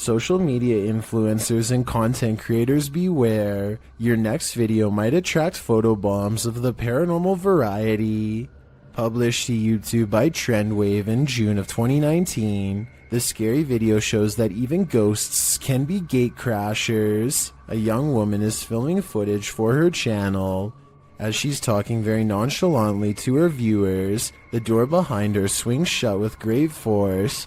Social media influencers and content creators beware. Your next video might attract photobombs of the paranormal variety. Published to YouTube by Trendwave in June of 2019, the scary video shows that even ghosts can be gate crashers. A young woman is filming footage for her channel. As she's talking very nonchalantly to her viewers, the door behind her swings shut with great force.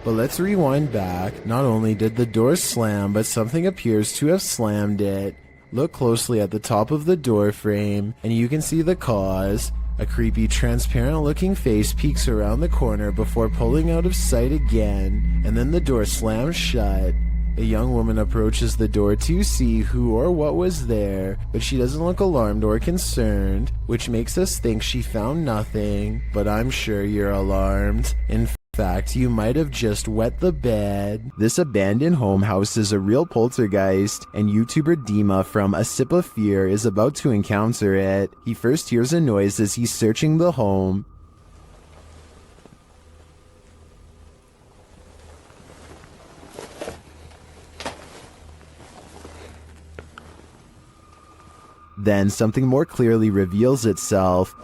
But let's rewind back. Not only did the door slam, but something appears to have slammed it. Look closely at the top of the door frame, and you can see the cause. A creepy, transparent-looking face peeks around the corner before pulling out of sight again, and then the door slams shut. A young woman approaches the door to see who or what was there, but she doesn't look alarmed or concerned, which makes us think she found nothing, but I'm sure you're alarmed. In fact, you might have just wet the bed. This abandoned home houses a real poltergeist, and YouTuber Dima from A Sip of Fear is about to encounter it. He first hears a noise as he's searching the home. Then something more clearly reveals itself.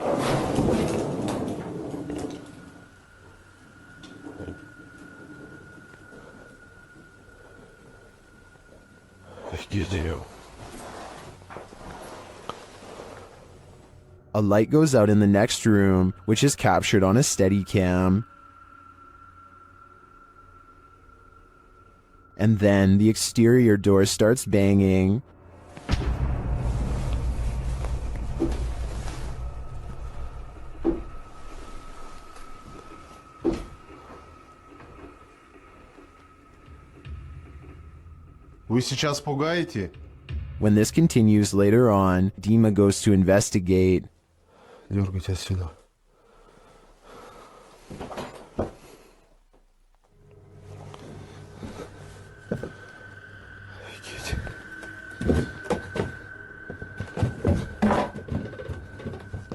A light goes out in the next room, which is captured on a Steadicam. And then the exterior door starts banging. Вы сейчас пугаете? When this continues later on, Dima goes to investigate. Дергайте отсюда.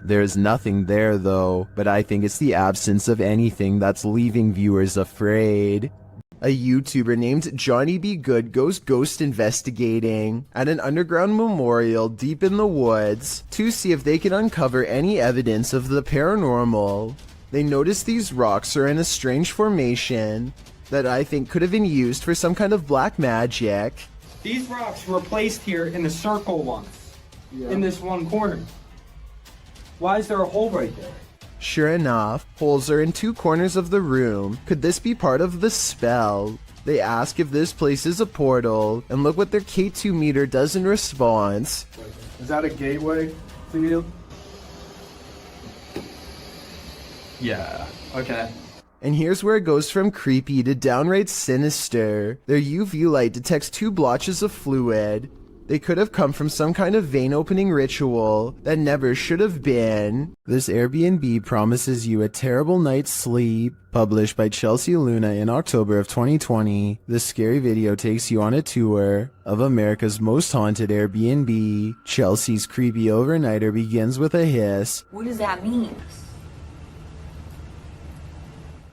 There is nothing there though, but I think it's the absence of anything that's leaving viewers afraid. A YouTuber named Johnny B. Good goes ghost investigating at an underground memorial deep in the woods to see if they can uncover any evidence of the paranormal. They notice these rocks are in a strange formation that I think could have been used for some kind of black magic. These rocks were placed here in a circle once, in this one corner. Why is there a hole right there? Sure enough, holes are in two corners of the room. Could this be part of the spell? They ask if this place is a portal, and look what their K2 meter does in response. Is that a gateway to you? Yeah, okay. And here's where it goes from creepy to downright sinister. Their UV light detects two blotches of fluid. They could have come from some kind of vein-opening ritual that never should have been. This Airbnb promises you a terrible night's sleep. Published by Chelsea Luna in October of 2020, this scary video takes you on a tour of America's most haunted Airbnb. Chelsea's creepy overnighter begins with a hiss. What does that mean?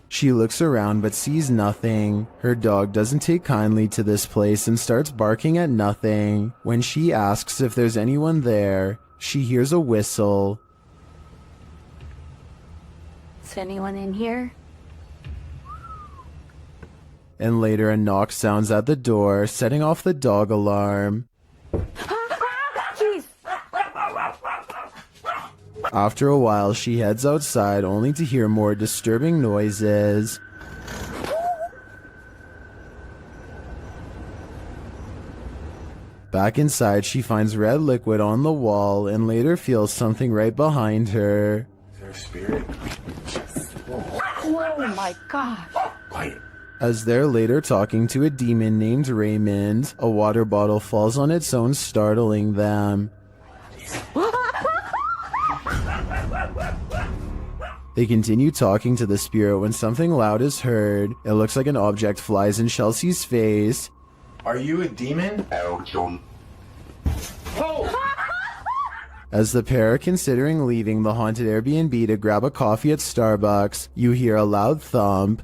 She looks around but sees nothing. Her dog doesn't take kindly to this place and starts barking at nothing. When she asks if there's anyone there, she hears a whistle. Is anyone in here? And later a knock sounds at the door, setting off the dog alarm. Jeez. After a while, she heads outside only to hear more disturbing noises. Back inside, she finds red liquid on the wall and later feels something right behind her. Is there a spirit? Oh my gosh. Quiet. As they're later talking to a demon named Raymond, a water bottle falls on its own, startling them. They continue talking to the spirit when something loud is heard. It looks like an object flies in Chelsea's face. Are you a demon? Oh! As the pair are considering leaving the haunted Airbnb to grab a coffee at Starbucks, you hear a loud thump.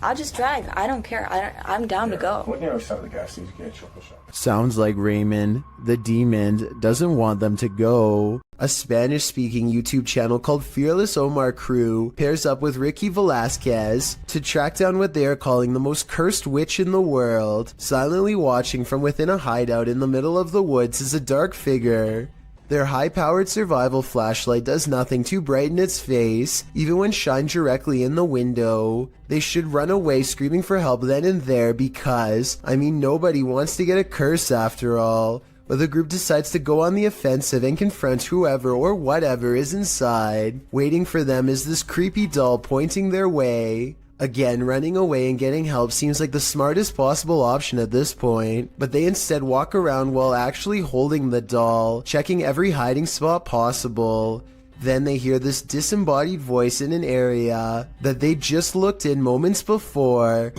I'll just drive. I don't care. I'm down to go. What near side of the gas station get chocolate shop? Sounds like Raymond, the demon, doesn't want them to go. A Spanish-speaking YouTube channel called Fearless Omar Crew pairs up with Ricky Velasquez to track down what they are calling the most cursed witch in the world. Silently watching from within a hideout in the middle of the woods is a dark figure. Their high-powered survival flashlight does nothing to brighten its face, even when shined directly in the window. They should run away screaming for help then and there because, nobody wants to get a curse after all. But the group decides to go on the offensive and confront whoever or whatever is inside. Waiting for them is this creepy doll pointing their way. Again, running away and getting help seems like the smartest possible option at this point, but they instead walk around while actually holding the doll, checking every hiding spot possible. Then they hear this disembodied voice in an area that they just looked in moments before.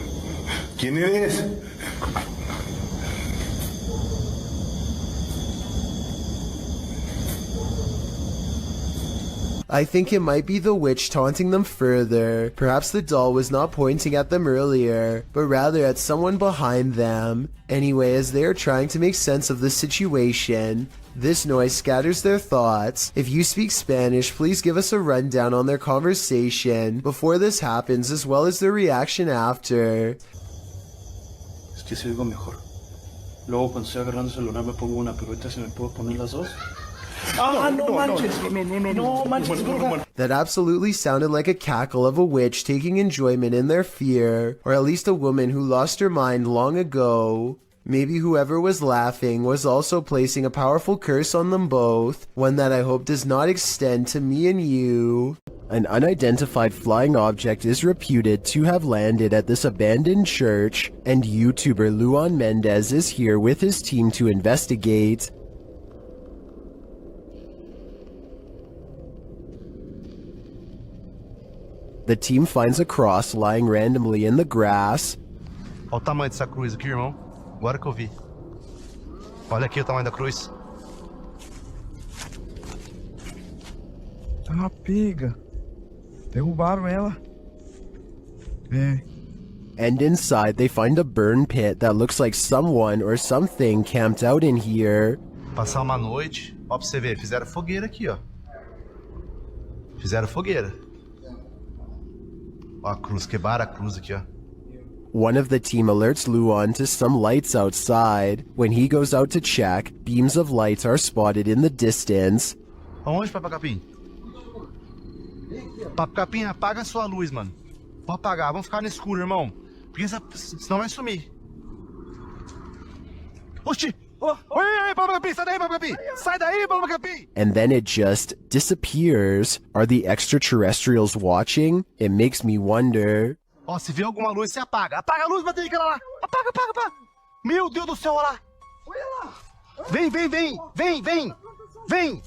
¿Quién eres? I think it might be the witch taunting them further. Perhaps the doll was not pointing at them earlier, but rather at someone behind them. Anyway, as they are trying to make sense of the situation, this noise scatters their thoughts. If you speak Spanish, please give us a rundown on their conversation before this happens, as well as their reaction after. Es que se oigo mejor. Luego cuando estoy agarrando el celular me pongo una, pero ahorita se me puedo poner las dos. That absolutely sounded like a cackle of a witch taking enjoyment in their fear, or at least a woman who lost her mind long ago. Maybe whoever was laughing was also placing a powerful curse on them both, one that I hope does not extend to me and you. An unidentified flying object is reputed to have landed at this abandoned church, and YouTuber Luan Mendez is here with his team to investigate. The team finds a cross lying randomly in the grass. Olha o tamanho dessa cruz aqui, irmão. Agora que eu vi. Olha aqui o tamanho da cruz. Tá uma pega. Derrubaram ela. And inside they find a burn pit that looks like someone or something camped out in here. Passar uma noite. Ó, pra você ver, fizeram fogueira aqui, ó. Fizeram fogueira. Ó a cruz, quebraram a cruz aqui, ó. One of the team alerts Luan to some lights outside. When he goes out to check, beams of light are spotted in the distance. Aonde, Papa Capim? Papa Capim, apaga a sua luz, mano. Pode apagar, vamos ficar no escuro, irmão. Porque senão vai sumir. Oxi! Oi, Papa Capim, sai daí, Papa Capim! Sai daí, Papa Capim! And then it just disappears. Are the extraterrestrials watching? It makes me wonder. Ó, se vê alguma luz, você apaga. Apaga a luz, bater aquela lá. Apaga, apaga, apaga. Meu Deus do céu, olha lá. Olha lá. Vem, vem, vem. Vem, vem. Vem.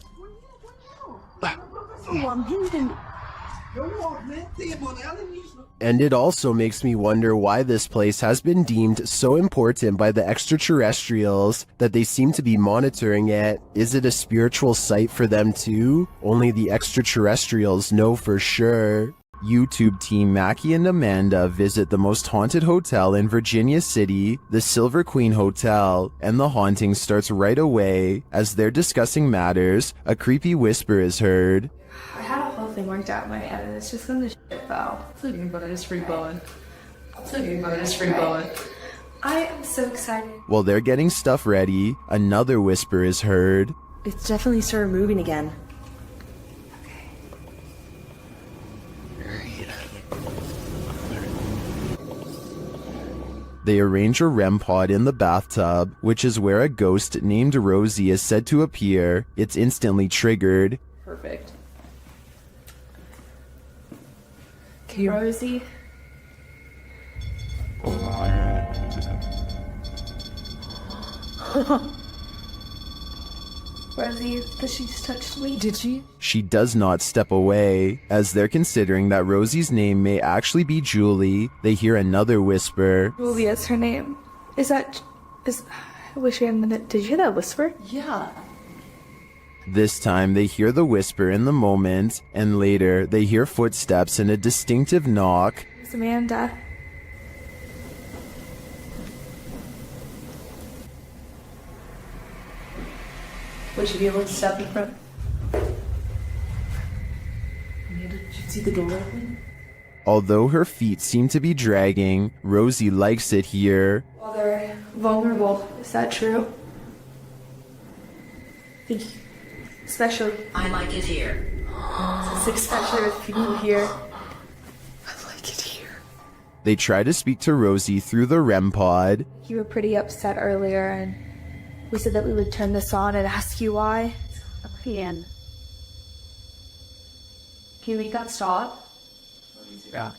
And it also makes me wonder why this place has been deemed so important by the extraterrestrials that they seem to be monitoring it. Is it a spiritual site for them too? Only the extraterrestrials know for sure. YouTube team Mackie and Amanda visit the most haunted hotel in Virginia City, the Silver Queen Hotel, and the haunting starts right away. As they're discussing matters, a creepy whisper is heard. I had a whole thing worked out in my head and it's just gonna shit foul. It's okay, but I just free blowing. It's okay, but I just free blowing. I am so excited. While they're getting stuff ready, another whisper is heard. It's definitely started moving again. They arrange a REM pod in the bathtub, which is where a ghost named Rosie is said to appear. It's instantly triggered. Perfect. Okay, Rosie. Rosie, because she just touched me. Did she? She does not step away. As they're considering that Rosie's name may actually be Julie, they hear another whisper. Julie is her name. I wish we had a minute. Did you hear that whisper? Yeah. This time they hear the whisper in the moment, and later they hear footsteps and a distinctive knock. It's Amanda. Would you be able to step in front? Amanda, did you see the door open? Although her feet seem to be dragging, Rosie likes it here. Well, they're vulnerable. Is that true? Especially. I like it here. Especially with people here. I like it here. They try to speak to Rosie through the REM pod. You were pretty upset earlier, and we said that we would turn this on and ask you why. Can you make that stop? Yeah.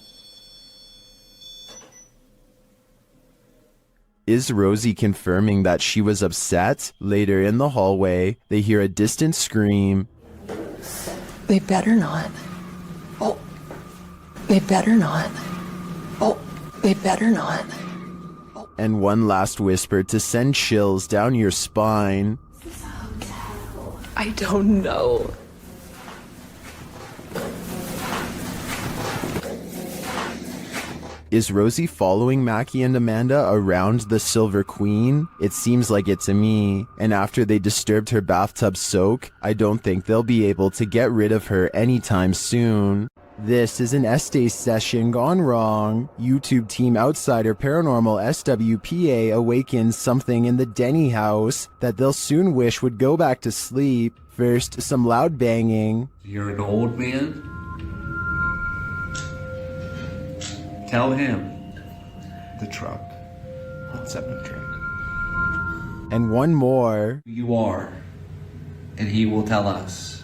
Is Rosie confirming that she was upset? Later in the hallway, they hear a distant scream. They better not. Oh, they better not. Oh, they better not. And one last whisper to send chills down your spine. I don't know. Is Rosie following Mackie and Amanda around the Silver Queen? It seems like it to me. And after they disturbed her bathtub soak, I don't think they'll be able to get rid of her anytime soon. This is an Estes session gone wrong. YouTube team outsider Paranormal SWPA awakens something in the Denny house that they'll soon wish would go back to sleep. First, some loud banging. You're an old man? Tell him. The truck. What's up, the truck? And one more. Who you are. And he will tell us.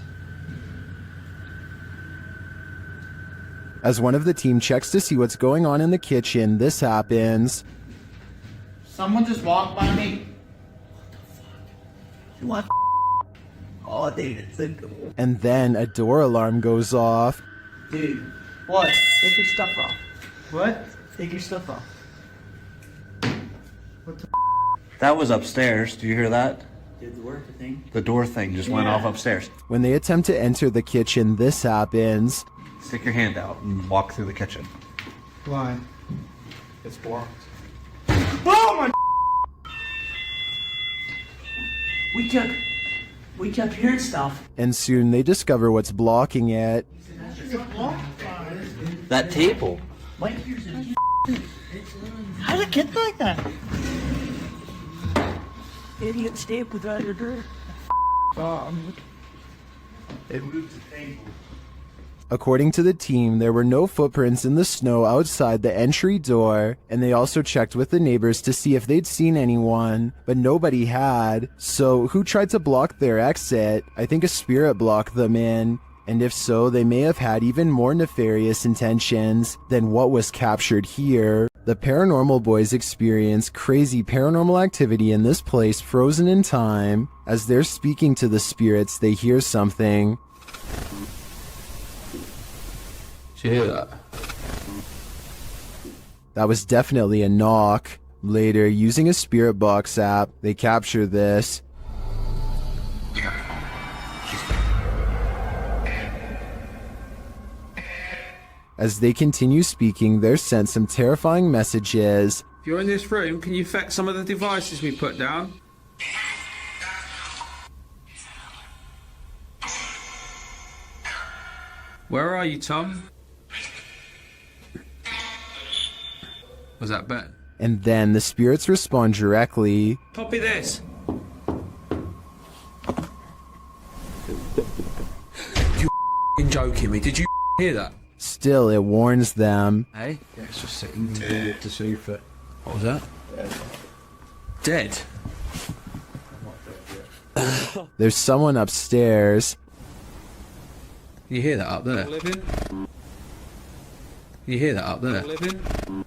As one of the team checks to see what's going on in the kitchen, this happens. Someone just walked by me. What? Oh, dude, it's a... And then a door alarm goes off. Dude, What? take your stuff off. What? Take your stuff off. That was upstairs. Do you hear that? Did the work thing. The door thing just went off upstairs. When they attempt to enter the kitchen, this happens. Stick your hand out and walk through the kitchen. Why? It's blocked. Oh my! We kept hearing stuff. And soon they discover what's blocking it. That table. What? How did it get like that? Idiot stayed with under door. It moved the table. According to the team, there were no footprints in the snow outside the entry door, and they also checked with the neighbors to see if they'd seen anyone, but nobody had. So who tried to block their exit? I think a spirit blocked them in. And if so, they may have had even more nefarious intentions than what was captured here. The Paranormal Boys experience crazy paranormal activity in this place frozen in time. As they're speaking to the spirits, they hear something. Did you hear that? That was definitely a knock. Later, using a spirit box app, they capture this. As they continue speaking, they're sent some terrifying messages. If you're in this room, can you fetch some of the devices we put down? Where are you, Tom? Was that Ben? And then the spirits respond directly. Copy this. You joking me? Did you hear that? Still, it warns them. Hey? Yeah, it's just sitting there to see if it... What was that? Dead? There's someone upstairs. You hear that up there? Living? You hear that up there? Living?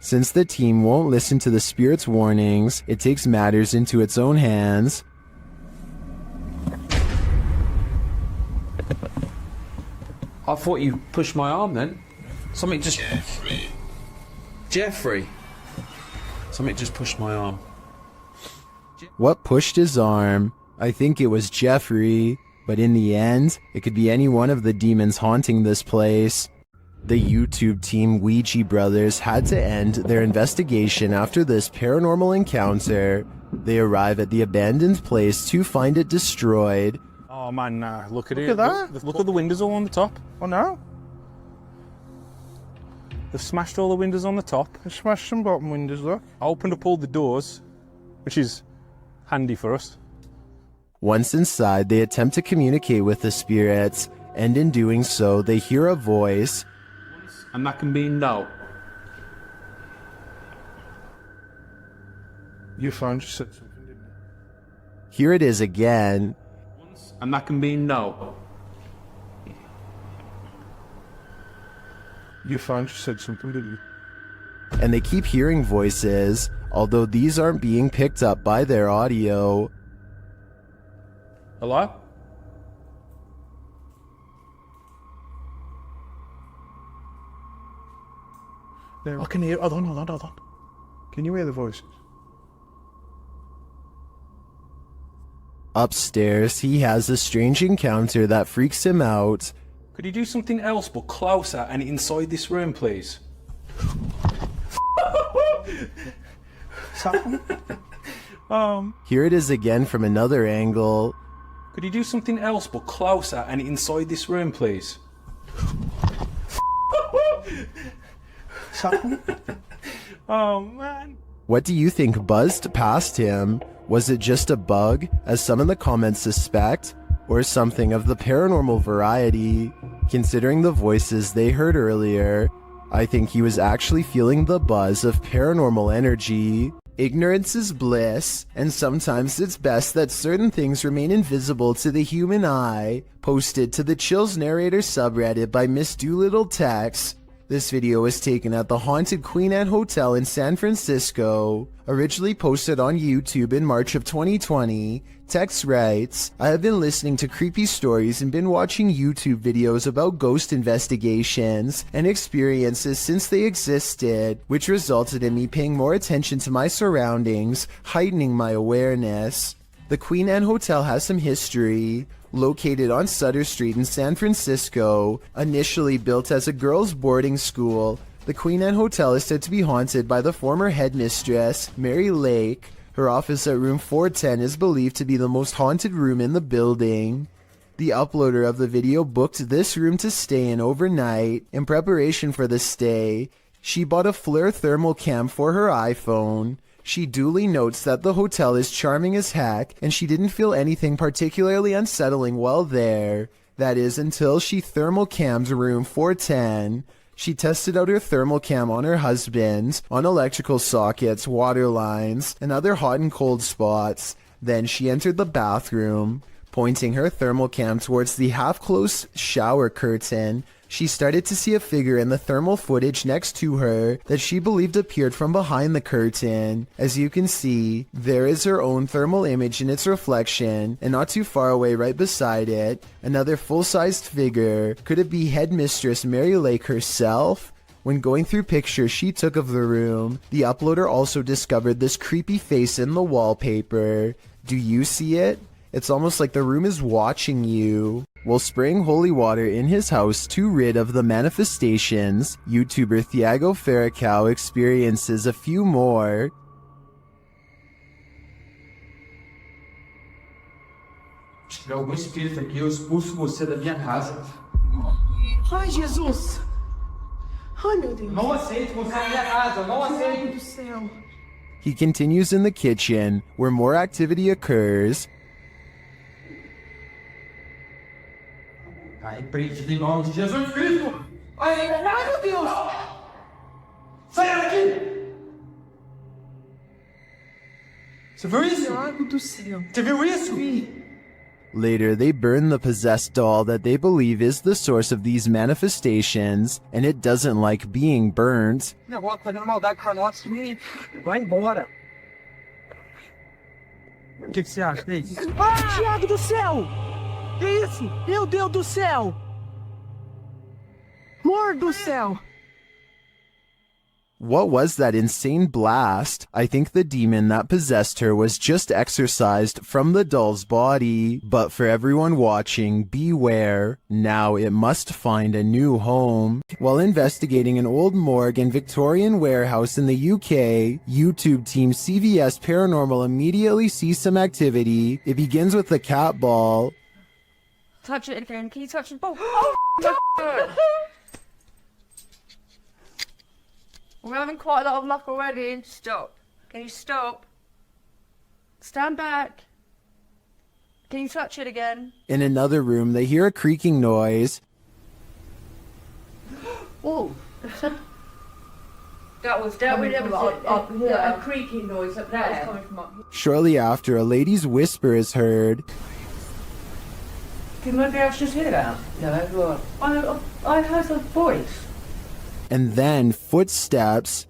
Since the team won't listen to the spirit's warnings, it takes matters into its own hands. I thought you pushed my arm then. Something just... Jeffrey. Something just pushed my arm. What pushed his arm? I think it was Jeffrey, but in the end, it could be any one of the demons haunting this place. The YouTube team Ouija Brothers had to end their investigation after this paranormal encounter. They arrive at the abandoned place to find it destroyed. Oh man, nah, look at Look it. at that. Look at the windows all on the top. Oh no. They've smashed all the windows on the top. They smashed some bottom windows, look. I opened up all the doors, which is handy for us. Once inside, they attempt to communicate with the spirits, and in doing so, they hear a voice. And that can be no. You found you said something, didn't you? Here it is again. And that can be no. You found you said something, didn't you? And they keep hearing voices, although these aren't being picked up by their audio. Hello? There. I can hear. Hold on. Can you hear the voices? Upstairs, he has a strange encounter that freaks him out. Could you do something else but closer and inside this room, please? Here it is again from another angle. Could you do something else but closer and inside this room, please? Oh man. What do you think buzzed past him? Was it just a bug, as some in the comments suspect, or something of the paranormal variety? Considering the voices they heard earlier, I think he was actually feeling the buzz of paranormal energy. Ignorance is bliss, and sometimes it's best that certain things remain invisible to the human eye. Posted to the Chills Narrator subreddit by Miss Doolittle Tex. This video was taken at the haunted Queen Anne Hotel in San Francisco. Originally posted on YouTube in March of 2020, Tex writes, I have been listening to creepy stories and been watching YouTube videos about ghost investigations and experiences since they existed, which resulted in me paying more attention to my surroundings, heightening my awareness. The Queen Anne Hotel has some history. Located on Sutter Street in San Francisco, initially built as a girls' boarding school, the Queen Anne Hotel is said to be haunted by the former headmistress, Mary Lake. Her office at room 410 is believed to be the most haunted room in the building. The uploader of the video booked this room to stay in overnight. In preparation for the stay, she bought a FLIR thermal cam for her iPhone. She duly notes that the hotel is charming as heck, and she didn't feel anything particularly unsettling while there. That is, until she thermal cammed room 410. She tested out her thermal cam on her husband, on electrical sockets, water lines, and other hot and cold spots. Then she entered the bathroom. Pointing her thermal cam towards the half-closed shower curtain, she started to see a figure in the thermal footage next to her that she believed appeared from behind the curtain. As you can see, there is her own thermal image in its reflection, and not too far away right beside it, another full-sized figure. Could it be Headmistress Mary Lake herself? When going through pictures she took of the room, the uploader also discovered this creepy face in the wallpaper. Do you see it? It's almost like the room is watching you. While spraying holy water in his house to rid of the manifestations, YouTuber Thiago Ferracao experiences a few more. Se tiver algum espírito aqui, eu expulso você da minha casa. Ai, Jesus! Ai, meu Deus! Não aceito você na minha casa, não aceito! Meu Deus do céu! He continues in the kitchen, where more activity occurs. Ai, repreendido em nome de Jesus Cristo! Ai, meu Deus! Saia daqui! Você viu isso? Lago do céu! Você viu isso? Later, they burn the possessed doll that they believe is the source of these manifestations, and it doesn't like being burnt. O negócio fazendo maldade pra nós. Vai embora! O que você acha? É isso? Ah! Tiago do céu! Que isso? Meu Deus do céu! Amor do céu! What was that insane blast? I think the demon that possessed her was just exorcised from the doll's body. But for everyone watching, beware. Now it must find a new home. While investigating an old morgue and Victorian warehouse in the UK, YouTube team CVS Paranormal immediately sees some activity. It begins with the cat ball. Touch it again. Can you touch the ball? Oh, my God. We're having quite a lot of luck already. Stop. Can you stop? Stand back. Can you touch it again? In another room, they hear a creaking noise. Oh. That was coming from up here. A creaking noise up there. That was coming from up here. Shortly after, a lady's whisper is heard. Can anybody else just hear that? No, I heard a voice. And then footsteps.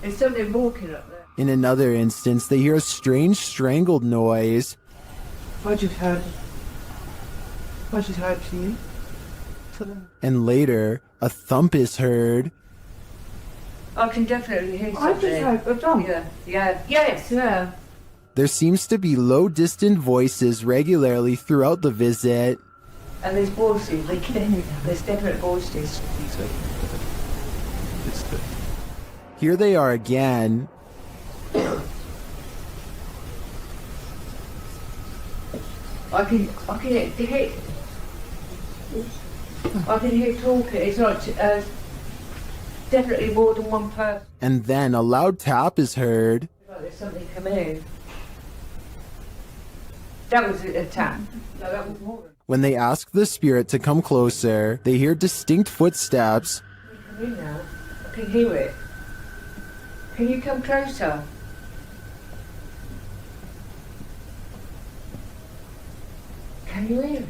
There's somebody walking up there. In another instance, they hear a strange strangled noise. I just heard to you. And later, a thump is heard. I can definitely hear something. I just heard a thump. Yeah. There seems to be low, distant voices regularly throughout the visit. And there's voices. They can hear them. There's definite voices. Here they are again. I can hear talking. It's not definitely more than one person. And then a loud tap is heard. There's something coming in. That was a tap. No, that was more than. When they ask the spirit to come closer, they hear distinct footsteps. Come in now. I can hear it. Can you come closer? Can you hear it?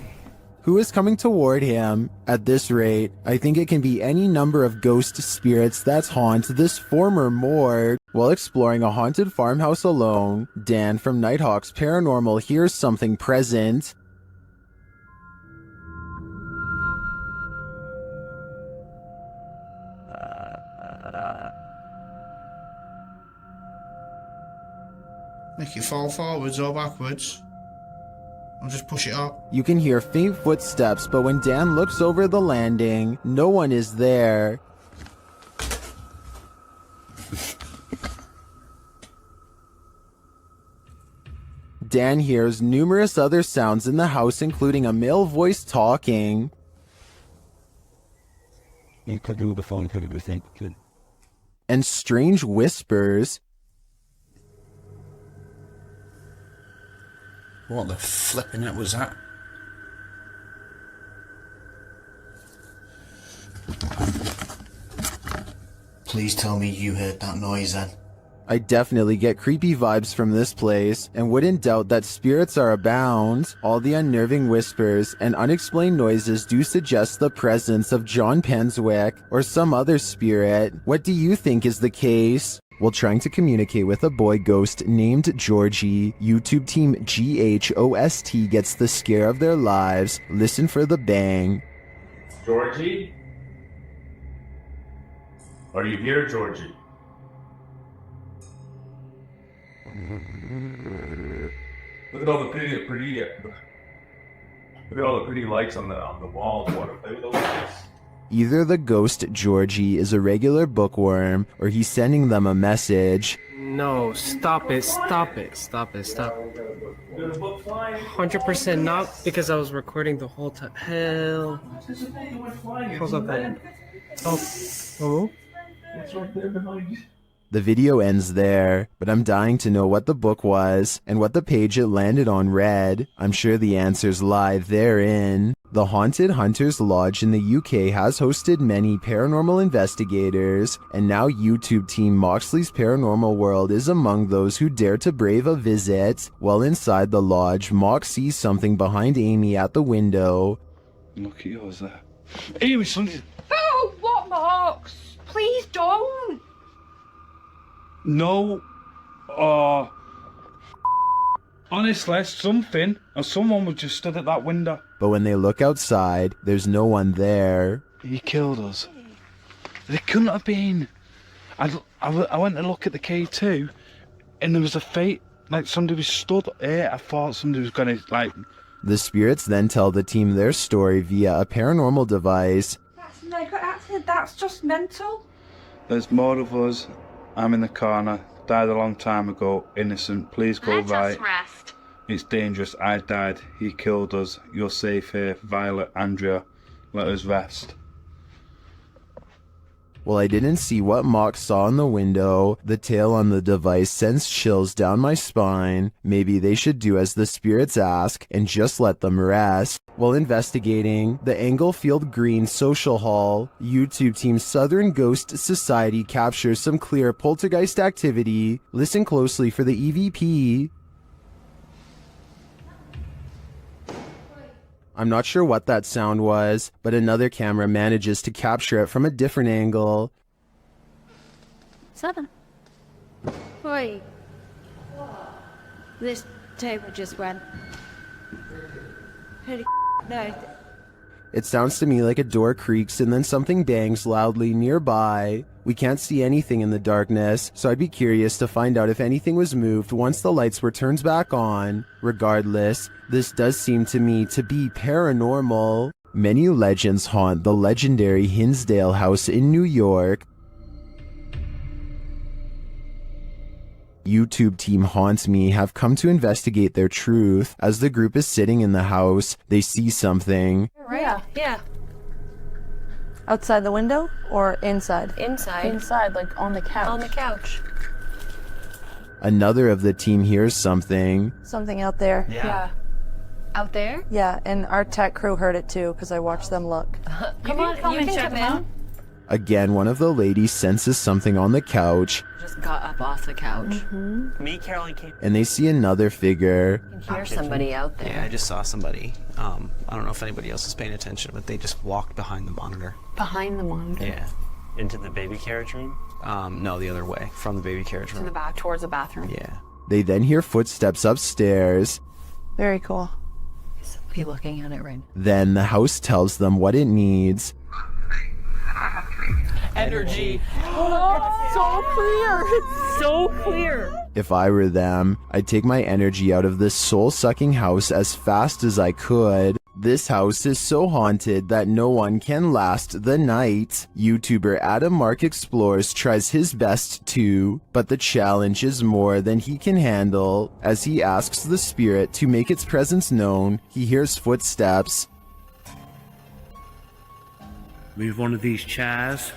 Who is coming toward him? At this rate, I think it can be any number of ghost spirits that haunt this former morgue. While exploring a haunted farmhouse alone, Dan from Nighthawk's Paranormal hears something present. Make it fall forwards or backwards. I'll just push it up. You can hear faint footsteps, but when Dan looks over the landing, no one is there. Dan hears numerous other sounds in the house, including a male voice talking. And strange whispers. What the flipping heck was that? Please tell me you heard that noise then. I definitely get creepy vibes from this place, and wouldn't doubt that spirits are abound. All the unnerving whispers and unexplained noises do suggest the presence of John Penswick or some other spirit. What do you think is the case? While trying to communicate with a boy ghost named Georgie, YouTube team GHOST gets the scare of their lives. Listen for the bang. Georgie? Are you here, Georgie? Look at all the pretty lights on the walls. Want to play with those lights? Either the ghost Georgie is a regular bookworm, or he's sending them a message. No, stop it. 100% not, because I was recording the whole time. Hell. How's up there? Oh. What's right there behind you? The video ends there, but I'm dying to know what the book was and what the page it landed on read. I'm sure the answers lie therein. The Haunted Hunters Lodge in the UK has hosted many paranormal investigators, and now YouTube team Moxley's Paranormal World is among those who dare to brave a visit. While inside the lodge, Mox sees something behind Amy at the window. Look at yours there. Amy, something. Oh, what, Mox? Please don't. No. Honestly, something or someone was just stood at that window. But when they look outside, there's no one there. He killed us. It couldn't have been. I went to look at the K2 and there was a fate, like somebody was stood here. I thought somebody was gonna, like... The spirits then tell the team their story via a paranormal device. That's just mental. There's more of us. I'm in the corner. Died a long time ago. Innocent. Please go right. Rest. It's dangerous. I died. He killed us. You're safe here. Violet, Andrea, let us rest. Well, I didn't see what Mock saw in the window. The tail on the device sends chills down my spine. Maybe they should do as the spirits ask and just let them rest. While investigating the Englefield Green Social Hall, YouTube team Southern Ghost Society captures some clear poltergeist activity. Listen closely for the EVP. I'm not sure what that sound was, but another camera manages to capture it from a different angle. 7. Oi. This table just went. Holy no. It sounds to me like a door creaks and then something bangs loudly nearby. We can't see anything in the darkness, so I'd be curious to find out if anything was moved once the lights were turned back on. Regardless, this does seem to me to be paranormal. Many legends haunt the legendary Hinsdale House in New York. YouTube team Haunts Me have come to investigate their truth. As the group is sitting in the house, they see something. Right? Yeah. Outside the window or inside? Inside. Inside, like on the couch. On the couch. Another of the team hears something. Something out there. Yeah. Out there? Yeah, and our tech crew heard it too because I watched them look. Come on, you can come in. Again, one of the ladies senses something on the couch. Just got up off the couch. Me, Caroline came. And they see another figure. You can hear somebody out there. Yeah, I just saw somebody. I don't know if anybody else is paying attention, but they just walked behind the monitor. Behind the monitor. Yeah. Into the baby carriage room? No, the other way, from the baby carriage room. To the back, towards the bathroom. Yeah. They then hear footsteps upstairs. Very cool. Is somebody looking at it right now? Then the house tells them what it needs. Energy. So clear! It's so clear! If I were them, I'd take my energy out of this soul-sucking house as fast as I could. This house is so haunted that no one can last the night. YouTuber Adam Mark Explores tries his best too, but the challenge is more than he can handle. As he asks the spirit to make its presence known, he hears footsteps. Move one of these chairs.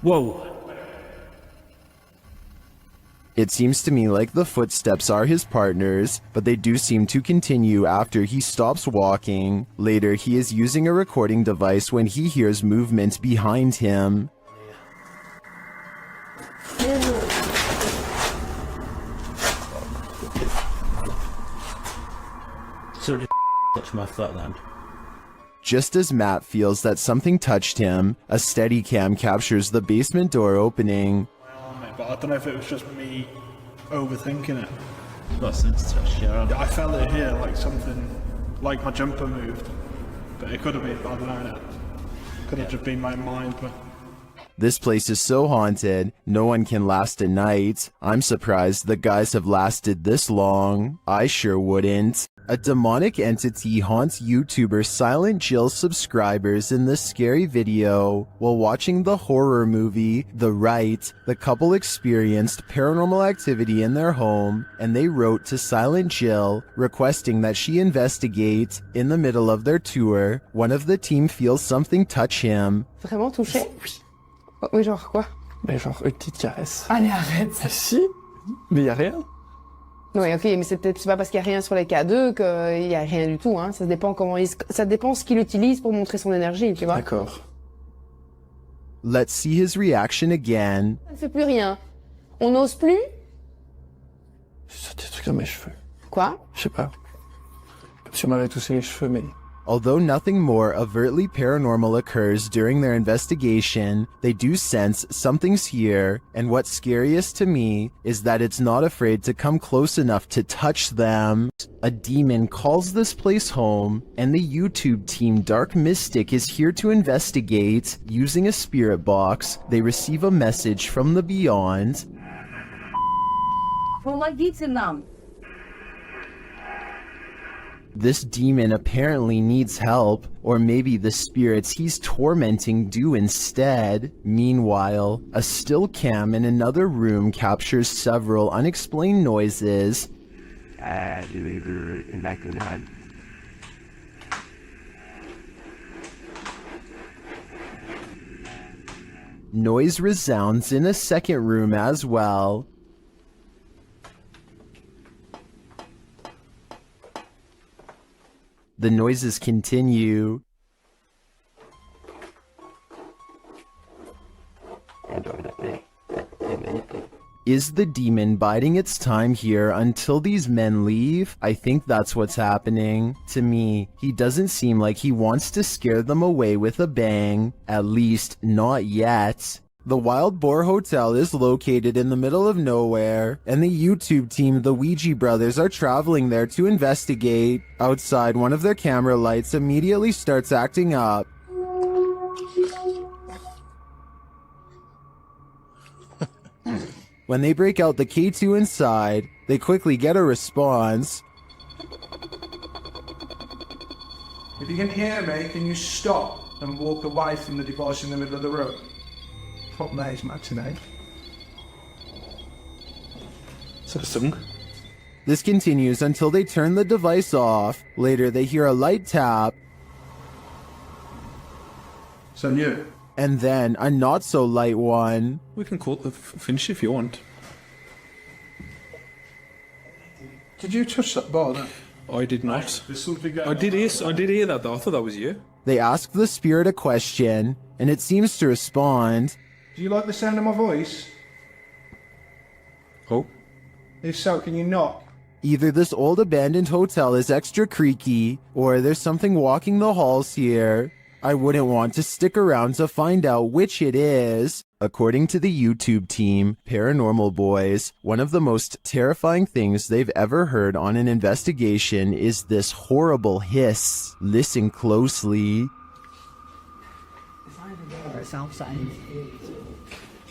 Whoa. It seems to me like the footsteps are his partners, but they do seem to continue after he stops walking. Later, he is using a recording device when he hears movement behind him. So did touch my foot then? Just as Matt feels that something touched him, a Steadicam captures the basement door opening. But I don't know if it was just me overthinking it. Not since touch, yeah. I felt it here, like something, like my jumper moved. But it could have been, I don't know. Could have just been my mind, but... This place is so haunted, no one can last a night. I'm surprised the guys have lasted this long. I sure wouldn't. A demonic entity haunts YouTuber Silent Jill subscribers in this scary video. While watching the horror movie The Rite, the couple experienced paranormal activity in their home, and they wrote to Silent Jill requesting that she investigate. In the middle of their tour, one of the team feels something touch him. Vraiment touché? Oui, genre quoi? Ben genre une petite caresse. Allez, arrête! Si? Mais y a rien. Oui, ok, mais c'est pas parce qu'il y a rien sur les K2 qu'il y a rien du tout, hein. Ça dépend ça dépend ce qu'il utilise pour montrer son énergie, tu vois. D'accord. Let's see his reaction again. Ça ne fait plus rien. On n'ose plus? C'est des trucs dans mes cheveux. Quoi? Je sais pas. Comme si on m'avait toussé les cheveux, mais Although nothing more overtly paranormal occurs during their investigation, they do sense something's here, and what's scariest to me is that it's not afraid to come close enough to touch them. A demon calls this place home, and the YouTube team Dark Mystic is here to investigate. Using a spirit box, they receive a message from the beyond. This demon apparently needs help, or maybe the spirits he's tormenting do instead. Meanwhile, a still cam in another room captures several unexplained noises. Noise resounds in a second room as well. The noises continue. Is the demon biding its time here until these men leave? I think that's what's happening. To me, he doesn't seem like he wants to scare them away with a bang. At least, not yet. The Wild Boar Hotel is located in the middle of nowhere, and the YouTube team, the Ouija brothers, are traveling there to investigate. Outside, one of their camera lights immediately starts acting up. When they break out the K2 inside, they quickly get a response. If you can hear me, can you stop and walk away from the device in the middle of the room? Fuck me, it's matinee. Is that a song? This continues until they turn the device off. Later, they hear a light tap. So new. And then a not-so-light one. We can call it the finish if you want. Did you touch that bar then? I did not. There's something going I did hear that though. I thought that was you. They ask the spirit a question, and it seems to respond. Do you like the sound of my voice? Oh. If so, can you knock? Either this old abandoned hotel is extra creaky, or there's something walking the halls here. I wouldn't want to stick around to find out which it is. According to the YouTube team, Paranormal Boys, one of the most terrifying things they've ever heard on an investigation is this horrible hiss. Listen closely.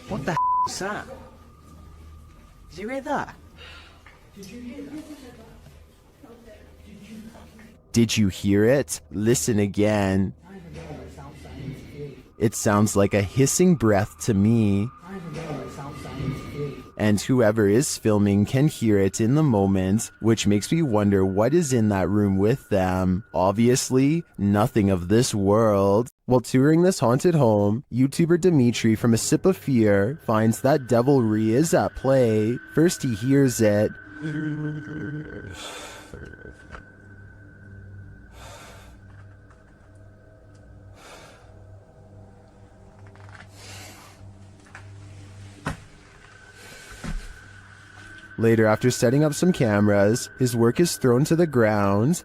What the is that? Did you hear that? Did you hear it? Listen again. It sounds like a hissing breath to me. And whoever is filming can hear it in the moment, which makes me wonder what is in that room with them. Obviously, nothing of this world. While touring this haunted home, YouTuber Dimitri from A Sip of Fear finds that devilry is at play. First he hears it. Later, after setting up some cameras, his work is thrown to the ground.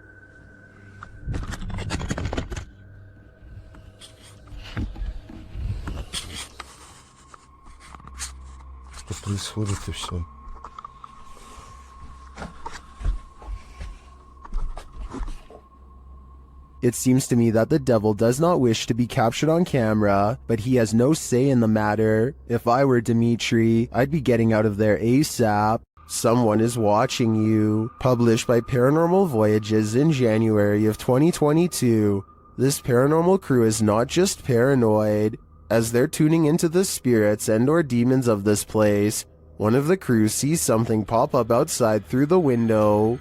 It seems to me that the devil does not wish to be captured on camera, but he has no say in the matter. If I were Dimitri, I'd be getting out of there ASAP. Someone is watching you. Published by Paranormal Voyages in January of 2022. This paranormal crew is not just paranoid. As they're tuning into the spirits and or demons of this place, one of the crew sees something pop up outside through the window.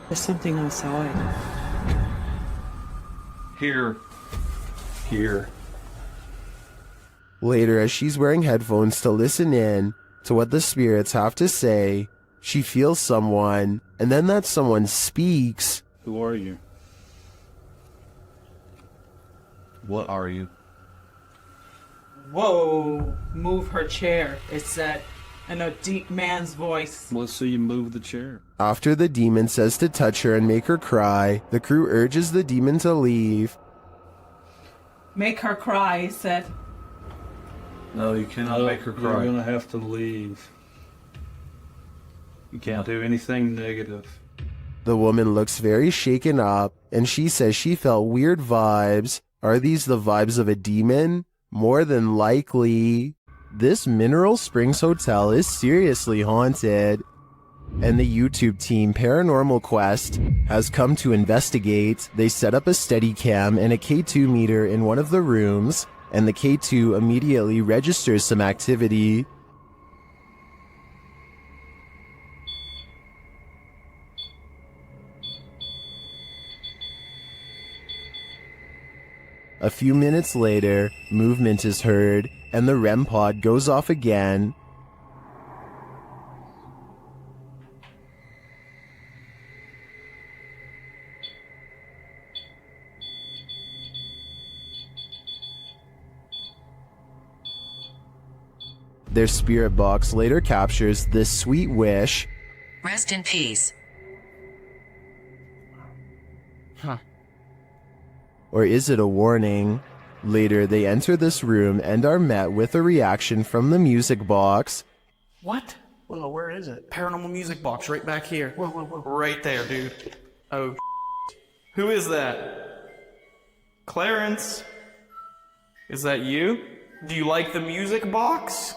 There's something outside. Here. Here. Later, as she's wearing headphones to listen in to what the spirits have to say, she feels someone, and then that someone speaks. Who are you? What are you? Whoa! Move her chair. It's that in a deep man's voice. Let's see you move the chair. After the demon says to touch her and make her cry, the crew urges the demon to leave. Make her cry, he said. No, you cannot make her cry. You're gonna have to leave. You can't do anything negative. The woman looks very shaken up, and she says she felt weird vibes. Are these the vibes of a demon? More than likely. This Mineral Springs hotel is seriously haunted, and the YouTube team Paranormal Quest has come to investigate. They set up a Steadicam and a K2 meter in one of the rooms, and the K2 immediately registers some activity. A few minutes later, movement is heard, and the REM pod goes off again. Their spirit box later captures this sweet wish. Rest in peace. Huh. Or is it a warning? Later, they enter this room and are met with a reaction from the music box. What? Well, where is it? Paranormal music box right back here. Whoa. Right there, dude. Oh, who is that? Clarence? Is that you? Do you like the music box?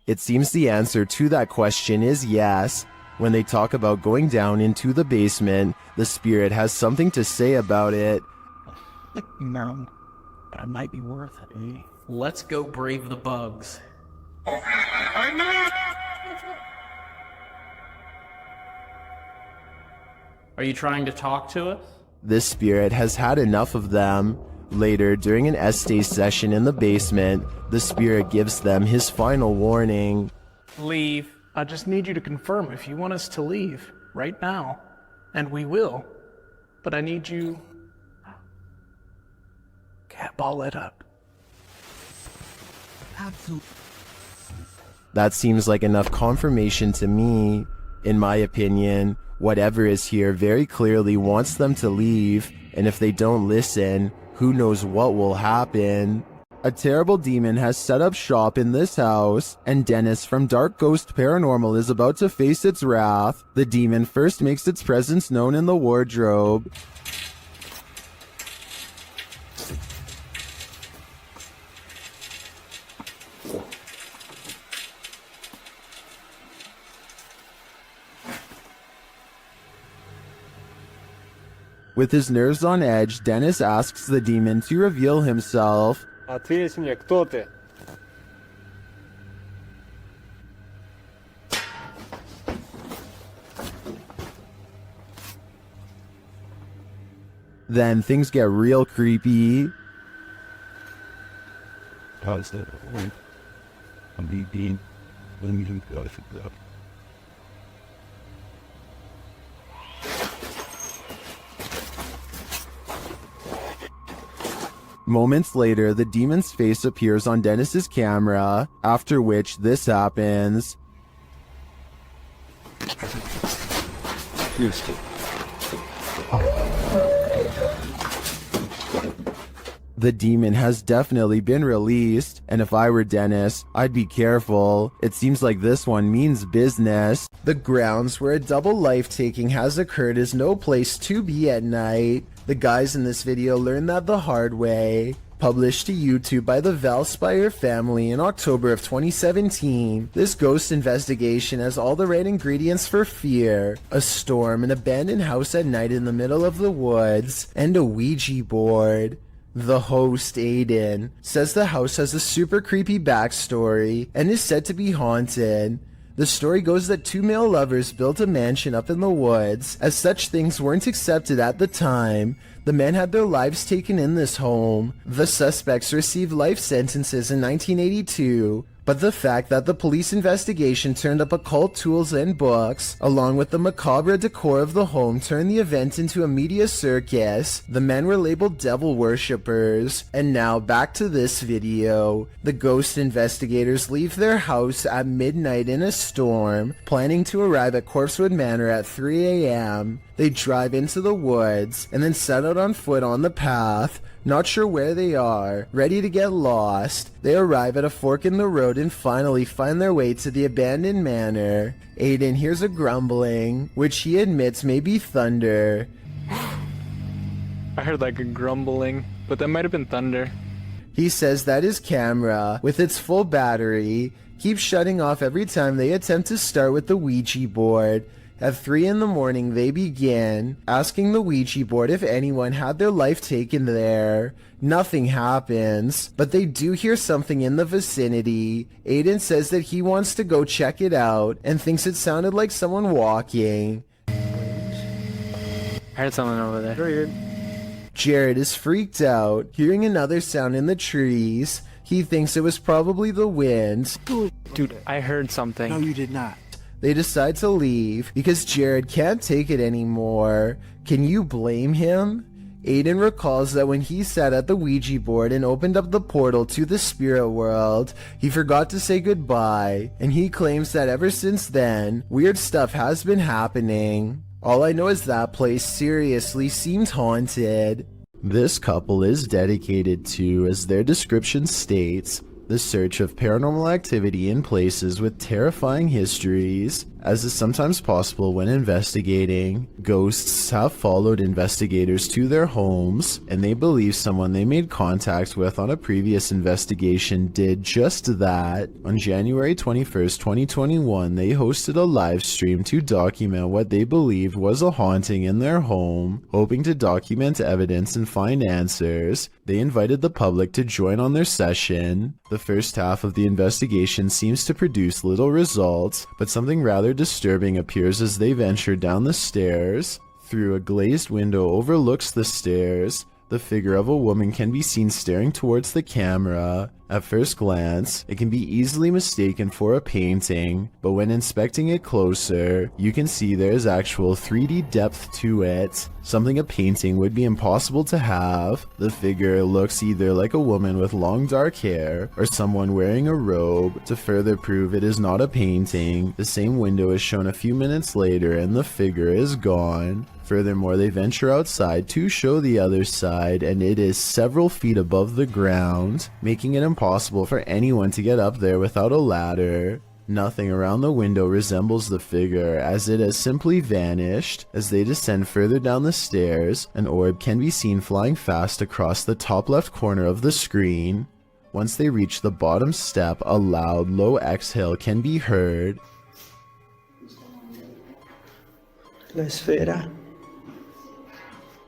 It seems the answer to that question is yes. When they talk about going down into the basement, the spirit has something to say about it. No, but it might be worth it. Eh? Let's go brave the bugs. Are you trying to talk to us? This spirit has had enough of them. Later, during an Estee session in the basement, the spirit gives them his final warning. Leave. I just need you to confirm if you want us to leave right now, and we will. But I need you... Cat ball it up. Absolutely. That seems like enough confirmation to me. In my opinion, whatever is here very clearly wants them to leave, and if they don't listen, who knows what will happen. A terrible demon has set up shop in this house, and Dennis from Dark Ghost Paranormal is about to face its wrath. The demon first makes its presence known in the wardrobe. With his nerves on edge, Dennis asks the demon to reveal himself. Ответь мне, кто ты? Then things get real creepy. Moments later, the demon's face appears on Dennis's camera, after which this happens. The demon has definitely been released, and if I were Dennis, I'd be careful. It seems like this one means business. The grounds where a double life-taking has occurred is no place to be at night. The guys in this video learned that the hard way. Published to YouTube by the Valspire family in October of 2017, this ghost investigation has all the right ingredients for fear. A storm, an abandoned house at night in the middle of the woods, and a Ouija board. The host, Aiden, says the house has a super creepy backstory and is said to be haunted. The story goes that two male lovers built a mansion up in the woods. As such things weren't accepted at the time, the men had their lives taken in this home. The suspects received life sentences in 1982. But the fact that the police investigation turned up occult tools and books, along with the macabre decor of the home, turned the event into a media circus. The men were labeled devil worshippers. And now back to this video. The ghost investigators leave their house at midnight in a storm, planning to arrive at Corpsewood Manor at 3 a.m. They drive into the woods and then set out on foot on the path, not sure where they are, ready to get lost. They arrive at a fork in the road and finally find their way to the abandoned manor. Aiden hears a grumbling, which he admits may be thunder. I heard like a grumbling, but that might have been thunder. He says that his camera, with its full battery, keeps shutting off every time they attempt to start with the Ouija board. At 3 in the morning, they begin asking the Ouija board if anyone had their life taken there. Nothing happens, but they do hear something in the vicinity. Aiden says that he wants to go check it out and thinks it sounded like someone walking. I heard someone over there. Jared is freaked out, hearing another sound in the trees. He thinks it was probably the wind. Dude, I heard something. No, you did not. They decide to leave because Jared can't take it anymore. Can you blame him? Aiden recalls that when he sat at the Ouija board and opened up the portal to the spirit world, he forgot to say goodbye, and he claims that ever since then, weird stuff has been happening. All I know is that place seriously seemed haunted. This couple is dedicated to, as their description states, the search of paranormal activity in places with terrifying histories. As is sometimes possible when investigating, ghosts have followed investigators to their homes, and they believe someone they made contact with on a previous investigation did just that. On January 21st, 2021, they hosted a live stream to document what they believed was a haunting in their home. Hoping to document evidence and find answers, they invited the public to join on their session. The first half of the investigation seems to produce little results, but something rather disturbing appears as they venture down the stairs. Through a glazed window overlooks the stairs, the figure of a woman can be seen staring towards the camera. At first glance, it can be easily mistaken for a painting, but when inspecting it closer, you can see there is actual 3D depth to it, something a painting would be impossible to have. The figure looks either like a woman with long dark hair, or someone wearing a robe. To further prove it is not a painting, the same window is shown a few minutes later and the figure is gone. Furthermore, they venture outside to show the other side, and it is several feet above the ground, making it impossible for anyone to get up there without a ladder. Nothing around the window resembles the figure, as it has simply vanished. As they descend further down the stairs, an orb can be seen flying fast across the top left corner of the screen. Once they reach the bottom step, a loud, low exhale can be heard. La esfera.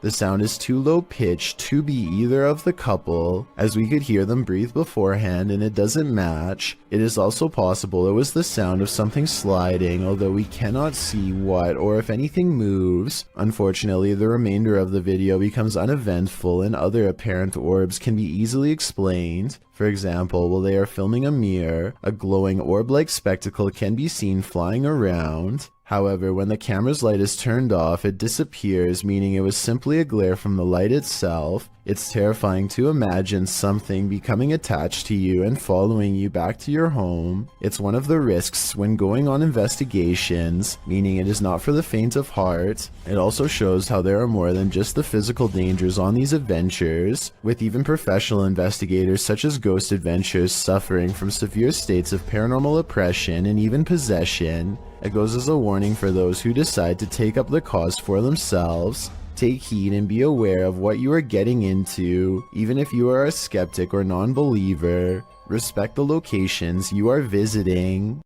The sound is too low pitched to be either of the couple, as we could hear them breathe beforehand and it doesn't match. It is also possible it was the sound of something sliding, although we cannot see what or if anything moves. Unfortunately, the remainder of the video becomes uneventful and other apparent orbs can be easily explained. For example, while they are filming a mirror, a glowing orb-like spectacle can be seen flying around. However, when the camera's light is turned off, it disappears, meaning it was simply a glare from the light itself. It's terrifying to imagine something becoming attached to you and following you back to your home. It's one of the risks when going on investigations, meaning it is not for the faint of heart. It also shows how there are more than just the physical dangers on these adventures, with even professional investigators such as Ghost Adventures suffering from severe states of paranormal oppression and even possession. It goes as a warning for those who decide to take up the cause for themselves. Take heed and be aware of what you are getting into, even if you are a skeptic or non-believer. Respect the locations you are visiting.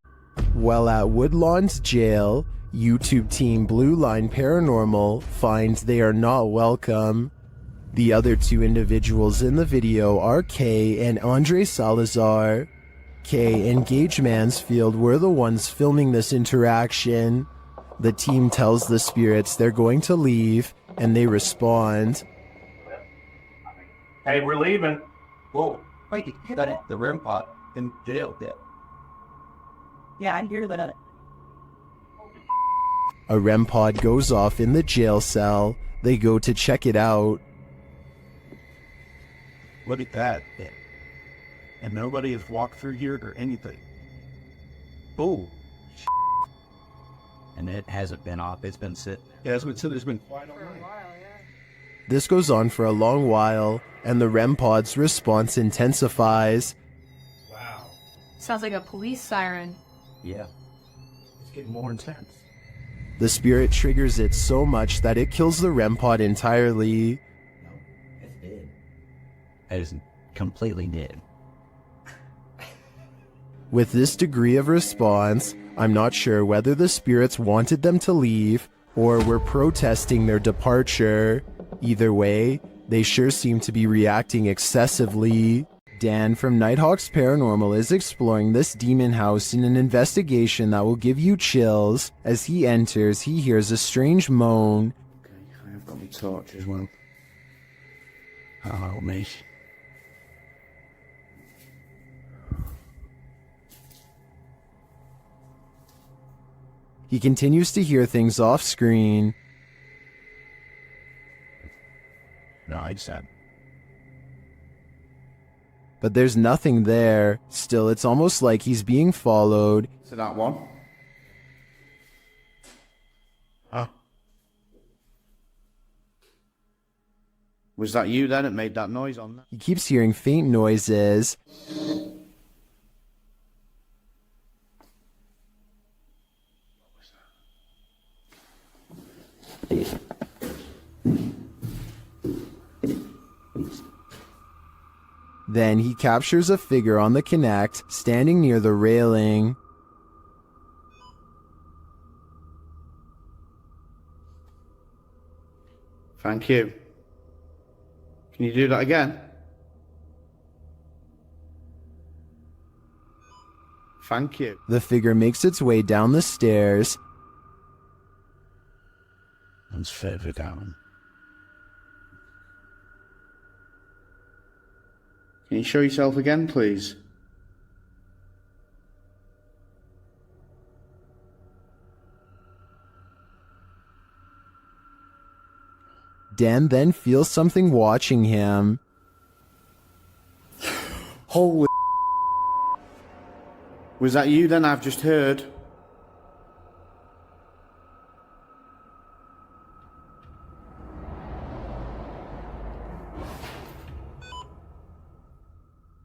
While at Woodlawn's jail, YouTube team Blue Line Paranormal finds they are not welcome. The other two individuals in the video are Kay and Andre Salazar. Kay and Gage Mansfield were the ones filming this interaction. The team tells the spirits they're going to leave, and they respond. Hey, we're leaving. Whoa, wait, you got it. The REM pod in jail. Yeah. Yeah, I hear that. A REM pod goes off in the jail cell. They go to check it out. Look at that. And nobody has walked through here or anything. Oh. And it hasn't been off. It's been sitting. Yeah, it's been sitting. It's been quiet all night. This goes on for a long while, and the REM pod's response intensifies. Wow. Sounds like a police siren. Yeah. It's getting more intense. The spirit triggers it so much that it kills the REM pod entirely. It's dead. It is completely dead. With this degree of response, I'm not sure whether the spirits wanted them to leave or were protesting their departure. Either way, they sure seem to be reacting excessively. Dan from Nighthawk's Paranormal is exploring this demon house in an investigation that will give you chills. As he enters, he hears a strange moan. Okay, I've got my torch as well. That'll help me. He continues to hear things off screen. No, I said. But there's nothing there. Still, it's almost like he's being followed. So that one. Huh? Was that you then that made that noise on that? He keeps hearing faint noises. Then he captures a figure on the Kinect, standing near the railing. Thank you. Can you do that again? Thank you. The figure makes its way down the stairs. And further down. Can you show yourself again, please? Dan then feels something watching him. Holy. Was that you then? I've just heard.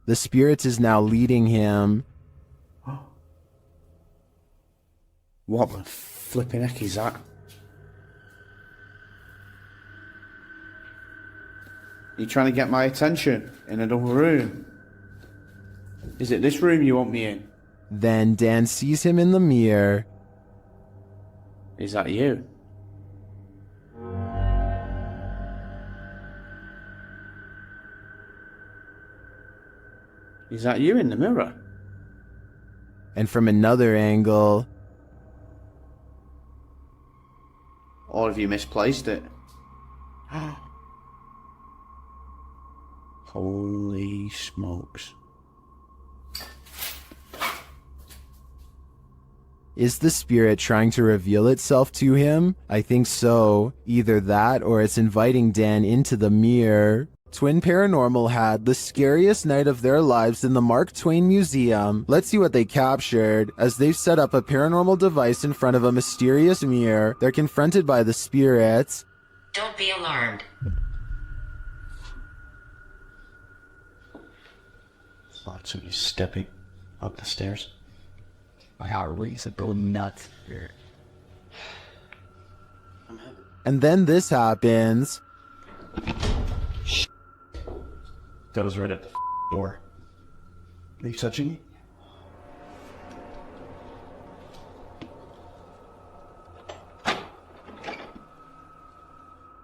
The spirit is now leading him. What the flipping heck is that? You're trying to get my attention in another room. Is it this room you want me in? Then Dan sees him in the mirror. Is that you? Is that you in the mirror? And from another angle, or have you misplaced it? Holy smokes. is the spirit trying to reveal itself to him? I think so. Either that or it's inviting Dan into the mirror. Twin Paranormal had the scariest night of their lives in the Mark Twain Museum. Let's see what they captured. As they've set up a paranormal device in front of a mysterious mirror, they're confronted by the spirits. Don't be alarmed. Lots of you stepping up the stairs. My heart race is going nuts here. And then this happens. That was right at the door. Are you touching me?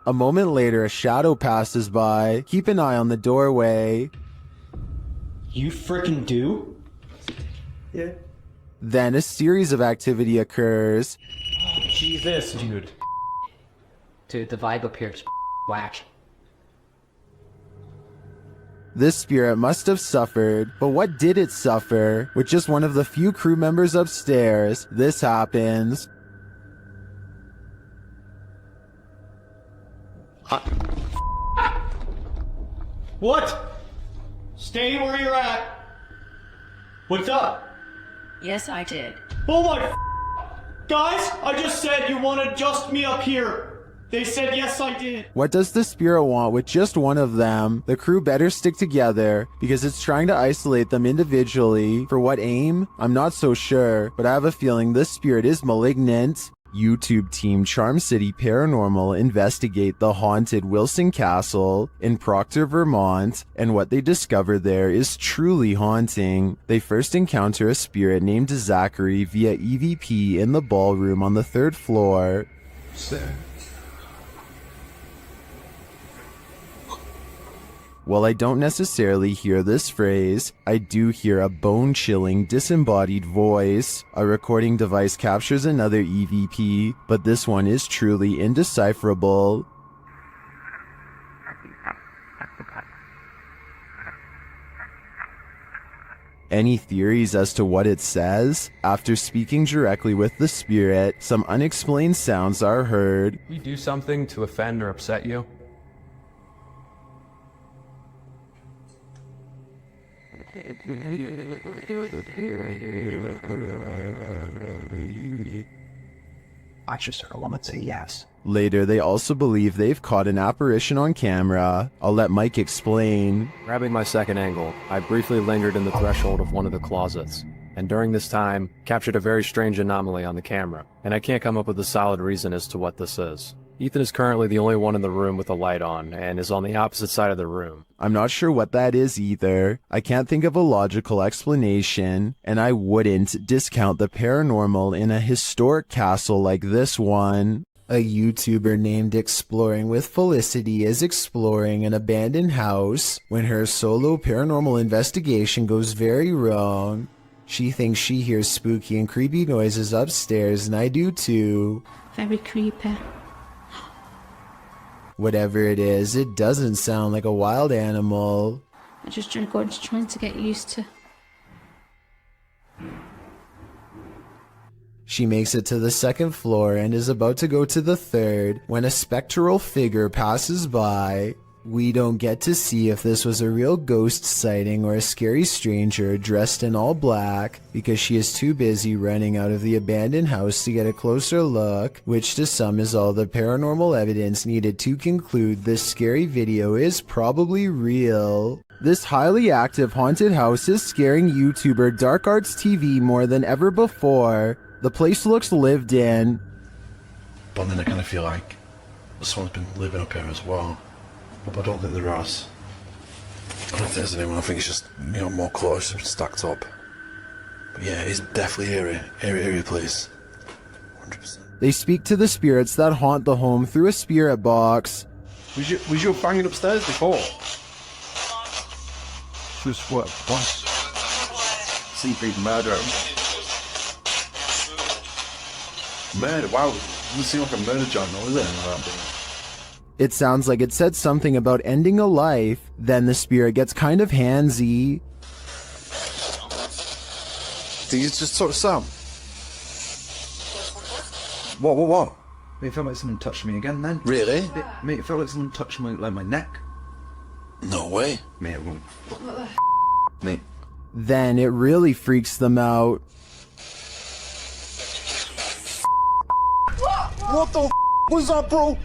A moment later, a shadow passes by. Keep an eye on the doorway. You frickin' do? Yeah. Then a series of activity occurs. Jesus, dude. Dude, the vibe up here is whack. This spirit must have suffered, but what did it suffer? With just one of the few crew members upstairs, this happens. What? Stay where you're at. What's up? Yes, I did. Oh my guys, I just said you want to just me up here. They said yes, I did. What does the spirit want with just one of them? The crew better stick together because it's trying to isolate them individually. For what aim? I'm not so sure, but I have a feeling this spirit is malignant. YouTube team Charm City Paranormal investigate the haunted Wilson Castle in Proctor, Vermont, and what they discover there is truly haunting. They first encounter a spirit named Zachary via EVP in the ballroom on the 3rd floor. While I don't necessarily hear this phrase, I do hear a bone-chilling, disembodied voice. A recording device captures another EVP, but this one is truly indecipherable. Any theories as to what it says? After speaking directly with the spirit, some unexplained sounds are heard. We do something to offend or upset you? I just heard a woman say yes. Later, they also believe they've caught an apparition on camera. I'll let Mike explain. Grabbing my second angle, I briefly lingered in the threshold of one of the closets, and during this time, captured a very strange anomaly on the camera, and I can't come up with a solid reason as to what this is. Ethan is currently the only one in the room with a light on, and is on the opposite side of the room. I'm not sure what that is either. I can't think of a logical explanation, and I wouldn't discount the paranormal in a historic castle like this one. A YouTuber named Exploring with Felicity is exploring an abandoned house when her solo paranormal investigation goes very wrong. She thinks she hears spooky and creepy noises upstairs, and I do too. Very creepy. Whatever it is, it doesn't sound like a wild animal. I just trying to get used to. She makes it to the 2nd floor and is about to go to the 3rd when a spectral figure passes by. We don't get to see if this was a real ghost sighting or a scary stranger dressed in all black because she is too busy running out of the abandoned house to get a closer look, which to some is all the paranormal evidence needed to conclude this scary video is probably real. This highly active haunted house is scaring YouTuber Dark Arts TV more than ever before. The place looks lived in. But then I kind of feel like someone's been living up here as well. But I don't think there is. I don't think there's anyone. I think it's just, you know, more close stacked up. But yeah, it's definitely eerie place. 100%. They speak to the spirits that haunt the home through a spirit box. Was you banging upstairs before? Just what? Once. CP murder. Murder? Wow. Doesn't seem like a murder journal, is it? It sounds like it said something about ending a life, then the spirit gets kind of handsy. Did you just sort of sound? What? Mate, it felt like someone touched me again then. Really? Mate, it felt like someone touched my neck. No way. Mate, it won't. Mate. Then it really freaks them out. What the was that, bro?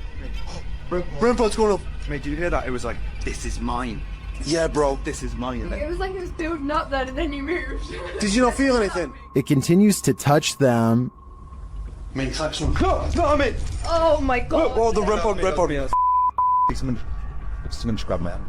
Grandpa's going up. Mate, did you hear that? It was like, this is mine. Yeah, bro. This is mine. It was like it was building up then and then you moved. Did you not feel anything? It continues to touch them. Mate, it's like some... No, mate! Oh my god. Oh, the red pod. Someone just grabbed my hand.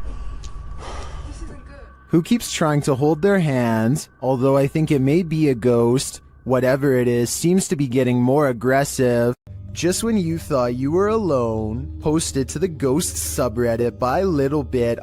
Who keeps trying to hold their hands, although I think it may be a ghost. Whatever it is seems to be getting more aggressive. Just when you thought you were alone, posted to the ghost subreddit by littlebit_,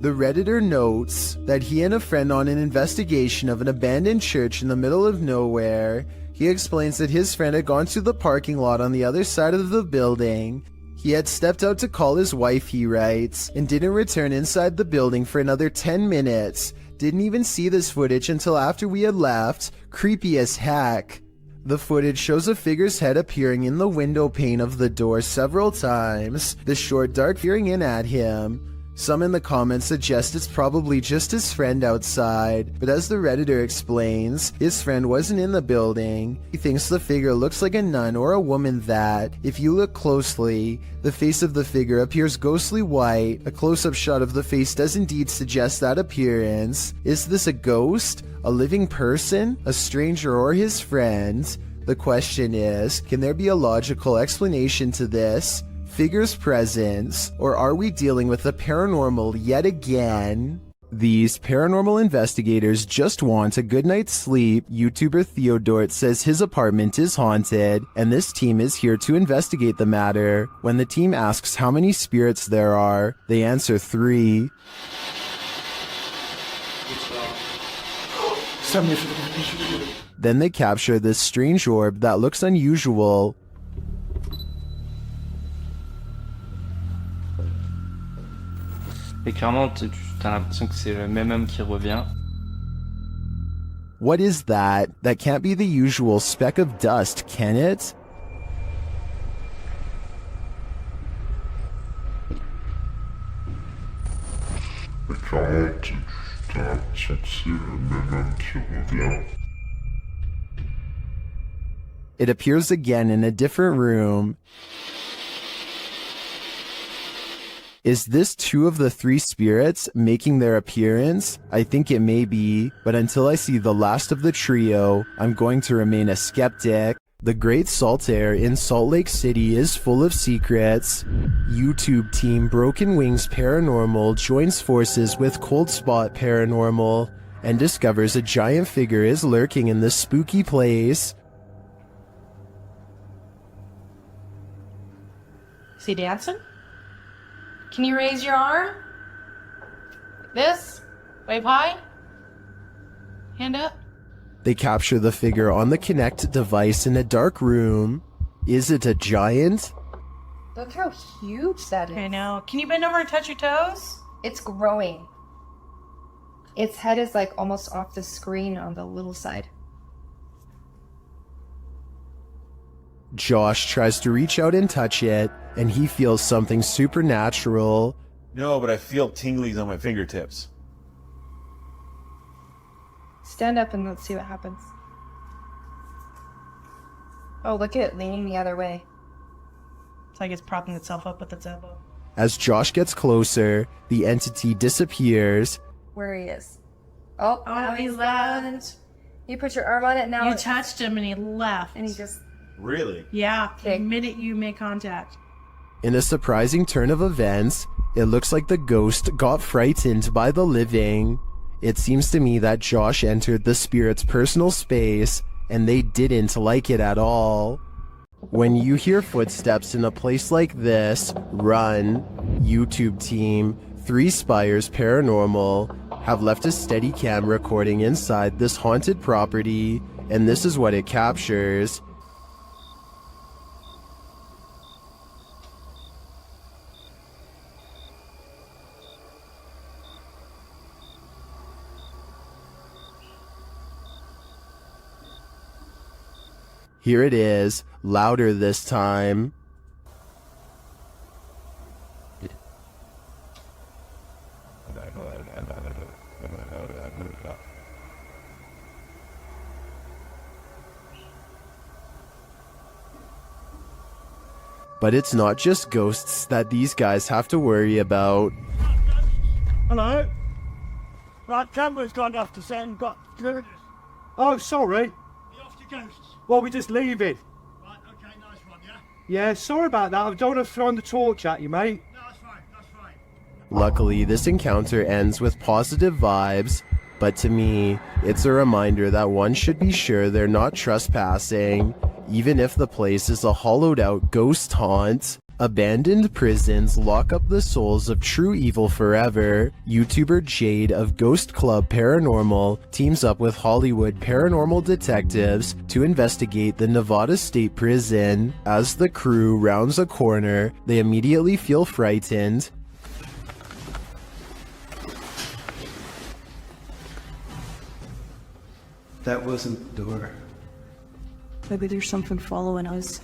the Redditor notes that he and a friend on an investigation of an abandoned church in the middle of nowhere. He explains that his friend had gone to the parking lot on the other side of the building. He had stepped out to call his wife, he writes, and didn't return inside the building for another 10 minutes. Didn't even see this footage until after we had left. Creepy as heck. The footage shows a figure's head appearing in the window pane of the door several times, the short dark peering in at him. Some in the comments suggest it's probably just his friend outside, but as the Redditor explains, his friend wasn't in the building. He thinks the figure looks like a nun or a woman that, if you look closely, the face of the figure appears ghostly white. A close-up shot of the face does indeed suggest that appearance. Is this a ghost? A living person? A stranger or his friend? The question is, can there be a logical explanation to this figure's presence, or are we dealing with the paranormal yet again? These paranormal investigators just want a good night's sleep. YouTuber Theodort says his apartment is haunted, and this team is here to investigate the matter. When the team asks how many spirits there are, they answer 3. Then they capture this strange orb that looks unusual. Et clairement, t'as l'impression que c'est le même homme qui revient. What is that? That can't be the usual speck of dust, can it? Et clairement, t'as l'impression que c'est le même homme qui revient. It appears again in a different room. Is this 2 of the 3 spirits making their appearance? I think it may be, but until I see the last of the trio, I'm going to remain a skeptic. The Great Salt Air in Salt Lake City is full of secrets. YouTube team Broken Wings Paranormal joins forces with Cold Spot Paranormal and discovers a giant figure is lurking in this spooky place. Is he dancing? Can you raise your arm? Like this? Wave high? Hand up? They capture the figure on the Kinect device in a dark room. Is it a giant? Look how huge that is. I know. Can you bend over and touch your toes? It's growing. Its head is like almost off the screen on the little side. Josh tries to reach out and touch it, and he feels something supernatural. No, but I feel tinglies on my fingertips. Stand up and let's see what happens. Oh, look at it leaning the other way. It's like it's propping itself up with its elbow. As Josh gets closer, the entity disappears. Where he is. Oh, he's left. You put your arm on it now. You touched him and he left. And he just... Really? Yeah, the minute you make contact. In a surprising turn of events, it looks like the ghost got frightened by the living. It seems to me that Josh entered the spirit's personal space, and they didn't like it at all. When you hear footsteps in a place like this, run. YouTube team, 3 Spires Paranormal, have left a steady cam recording inside this haunted property, and this is what it captures. Here it is, louder this time. But it's not just ghosts that these guys have to worry about. Hello? Right, camera's gone off to send. Oh, sorry. Well, we're just leaving. Right, okay, nice one, yeah? Yeah, sorry about that. I don't want to throw the torch at you, mate. No, that's fine, that's fine. Luckily, this encounter ends with positive vibes, but to me, it's a reminder that one should be sure they're not trespassing, even if the place is a hollowed out ghost haunt. Abandoned prisons lock up the souls of true evil forever. YouTuber Jade of Ghost Club Paranormal teams up with Hollywood paranormal detectives to investigate the Nevada State Prison. As the crew rounds a corner, they immediately feel frightened. That wasn't the door. Maybe there's something following us.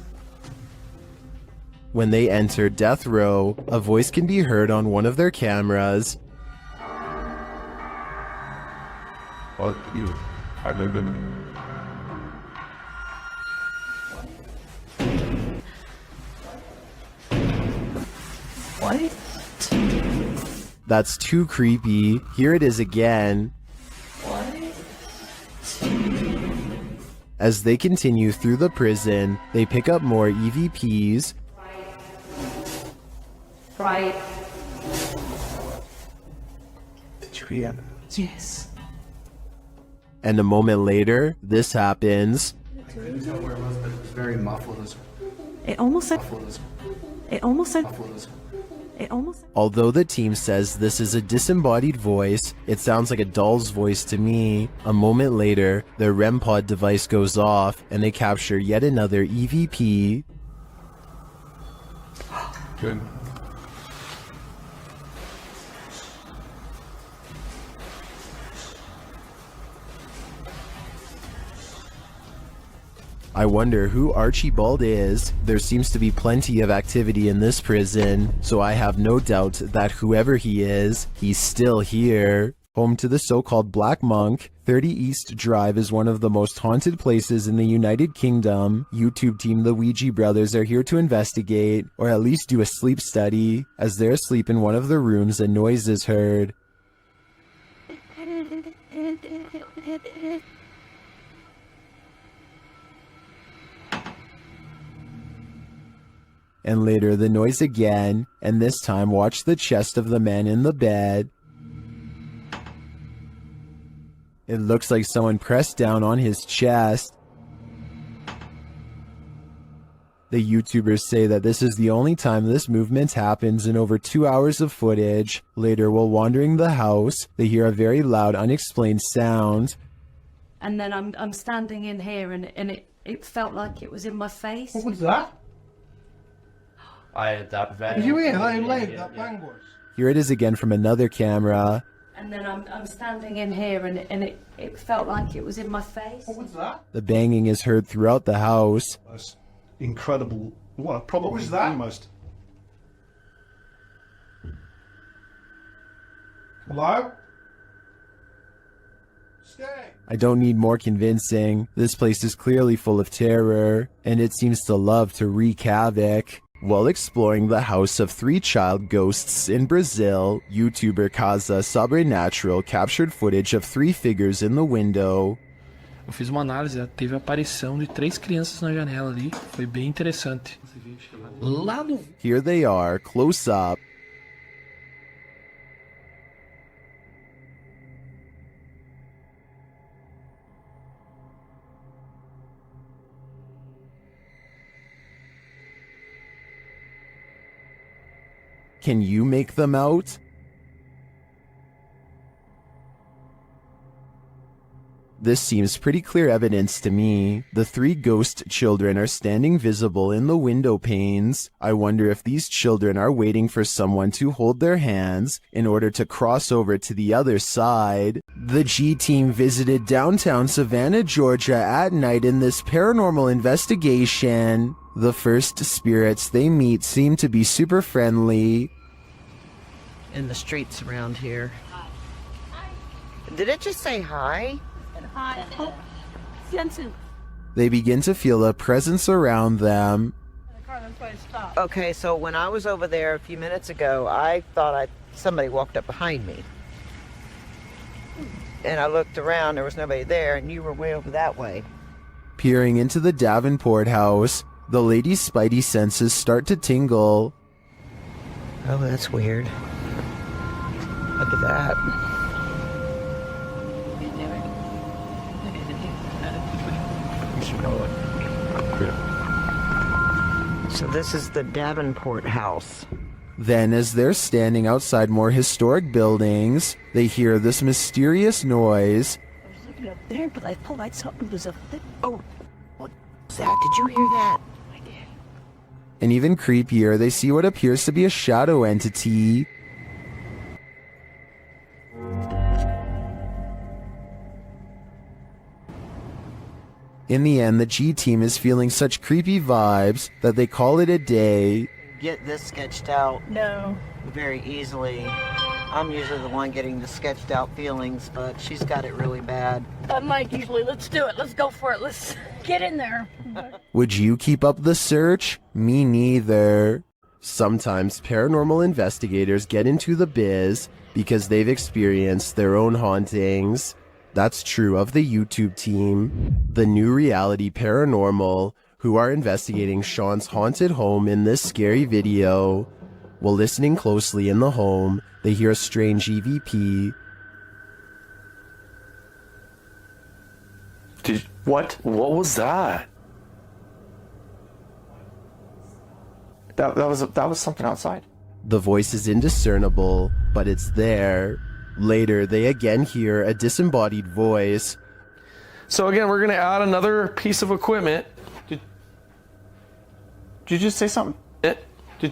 When they enter death row, a voice can be heard on one of their cameras. What you? I live in. What? That's too creepy. Here it is again. As they continue through the prison, they pick up more EVPs. Right. Did you hear? Yes. And a moment later, this happens. I couldn't tell where it was, but it was very muffled. It almost like. It almost like. It almost. Although the team says this is a disembodied voice, it sounds like a doll's voice to me. A moment later, their REM pod device goes off, and they capture yet another EVP. Good. I wonder who Archibald is. There seems to be plenty of activity in this prison, so I have no doubt that whoever he is, he's still here. Home to the so-called Black Monk, 30 East Drive is one of the most haunted places in the United Kingdom. YouTube team The Ouija Brothers are here to investigate, or at least do a sleep study. As they're asleep in one of the rooms, a noise is heard. And later the noise again, and this time watch the chest of the man in the bed. It looks like someone pressed down on his chest. The YouTubers say that this is the only time this movement happens in over 2 hours of footage. Later, while wandering the house, they hear a very loud, unexplained sound. And then I'm standing in here, and it felt like it was in my face. What was that? Did you hear how loud that bang was? Here it is again from another camera. And then I'm standing in here, and it felt like it was in my face. What was that? The banging is heard throughout the house. That's incredible. What? Probably was that? Almost. Hello? Stay. I don't need more convincing. This place is clearly full of terror, and it seems to love to wreak havoc. While exploring the house of 3 child ghosts in Brazil, YouTuber Casa Sobrenatural captured footage of 3 figures in the window. Eu fiz uma análise, teve a aparição de 3 crianças na janela ali, foi bem interessante. Lá no... Here they are, close up. Can you make them out? This seems pretty clear evidence to me. The 3 ghost children are standing visible in the window panes. I wonder if these children are waiting for someone to hold their hands in order to cross over to the other side. The G team visited downtown Savannah, Georgia at night in this paranormal investigation. The first spirits they meet seem to be super friendly. In the streets around here. Did it just say hi? Hi. Oh, Jensen. They begin to feel a presence around them. Okay, so when I was over there a few minutes ago, I thought somebody walked up behind me. And I looked around, there was nobody there, and you were way over that way. Peering into the Davenport house, the lady's spidey senses start to tingle. Oh, that's weird. Look at that. So this is the Davenport house. Then, as they're standing outside more historic buildings, they hear this mysterious noise. I was looking up there, but I felt like something was up there. Oh, what was that? Did you hear that? I did. And even creepier, they see what appears to be a shadow entity. In the end, the G team is feeling such creepy vibes that they call it a day. Get this sketched out. No. Very easily. I'm usually the one getting the sketched out feelings, but she's got it really bad. I'm Mike usually. Let's do it. Let's go for it. Let's get in there. Would you keep up the search? Me neither. Sometimes paranormal investigators get into the biz because they've experienced their own hauntings. That's true of the YouTube team, the New Reality Paranormal, who are investigating Sean's haunted home in this scary video. While listening closely in the home, they hear a strange EVP. What was that? That was something outside. The voice is indiscernible, but it's there. Later, they again hear a disembodied voice. So again, we're gonna add another piece of equipment. Did you just say something? Did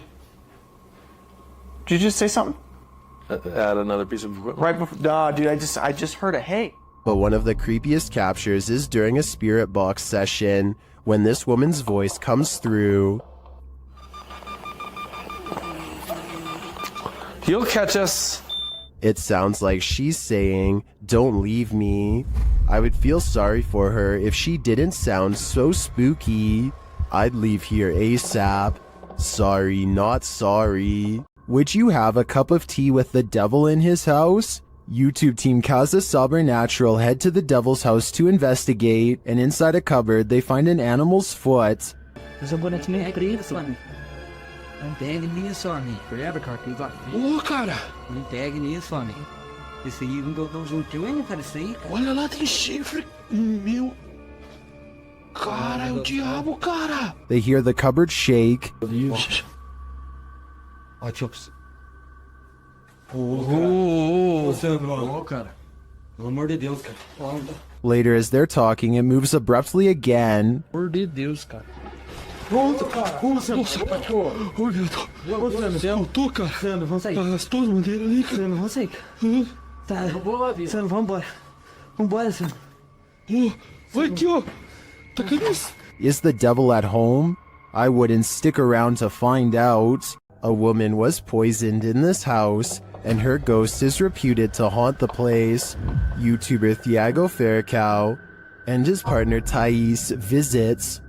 you just say something? Add another piece of equipment. Right before, nah, dude, I just heard a hey. But one of the creepiest captures is during a spirit box session when this woman's voice comes through. You'll catch us. It sounds like she's saying, "Don't leave me." I would feel sorry for her if she didn't sound so spooky. I'd leave here ASAP. Sorry, not sorry. Would you have a cup of tea with the devil in his house? YouTube team Casa Sobernatural head to the devil's house to investigate, and inside a cupboard they find an animal's foot. Essa bonequinha é grita, Flamengo. Não pegue nisso, homem. Forever, cara. Ô, cara! Não pegue nisso, homem. Esse aí não deu juntinho, hein, cara? Isso aí, cara. Olha lá, tem chifre. Meu... Cara, é o diabo, cara! They hear the cupboard shake. Ó, Chops. Ô, cara. Pelo amor de Deus, cara. Later, as they're talking, it moves abruptly again. Por de Deus, cara. Volta, cara. Nossa, meu Deus. Eu tô, cara. Sandro, vamos sair. As tuas bandeiras ali, cara. Sandro, vamos sair, cara. Tá. Sandro, vamos embora. Vambora, Sandro. Vai aqui, ó. Tá aqui nisso. Is the devil at home? I wouldn't stick around to find out. A woman was poisoned in this house, and her ghost is reputed to haunt the place. YouTuber Thiago Ferracao and his partner Thais visits,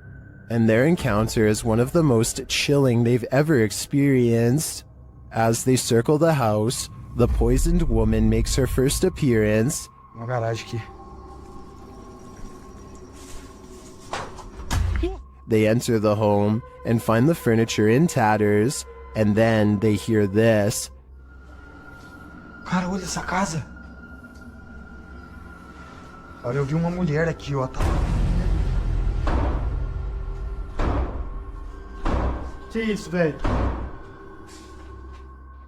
and their encounter is one of the most chilling they've ever experienced. As they circle the house, the poisoned woman makes her first appearance. Uma garagem aqui. They enter the home and find the furniture in tatters, and then they hear this. Cara, olha essa casa. Olha, eu vi uma mulher aqui, ó. Tá... Que isso, velho?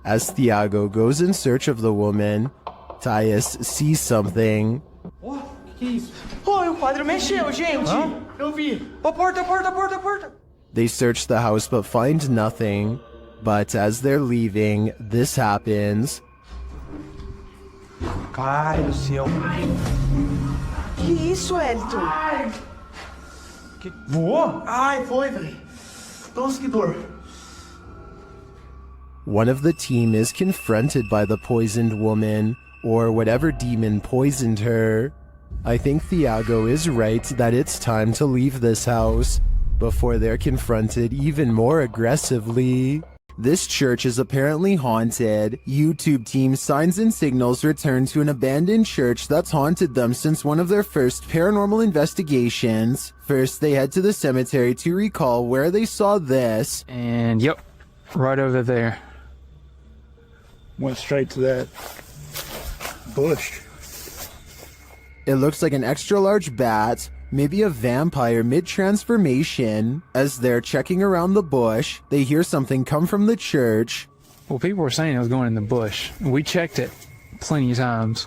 As Thiago goes in search of the woman, Thais sees something. Ó, que isso? Oi, o quadro mexeu, gente. Hã? Eu vi. Ó, porta, porta, porta, porta. They search the house but find nothing. But as they're leaving, this happens. Caralho do céu. Que isso, Elton? Que... Voou? Ai, foi, velho. Nossa, que dor. One of the team is confronted by the poisoned woman, or whatever demon poisoned her. I think Thiago is right that it's time to leave this house before they're confronted even more aggressively. This church is apparently haunted. YouTube team Signs and Signals return to an abandoned church that's haunted them since one of their first paranormal investigations. First, they head to the cemetery to recall where they saw this. And yep, right over there. Went straight to that bush. It looks like an extra large bat, maybe a vampire mid-transformation. As they're checking around the bush, they hear something come from the church. Well, people were saying it was going in the bush. We checked it plenty of times.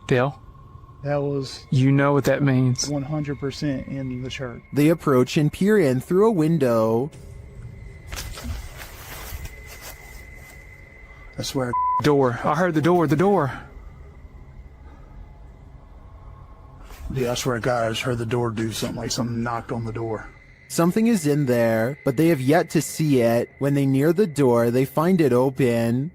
Dale? That was... You know what that means. 100% in the church. They approach and peer in through a window. I swear. Door. I heard the door. Yeah, I swear to God, I just heard the door do something, like something knocked on the door. Something is in there, but they have yet to see it. When they near the door, they find it open.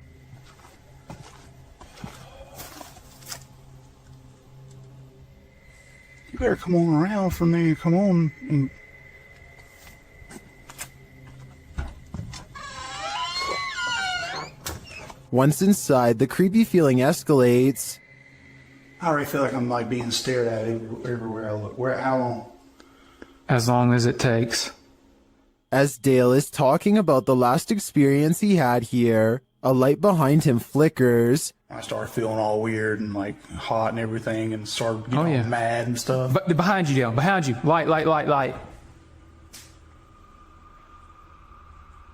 You better come on around from there. Come on. And... Once inside, the creepy feeling escalates. I already feel like I'm like being stared at everywhere I look. How long? As long as it takes. As Dale is talking about the last experience he had here, a light behind him flickers. I started feeling all weird and like hot and everything, and started getting mad and stuff. But behind you, Dale. Behind you. Light.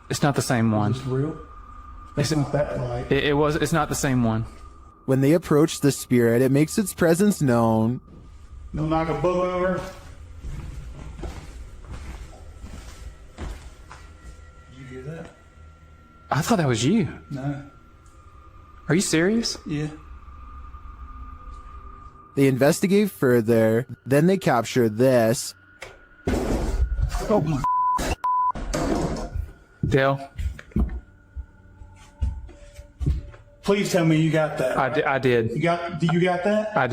It's not the same one. Is this real? It's not that light. It's not the same one. When they approach the spirit, it makes its presence known. No knock a book over. Did you hear that? I thought that was you. No. Are you serious? Yeah. They investigate further, then they capture this. Oh my. Dale. Please tell me you got that. I did. You got that? I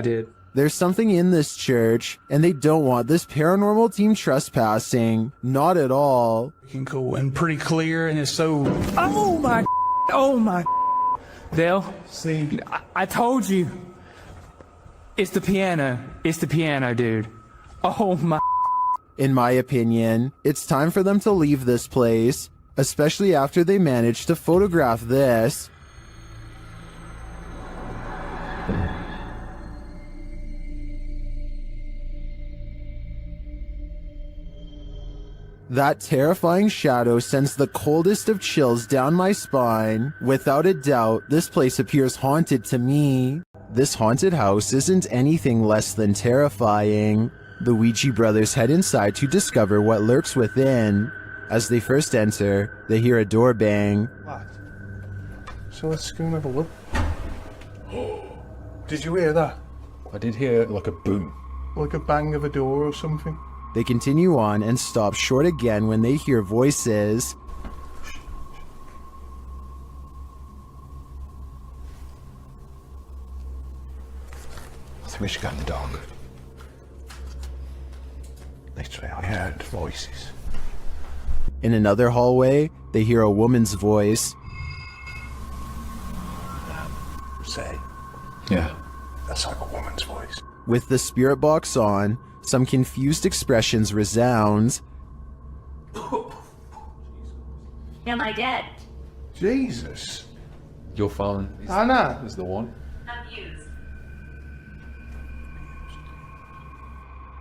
did. There's something in this church, and they don't want this paranormal team trespassing. Not at all. Cool and pretty clear, and it's so... Oh my. Dale, see, I told you. It's the piano. It's the piano, dude. Oh my. In my opinion, it's time for them to leave this place, especially after they managed to photograph this. That terrifying shadow sends the coldest of chills down my spine. Without a doubt, this place appears haunted to me. This haunted house isn't anything less than terrifying. The Ouija brothers head inside to discover what lurks within. As they first enter, they hear a door bang. What? So let's go and have a look. Did you hear that? I did hear like a boom. Like a bang of a door or something? They continue on and stop short again when they hear voices. I think we should go in the dark. Literally, I heard voices. In another hallway, they hear a woman's voice. Say. Yeah. That's like a woman's voice. With the spirit box on, some confused expressions resound. Am I dead? Jesus. Your phone is the one. Abused.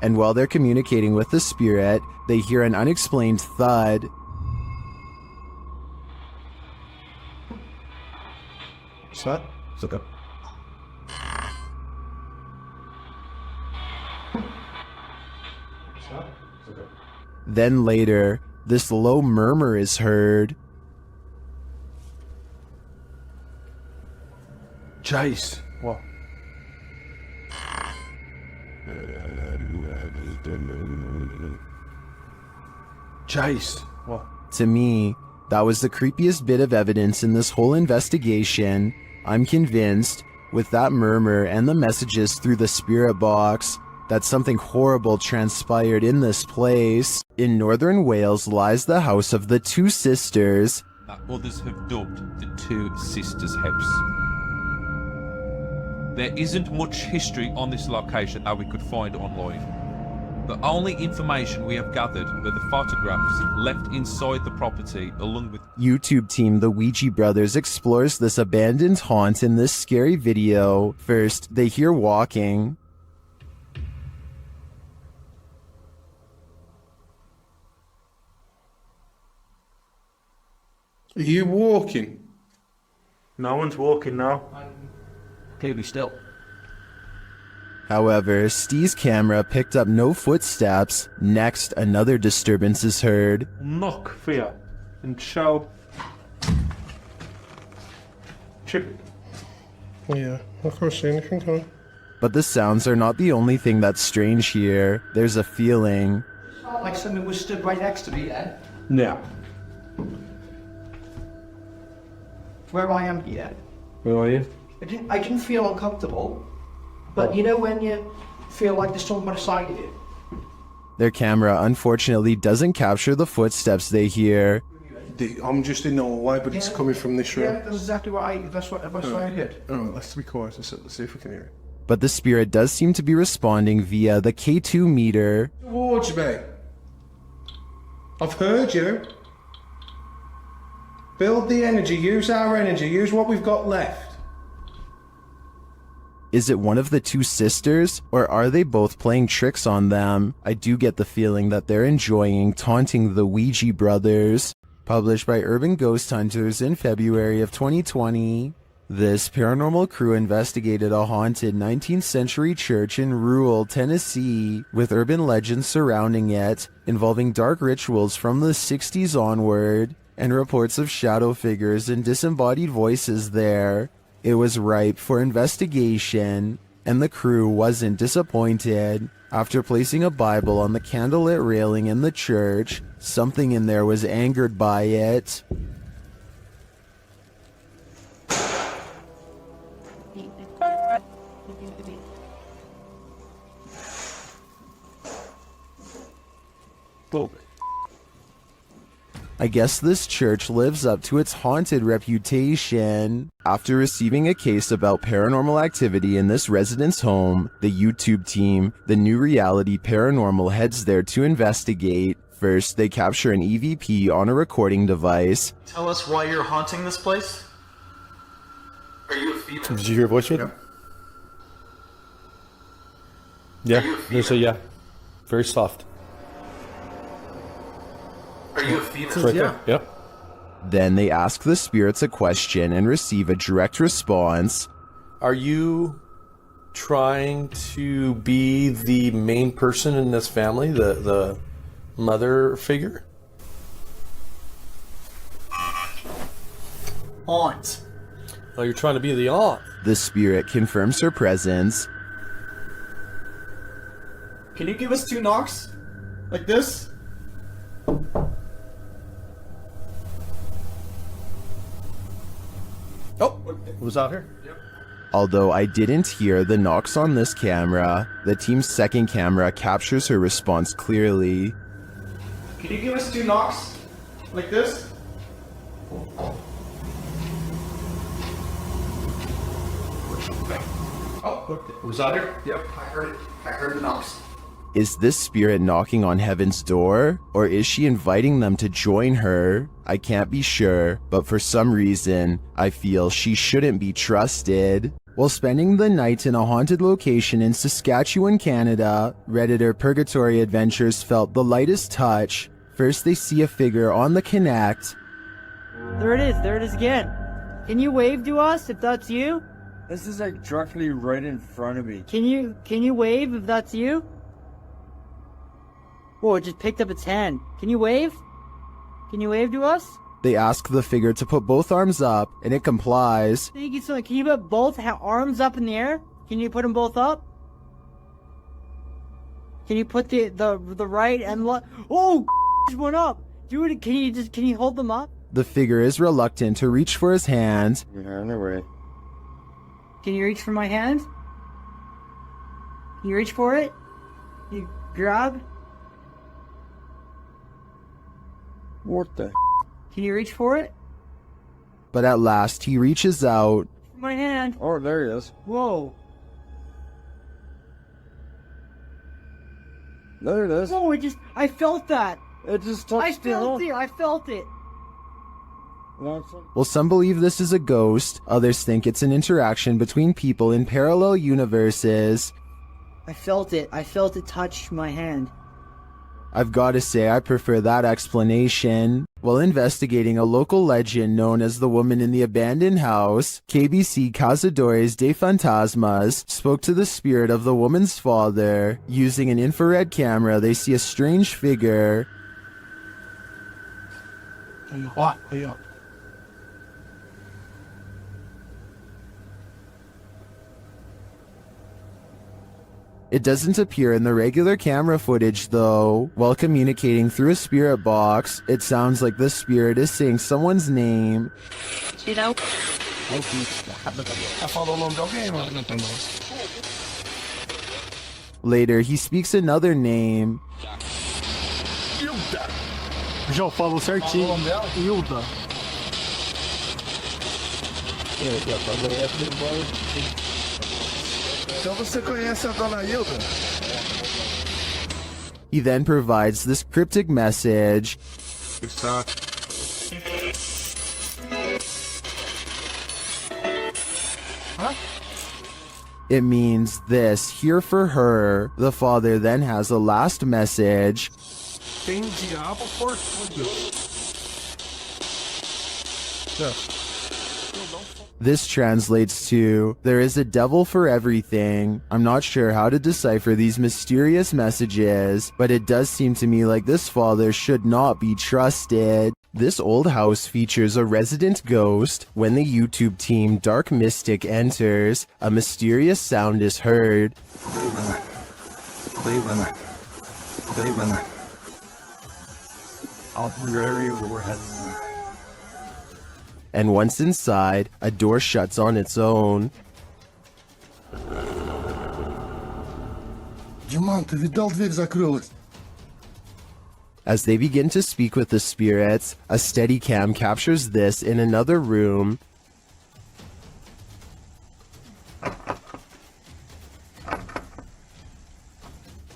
And while they're communicating with the spirit, they hear an unexplained thud. What's that? Let's look up. Then later, this low murmur is heard. Chase. What? Chase. What? To me, that was the creepiest bit of evidence in this whole investigation. I'm convinced, with that murmur and the messages through the spirit box, that something horrible transpired in this place. In northern Wales lies the house of the two sisters. That others have dubbed the Two Sisters House. There isn't much history on this location that we could find online. The only information we have gathered are the photographs left inside the property along with YouTube team The Ouija Brothers explores this abandoned haunt in this scary video. First, they hear walking. Are you walking? No one's walking now. Okay, be still. However, Steve's camera picked up no footsteps. Next, another disturbance is heard. Knock for you and show. Chip. Yeah, I can't see anything, can I? But the sounds are not the only thing that's strange here. There's a feeling. Like something was stood right next to me, yeah? Yeah. Where I am, yeah. Where are you? I didn't feel uncomfortable, but you know when you feel like there's someone beside you? Their camera unfortunately doesn't capture the footsteps they hear. I'm just in the hallway, but it's coming from this room. Yeah, that's exactly what I did. Alright, let's be quiet. Let's see if we can hear it. But the spirit does seem to be responding via the K2 meter. Towards me. I've heard you. Build the energy, use our energy, use what we've got left. Is it one of the two sisters, or are they both playing tricks on them? I do get the feeling that they're enjoying taunting the Ouija Brothers. Published by Urban Ghost Hunters in February of 2020. This paranormal crew investigated a haunted 19th century church in rural Tennessee, with urban legends surrounding it, involving dark rituals from the 60s onward, and reports of shadow figures and disembodied voices there. It was ripe for investigation, and the crew wasn't disappointed. After placing a Bible on the candlelit railing in the church, something in there was angered by it. I guess this church lives up to its haunted reputation. After receiving a case about paranormal activity in this resident's home, the YouTube team, the New Reality Paranormal, heads there to investigate. First, they capture an EVP on a recording device. Tell us why you're haunting this place? Are you a fever? Did you hear a voice read? Yeah, there's a yeah. Very soft. Are you a fever? It's right there. Yep. Then they ask the spirits a question and receive a direct response. Are you trying to be the main person in this family, the mother figure? Aunt. Oh, you're trying to be the aunt. The spirit confirms her presence. Can you give us 2 knocks? Like this? Oh, was out here? Yep. Although I didn't hear the knocks on this camera, the team's second camera captures her response clearly. Can you give us 2 knocks? Like this? Oh, was out here? Yep, I heard it. I heard the knocks. Is this spirit knocking on heaven's door, or is she inviting them to join her? I can't be sure, but for some reason, I feel she shouldn't be trusted. While spending the night in a haunted location in Saskatchewan, Canada, Redditor Purgatory Adventures felt the lightest touch. First, they see a figure on the Connect. There it is again. Can you wave to us if that's you? This is like directly right in front of me. Can you wave if that's you? Whoa, it just picked up its hand. Can you wave? Can you wave to us? They ask the figure to put both arms up, and it complies. Thank you so much. Can you put both arms up in the air? Can you put them both up? Can you put the right and left? Oh, just went up. Do it. Can you hold them up? The figure is reluctant to reach for his hand. You're on the way. Can you reach for my hand? Can you reach for it? You grab? What the? Can you reach for it? But at last, he reaches out. My hand. Oh, there he is. Whoa. There it is. No, I felt that. It just I touched the felt it. I felt it. While some believe this is a ghost, others think it's an interaction between people in parallel universes. I felt it. I felt it touch my hand. I've got to say I prefer that explanation. While investigating a local legend known as the woman in the abandoned house, KBC Cazadores de Fantasmas spoke to the spirit of the woman's father. Using an infrared camera, they see a strange figure. It doesn't appear in the regular camera footage though. While communicating through a spirit box, it sounds like the spirit is saying someone's name. Later, he speaks another name. Já falou certinho. Hilda. Então você conhece a dona Hilda? He then provides this cryptic message. It means this, here for her. The father then has a last message. Tem diabo por tudo. This translates to, there is a devil for everything. I'm not sure how to decipher these mysterious messages, but it does seem to me like this father should not be trusted. This old house features a resident ghost. When the YouTube team Dark Mystic enters, a mysterious sound is heard. And once inside, a door shuts on its own. Диман, ты видал, дверь закрылась? As they begin to speak with the spirits, a Steadicam captures this in another room.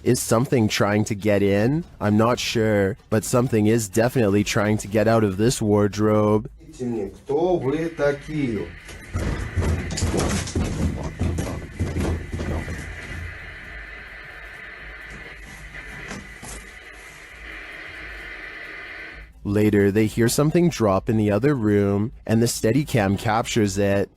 Is something trying to get in? I'm not sure, but something is definitely trying to get out of this wardrobe. Кто вы такие? Later, they hear something drop in the other room, and the Steadicam captures it.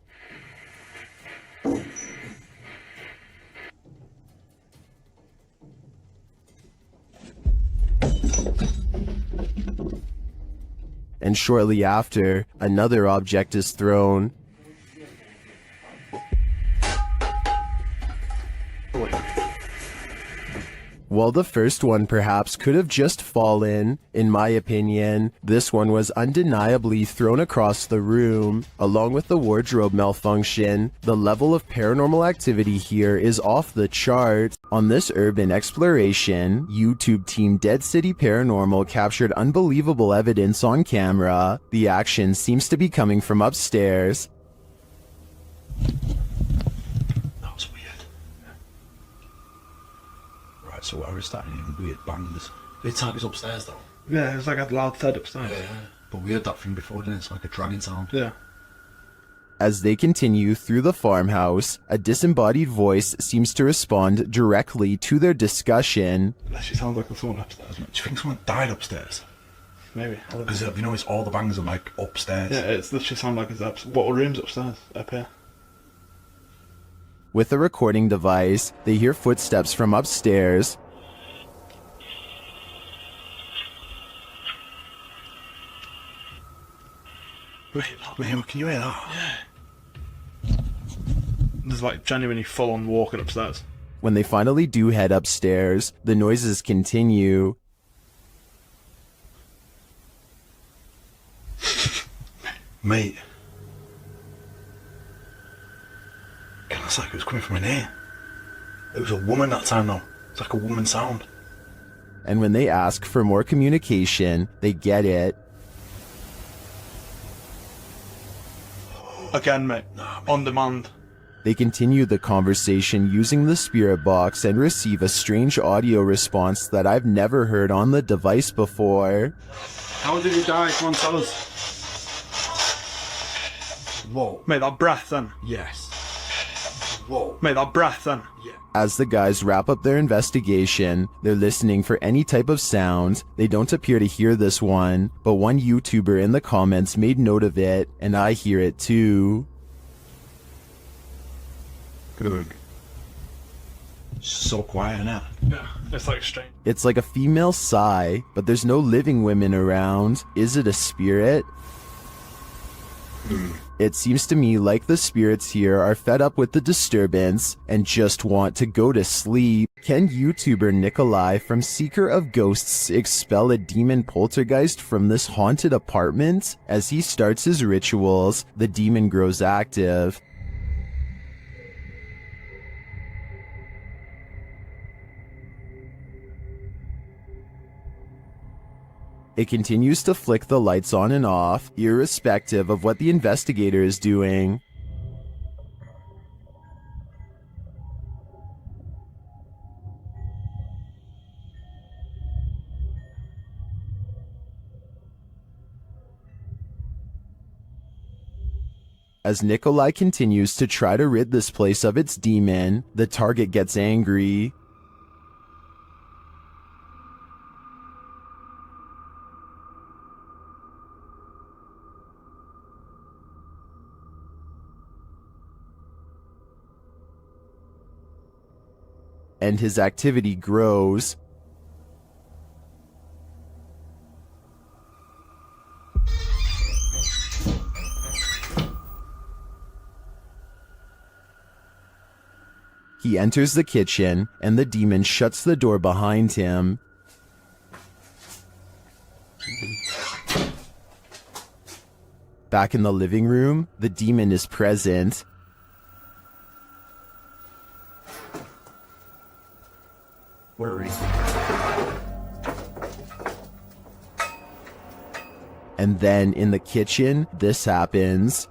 And shortly after, another object is thrown. While the first one perhaps could have just fallen, in my opinion, this one was undeniably thrown across the room. Along with the wardrobe malfunction, the level of paranormal activity here is off the charts. On this urban exploration, YouTube team Dead City Paranormal captured unbelievable evidence on camera. The action seems to be coming from upstairs. So we're starting hearing weird bangs. The type is upstairs though. Yeah, it's like a loud thud upstairs. Yeah, but we heard that thing before, didn't it? It's like a dragging sound. Yeah. As they continue through the farmhouse, a disembodied voice seems to respond directly to their discussion. That actually sounds like someone upstairs. Do you think someone died upstairs? Maybe. Because have you noticed all the bangs are like upstairs? Yeah, it's literally sound like it's upstairs. What room's upstairs? Up here. With a recording device, they hear footsteps from upstairs. Wait, man, can you hear that? Yeah. There's like genuinely full-on walking upstairs. When they finally do head upstairs, the noises continue. Mate. It's like it was coming from in here. It was a woman that time though. It's like a woman sound. And when they ask for more communication, they get it. Again, mate. On demand. They continue the conversation using the spirit box and receive a strange audio response that I've never heard on the device before. How did he die? Come on, tell us. Whoa. Mate, that breath then. Yes. Whoa. Mate, that breath then. Yeah. As the guys wrap up their investigation, they're listening for any type of sound. They don't appear to hear this one, but one YouTuber in the comments made note of it, and I hear it too. Good. So quiet now. Yeah, it's like strange. It's like a female sigh, but there's no living women around. Is it a spirit? It seems to me like the spirits here are fed up with the disturbance and just want to go to sleep. Can YouTuber Nikolai from Seeker of Ghosts expel a demon poltergeist from this haunted apartment? As he starts his rituals, the demon grows active. It continues to flick the lights on and off, irrespective of what the investigator is doing. As Nikolai continues to try to rid this place of its demon, the target gets angry. And his activity grows. He enters the kitchen, and the demon shuts the door behind him. Back in the living room, the demon is present. And then in the kitchen, this happens.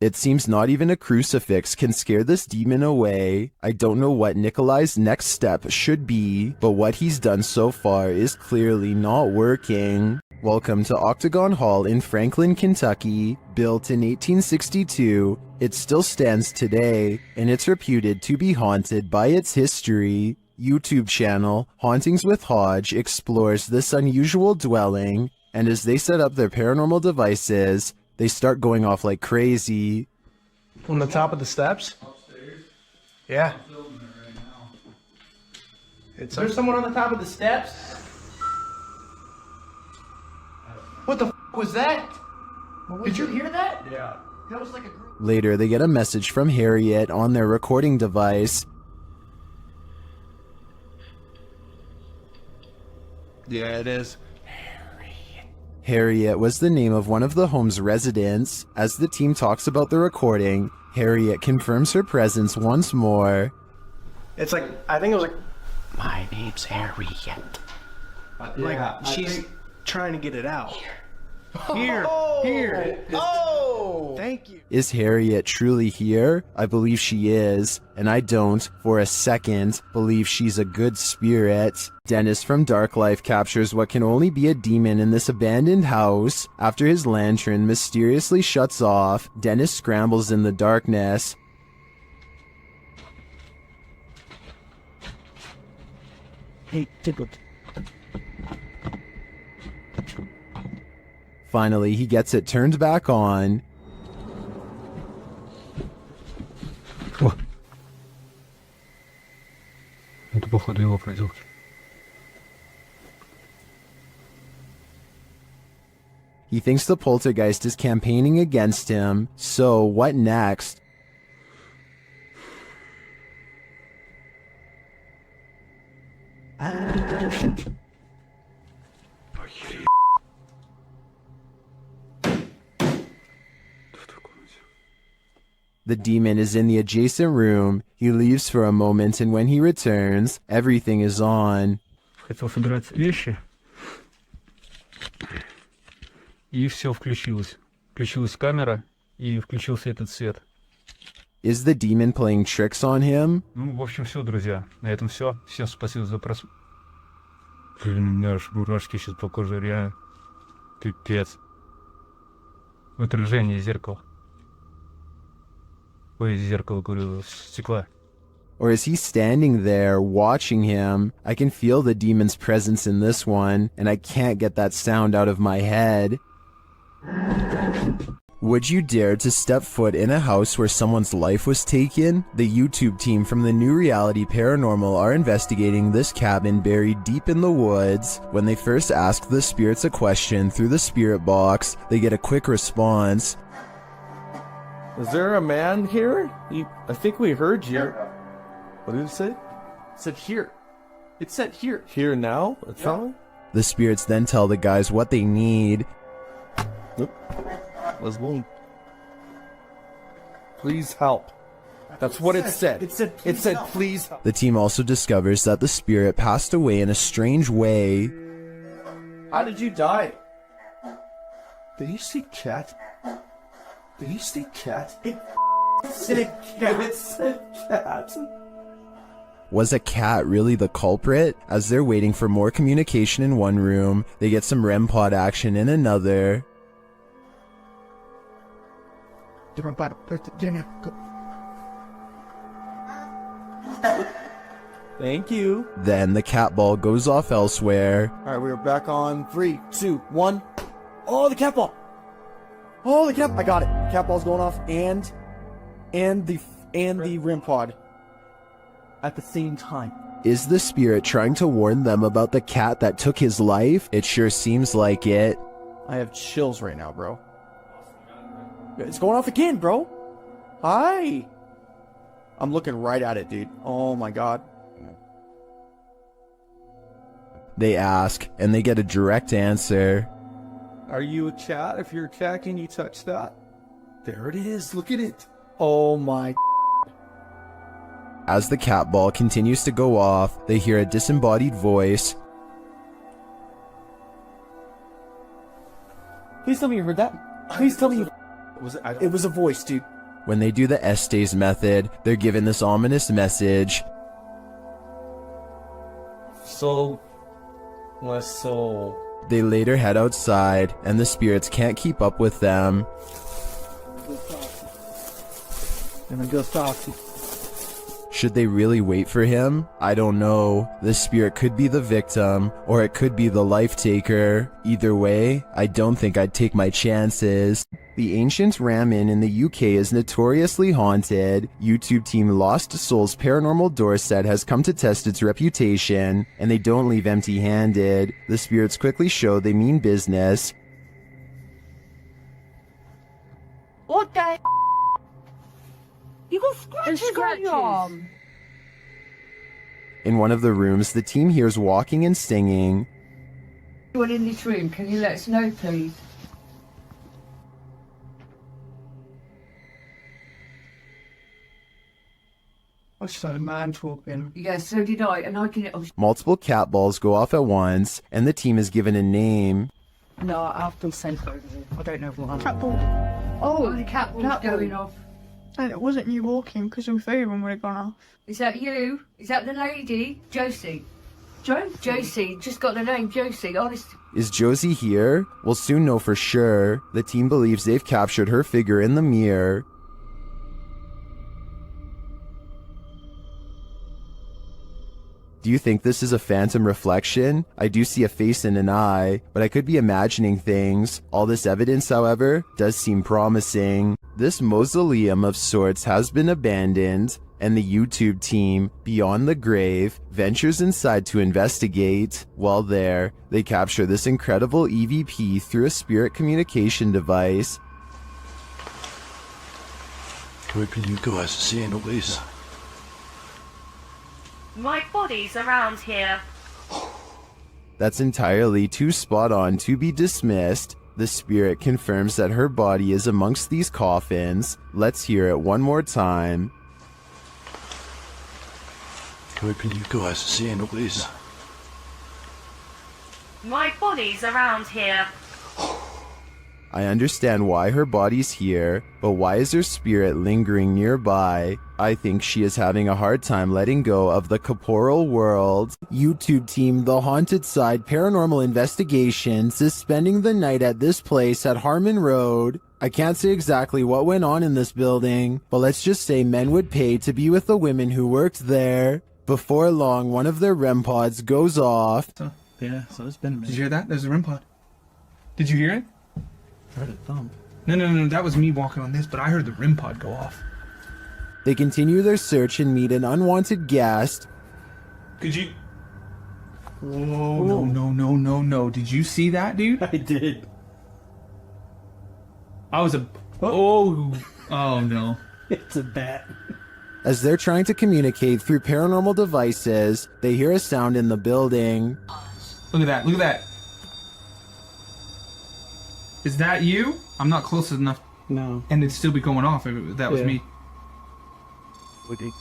It seems not even a crucifix can scare this demon away. I don't know what Nikolai's next step should be, but what he's done so far is clearly not working. Welcome to Octagon Hall in Franklin, Kentucky. Built in 1862, it still stands today, and it's reputed to be haunted by its history. YouTube channel Hauntings with Hodge explores this unusual dwelling, and as they set up their paranormal devices, they start going off like crazy. On the top of the steps? Yeah. There's someone on the top of the steps? What the f was that? Did you hear that? Yeah. That was like a group. Later, they get a message from Harriet on their recording device. Yeah, it is. Harriet was the name of one of the home's residents. As the team talks about the recording, Harriet confirms her presence once more. It's like, I think it was like, My name's Harriet. like she's trying to get it out. Here. Oh! Thank you. Is Harriet truly here? I believe she is, and I don't, for a second, believe she's a good spirit. Dennis from Dark Life captures what can only be a demon in this abandoned house. After his lantern mysteriously shuts off, Dennis scrambles in the darkness. Hey, Tidwood. Finally, he gets it turned back on. He thinks the poltergeist is campaigning against him, so what next? The demon is in the adjacent room. He leaves for a moment, and when he returns, everything is on. Хотел собирать вещи. И все включилось. Включилась камера, и включился этот свет. Is the demon playing tricks on him? Ну, в общем, все, друзья. На этом все. Всем спасибо за просмотр. Блин, у меня аж мурашки сейчас по коже, реально. Пипец. В отражении зеркала. Ой, зеркало, говорю, стекла. Or is he standing there watching him? I can feel the demon's presence in this one, and I can't get that sound out of my head. Would you dare to step foot in a house where someone's life was taken? The YouTube team from the New Reality Paranormal are investigating this cabin buried deep in the woods. When they first ask the spirits a question through the spirit box, they get a quick response. Is there a man here? I think we heard you. What did it say? It said here. It said here. Here now? It's on? The spirits then tell the guys what they need. Let's go. Please help. That's what it said. It said please help. The team also discovers that the spirit passed away in a strange way. How did you die? Did you see cat? Did you see cat? It said cat. It said cat. Was a cat really the culprit? As they're waiting for more communication in one room, they get some REM pod action in another. Thank you. Then the cat ball goes off elsewhere. Alright, we're back on 3, 2, 1. Oh, the cat ball! Oh, the cat! I got it. The cat ball's going off, and the REM pod at the same time. Is the spirit trying to warn them about the cat that took his life? It sure seems like it. I have chills right now, bro. It's going off again, bro. Hi. I'm looking right at it, dude. Oh my god. They ask, and they get a direct answer. Are you a cat? If you're a cat, can you touch that? There it is. Look at it. Oh my. As the cat ball continues to go off, they hear a disembodied voice. Please tell me you heard that. Please tell me you... It was a voice, dude. When they do the Estes method, they're given this ominous message. Soul, my soul. They later head outside, and the spirits can't keep up with them. And go stop. Should they really wait for him? I don't know. This spirit could be the victim, or it could be the life taker. Either way, I don't think I'd take my chances. The ancient Ram Inn in the UK is notoriously haunted. YouTube team Lost Souls Paranormal Dorset has come to test its reputation, and they don't leave empty-handed. The spirits quickly show they mean business. What the? You got scratches on your arm. In one of the rooms, the team hears walking and singing. Anyone in this room, can you let us know, please? I saw a man talking. Yeah, so did I, and I can... Multiple cat balls go off at once, and the team is given a name. No, I've been sent over there. I don't know what. Cat ball. Oh, the cat ball's going off. And it wasn't you walking, because all three of them would have gone off. Is that you? Is that the lady? Josie. Josie, just got the name Josie, honest. Is Josie here? We'll soon know for sure. The team believes they've captured her figure in the mirror. Do you think this is a phantom reflection? I do see a face and an eye, but I could be imagining things. All this evidence, however, does seem promising. This mausoleum of sorts has been abandoned, and the YouTube team, Beyond the Grave, ventures inside to investigate. While there, they capture this incredible EVP through a spirit communication device. Where can you guys see all this? My body's around here. That's entirely too spot on to be dismissed. The spirit confirms that her body is amongst these coffins. Let's hear it one more time. Can we believe you guys are seeing all this? My body's around here. I understand why her body's here, but why is her spirit lingering nearby? I think she is having a hard time letting go of the corporal world. YouTube team The Haunted Side Paranormal Investigations is spending the night at this place at Harmon Road. I can't say exactly what went on in this building, but let's just say men would pay to be with the women who worked there. Before long, one of their REM pods goes off. Yeah, so it's been a minute. Did you hear that? There's a REM pod. Did you hear it? I heard a thump. No, that was me walking on this, but I heard the REM pod go off. They continue their search and meet an unwanted guest. Could you... Whoa, no. Did you see that, dude? I did. I was a... Oh no. It's a bat. As they're trying to communicate through paranormal devices, they hear a sound in the building. Look at that. Is that you? I'm not close enough. No. And it'd still be going off if that was me. Woody.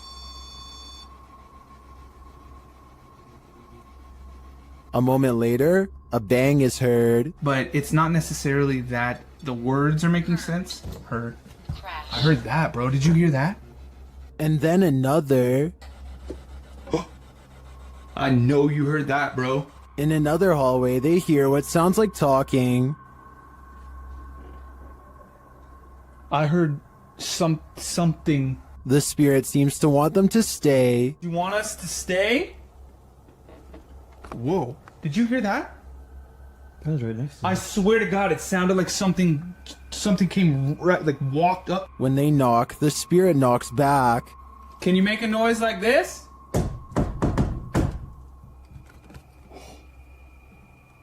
A moment later, a bang is heard. But it's not necessarily that the words are making sense. I heard that, bro. Did you hear that? And then another. I know you heard that, bro. In another hallway, they hear what sounds like talking. I heard something. The spirit seems to want them to stay. You want us to stay? Whoa. Did you hear that? That was right next to me. I swear to God, it sounded like something came right, like walked up. When they knock, the spirit knocks back. Can you make a noise like this?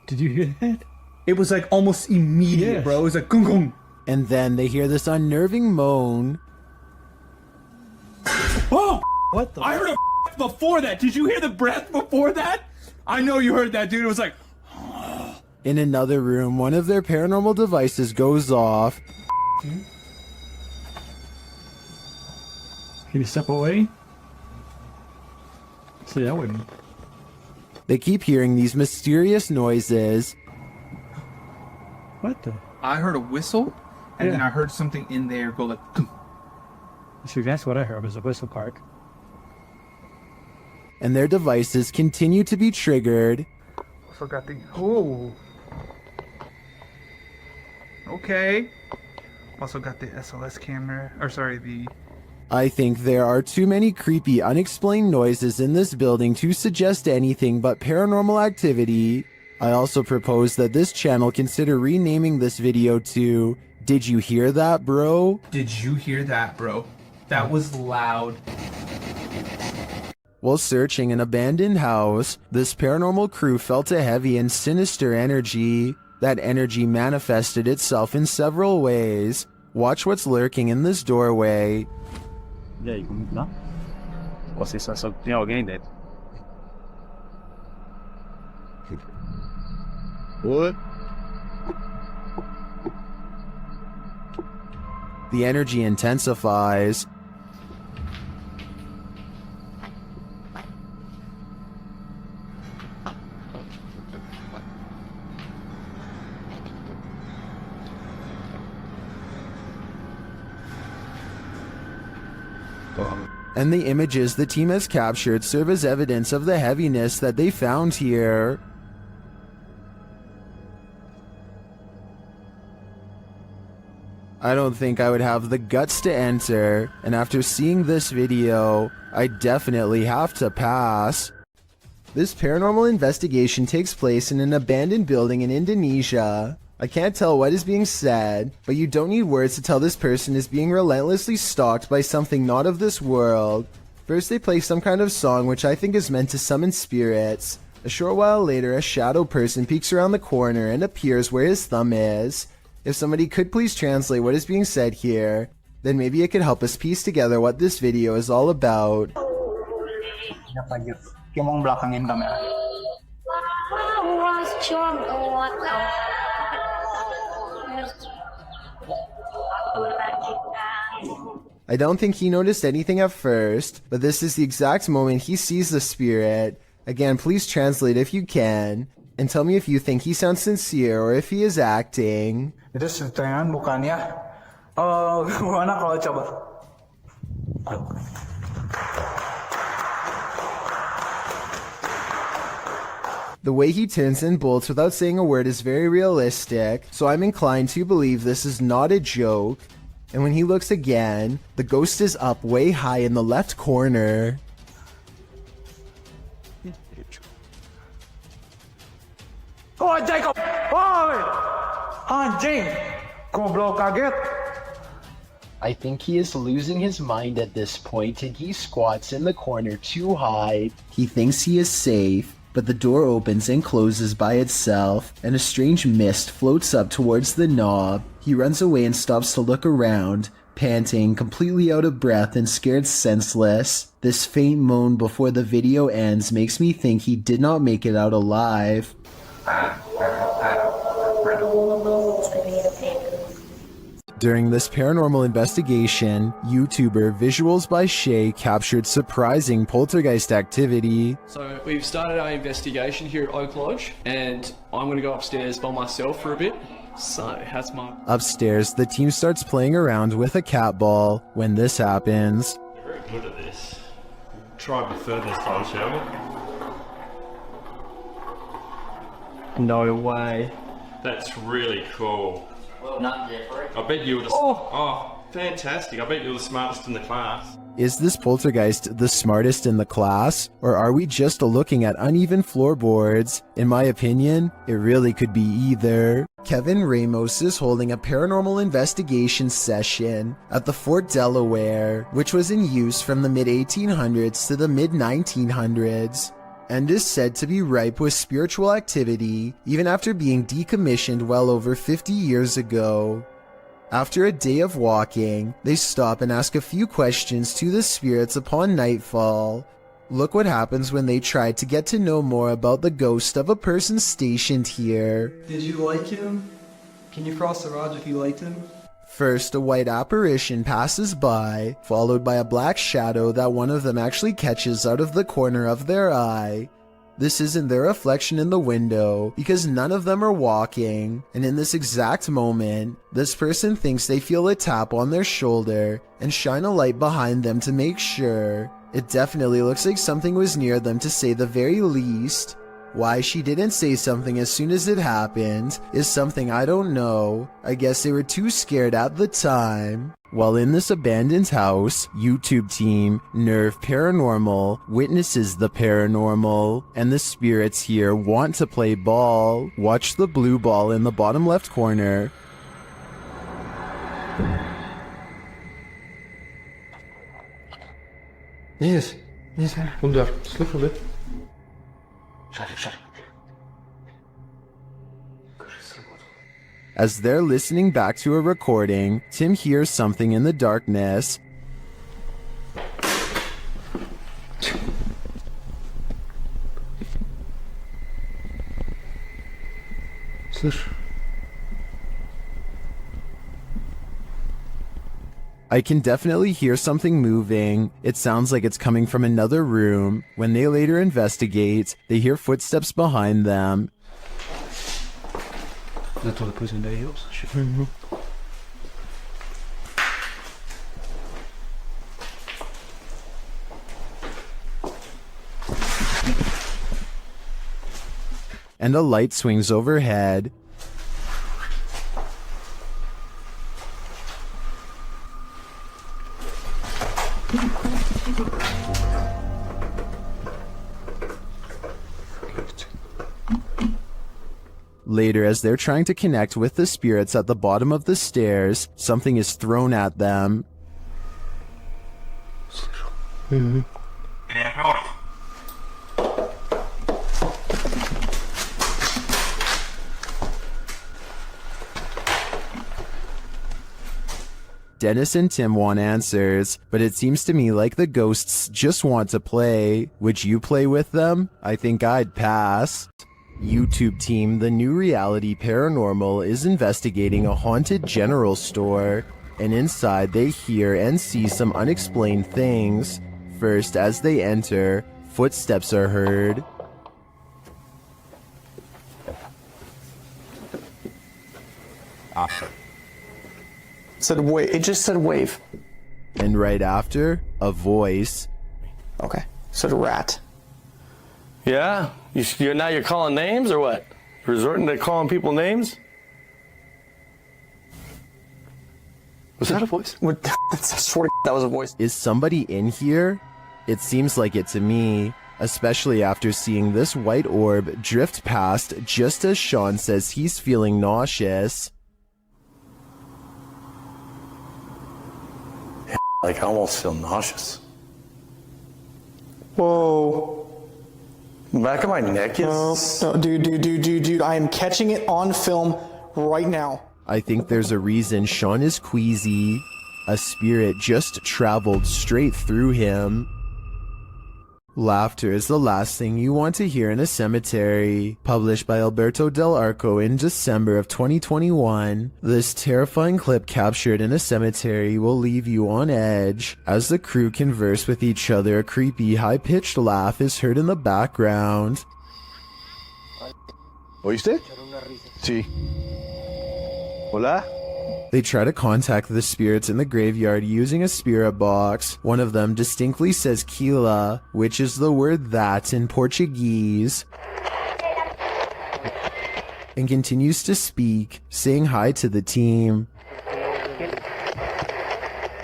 Did you hear that? It was like almost immediate, Yes. bro. It was like gung gung. And then they hear this unnerving moan. Oh! What the? I heard a before that. Did you hear the breath before that? I know you heard that, dude. It was like... In another room, one of their paranormal devices goes off. Can you step away? See, that wouldn't. They keep hearing these mysterious noises. What the? I heard a whistle, and then I heard something in there go like... See, that's what I heard was a whistle part. And their devices continue to be triggered. I forgot the... Oh. Okay. Also got the SLS camera. Or sorry, the... I think there are too many creepy, unexplained noises in this building to suggest anything but paranormal activity. I also propose that this channel consider renaming this video to Did You Hear That, Bro? Did you hear that, bro? That was loud. While searching an abandoned house, this paranormal crew felt a heavy and sinister energy. That energy manifested itself in several ways. Watch what's lurking in this doorway. E aí, como tá? Você só tem alguém dentro. What? The energy intensifies. And the images the team has captured serve as evidence of the heaviness that they found here. I don't think I would have the guts to enter, and after seeing this video, I definitely have to pass. This paranormal investigation takes place in an abandoned building in Indonesia. I can't tell what is being said, but you don't need words to tell this person is being relentlessly stalked by something not of this world. First they play some kind of song which I think is meant to summon spirits. A short while later, a shadow person peeks around the corner and appears where his thumb is. If somebody could please translate what is being said here, then maybe it could help us piece together what this video is all about. Yung belakangin kamera. I don't think he noticed anything at first, but this is the exact moment he sees the spirit. Again, please translate if you can, and tell me if you think he sounds sincere or if he is acting. Itu setengah bukannya. Gimana kalau coba? The way he turns and bolts without saying a word is very realistic, so I'm inclined to believe this is not a joke. And when he looks again, the ghost is up way high in the left corner. Oh, Jacob! Oh, anjing! Goblok kaget! I think he is losing his mind at this point and he squats in the corner to hide. He thinks he is safe, but the door opens and closes by itself, and a strange mist floats up towards the knob. He runs away and stops to look around, panting, completely out of breath and scared senseless. This faint moan before the video ends makes me think he did not make it out alive. During this paranormal investigation, YouTuber Visuals by Shay captured surprising poltergeist activity. So we've started our investigation here at Oak Lodge, and I'm going to go upstairs by myself for a bit. So that's my... Upstairs, the team starts playing around with a cat ball when this happens. You're very good at this. Try a bit further this time, shall we? No way. That's really cool. Well, not Jeffrey. I bet you were the... Oh, fantastic. I bet you were the smartest in the class. Is this poltergeist the smartest in the class, or are we just looking at uneven floorboards? In my opinion, it really could be either. Kevin Ramos is holding a paranormal investigation session at the Fort Delaware, which was in use from the mid-1800s to the mid-1900s, and is said to be ripe with spiritual activity even after being decommissioned well over 50 years ago. After a day of walking, they stop and ask a few questions to the spirits upon nightfall. Look what happens when they try to get to know more about the ghost of a person stationed here. Did you like him? Can you cross the rods if you liked him? First, a white apparition passes by, followed by a black shadow that one of them actually catches out of the corner of their eye. This isn't their reflection in the window, because none of them are walking, and in this exact moment, this person thinks they feel a tap on their shoulder and shine a light behind them to make sure. It definitely looks like something was near them to say the very least. Why she didn't say something as soon as it happened is something I don't know. I guess they were too scared at the time. While in this abandoned house, YouTube team Nerve Paranormal witnesses the paranormal, and the spirits here want to play ball. Watch the blue ball in the bottom left corner. Yes, kom daar, slip a bit. Shut it. As they're listening back to a recording, Tim hears something in the darkness. Слышь? I can definitely hear something moving. It sounds like it's coming from another room. When they later investigate, they hear footsteps behind them. Is that all the poison day heals? And a light swings overhead. Later, as they're trying to connect with the spirits at the bottom of the stairs, something is thrown at them. Dennis and Tim want answers, but it seems to me like the ghosts just want to play. Would you play with them? I think I'd pass. YouTube team The New Reality Paranormal is investigating a haunted general store, and inside they hear and see some unexplained things. First, as they enter, footsteps are heard. It just said wave. And right after, a voice. Okay. Said rat. Yeah? Now you're calling names or what? Resorting to calling people names? Was that a voice? I swear to that was a voice. Is somebody in here? It seems like it to me, especially after seeing this white orb drift past just as Sean says he's feeling nauseous. Like, I almost feel nauseous. Whoa. The back of my neck is... No, dude, I am catching it on film right now. I think there's a reason Sean is queasy. A spirit just traveled straight through him. Laughter is the last thing you want to hear in a cemetery. Published by Alberto Del Arco in December of 2021, this terrifying clip captured in a cemetery will leave you on edge. As the crew converse with each other, a creepy, high-pitched laugh is heard in the background. ¿Oíste? Sí. Hola? They try to contact the spirits in the graveyard using a spirit box. One of them distinctly says Kila, which is the word that in Portuguese, and continues to speak, saying hi to the team.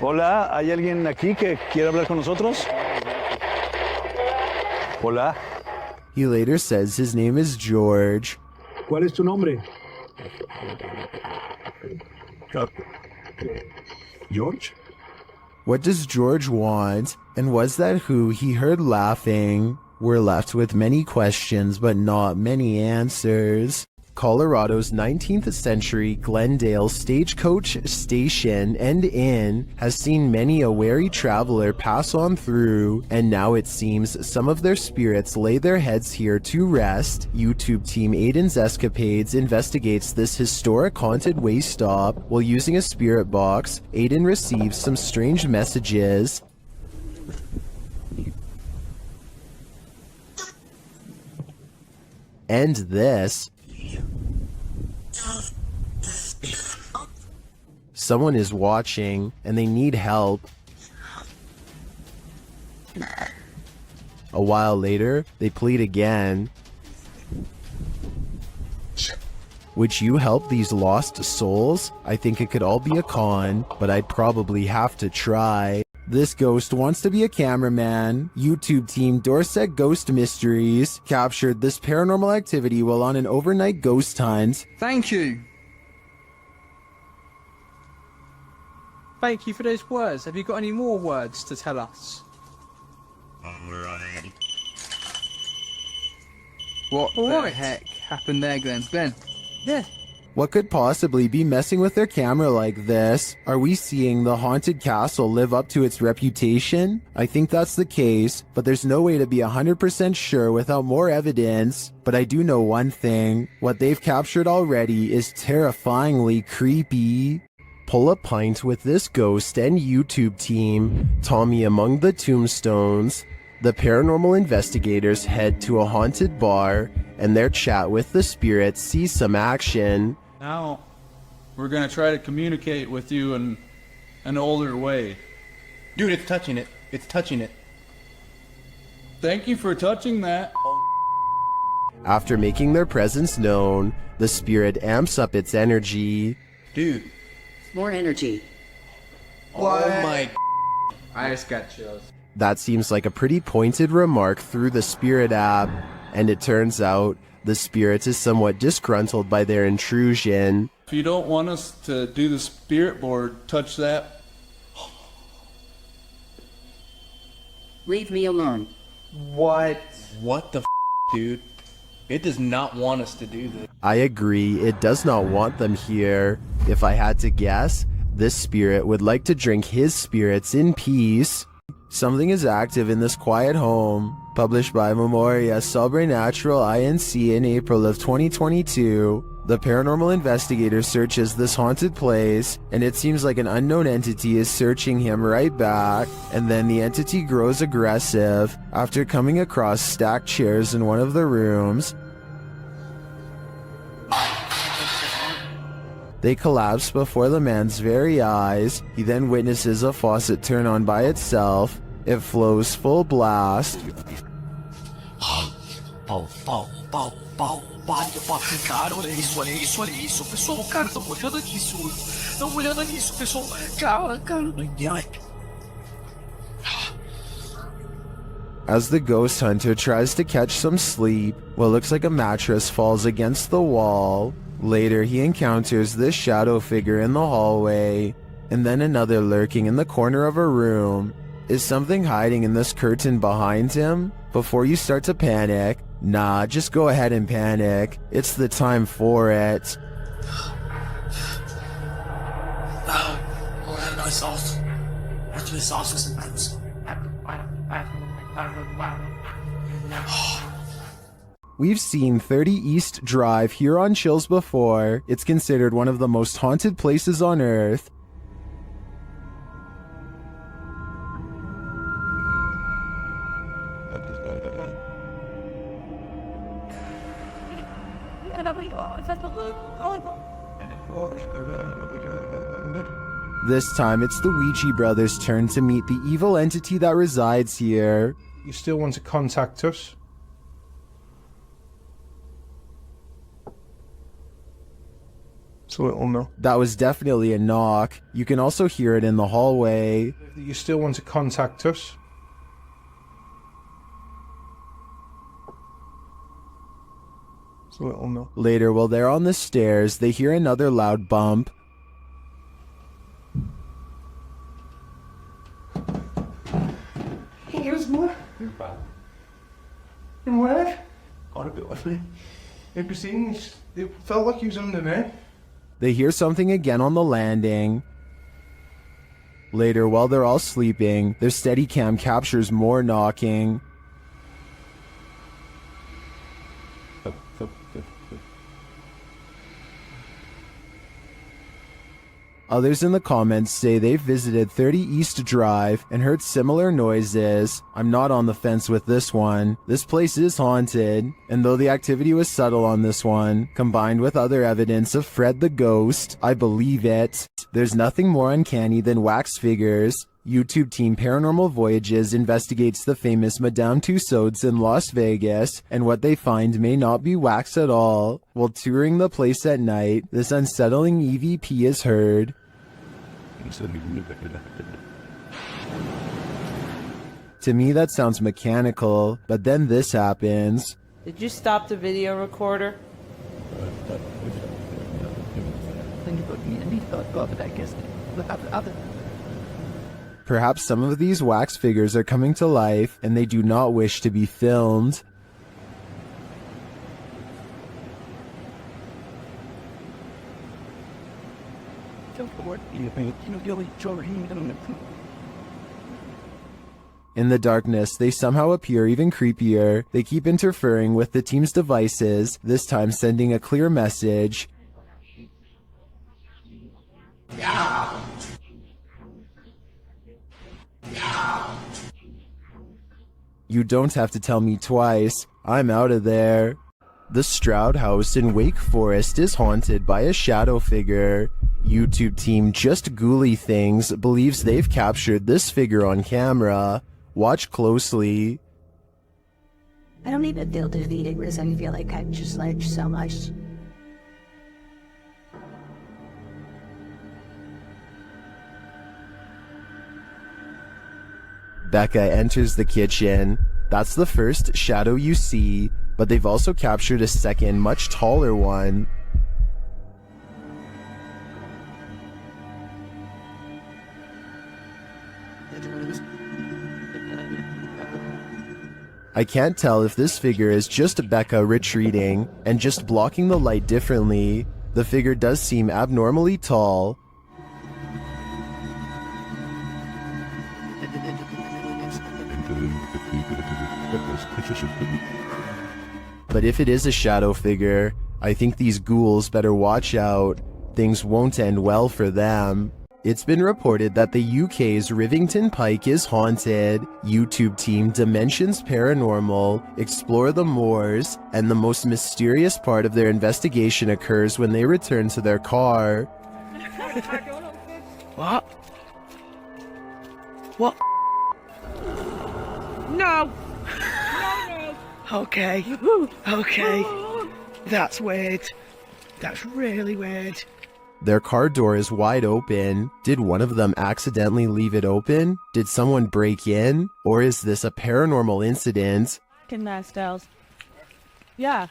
Hola, ¿hay alguien aquí que quiere hablar con nosotros? Hola. He later says his name is George. ¿Cuál es tu nombre? George? What does George want? And was that who he heard laughing? We're left with many questions, but not many answers. Colorado's 19th century Glendale stagecoach station and inn has seen many a wary traveler pass on through, and now it seems some of their spirits lay their heads here to rest. YouTube team Aiden's Escapades investigates this historic haunted way stop. While using a spirit box, Aiden receives some strange messages. And this. Someone is watching and they need help. A while later, they plead again. Would you help these lost souls? I think it could all be a con, but I'd probably have to try. This ghost wants to be a cameraman. YouTube team Dorset Ghost Mysteries captured this paranormal activity while on an overnight ghost hunt. Thank you. Thank you for those words. Have you got any more words to tell us? What the heck happened there, Glenn? Glenn? Yeah. What could possibly be messing with their camera like this? Are we seeing the haunted castle live up to its reputation? I think that's the case, but there's no way to be 100% sure without more evidence. But I do know one thing. What they've captured already is terrifyingly creepy. Pull a pint with this ghost and YouTube team, Tommy among the tombstones. The paranormal investigators head to a haunted bar, and their chat with the spirits sees some action. Now, we're gonna try to communicate with you in an older way. Dude, it's touching it. It's touching it. Thank you for touching that. After making their presence known, the spirit amps up its energy. Dude. More energy. What? Oh my. I just got chills. That seems like a pretty pointed remark through the spirit app, and it turns out the spirit is somewhat disgruntled by their intrusion. If you don't want us to do the spirit board, touch that. Leave me alone. What? What the dude? It does not want us to do this. I agree, it does not want them here. If I had to guess, this spirit would like to drink his spirits in peace. Something is active in this quiet home. Published by Memoria Sobrenatural Inc. in April of 2022. The paranormal investigator searches this haunted place, and it seems like an unknown entity is searching him right back, and then the entity grows aggressive after coming across stacked chairs in one of the rooms. They collapse before the man's very eyes. He then witnesses a faucet turn on by itself. It flows full blast. Cara, olha isso, olha isso, olha isso. Pessoal, cara, estão olhando nisso. Estão olhando nisso, pessoal. Cara. As the ghost hunter tries to catch some sleep, what looks like a mattress falls against the wall. Later, he encounters this shadow figure in the hallway, and then another lurking in the corner of a room. Is something hiding in this curtain behind him? Before you start to panic, nah, just go ahead and panic. It's the time for it. We've seen 30 East Drive here on Chills before. It's considered one of the most haunted places on Earth. This time, it's the Ouija brothers' turn to meet the evil entity that resides here. You still want to contact us? It's a little no. That was definitely a knock. You can also hear it in the hallway. You still want to contact us? It's a little no. Later, while they're on the stairs, they hear another loud bump. Here's more. And where? Got a bit with me. Have you seen this? It felt like he was under me. They hear something again on the landing. Later, while they're all sleeping, their Steadicam captures more knocking. Others in the comments say they've visited 30 East Drive and heard similar noises. I'm not on the fence with this one. This place is haunted, and though the activity was subtle on this one, combined with other evidence of Fred the Ghost, I believe it. There's nothing more uncanny than wax figures. YouTube team Paranormal Voyages investigates the famous Madame Tussauds in Las Vegas, and what they find may not be wax at all. While touring the place at night, this unsettling EVP is heard. To me, that sounds mechanical, but then this happens. Did you stop the video recorder? Perhaps some of these wax figures are coming to life, and they do not wish to be filmed. In the darkness, they somehow appear even creepier. They keep interfering with the team's devices, this time sending a clear message. You don't have to tell me twice. I'm out of there. The Stroud House in Wake Forest is haunted by a shadow figure. YouTube team Just Ghouly Things believes they've captured this figure on camera. Watch closely. I don't even feel defeated because I feel like I've just learned so much. Becca enters the kitchen. That's the first shadow you see, but they've also captured a second, much taller one. I can't tell if this figure is just Becca retreating and just blocking the light differently. The figure does seem abnormally tall. But if it is a shadow figure, I think these ghouls better watch out. Things won't end well for them. It's been reported that the UK's Rivington Pike is haunted. YouTube team Dimensions Paranormal explore the moors, and the most mysterious part of their investigation occurs when they return to their car. What? What? No! Okay. Okay. That's weird. That's really weird. Their car door is wide open. Did one of them accidentally leave it open? Did someone break in? Or is this a paranormal incident? Fucking nice dolls. Yeah.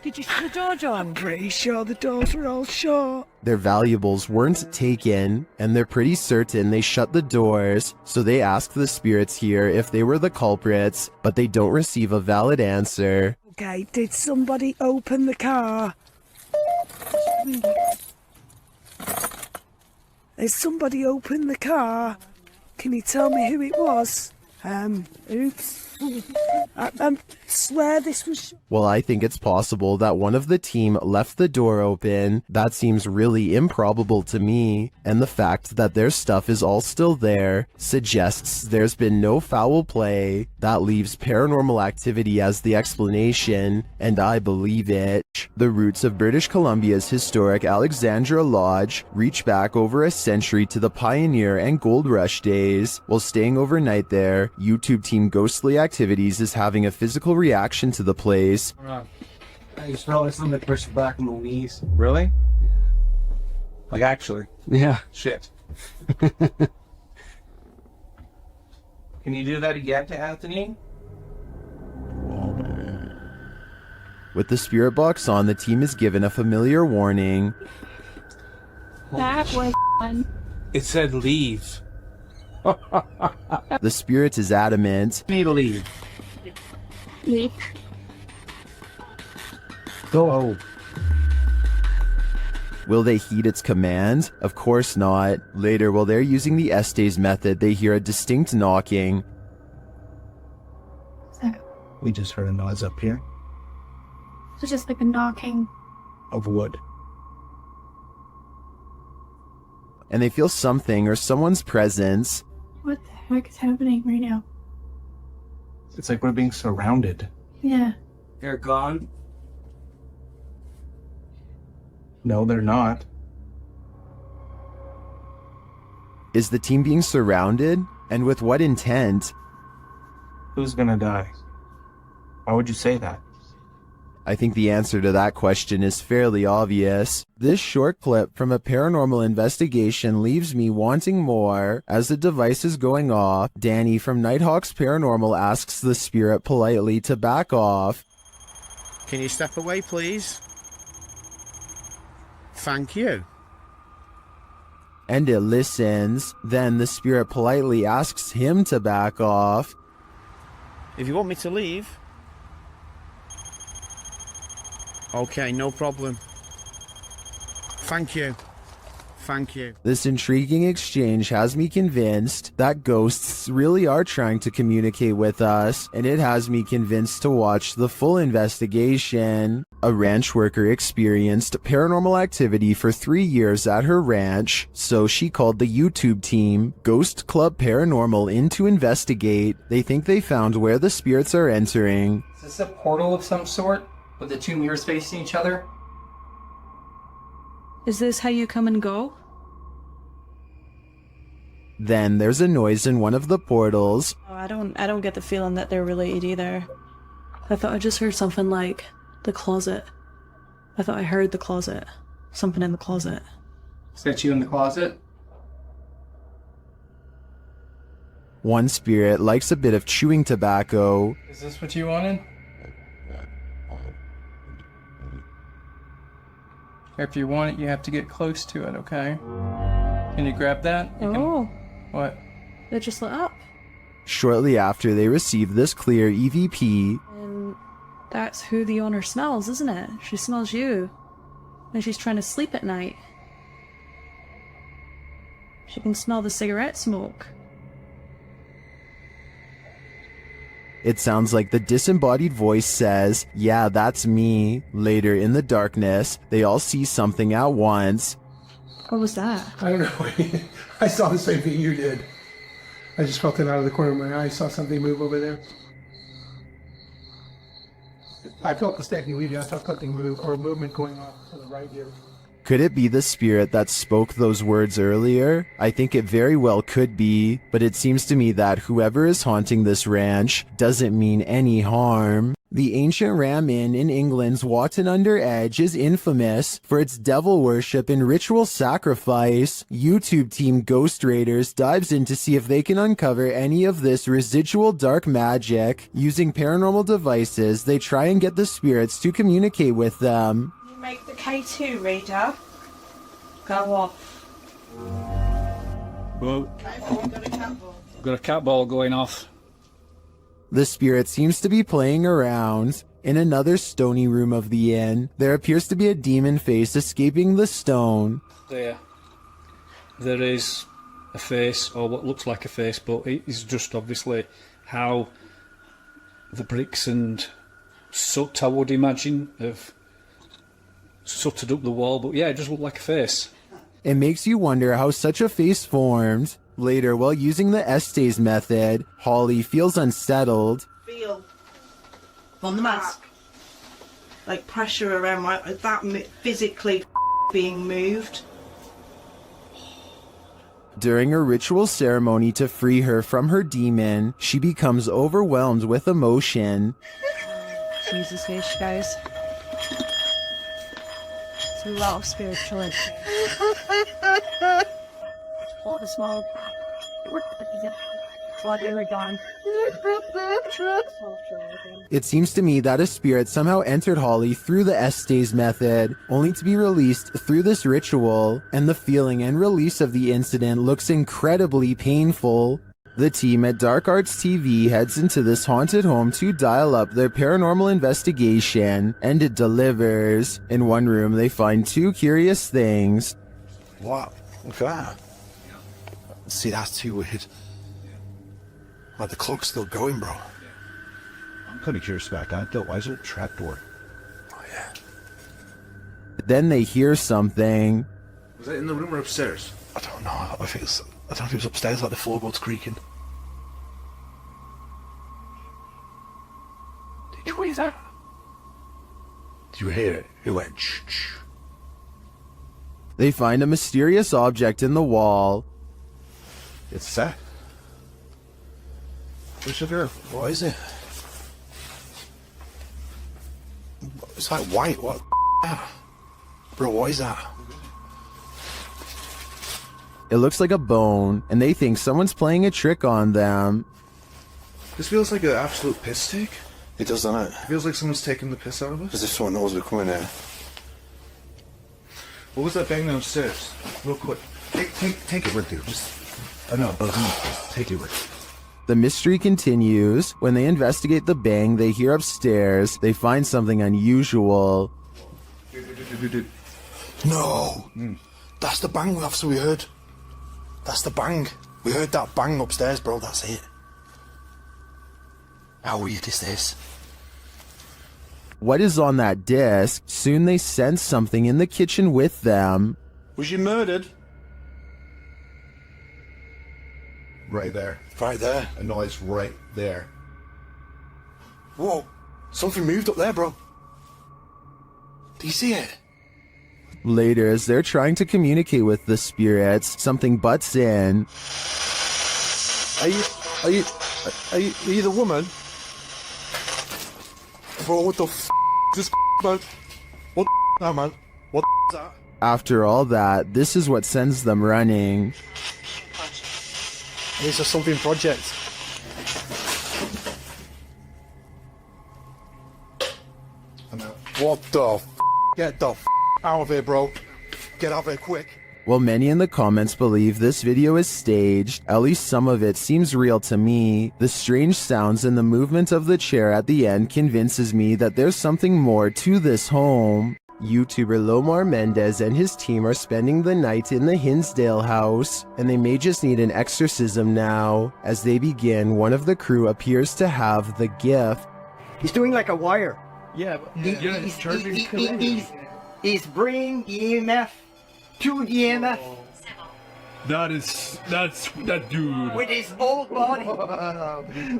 Did you see the door, John? I'm pretty sure the doors were all shut. Their valuables weren't taken, and they're pretty certain they shut the doors, so they ask the spirits here if they were the culprits, but they don't receive a valid answer. Okay, did somebody open the car? Has somebody opened the car? Can you tell me who it was? Oops. I swear this was... Well, I think it's possible that one of the team left the door open. That seems really improbable to me, and the fact that their stuff is all still there suggests there's been no foul play. That leaves paranormal activity as the explanation, and I believe it. The roots of British Columbia's historic Alexandra Lodge reach back over a century to the pioneer and gold rush days. While staying overnight there, YouTube team Ghostly Activities is having a physical reaction to the place. I just felt like something pushed back on the knees. Really? Like actually? Yeah. Shit. Can you do that again to Anthony? With the spirit box on, the team is given a familiar warning. That was fun. It said leave. The spirit is adamant. Need to leave. Leave. Go. Will they heed its command? Of course not. Later, while they're using the Estes method, they hear a distinct knocking. We just heard a noise up here. So just like a knocking. Of wood. And they feel something or someone's presence. What the heck is happening right now? It's like we're being surrounded. Yeah. They're gone? No, they're not. Is the team being surrounded? And with what intent? Who's gonna die? Why would you say that? I think the answer to that question is fairly obvious. This short clip from a paranormal investigation leaves me wanting more. As the device is going off, Danny from Nighthawks Paranormal asks the spirit politely to back off. Can you step away, please? Thank you. And it listens. Then the spirit politely asks him to back off. If you want me to leave... Okay, no problem. Thank you. Thank you. This intriguing exchange has me convinced that ghosts really are trying to communicate with us, and it has me convinced to watch the full investigation. A ranch worker experienced paranormal activity for 3 years at her ranch, so she called the YouTube team, Ghost Club Paranormal, in to investigate. They think they found where the spirits are entering. Is this a portal of some sort? With the two mirrors facing each other? Is this how you come and go? Then there's a noise in one of the portals. Oh, I don't get the feeling that they're related either. I thought I just heard something like the closet. I thought I heard the closet. Something in the closet. Is that you in the closet? One spirit likes a bit of chewing tobacco. Is this what you wanted? If you want it, you have to get close to it, okay? Can you grab that? What? It just lit up. Shortly after they receive this clear EVP, And that's who the owner smells, isn't it? She smells you. And she's trying to sleep at night. She can smell the cigarette smoke. It sounds like the disembodied voice says, "Yeah, that's me." Later in the darkness, they all see something at once. What was that? I don't know. I saw the same thing you did. I just felt it out of the corner of my eye. I saw something move over there. I felt the stacking leaving. I felt something move or movement going on to the right here. Could it be the spirit that spoke those words earlier? I think it very well could be, but it seems to me that whoever is haunting this ranch doesn't mean any harm. The ancient Ram Inn in England's Watton-under-Edge is infamous for its devil worship and ritual sacrifice. YouTube team Ghost Raiders dives in to see if they can uncover any of this residual dark magic. Using paranormal devices, they try and get the spirits to communicate with them. Make the K2 reader go off. Well, got a cat ball going off. The spirit seems to be playing around. In another stony room of the inn, there appears to be a demon face escaping the stone. There is a face, or what looks like a face, but it is just obviously how the bricks and soot, I would imagine, have sooted up the wall. But yeah, it just looked like a face. It makes you wonder how such a face formed. Later, while using the Estes method, Holly feels unsettled. Feel on the mask, like pressure around that physically being moved. During a ritual ceremony to free her from her demon, she becomes overwhelmed with emotion. Jesus, here she goes. It's a lot of spiritual energy. What a small. It seems to me that a spirit somehow entered Holly through the Estes method, only to be released through this ritual, and the feeling and release of the incident looks incredibly painful. The team at Dark Arts TV heads into this haunted home to dial up their paranormal investigation, and it delivers. In one room, they find two curious things. What? Look at that. See, that's too weird. Like the clock's still going, bro. I'm kind of curious about that, though. Why is it a trapdoor? Oh, yeah. Then they hear something. Was that in the room or upstairs? I don't know. I don't know if it was upstairs, like the floorboards creaking. Did you hear that? Did you hear it? It went shh. They find a mysterious object in the wall. It's that. What's it? What is it? It's like white. What? Bro, what is that? It looks like a bone, and they think someone's playing a trick on them. This feels like an absolute piss take. It does, doesn't it? It feels like someone's taking the piss out of us. As if someone knows we're coming here. What was that bang downstairs? Real quick. Take it with you. Just. I know, but take it with you. The mystery continues. When they investigate the bang they hear upstairs, they find something unusual. No! That's the bang officer we heard. That's the bang. We heard that bang upstairs, bro. That's it. How weird is this? What is on that disc? Soon they sense something in the kitchen with them. Was you murdered? Right there. Right there. A noise right there. Whoa. Something moved up there, bro. Do you see it? Later, as they're trying to communicate with the spirits, something butts in. Are you the woman? Bro, what the f is this, man? What the now, man? What the is that? After all that, this is what sends them running. It's a something project. What the f? Get the f out of here, bro. Get out of here quick. While many in the comments believe this video is staged, at least some of it seems real to me. The strange sounds and the movement of the chair at the end convinces me that there's something more to this home. YouTuber Lomar Mendez and his team are spending the night in the Hinsdale house, and they may just need an exorcism now. As they begin, one of the crew appears to have the gift. He's doing like a wire. Yeah, He's bringing EMF to EMF That dude. with his whole body.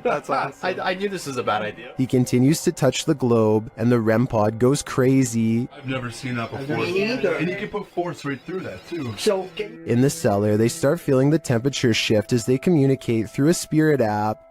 That's awesome. I knew this was a bad idea. He continues to touch the globe, and the REM pod goes crazy. I've never seen that before. Me neither. And you can put force right through that too. So, In the cellar, they start feeling the temperature shift as they communicate through a spirit app.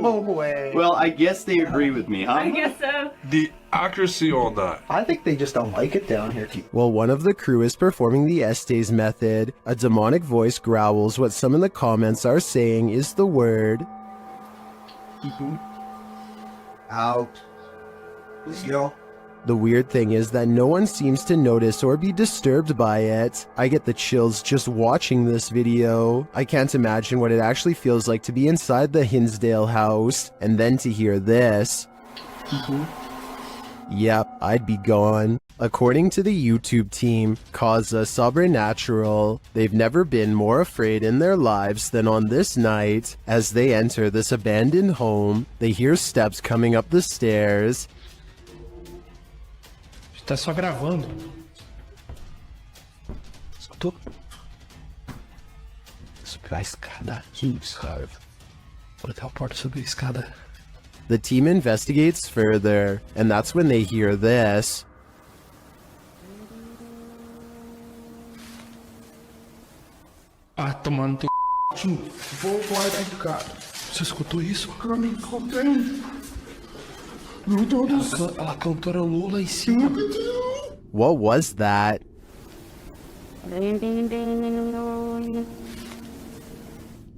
no way. Well, I guess they agree with me, huh? I guess so. The accuracy on that. I think they just don't like it down here. While one of the crew is performing the Estes method, a demonic voice growls what some in the comments are saying is the word Out. Yo. The weird thing is that no one seems to notice or be disturbed by it. I get the chills just watching this video. I can't imagine what it actually feels like to be inside the Hinsdale house, and then to hear this. Yep, I'd be gone. According to the YouTube team, Causa Sobrenatural, they've never been more afraid in their lives than on this night. As they enter this abandoned home, they hear steps coming up the stairs. Tá só gravando. Escutou? Subir a escada. Isso, cara. Vou até a porta subir a escada. The team investigates further, and that's when they hear this. Ah, tomando teu c... Vou lá dentro, cara. Você escutou isso? Eu me encontrei. Meu Deus do céu. A cantora Lula em cima. What was that?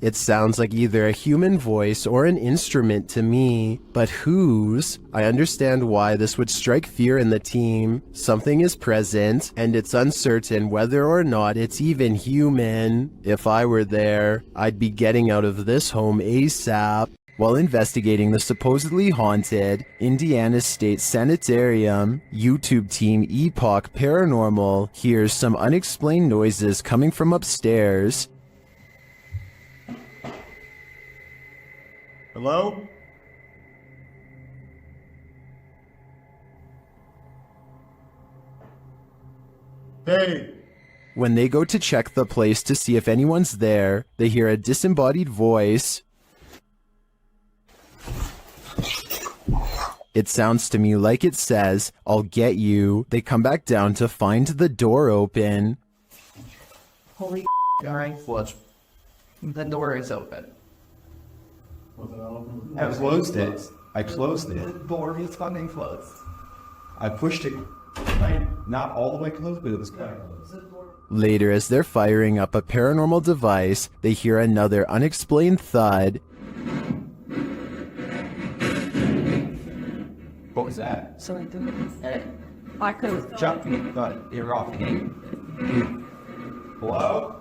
It sounds like either a human voice or an instrument to me, but whose? I understand why this would strike fear in the team. Something is present, and it's uncertain whether or not it's even human. If I were there, I'd be getting out of this home ASAP. While investigating the supposedly haunted Indiana State Sanitarium, YouTube team Epoch Paranormal hears some unexplained noises coming from upstairs. Hello? Hey! When they go to check the place to see if anyone's there, they hear a disembodied voice. It sounds to me like it says, "I'll get you." They come back down to find the door open. Holy alright. The door is open. I closed it. I closed The it. door is fucking closed. I pushed it. Not all the way closed, but it was kind of close. Later, as they're firing up a paranormal device, they hear another unexplained thud. What was that? So I do. I could. Jumping, thud. You're off. Hello?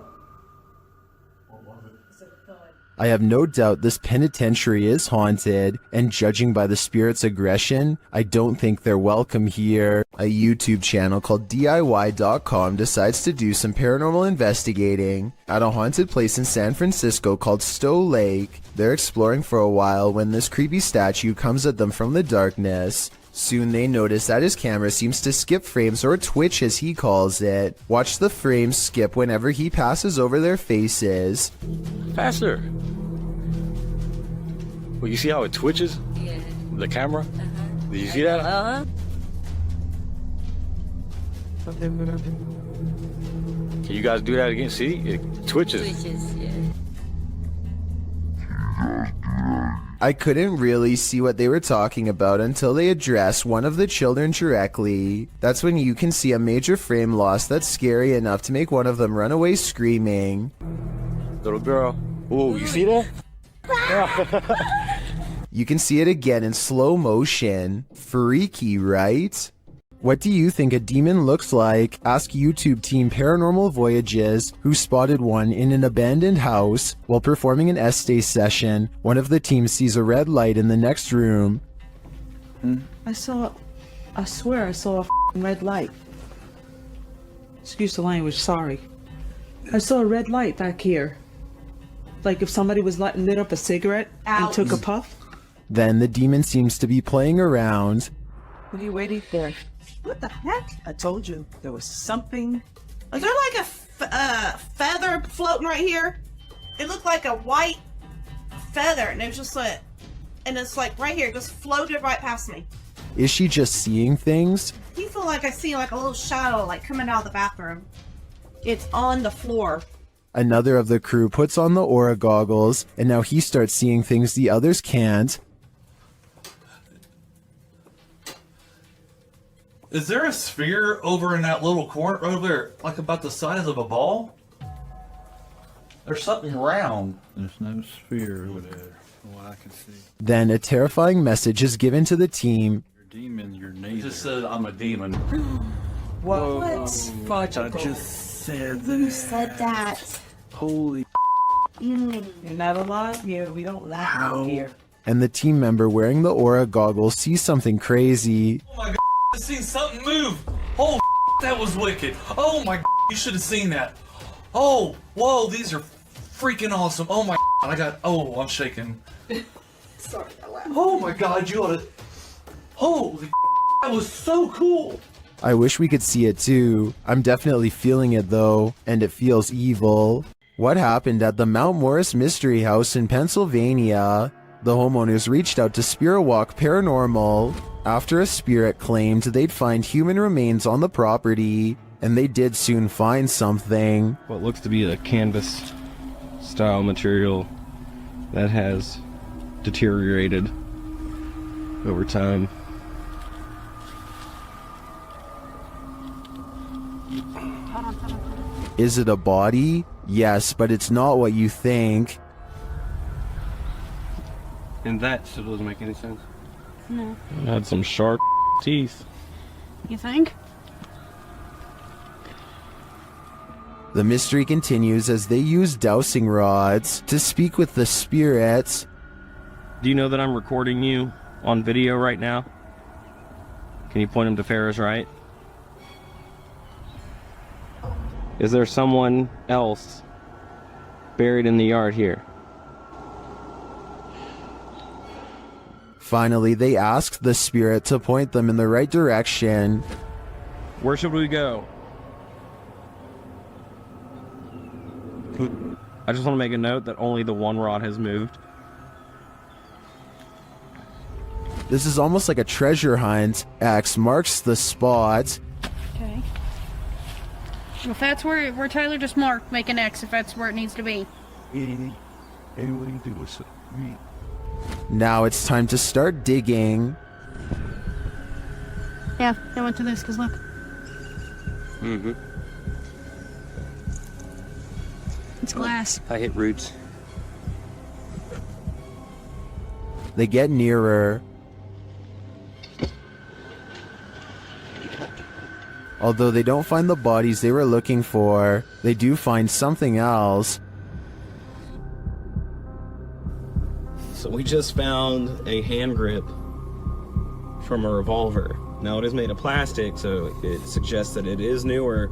I have no doubt this penitentiary is haunted, and judging by the spirit's aggression, I don't think they're welcome here. A YouTube channel called DIY.com decides to do some paranormal investigating at a haunted place in San Francisco called Stowe Lake. They're exploring for a while when this creepy statue comes at them from the darkness. Soon they notice that his camera seems to skip frames, or twitch as he calls it. Watch the frames skip whenever he passes over their faces. Faster. Well, you see how it twitches? Yeah. The camera? Did you see that? Can you guys do that again? See? It twitches. Yeah. I couldn't really see what they were talking about until they address one of the children directly. That's when you can see a major frame loss that's scary enough to make one of them run away screaming. Little girl. Ooh, you see that? You can see it again in slow motion. Freaky, right? What do you think a demon looks like? Ask YouTube team Paranormal Voyages, who spotted one in an abandoned house. While performing an Estes session, one of the team sees a red light in the next room. I swear I saw a f***ing red light. Excuse the language, sorry. I saw a red light back here. Like if somebody was lit up a cigarette and took a puff. Then the demon seems to be playing around. What are you waiting for? What the heck? I told you there was something. Is there like a feather floating right here? It looked like a white feather, and it was just like, and it's like right here, just floated right past me. Is she just seeing things? I feel like I see like a little shadow like coming out of the bathroom. It's on the floor. Another of the crew puts on the aura goggles, and now he starts seeing things the others can't. Is there a sphere over in that little corner over there, like about the size of a ball? There's something round. There's no sphere over there, from what I can see. Then a terrifying message is given to the team. You're a demon, you're It neither. just said I'm a demon. What? Fudge, I just said Who that. said that? Holy. You're not alive? Yeah, we don't laugh out here. And the team member wearing the aura goggles sees something crazy. Oh my god, I seen something move. Oh, that was wicked. Oh my god, you should have seen that. Oh, whoa, these are freaking awesome. Oh my god, I'm shaking. Sorry, I laughed. Oh my god, you ought to. Holy that was so cool. I wish we could see it too. I'm definitely feeling it though, and it feels evil. What happened at the Mount Morris Mystery House in Pennsylvania? The homeowners reached out to Spirit Walk Paranormal after a spirit claimed they'd find human remains on the property, and they did soon find something. What looks to be a canvas style material that has deteriorated over time. Is it a body? Yes, but it's not what you think. And that still doesn't make any sense. No. It had some sharp teeth. You think? The mystery continues as they use dowsing rods to speak with the spirits. Do you know that I'm recording you on video right now? Can you point him to Farrah's right? Is there someone else buried in the yard here? Finally, they asked the spirit to point them in the right direction. Where should we go? I just want to make a note that only the one rod has moved. This is almost like a treasure hunt. X marks the spot. Okay. If that's where Tyler just marked, make an X if that's where it needs to be. Now it's time to start digging. Yeah, I went to this because look. Mm-hmm. It's glass. I hit roots. They get nearer. Although they don't find the bodies they were looking for, they do find something else. So we just found a hand grip from a revolver. Now it is made of plastic, so it suggests that it is newer.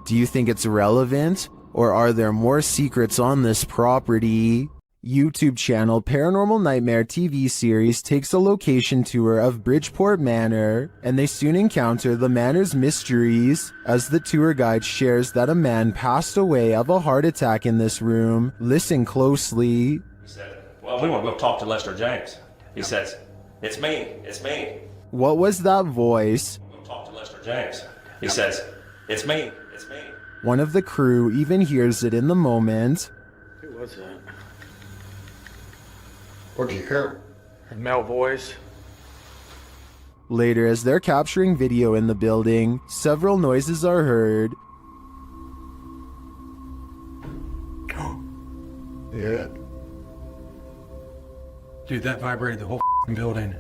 Do you think it's relevant? Or are there more secrets on this property? YouTube channel Paranormal Nightmare TV series takes a location tour of Bridgeport Manor, and they soon encounter the manor's mysteries as the tour guide shares that a man passed away of a heart attack in this room. Listen closely. He said, well, we want to go talk to Lester James. He says, it's me. What was that voice? We'll talk to Lester James. He says, it's me. One of the crew even hears it in the moment. Who was that? What'd you hear? A male voice. Later, as they're capturing video in the building, several noises are heard. Yeah. Dude, that vibrated the whole building.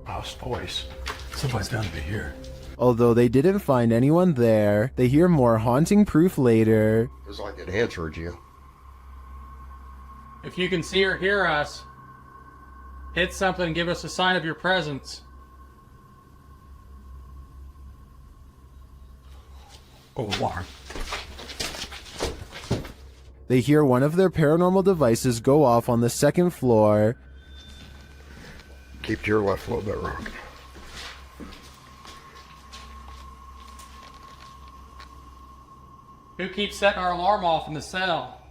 House voice. Somebody's got to be here. Although they didn't find anyone there, they hear more haunting proof later. It was like it answered you. If you can see or hear us, Hit something and give us a sign of your presence. Alarm. They hear one of their paranormal devices go off on the second floor. Keep to your left a little bit, Rock. Who keeps setting our alarm off in the cell?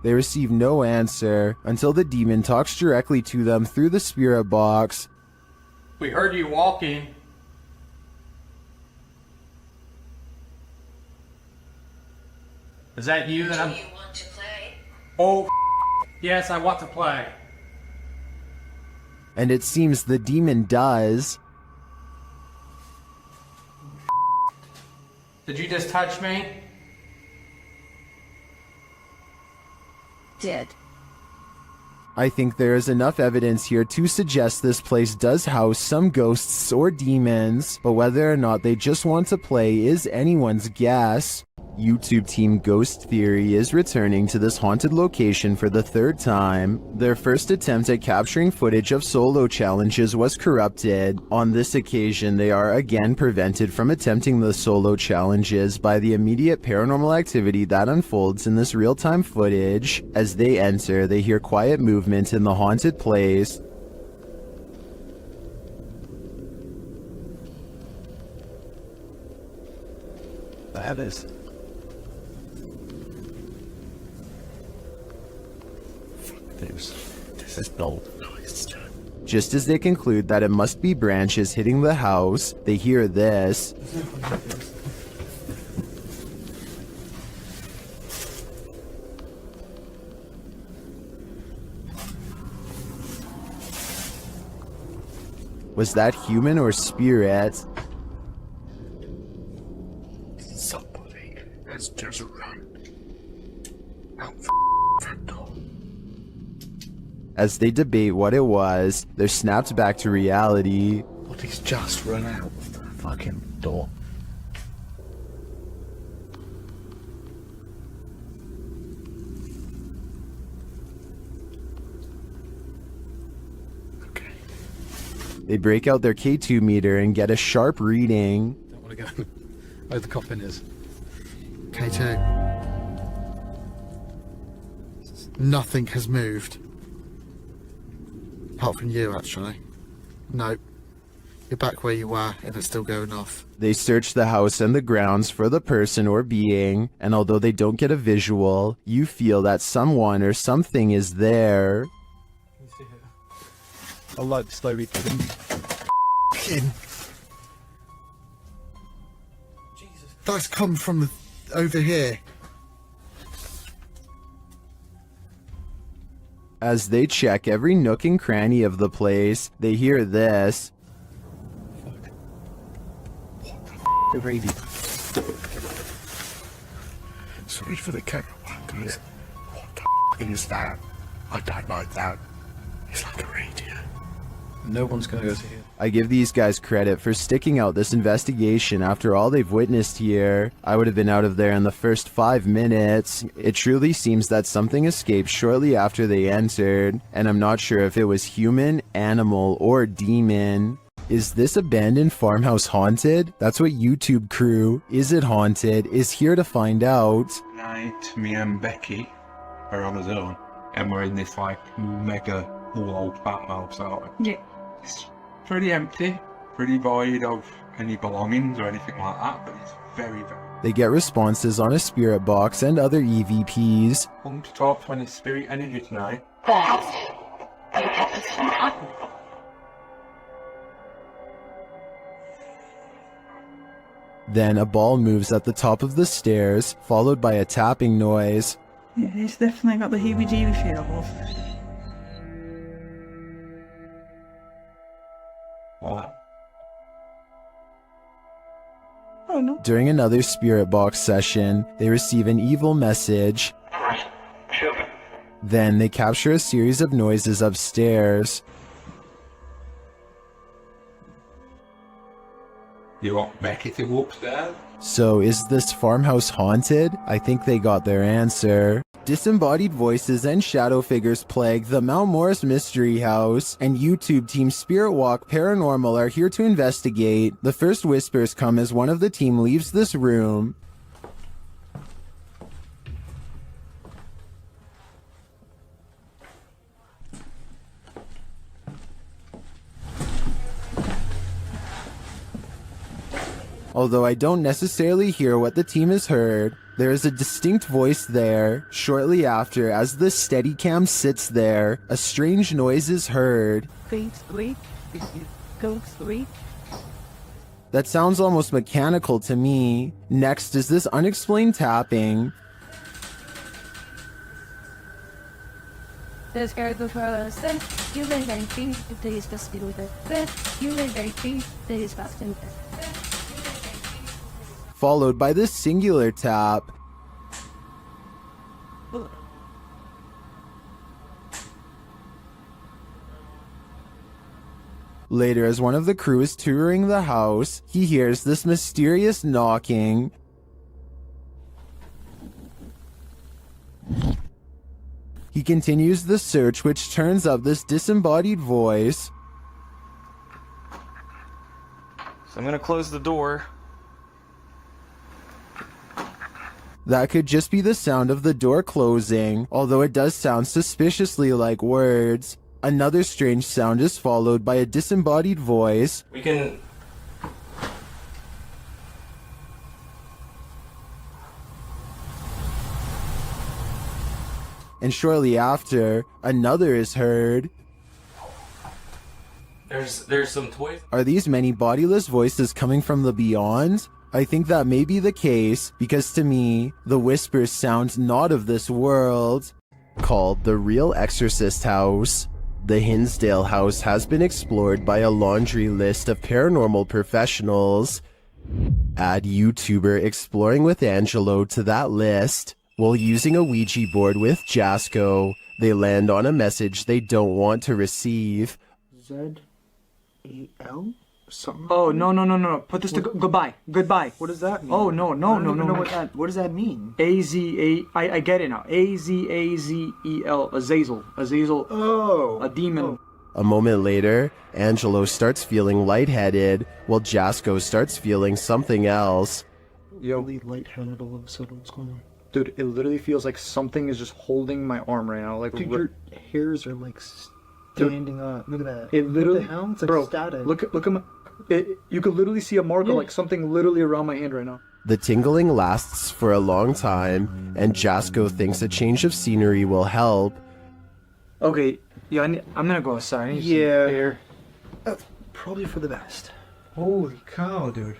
They receive no answer until the demon talks directly to them through the spirit box. We heard you walking. Is that you that I'm... want to play? Oh, yes, I want to play. And it seems the demon does. Did you just touch me? Did. I think there is enough evidence here to suggest this place does house some ghosts or demons, but whether or not they just want to play is anyone's guess. YouTube team Ghost Theory is returning to this haunted location for the third time. Their first attempt at capturing footage of solo challenges was corrupted. On this occasion, they are again prevented from attempting the solo challenges by the immediate paranormal activity that unfolds in this real-time footage. As they enter, they hear quiet movement in the haunted place. That is. This is no noise. Just as they conclude that it must be branches hitting the house, they hear this. Was that human or spirit? Somebody has just run out front door. As they debate what it was, they're snapped back to reality. But he's just run out of the fucking door. They break out their K2 meter and get a sharp reading. Don't want to go where the coffin is. K2. Nothing has moved. Apart from you, actually. Nope. You're back where you were, and it's still going off. They search the house and the grounds for the person or being, and although they don't get a visual, you feel that someone or something is there. I like the slowly That's come from over here. As they check every nook and cranny of the place, they hear this. The radio. Sorry for the camera one, guys. What the is that? I don't like that. It's like a radio. No one's gonna go to here. I give these guys credit for sticking out this investigation after all they've witnessed here. I would have been out of there in the first 5 minutes. It truly seems that something escaped shortly after they entered, and I'm not sure if it was human, animal, or demon. Is this abandoned farmhouse haunted? That's what YouTube crew, Is It Haunted, is here to find out. Tonight, me and Becky are on our own, and we're in this like mega old farmhouse, aren't we? Yeah. It's pretty empty, pretty void of any belongings or anything like that, but it's very, very... They get responses on a spirit box and other EVPs. Come to talk to any spirit energy tonight. Then a ball moves at the top of the stairs, followed by a tapping noise. Yeah, it's definitely got the heebie-jeebie feels. What? Oh no. During another spirit box session, they receive an evil message. Then they capture a series of noises upstairs. You want Becky to go upstairs? So is this farmhouse haunted? I think they got their answer. Disembodied voices and shadow figures plague the Mount Morris Mystery House, and YouTube team Spirit Walk Paranormal are here to investigate. The first whispers come as one of the team leaves this room. Although I don't necessarily hear what the team has heard, there is a distinct voice there. Shortly after, as the Steadicam sits there, a strange noise is heard. That sounds almost mechanical to me. Next is this unexplained tapping. Followed by this singular tap. Later, as one of the crew is touring the house, he hears this mysterious knocking. He continues the search, which turns up this disembodied voice. So I'm gonna close the door. That could just be the sound of the door closing, although it does sound suspiciously like words. Another strange sound is followed by a disembodied voice. We can... And shortly after, another is heard. There's some toys. Are these many bodiless voices coming from the beyond? I think that may be the case, because to me, the whispers sound not of this world. Called the Real Exorcist House, the Hinsdale house has been explored by a laundry list of paranormal professionals. Add YouTuber Exploring with Angelo to that list. While using a Ouija board with Jasco, they land on a message they don't want to receive. Z-E-L? Something. Oh, no. Put this to goodbye. Goodbye. What does that mean? Oh, no. What does that mean? A-Z-A... I get it now. A-Z-A-Z-E-L. Azazel. Oh. A demon. Oh. A moment later, Angelo starts feeling lightheaded, while Jasco starts feeling something else. Really lightheaded all of a sudden. What's going on? Dude, it literally feels like something is just holding my arm right now. Like, dude, your hairs are like standing up. Look at that. It literally, what the hell? It's like bro, static. Look at my. You could literally see a mark of like something literally around my hand right now. The tingling lasts for a long time, and Jasco thinks a change of scenery will help. Okay, yeah, I'm gonna go outside. I need some air. That's probably for the best. Holy cow, dude.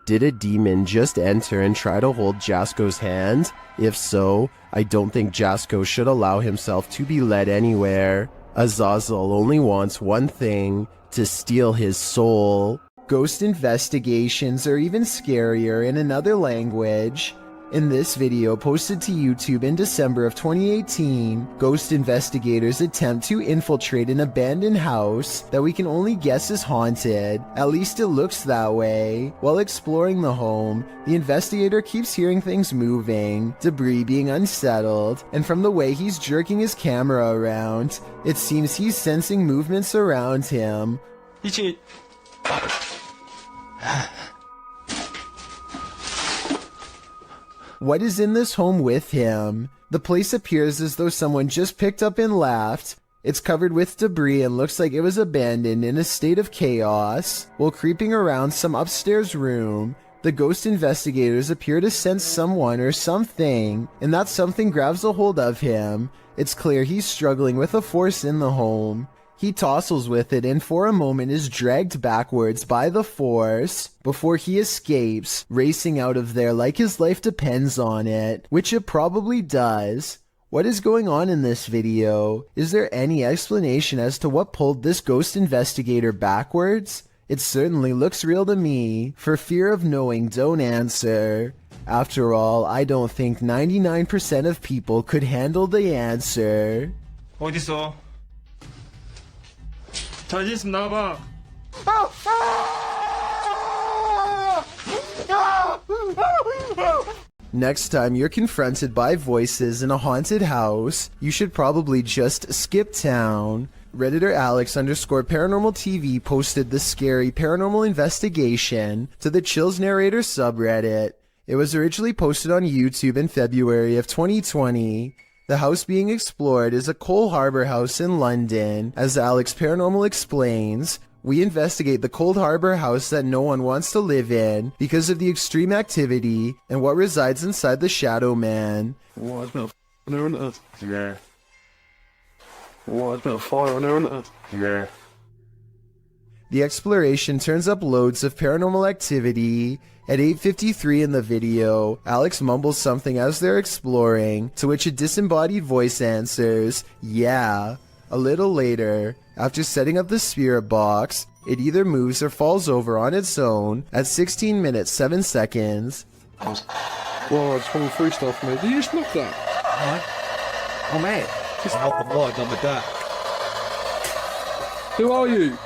Did a demon just enter and try to hold Jasco's hand? If so, I don't think Jasco should allow himself to be led anywhere. Azazel only wants one thing, to steal his soul. Ghost investigations are even scarier in another language. In this video posted to YouTube in December of 2018, ghost investigators attempt to infiltrate an abandoned house that we can only guess is haunted. At least it looks that way. While exploring the home, the investigator keeps hearing things moving, debris being unsettled, and from the way he's jerking his camera around, it seems he's sensing movements around him. What is in this home with him? The place appears as though someone just picked up and left. It's covered with debris and looks like it was abandoned in a state of chaos. While creeping around some upstairs room, the ghost investigators appear to sense someone or something, and that something grabs a hold of him. It's clear he's struggling with a force in the home. He tussles with it and for a moment is dragged backwards by the force before he escapes, racing out of there like his life depends on it, which it probably does. What is going on in this video? Is there any explanation as to what pulled this ghost investigator backwards? It certainly looks real to me. For fear of knowing, don't answer. After all, I don't think 99% of people could handle the answer. 어딨어? 자신 있으면 나와봐. Next time you're confronted by voices in a haunted house, you should probably just skip town. Redditor Alex_paranormal TV posted the scary paranormal investigation to the Chills Narrator subreddit. It was originally posted on YouTube in February of 2020. The house being explored is a Cole Harbour house in London. As Alex Paranormal explains, we investigate the Cold Harbor house that no one wants to live in because of the extreme activity and what resides inside the Shadow Man. What about there on Earth? Yeah. What about fire on there on Earth? Yeah. The exploration turns up loads of paranormal activity. At 8:53 in the video, Alex mumbles something as they're exploring, to which a disembodied voice answers, yeah. A little later, after setting up the spirit box, it either moves or falls over on its own at 16 minutes 7 seconds. Well, it's from free stuff, mate. Did you just knock that? Oh, mate. I'm with that. Who are you?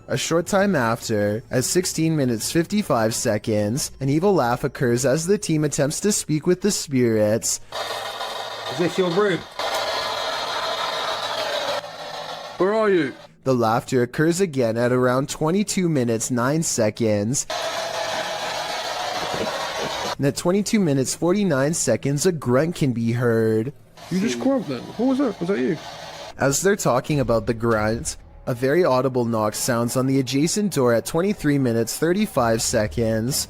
A short time after, at 16 minutes 55 seconds, an evil laugh occurs as the team attempts to speak with the spirits. Is this your room? Where are you? The laughter occurs again at around 22 minutes 9 seconds. And at 22 minutes 49 seconds, a grunt can be heard. You just grunt then? What was that? Was that you? As they're talking about the grunt, a very audible knock sounds on the adjacent door at 23 minutes 35 seconds.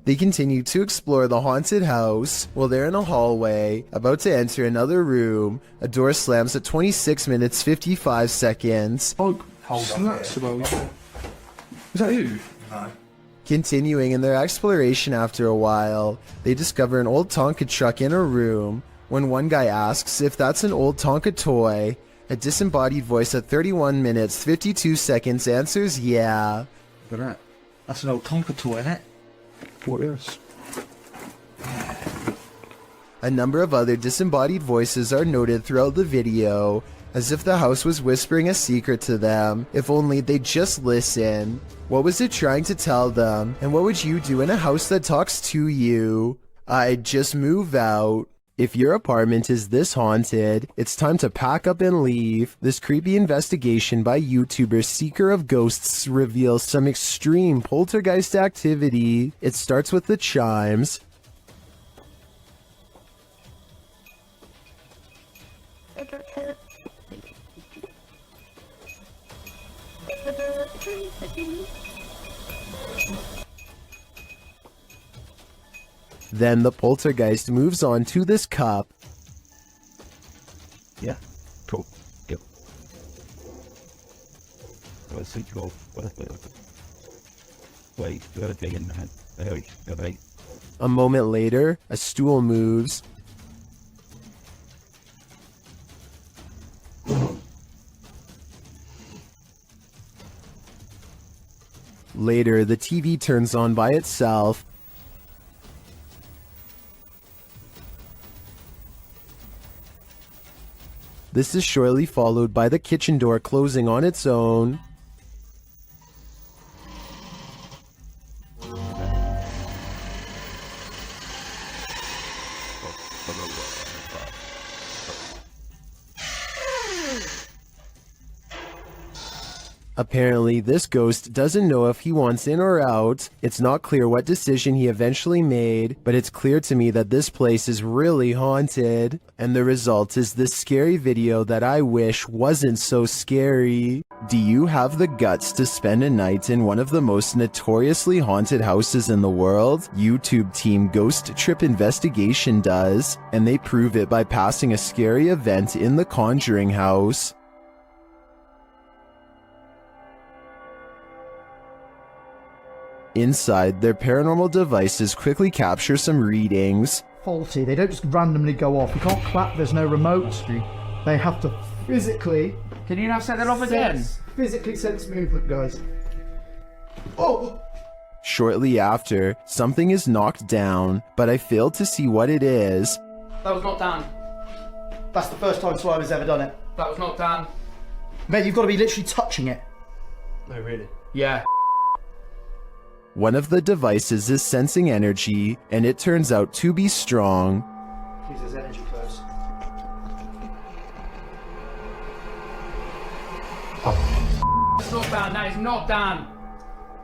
They continue to explore the haunted house. While they're in a hallway, about to enter another room, a door slams at 26 minutes 55 seconds. Oh, that's about you. Is that you? No. Continuing in their exploration after a while, they discover an old Tonka truck in a room. When one guy asks if that's an old Tonka toy, a disembodied voice at 31 minutes 52 seconds answers yeah. Look at that. That's an old Tonka toy, isn't it? What is? A number of other disembodied voices are noted throughout the video, as if the house was whispering a secret to them, if only they'd just listen. What was it trying to tell them, and what would you do in a house that talks to you? I'd just move out. If your apartment is this haunted, it's time to pack up and leave. This creepy investigation by YouTuber Seeker of Ghosts reveals some extreme poltergeist activity. It starts with the chimes. Then the poltergeist moves on to this cup. Yeah, cool. Yep. A moment later, a stool moves. Later, the TV turns on by itself. This is shortly followed by the kitchen door closing on its own. Apparently, this ghost doesn't know if he wants in or out. It's not clear what decision he eventually made, but it's clear to me that this place is really haunted. And the result is this scary video that I wish wasn't so scary. Do you have the guts to spend a night in one of the most notoriously haunted houses in the world? YouTube team Ghost Trip Investigation does, and they prove it by passing a scary event in the Conjuring house. Inside, their paranormal devices quickly capture some readings. Faulty, they don't just randomly go off. You can't clap, there's no remote. They have to physically... Can you not set that off again? Physically sense movement, guys. Oh! Shortly after, something is knocked down, but I fail to see what it is. That was not done. That's the first time Slimer's ever done it. That was not done. Mate, you've got to be literally touching it. No, really? Yeah. One of the devices is sensing energy, and it turns out to be strong. Please, there's energy close. It's not done. That is not done.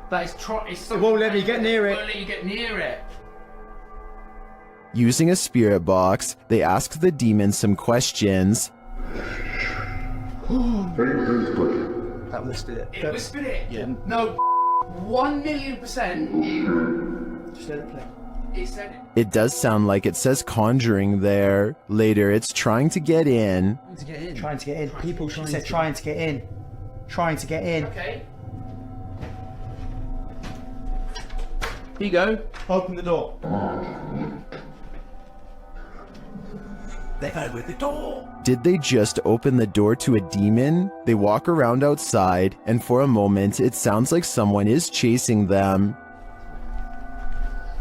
That is it's It won't let me get near it. Won't let you get near it. Using a spirit box, they ask the demon some questions. That whispered it. It whispered it? Yeah. No, 1,000,000%. Just let it play. It said it. It does sound like it says conjuring there. Later, it's trying to get in. Trying to get in. People said trying to get in. Trying to get in. Okay. Here you go. Open the door. They go with the door. Did they just open the door to a demon? They walk around outside, and for a moment, it sounds like someone is chasing them.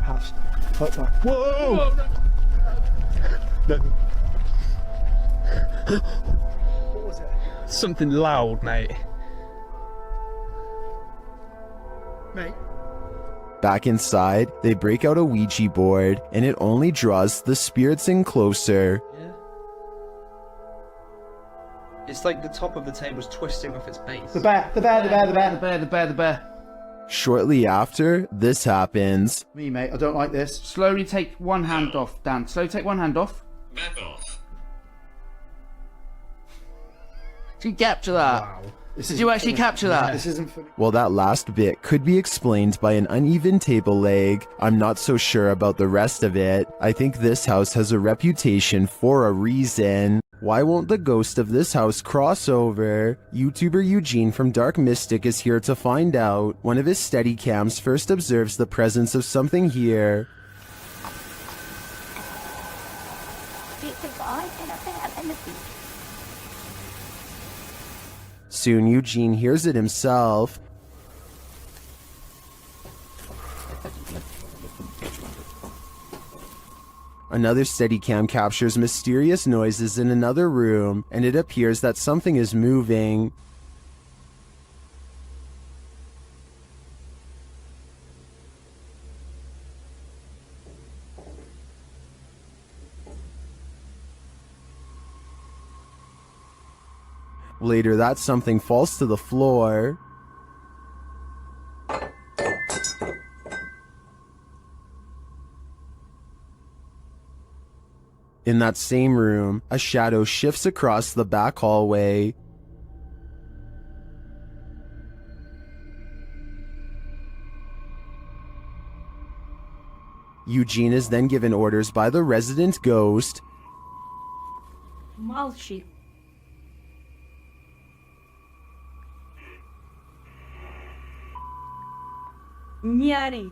House. Whoa! What was it? Something loud, mate. Mate. Back inside, they break out a Ouija board, and it only draws the spirits in closer. It's like the top of the table's twisting off its base. The bear. The bear. Shortly after, this happens. Me, mate, I don't like this. Slowly take one hand off, Dan. Slowly take one hand off. Back off. Did you capture that? Wow. Did you actually capture that? This isn't funny. Well, that last bit could be explained by an uneven table leg. I'm not so sure about the rest of it. I think this house has a reputation for a reason. Why won't the ghost of this house cross over? YouTuber Eugene from Dark Mystic is here to find out. One of his Steadicams first observes the presence of something here. Soon Eugene hears it himself. Another Steadicam captures mysterious noises in another room, and it appears that something is moving. Later, that something falls to the floor. In that same room, a shadow shifts across the back hallway. Eugene is then given orders by the resident ghost. Malchi. Niari.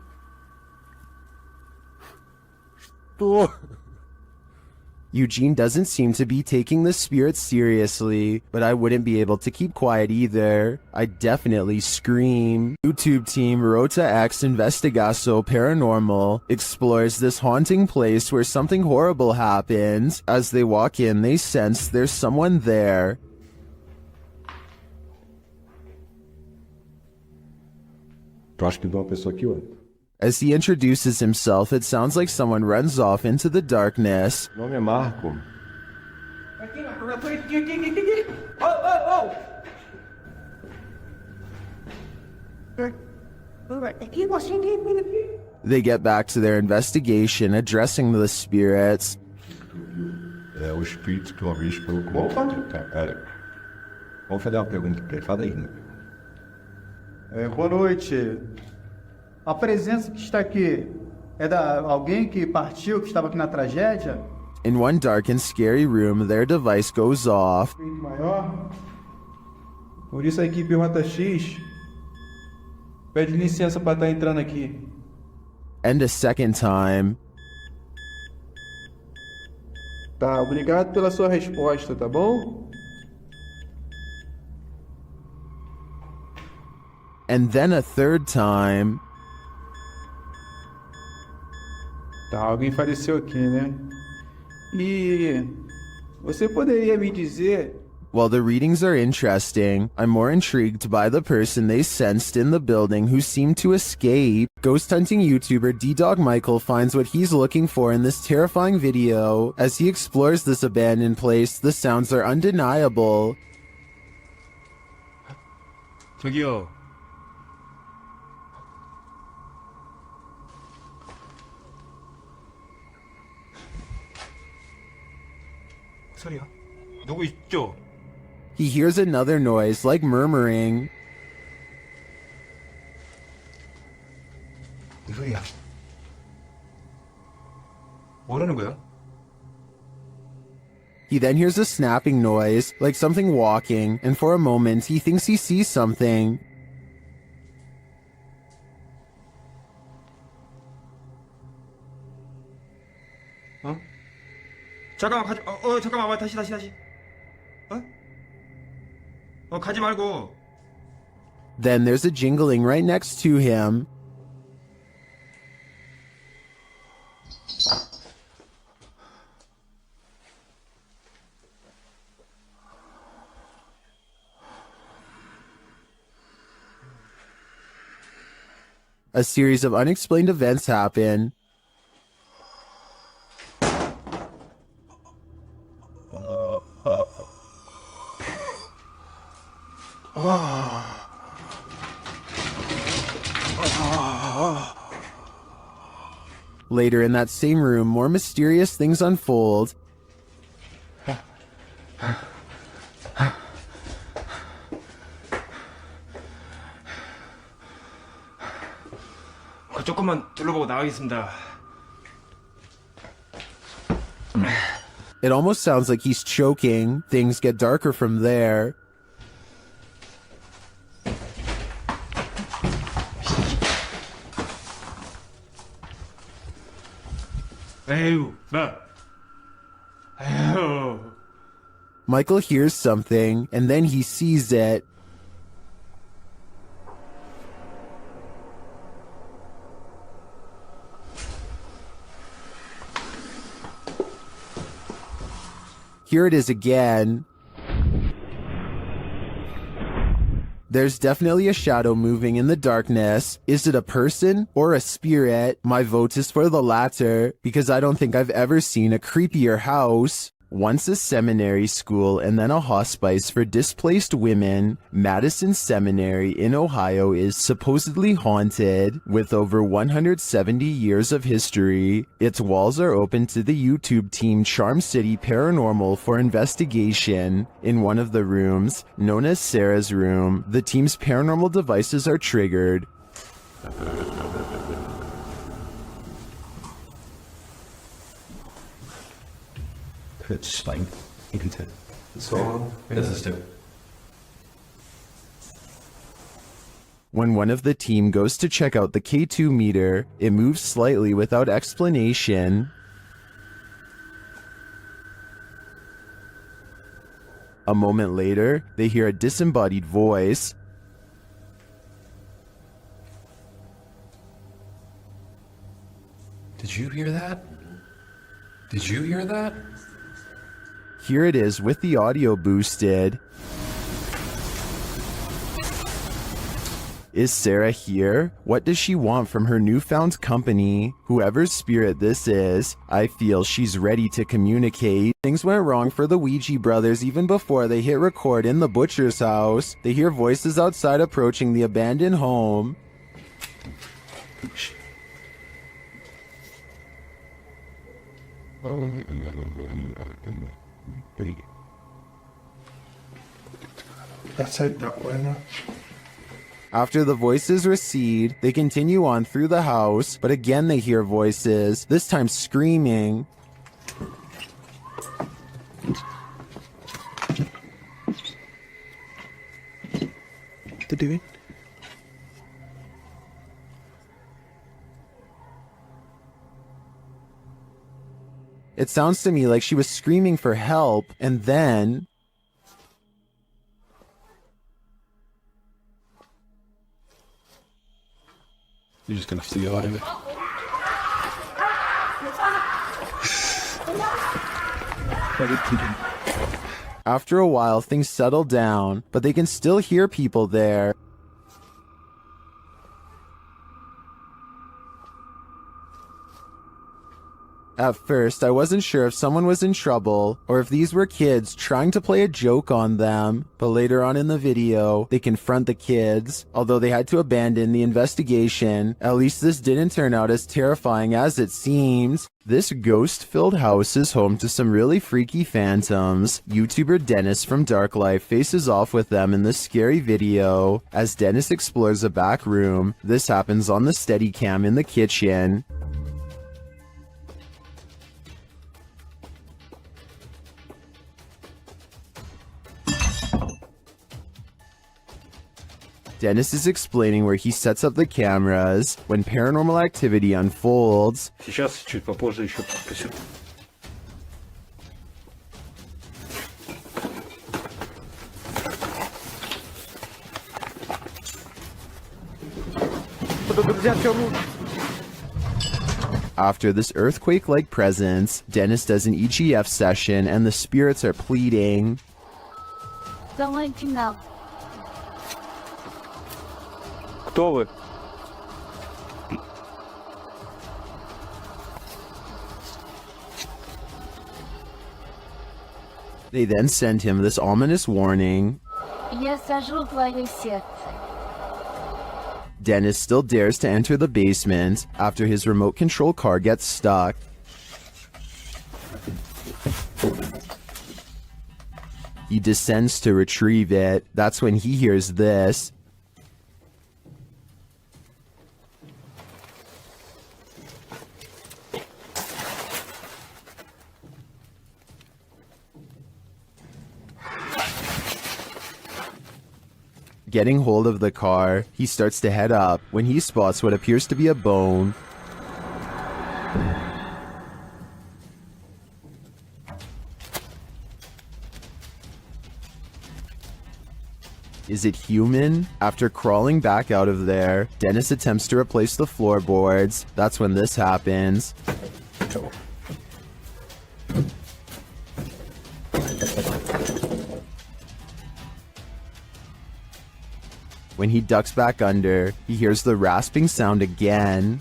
Eugene doesn't seem to be taking the spirits seriously, but I wouldn't be able to keep quiet either. I'd definitely scream. YouTube team Rota X Investigaso Paranormal explores this haunting place where something horrible happens. As they walk in, they sense there's someone there. Tu acha que tem uma pessoa aqui, ué? As he introduces himself, it sounds like someone runs off into the darkness. Meu nome é Marco. They get back to their investigation, addressing the spirits. É o espírito que uma vez falou com... Opa! Pera. Vamos fazer uma pergunta pra ele. Fala aí, né? Boa noite. A presença que está aqui é da alguém que partiu, que estava aqui na tragédia? In one dark and scary room, their device goes off. Maior. Por isso a equipe Rota X pede licença para estar entrando aqui. And a second time. Tá, obrigado pela sua resposta, tá bom? And then a third time. Tá, alguém faleceu aqui, né? E você poderia me dizer While the readings are interesting, I'm more intrigued by the person they sensed in the building who seemed to escape. Ghost hunting YouTuber D-Dog Michael finds what he's looking for in this terrifying video. As he explores this abandoned place, the sounds are undeniable. 저기요. 소리야? 누구 있죠? He hears another noise, like murmuring. 무슨 소리야? 뭐라는 거야? He then hears a snapping noise, like something walking, and for a moment he thinks he sees something. 어? 잠깐만 가지. 잠깐만 와 다시. 가지 말고. Then there's a jingling right next to him. A series of unexplained events happen. Later in that same room, more mysterious things unfold. 조금만 둘러보고 나가겠습니다. It almost sounds like he's choking. Things get darker from there. 에휴, 에휴. Michael hears something, and then he sees it. Here it is again. There's definitely a shadow moving in the darkness. Is it a person or a spirit? My vote is for the latter, because I don't think I've ever seen a creepier house. Once a seminary school and then a hospice for displaced women, Madison Seminary in Ohio is supposedly haunted. With over 170 years of history, its walls are open to the YouTube team Charm City Paranormal for investigation. In one of the rooms, known as Sarah's room, the team's paranormal devices are triggered. It's like into so this is too. When one of the team goes to check out the K2 meter, it moves slightly without explanation. A moment later, they hear a disembodied voice. Did you hear that? Did you hear that? Here it is with the audio boosted. Is Sarah here? What does she want from her newfound company? Whoever's spirit this is, I feel she's ready to communicate. Things went wrong for the Ouija brothers even before they hit record in the butcher's house. They hear voices outside approaching the abandoned home. Let's head that way now. After the voices recede, they continue on through the house, but again they hear voices, this time screaming. What they're doing? It sounds to me like she was screaming for help, and then... You're just gonna have to get out of it. After a while, things settle down, but they can still hear people there. At first, I wasn't sure if someone was in trouble or if these were kids trying to play a joke on them, but later on in the video, they confront the kids. Although they had to abandon the investigation, at least this didn't turn out as terrifying as it seems. This ghost-filled house is home to some really freaky phantoms. YouTuber Dennis from Dark Life faces off with them in this scary video. As Dennis explores a back room, this happens on the Steadicam in the kitchen. Dennis is explaining where he sets up the cameras when paranormal activity unfolds. Сейчас чуть попозже еще подпишу. After this earthquake-like presence, Dennis does an EGF session and the spirits are pleading. Don't let you know. Кто вы? They then send him this ominous warning. Я сажу твою сеть. Dennis still dares to enter the basement after his remote control car gets stuck. He descends to retrieve it. That's when he hears this. Getting hold of the car, he starts to head up when he spots what appears to be a bone. Is it human? After crawling back out of there, Dennis attempts to replace the floorboards. That's when this happens. When he ducks back under, he hears the rasping sound again.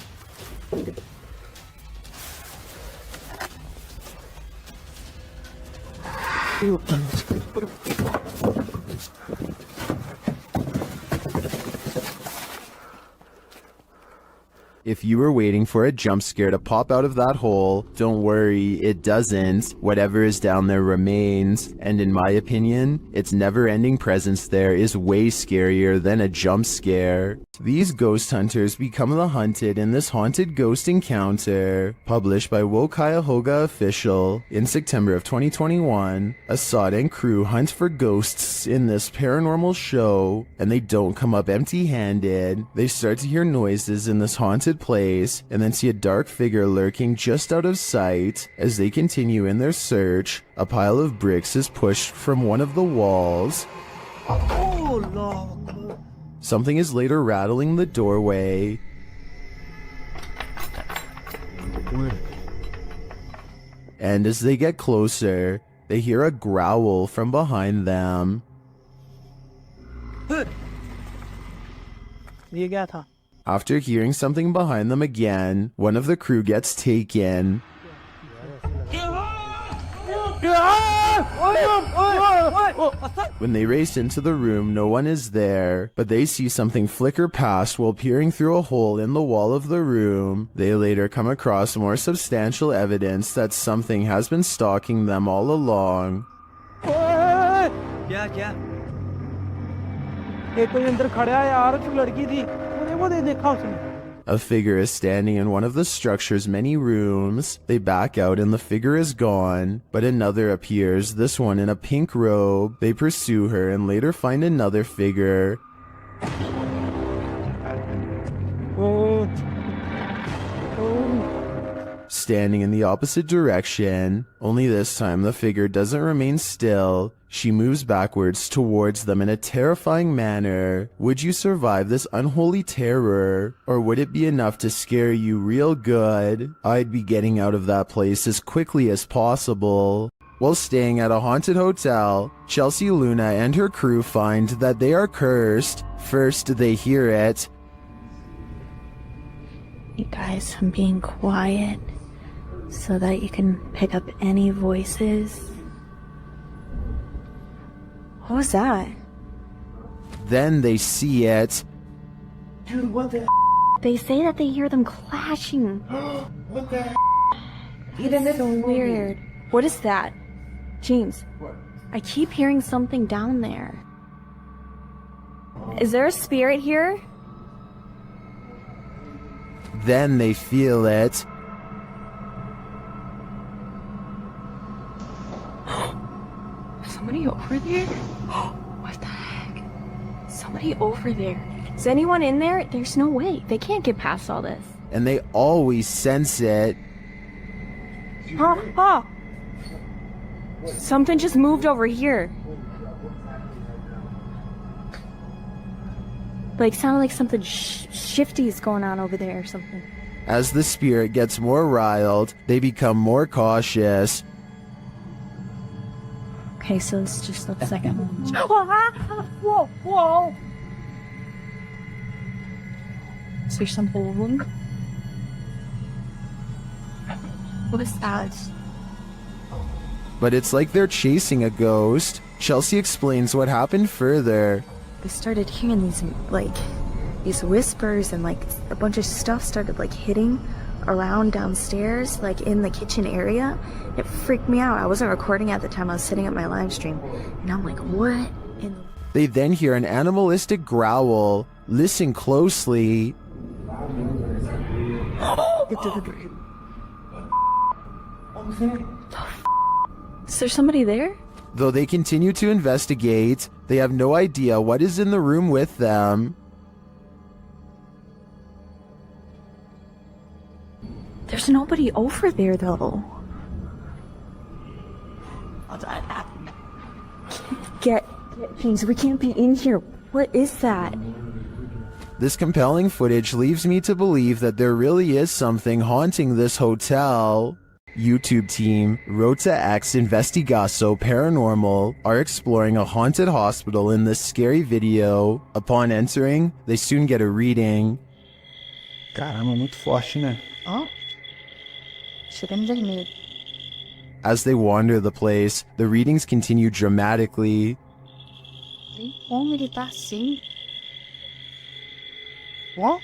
If you were waiting for a jump scare to pop out of that hole, don't worry, it doesn't. Whatever is down there remains, and in my opinion, its never-ending presence there is way scarier than a jump scare. These ghost hunters become the hunted in this haunted ghost encounter. Published by Wo Cuyahoga Official in September of 2021, Assad and crew hunt for ghosts in this paranormal show, and they don't come up empty-handed. They start to hear noises in this haunted place, and then see a dark figure lurking just out of sight. As they continue in their search, a pile of bricks is pushed from one of the walls. Oh, Lord. Something is later rattling the doorway. And as they get closer, they hear a growl from behind them. After hearing something behind them again, one of the crew gets taken. When they race into the room, no one is there, but they see something flicker past while peering through a hole in the wall of the room. They later come across more substantial evidence that something has been stalking them all along. क्या एक कोई अंदर खड़ा है यार, जो लड़की थी वो देखा उसने. A figure is standing in one of the structure's many rooms. They back out and the figure is gone, but another appears, this one in a pink robe. They pursue her and later find another figure. Standing in the opposite direction, only this time the figure doesn't remain still. She moves backwards towards them in a terrifying manner. Would you survive this unholy terror? Or would it be enough to scare you real good? I'd be getting out of that place as quickly as possible. While staying at a haunted hotel, Chelsea Luna and her crew find that they are cursed. First, they hear it. You guys, I'm being quiet so that you can pick up any voices. What was that? Then they see it. Dude, what the They say that they hear them clashing. What the It's so weird. What is that? James, I keep hearing something down there. Is there a spirit here? Then they feel it. Somebody over there? What the heck? Somebody over there. Is anyone in there? There's no way. They can't get past all this. And they always sense it. Oh! Something just moved over here. Like, sounded like something shifty is going on over there or something. As the spirit gets more riled, they become more cautious. Okay, so let's just look a second. Whoa, whoa! Is there something? What is that? But it's like they're chasing a ghost. Chelsea explains what happened further. I started hearing these whispers, and a bunch of stuff started hitting around downstairs, in the kitchen area. It freaked me out. I wasn't recording at the time. I was sitting at my live stream, and I'm like, what in the... They then hear an animalistic growl. Listen closely. Is there somebody there? Though they continue to investigate, they have no idea what is in the room with them. There's nobody over there, though. Get things. We can't be in here. What is that? This compelling footage leaves me to believe that there really is something haunting this hotel. YouTube team Rota X Investigaso Paranormal are exploring a haunted hospital in this scary video. Upon entering, they soon get a reading. Caramba, muito forte, né? Oh. Chegando vermelho. As they wander the place, the readings continue dramatically. Nem como ele tá assim. Ó.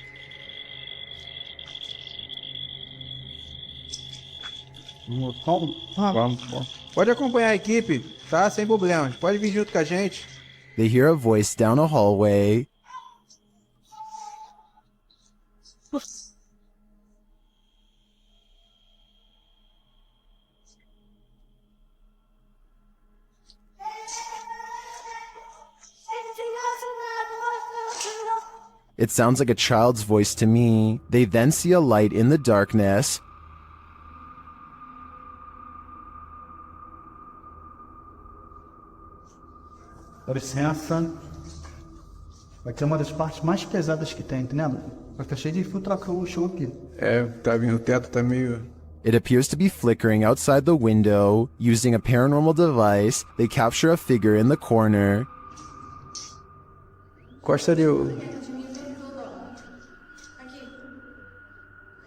Vamos. Pode acompanhar a equipe, tá? Sem problemas. Pode vir junto com a gente. They hear a voice down a hallway. It sounds like a child's voice to me. They then see a light in the darkness. Dá licença. Vai ser uma das partes mais pesadas que tem, entendeu? Vai estar cheio de filtração o chão aqui. É, tá vindo, o teto tá meio... It appears to be flickering outside the window. Using a paranormal device, they capture a figure in the corner. Costa ali o...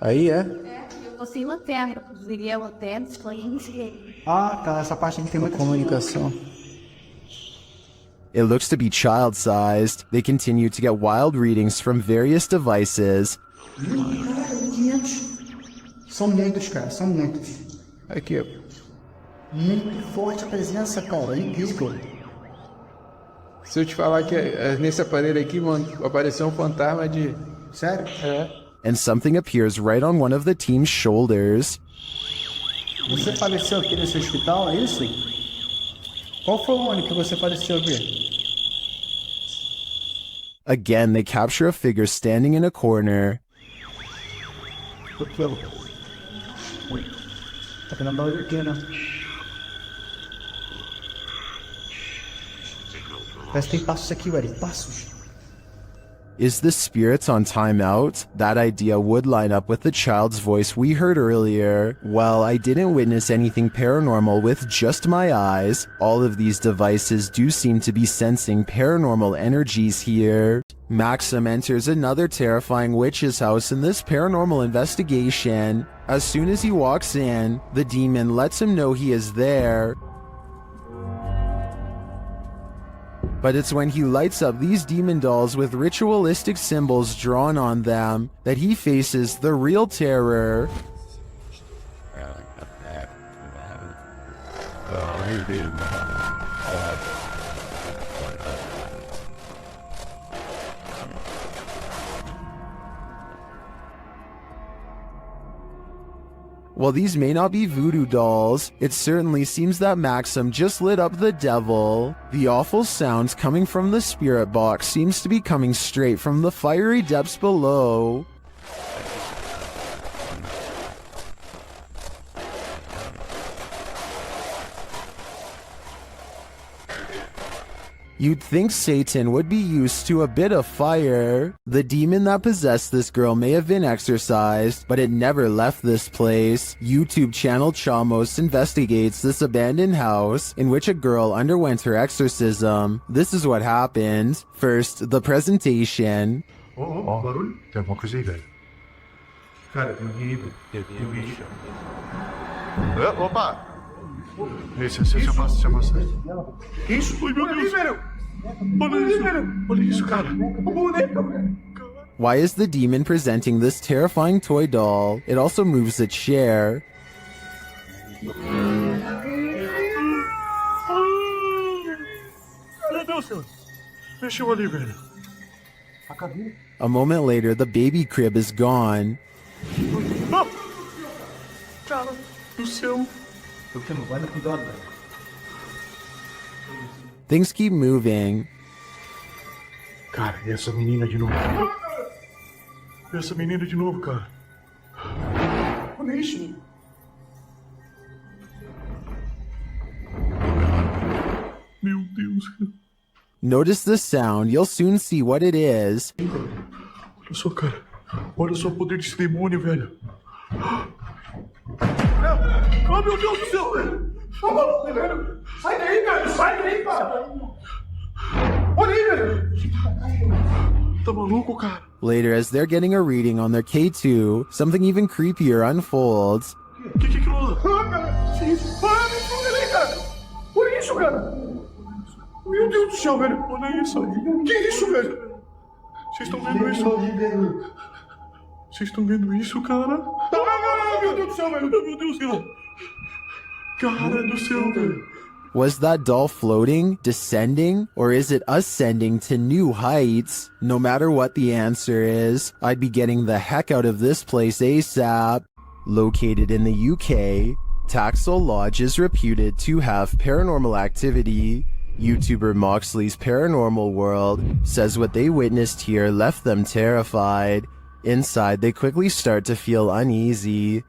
Aí é? Eu consigo lanterna. Eu conseguiria lanterna, explain. Ah, tá. Essa parte aqui tem muita comunicação. It looks to be child-sized. They continue to get wild readings from various devices. São muitos, cara. São muitos. Aqui, ó. Muito forte a presença, cara. É incrível. Se eu te falar que nesse aparelho aqui, mano, apareceu um fantasma de... Sério? É. And something appears right on one of the team's shoulders. Você faleceu aqui nesse hospital, é isso? Qual foi o ano que você faleceu aqui? Again, they capture a figure standing in a corner. Tá querendo dar aqui, né? Parece que tem passos aqui, Ué. Passos. Is the spirits on timeout? That idea would line up with the child's voice we heard earlier. Well, I didn't witness anything paranormal with just my eyes. All of these devices do seem to be sensing paranormal energies here. Maxim enters another terrifying witch's house in this paranormal investigation. As soon as he walks in, the demon lets him know he is there. But it's when he lights up these demon dolls with ritualistic symbols drawn on them that he faces the real terror. While these may not be voodoo dolls, it certainly seems that Maxim just lit up the devil. The awful sounds coming from the spirit box seems to be coming straight from the fiery depths below. You'd think Satan would be used to a bit of fire. The demon that possessed this girl may have been exorcised, but it never left this place. YouTube channel Chamos investigates this abandoned house in which a girl underwent her exorcism. This is what happened. First, the presentation. Barulho? Tem alguma coisa aí, velho? Cara, tem um bicho. Opa! Você passa. Que isso? Oi, meu Deus! Olha isso, cara! Why is the demon presenting this terrifying toy doll? It also moves a chair. Meu Deus, senhor! Mexeu ali, velho. A moment later, the baby crib is gone. Cara do céu! Things keep moving. Cara, e essa menina de novo? Essa menina de novo, cara. Olha isso. Meu Deus, cara. Notice the sound, you'll soon see what it is. Olha só, cara. Olha só o poder desse demônio, velho. Oh, meu Deus do céu, velho! Velho! Sai daí, velho! Sai daí, cara! Olha aí, velho! Tá maluco, cara? Later, as they're getting a reading on their K2, something even creepier unfolds. Que aquilo? Ah, cara! Que isso? Ah, me ajuda aí, cara! Olha isso, cara! Meu Deus do céu, velho! Olha isso! Que isso, velho? Vocês estão vendo isso? Vocês estão vendo isso, cara? Ah, meu Deus do céu, velho! Meu Deus do céu! Cara do céu, velho! Was that doll floating, descending, or is it ascending to new heights? No matter what the answer is, I'd be getting the heck out of this place ASAP. Located in the UK, Taxel Lodge is reputed to have paranormal activity. YouTuber Moxley's Paranormal World says what they witnessed here left them terrified. Inside, they quickly start to feel uneasy.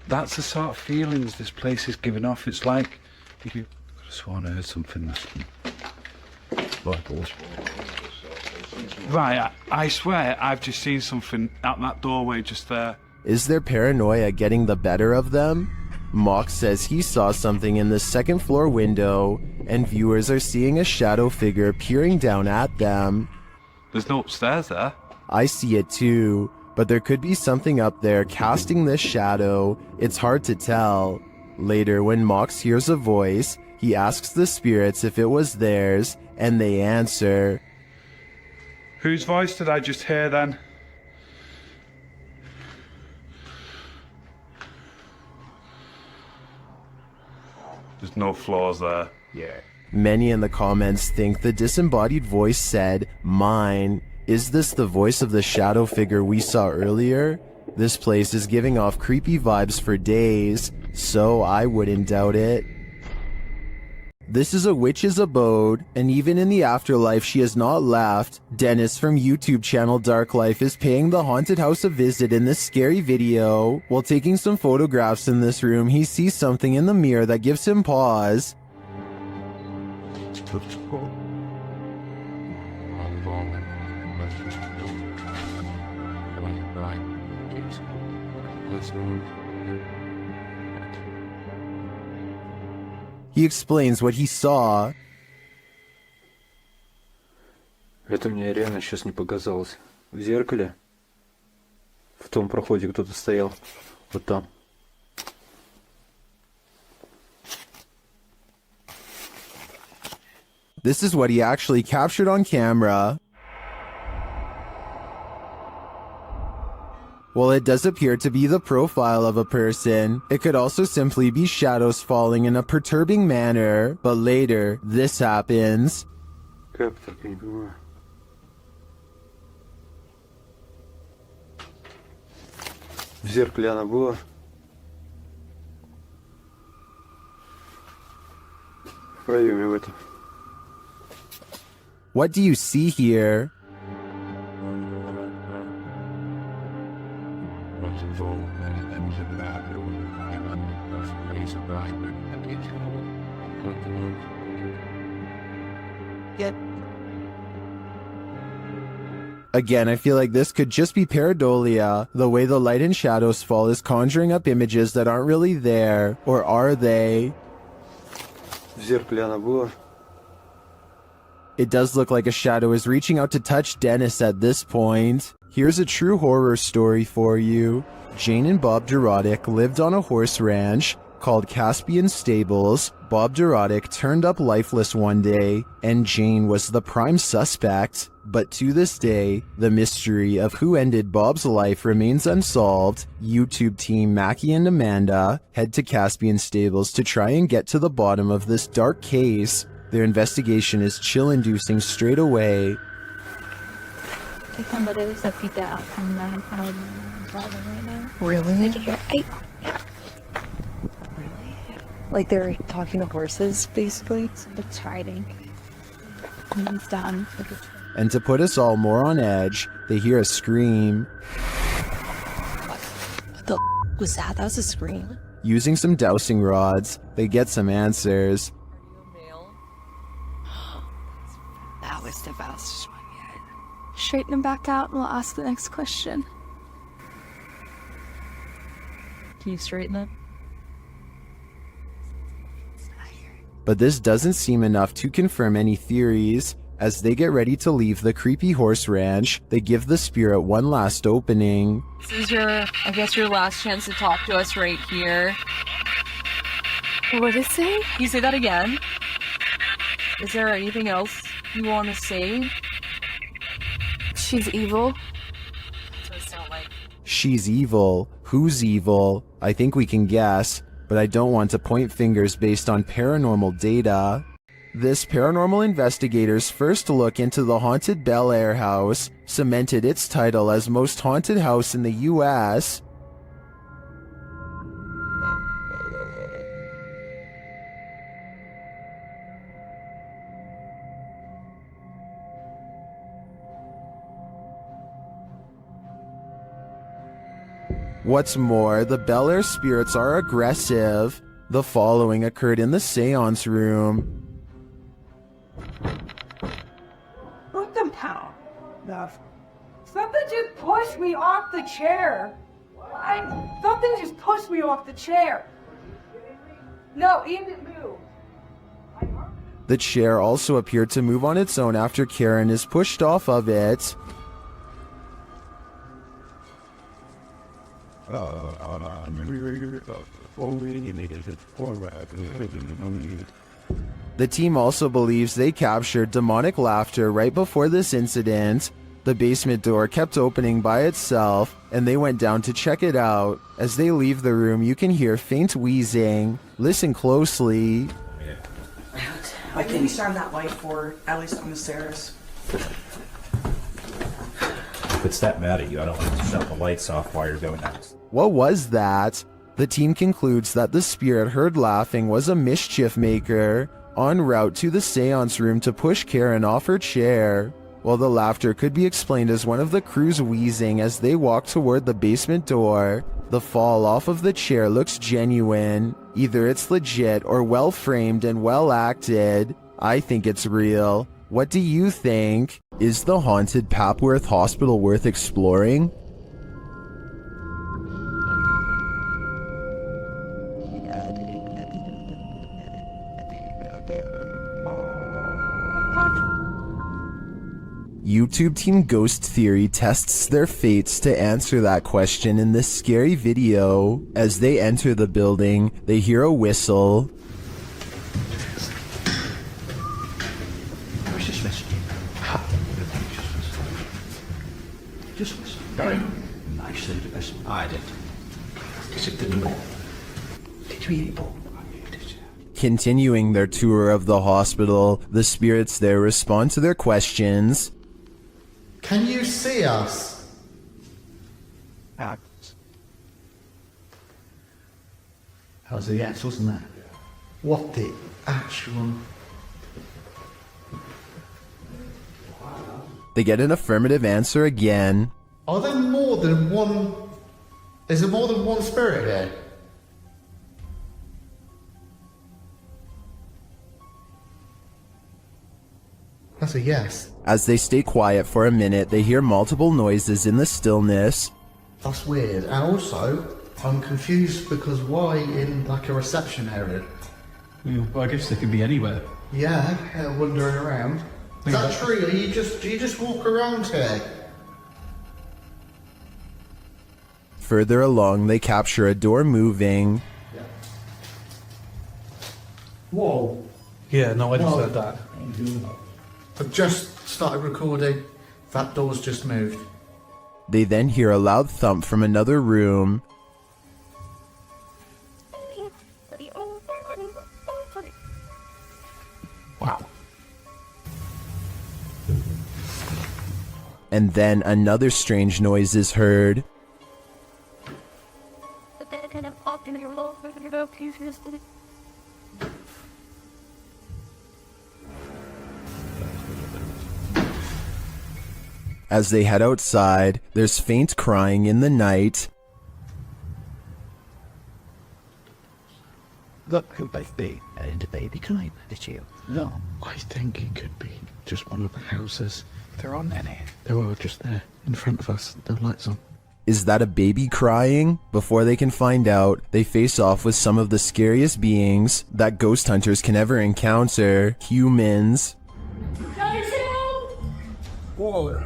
That's the sort of feelings this place is giving off. It's like you could have sworn I heard something. Right, I swear I've just seen something out that doorway just there. Is their paranoia getting the better of them? Mox says he saw something in the second floor window, and viewers are seeing a shadow figure peering down at them. There's no upstairs there. I see it too, but there could be something up there casting this shadow. It's hard to tell. Later, when Mox hears a voice, he asks the spirits if it was theirs, and they answer. Whose voice did I just hear then? There's no floors there. Yeah. Many in the comments think the disembodied voice said, "Mine." Is this the voice of the shadow figure we saw earlier? This place is giving off creepy vibes for days, so I wouldn't doubt it. This is a witch's abode, and even in the afterlife she has not left. Dennis from YouTube channel Dark Life is paying the haunted house a visit in this scary video. While taking some photographs in this room, he sees something in the mirror that gives him pause. He explains what he saw. Это мне реально сейчас не показалось. В зеркале, в том проходе кто-то стоял. Вот там. This is what he actually captured on camera. While it does appear to be the profile of a person, it could also simply be shadows falling in a perturbing manner. But later, this happens. Как так, я не понимаю. В зеркале она была. В проеме в этом. What do you see here? Yep. Again, I feel like this could just be pareidolia. The way the light and shadows fall is conjuring up images that aren't really there. Or are they? В зеркале она была. It does look like a shadow is reaching out to touch Dennis at this point. Here's a true horror story for you. Jane and Bob Dorodic lived on a horse ranch called Caspian Stables. Bob Dorodic turned up lifeless one day, and Jane was the prime suspect. But to this day, the mystery of who ended Bob's life remains unsolved. YouTube team Mackie and Amanda head to Caspian Stables to try and get to the bottom of this dark case. Their investigation is chill-inducing straight away. Really? Like they're talking to horses, basically? It's hiding. He's done. And to put us all more on edge, they hear a scream. What the was that? That was a scream. Using some dowsing rods, they get some answers. That was the best one yet. Straighten them back out and we'll ask the next question. Can you straighten them? But this doesn't seem enough to confirm any theories. As they get ready to leave the creepy horse ranch, they give the spirit one last opening. This is I guess your last chance to talk to us right here. What did it say? Can you say that again? Is there anything else you want to say? She's evil. That's what it sounds like. She's evil. Who's evil? I think we can guess, but I don't want to point fingers based on paranormal data. This paranormal investigator's first look into the haunted Bel Air house cemented its title as most haunted house in the US. What's more, the Bel Air spirits are aggressive. The following occurred in the seance room. What the hell? Something just pushed me off the chair. Something just pushed me off the chair. No, it didn't move. The chair also appeared to move on its own after Karen is pushed off of it. The team also believes they captured demonic laughter right before this incident. The basement door kept opening by itself, and they went down to check it out. As they leave the room, you can hear faint wheezing. Listen closely. I can shine that light forward, at least on the stairs. If it's that mad at you, I don't want to shut the lights off while you're going down. What was that? The team concludes that the spirit heard laughing was a mischief maker en route to the seance room to push Karen off her chair. While the laughter could be explained as one of the crew's wheezing as they walk toward the basement door, the fall off of the chair looks genuine. Either it's legit or well framed and well acted. I think it's real. What do you think? Is the haunted Papworth Hospital worth exploring? YouTube Team Ghost Theory tests their fates to answer that question in this scary video. As they enter the building, they hear a whistle. Where's this message? Just listen. I said it best. I did. Because it didn't work. Did you eat ball? Continuing their tour of the hospital, the spirits there respond to their questions. Can you see us? That was the X, wasn't that? What the actual... They get an affirmative answer again. Are there more than one... Is there more than one spirit here? That's a yes. As they stay quiet for a minute, they hear multiple noises in the stillness. That's weird. And also, I'm confused because why in like a reception area? Well, I guess they could be anywhere. Yeah, wandering around. Is that true? Do you just walk around here? Further along, they capture a door moving. Whoa. Yeah, no, I just said that. I've just started recording. That door's just moved. They then hear a loud thump from another room. Wow. And then another strange noise is heard. As they head outside, there's faint crying in the night. Look, who baby and the baby crying, did you? No, I think it could be just one of the houses. There aren't any. They're all just there, in front of us, the lights on. Is that a baby crying? Before they can find out, they face off with some of the scariest beings that ghost hunters can ever encounter, humans. Whoa.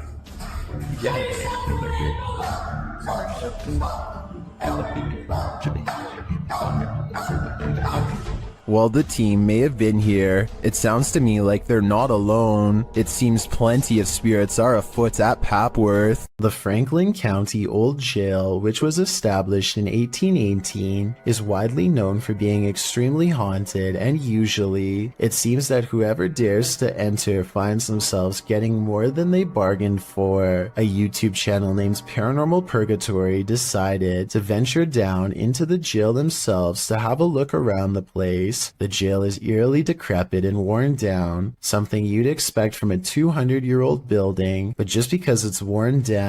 While the team may have been here, it sounds to me like they're not alone. It seems plenty of spirits are afoot at Papworth. The Franklin County Old Jail, which was established in 1818, is widely known for being extremely haunted, and usually, it seems that whoever dares to enter finds themselves getting more than they bargained for. A YouTube channel named Paranormal Purgatory decided to venture down into the jail themselves to have a look around the place. The jail is eerily decrepit and worn down, something you'd expect from a 200-year-old building, but just because it's worn down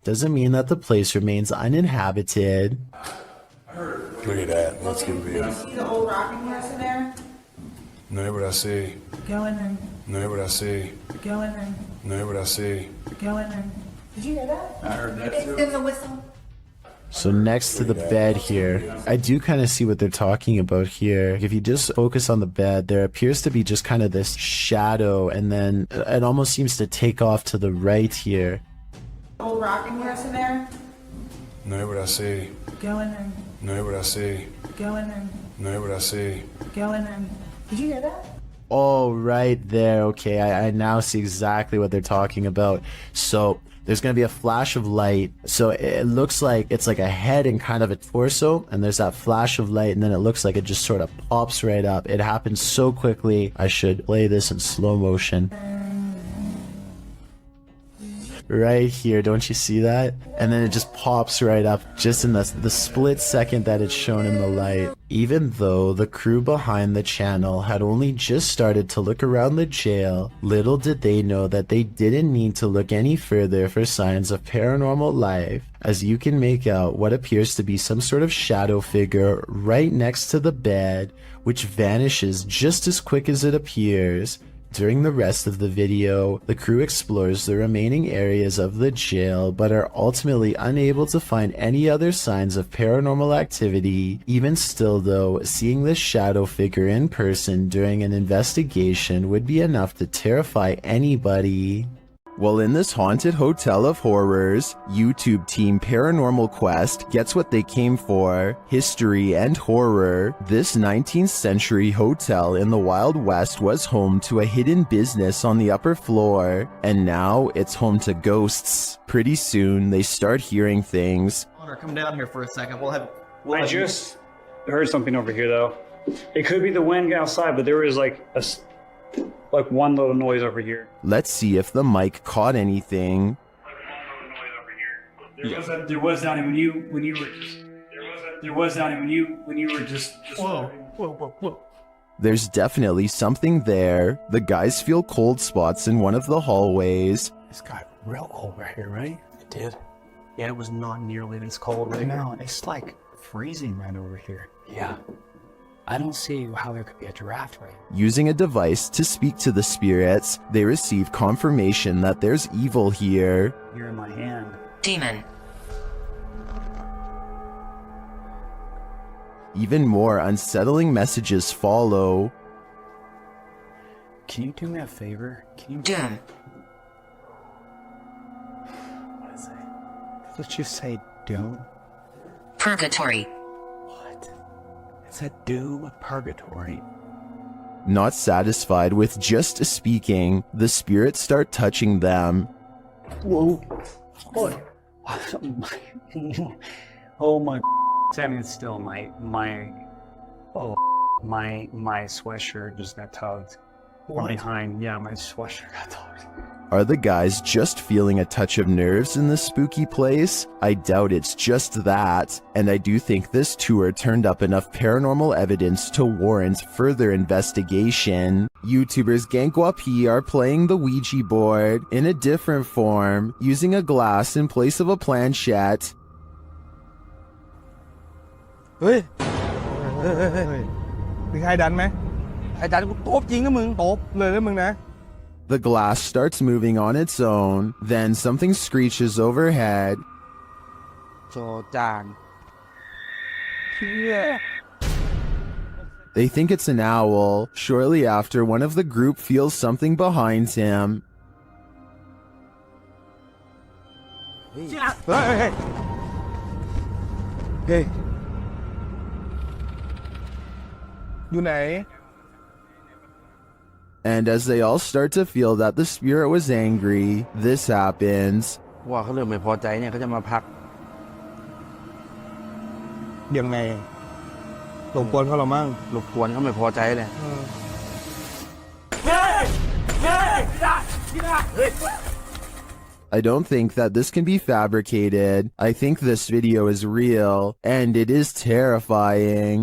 doesn't mean that the place remains uninhabited. Look at that. Let's give it a view. See the old rocking horse in there? No, what I see. Go in there. No, what I see. Go in there. No, what I see. Go in there. Did you hear that? I heard that too. There's a whistle. So next to the bed here, I do kind of see what they're talking about here. If you just focus on the bed, there appears to be just kind of this shadow, and then it almost seems to take off to the right here. Old rocking horse in there? No, what I see. Go in there. No, what I see. Go in there. No, what I see. Go in there. Did you hear that? Oh, right there. Okay, I now see exactly what they're talking about. So there's going to be a flash of light. So it looks like it's like a head and kind of a torso, and there's that flash of light, and then it looks like it just sort of pops right up. It happens so quickly. I should play this in slow motion. Right here, don't you see that? And then it just pops right up just in the split second that it's shown in the light. Even though the crew behind the channel had only just started to look around the jail, little did they know that they didn't need to look any further for signs of paranormal life, as you can make out what appears to be some sort of shadow figure right next to the bed, which vanishes just as quick as it appears. During the rest of the video, the crew explores the remaining areas of the jail but are ultimately unable to find any other signs of paranormal activity. Even still though, seeing this shadow figure in person during an investigation would be enough to terrify anybody. Well, in this haunted hotel of horrors, YouTube team Paranormal Quest gets what they came for: history and horror. This 19th century hotel in the Wild West was home to a hidden business on the upper floor, and now it's home to ghosts. Pretty soon, they start hearing things. Connor, come down here for a second. I just heard something over here, though. It could be the wind outside, but there was like one little noise over here. Let's see if the mic caught anything. There was down when you were just. Whoa. There's definitely something there. The guys feel cold spots in one of the hallways. It's got real cold right here, right? It did. Yeah, it was not nearly this cold right No, it's like freezing right over here. Yeah. I don't see how there could be a draft right here. Using a device to speak to the spirits, they receive confirmation that there's evil here. You're in my hand. Demon. Even more unsettling messages follow. Can you do me a favor? Can you... Doom. What is it? Let's just say doom. Purgatory. It's a doom purgatory. Not satisfied with just speaking, the spirits start touching them. Whoa. Oh my. Standing still, my sweatshirt just got tugged. From behind, yeah, my sweatshirt got tugged. Are the guys just feeling a touch of nerves in this spooky place? I doubt it's just that, and I do think this tour turned up enough paranormal evidence to warrant further investigation. YouTubers Gankwapi are playing the Ouija board in a different form, using a glass in place of a planchette. เฮ้ยมีใครดันไหมใครดันกูตบจริงนะมึงตบเลยนะมึงนะ The glass starts moving on its own, then something screeches overhead. โจจาง They think it's an owl. Shortly after, one of the group feels something behind him. เฮ้ยอยู่ไหน And as they all start to feel that the spirit was angry, this happens. ว่าเขาเริ่มไม่พอใจเนี่ยเขาจะมาพักยังไงรบกวนเขาหรอมั่งรบกวนเขาไม่พอใจเลย I don't think that this can be fabricated. I think this video is real, and it is terrifying.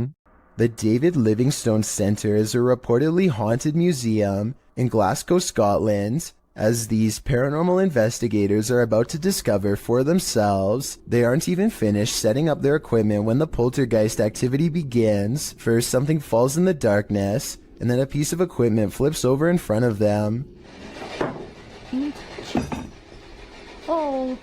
The David Livingstone Centre is a reportedly haunted museum in Glasgow, Scotland. As these paranormal investigators are about to discover for themselves, they aren't even finished setting up their equipment when the poltergeist activity begins. First, something falls in the darkness, and then a piece of equipment flips over in front of them. Oh.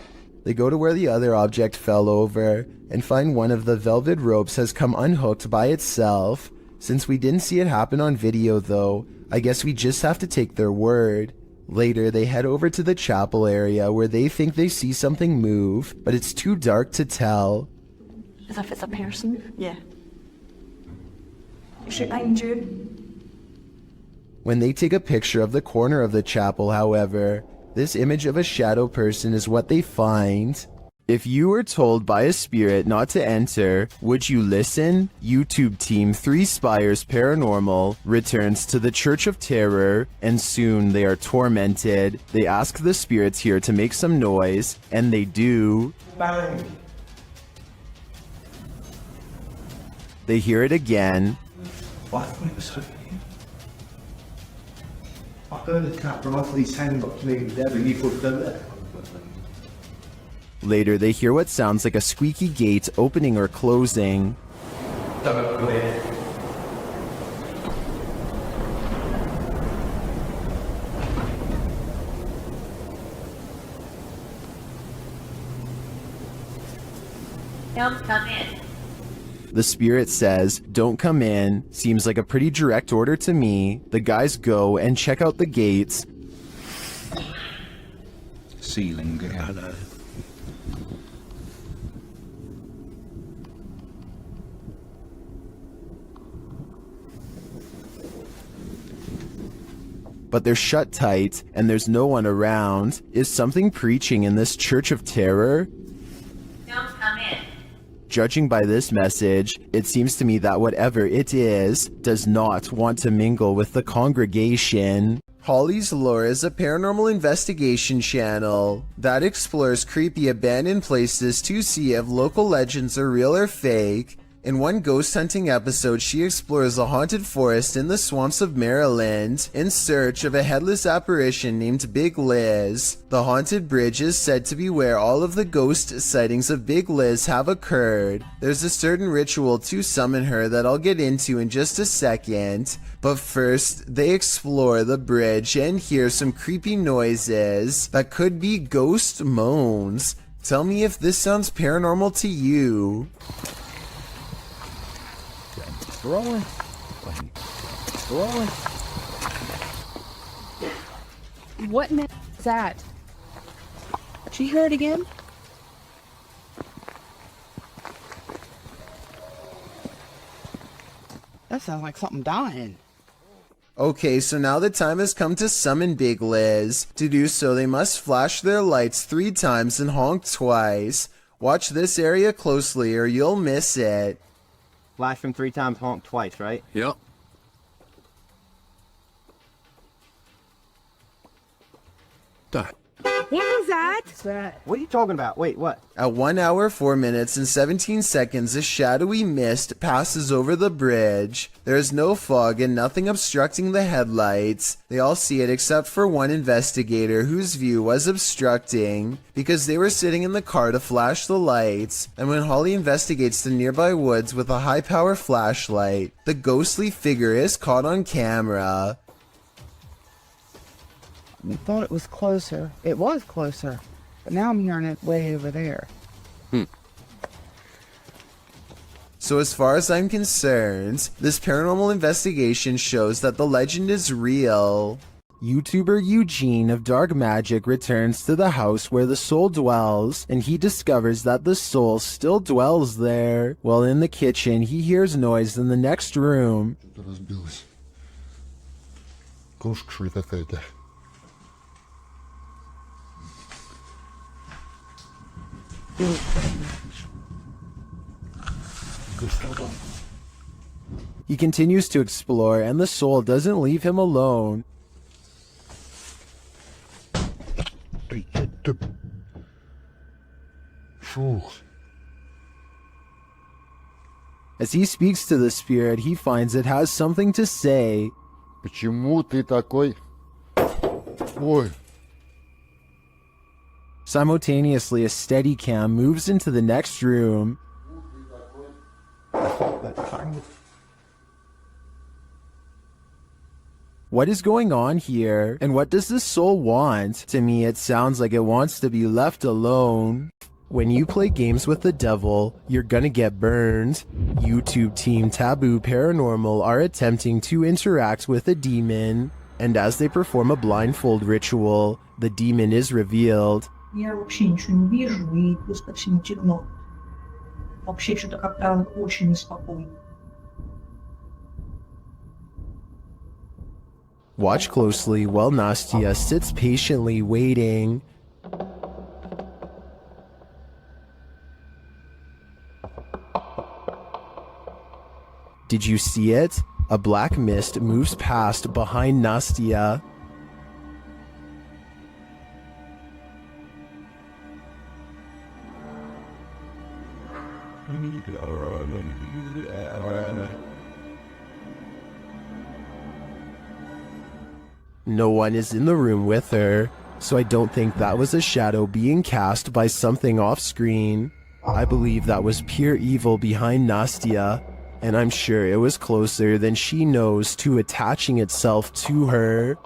They go to where the other object fell over and find one of the velvet ropes has come unhooked by itself. Since we didn't see it happen on video though, I guess we just have to take their word. Later, they head over to the chapel area where they think they see something move, but it's too dark to tell. As if it's a person? Yeah. Is it behind you? When they take a picture of the corner of the chapel, however, this image of a shadow person is what they find. If you were told by a spirit not to enter, would you listen? YouTube team 3 Spires Paranormal returns to the Church of Terror, and soon they are tormented. They ask the spirits here to make some noise, and they do. Bang. They hear it again. What was it? I heard the tap from his hand got clean there and he put them there. Later, they hear what sounds like a squeaky gate opening or closing. Don't come in. The spirit says, "Don't come in." Seems like a pretty direct order to me. The guys go and check out the gates. Ceiling. But they're shut tight, and there's no one around. Is something preaching in this church of terror? Don't come in. Judging by this message, it seems to me that whatever it is, does not want to mingle with the congregation. Holly's Lore is a paranormal investigation channel that explores creepy abandoned places to see if local legends are real or fake. In one ghost hunting episode, she explores a haunted forest in the swamps of Maryland in search of a headless apparition named Big Liz. The haunted bridge is said to be where all of the ghost sightings of Big Liz have occurred. There's a certain ritual to summon her that I'll get into in just a second, but first they explore the bridge and hear some creepy noises that could be ghost moans. Tell me if this sounds paranormal to you. Rolling. Rolling. What in the is that? Did you hear it again? That sounds like something dying. Okay, so now the time has come to summon Big Liz. To do so, they must flash their lights 3 times and honk twice. Watch this area closely or you'll miss it. Flash them 3 times, honk twice, right? Yep. What was that? What are you talking about? Wait, what? At 1 hour, 4 minutes, and 17 seconds, a shadowy mist passes over the bridge. There is no fog and nothing obstructing the headlights. They all see it except for one investigator whose view was obstructing because they were sitting in the car to flash the lights. And when Holly investigates the nearby woods with a high-power flashlight, the ghostly figure is caught on camera. I thought it was closer. It was closer. But now I'm hearing it way over there. So as far as I'm concerned, this paranormal investigation shows that the legend is real. YouTuber Eugene of Dark Magic returns to the house where the soul dwells, and he discovers that the soul still dwells there. While in the kitchen, he hears noise in the next room. He continues to explore, and the soul doesn't leave him alone. As he speaks to the spirit, he finds it has something to say. Почему ты такой? Ой. Simultaneously, a Steadicam moves into the next room. What is going on here? And what does this soul want? To me, it sounds like it wants to be left alone. When you play games with the devil, you're gonna get burned. YouTube team Taboo Paranormal are attempting to interact with a demon, and as they perform a blindfold ritual, the demon is revealed. Я вообще ничего не вижу, и просто всем темно. Вообще что-то как-то очень неспокойно. Watch closely while Nastya sits patiently waiting. Did you see it? A black mist moves past behind Nastya. No one is in the room with her, so I don't think that was a shadow being cast by something off screen. I believe that was pure evil behind Nastya, and I'm sure it was closer than she knows to attaching itself to her.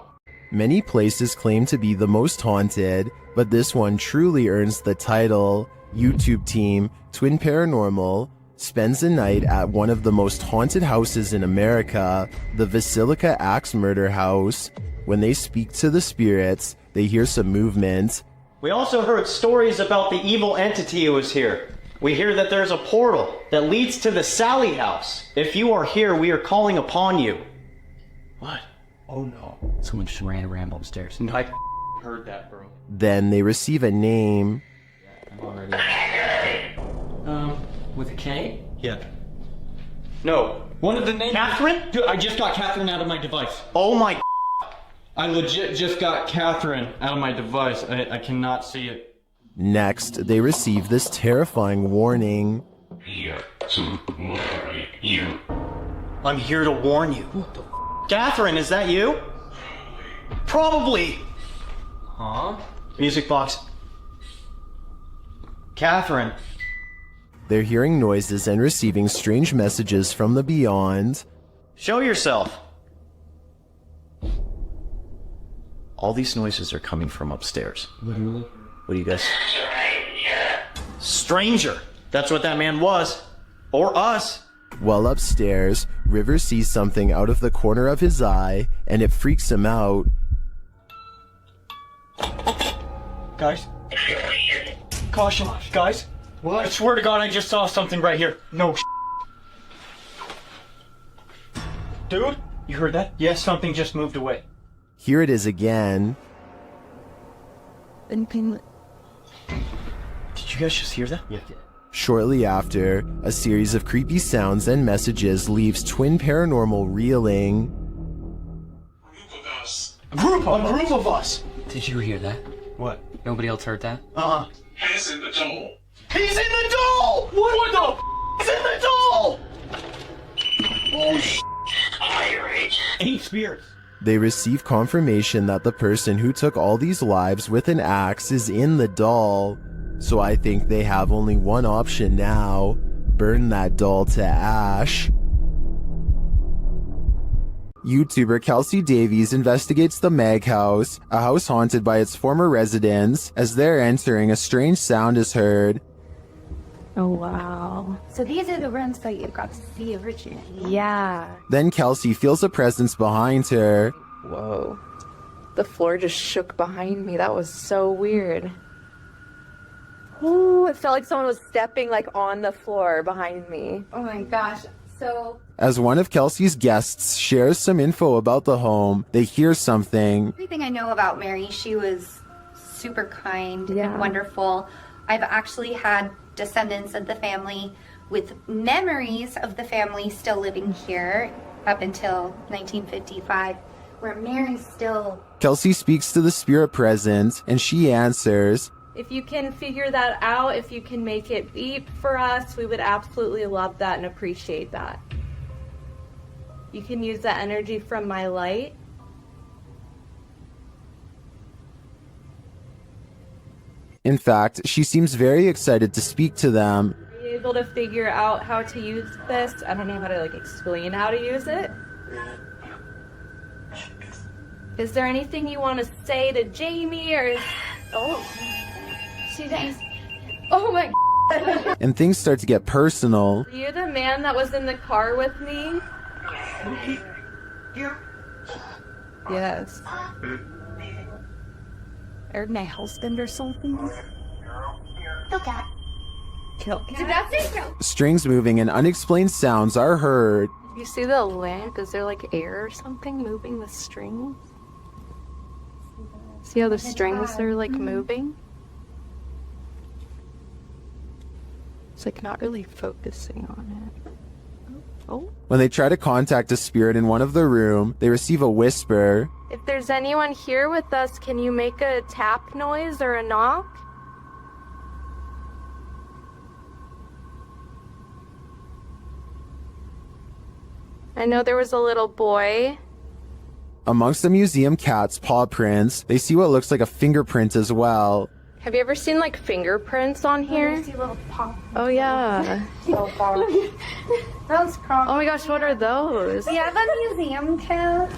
Many places claim to be the most haunted, but this one truly earns the title. YouTube team Twin Paranormal spends a night at one of the most haunted houses in America, the Basilica Axe Murder House. When they speak to the spirits, they hear some movement. We also heard stories about the evil entity who was here. We hear that there's a portal that leads to the Sally house. If you are here, we are calling upon you. What? Oh no. Someone just ran around upstairs. No, I heard that, bro. Then they receive a name. I'm already... with a K? Yeah. No. One of the names... Catherine? Dude, I just got Catherine out of my device. Oh my... I legit just got Catherine out of my device. I cannot see it. Next, they receive this terrifying warning. Here to murder you. I'm here to warn you. What the Catherine, is that you? Probably. Huh? Music box. Catherine. They're hearing noises and receiving strange messages from the beyond. Show yourself. All these noises are coming from upstairs. Literally? What do you guys... Stranger. That's what that man was. Or us. While upstairs, River sees something out of the corner of his eye, and it freaks him out. Guys. Caution, guys. What? I swear to God, I just saw something right here. No Dude, you heard that? Yes, something just moved away. Here it is again. Did you guys just hear that? Yeah. Shortly after, a series of creepy sounds and messages leaves Twin Paranormal reeling. A group of us! Did you hear that? What? Nobody else heard that? He's in the doll! He's in the doll! What the He's in the doll! Oh, Pirate. 8 spirits. They receive confirmation that the person who took all these lives with an axe is in the doll. So I think they have only one option now. Burn that doll to ash. YouTuber Kelsey Davies investigates the Meg House, a house haunted by its former residents. As they're entering, a strange sound is heard. Oh, wow. So these are the rooms that you got to see originally. Yeah. Then Kelsey feels a presence behind her. Whoa. The floor just shook behind me. That was so weird. Ooh, it felt like someone was stepping like on the floor behind me. Oh my gosh. So As one of Kelsey's guests shares some info about the home, they hear something. everything I know about Mary, she was super kind and wonderful. I've actually had descendants of the family with memories of the family still living here up until 1955, where Mary's still... Kelsey speaks to the spirit present, and she answers. If you can figure that out, if you can make it beep for us, we would absolutely love that and appreciate that. You can use that energy from my light. In fact, she seems very excited to speak to them. Are you able to figure out how to use this? I don't know how to like explain how to use it. Is there anything you want to say to Jamie or... Oh, She does. Oh my God. And things start to get personal. are you the man that was in the car with me? Yes. Or my husband or something? Okay. Kill. Did that say no? Strings moving and unexplained sounds are heard. You see the lamp? Is there like air or something moving the strings? See how the strings are like moving? It's like not really focusing on it. Oh. When they try to contact a spirit in one of the room, they receive a whisper. If there's anyone here with us, can you make a tap noise or a knock? I know there was a little boy. Amongst the museum cat's paw prints, they see what looks like a fingerprint as well. Have you ever seen like fingerprints on here? See little pop. Oh yeah. So far. Those crawling. Oh my gosh, what are those? We have a museum cat.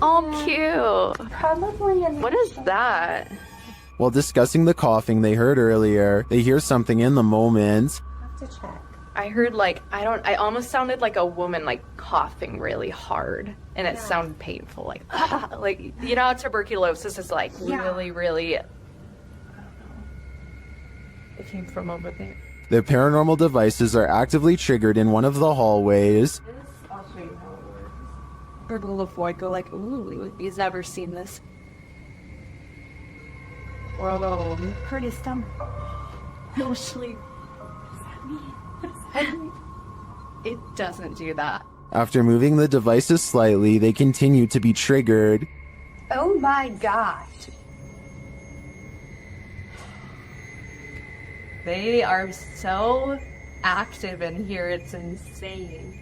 Oh, cute. Probably. What is that? While discussing the coughing they heard earlier, they hear something in the moment. To check. I heard I almost sounded like a woman coughing really hard, and it sounded painful, like you know how tuberculosis is really, really. It came from over there. Their paranormal devices are actively triggered in one of the hallways. I'll show you how it works. Heard a little boy go ooh, he's never seen this. Or hurt his stomach. No sleep. It doesn't do that. After moving the devices slightly, they continue to be triggered. Oh my god. They are so active in here, it's insane.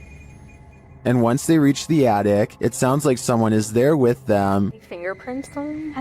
And once they reach the attic, it sounds like someone is there with them. Fingerprints on?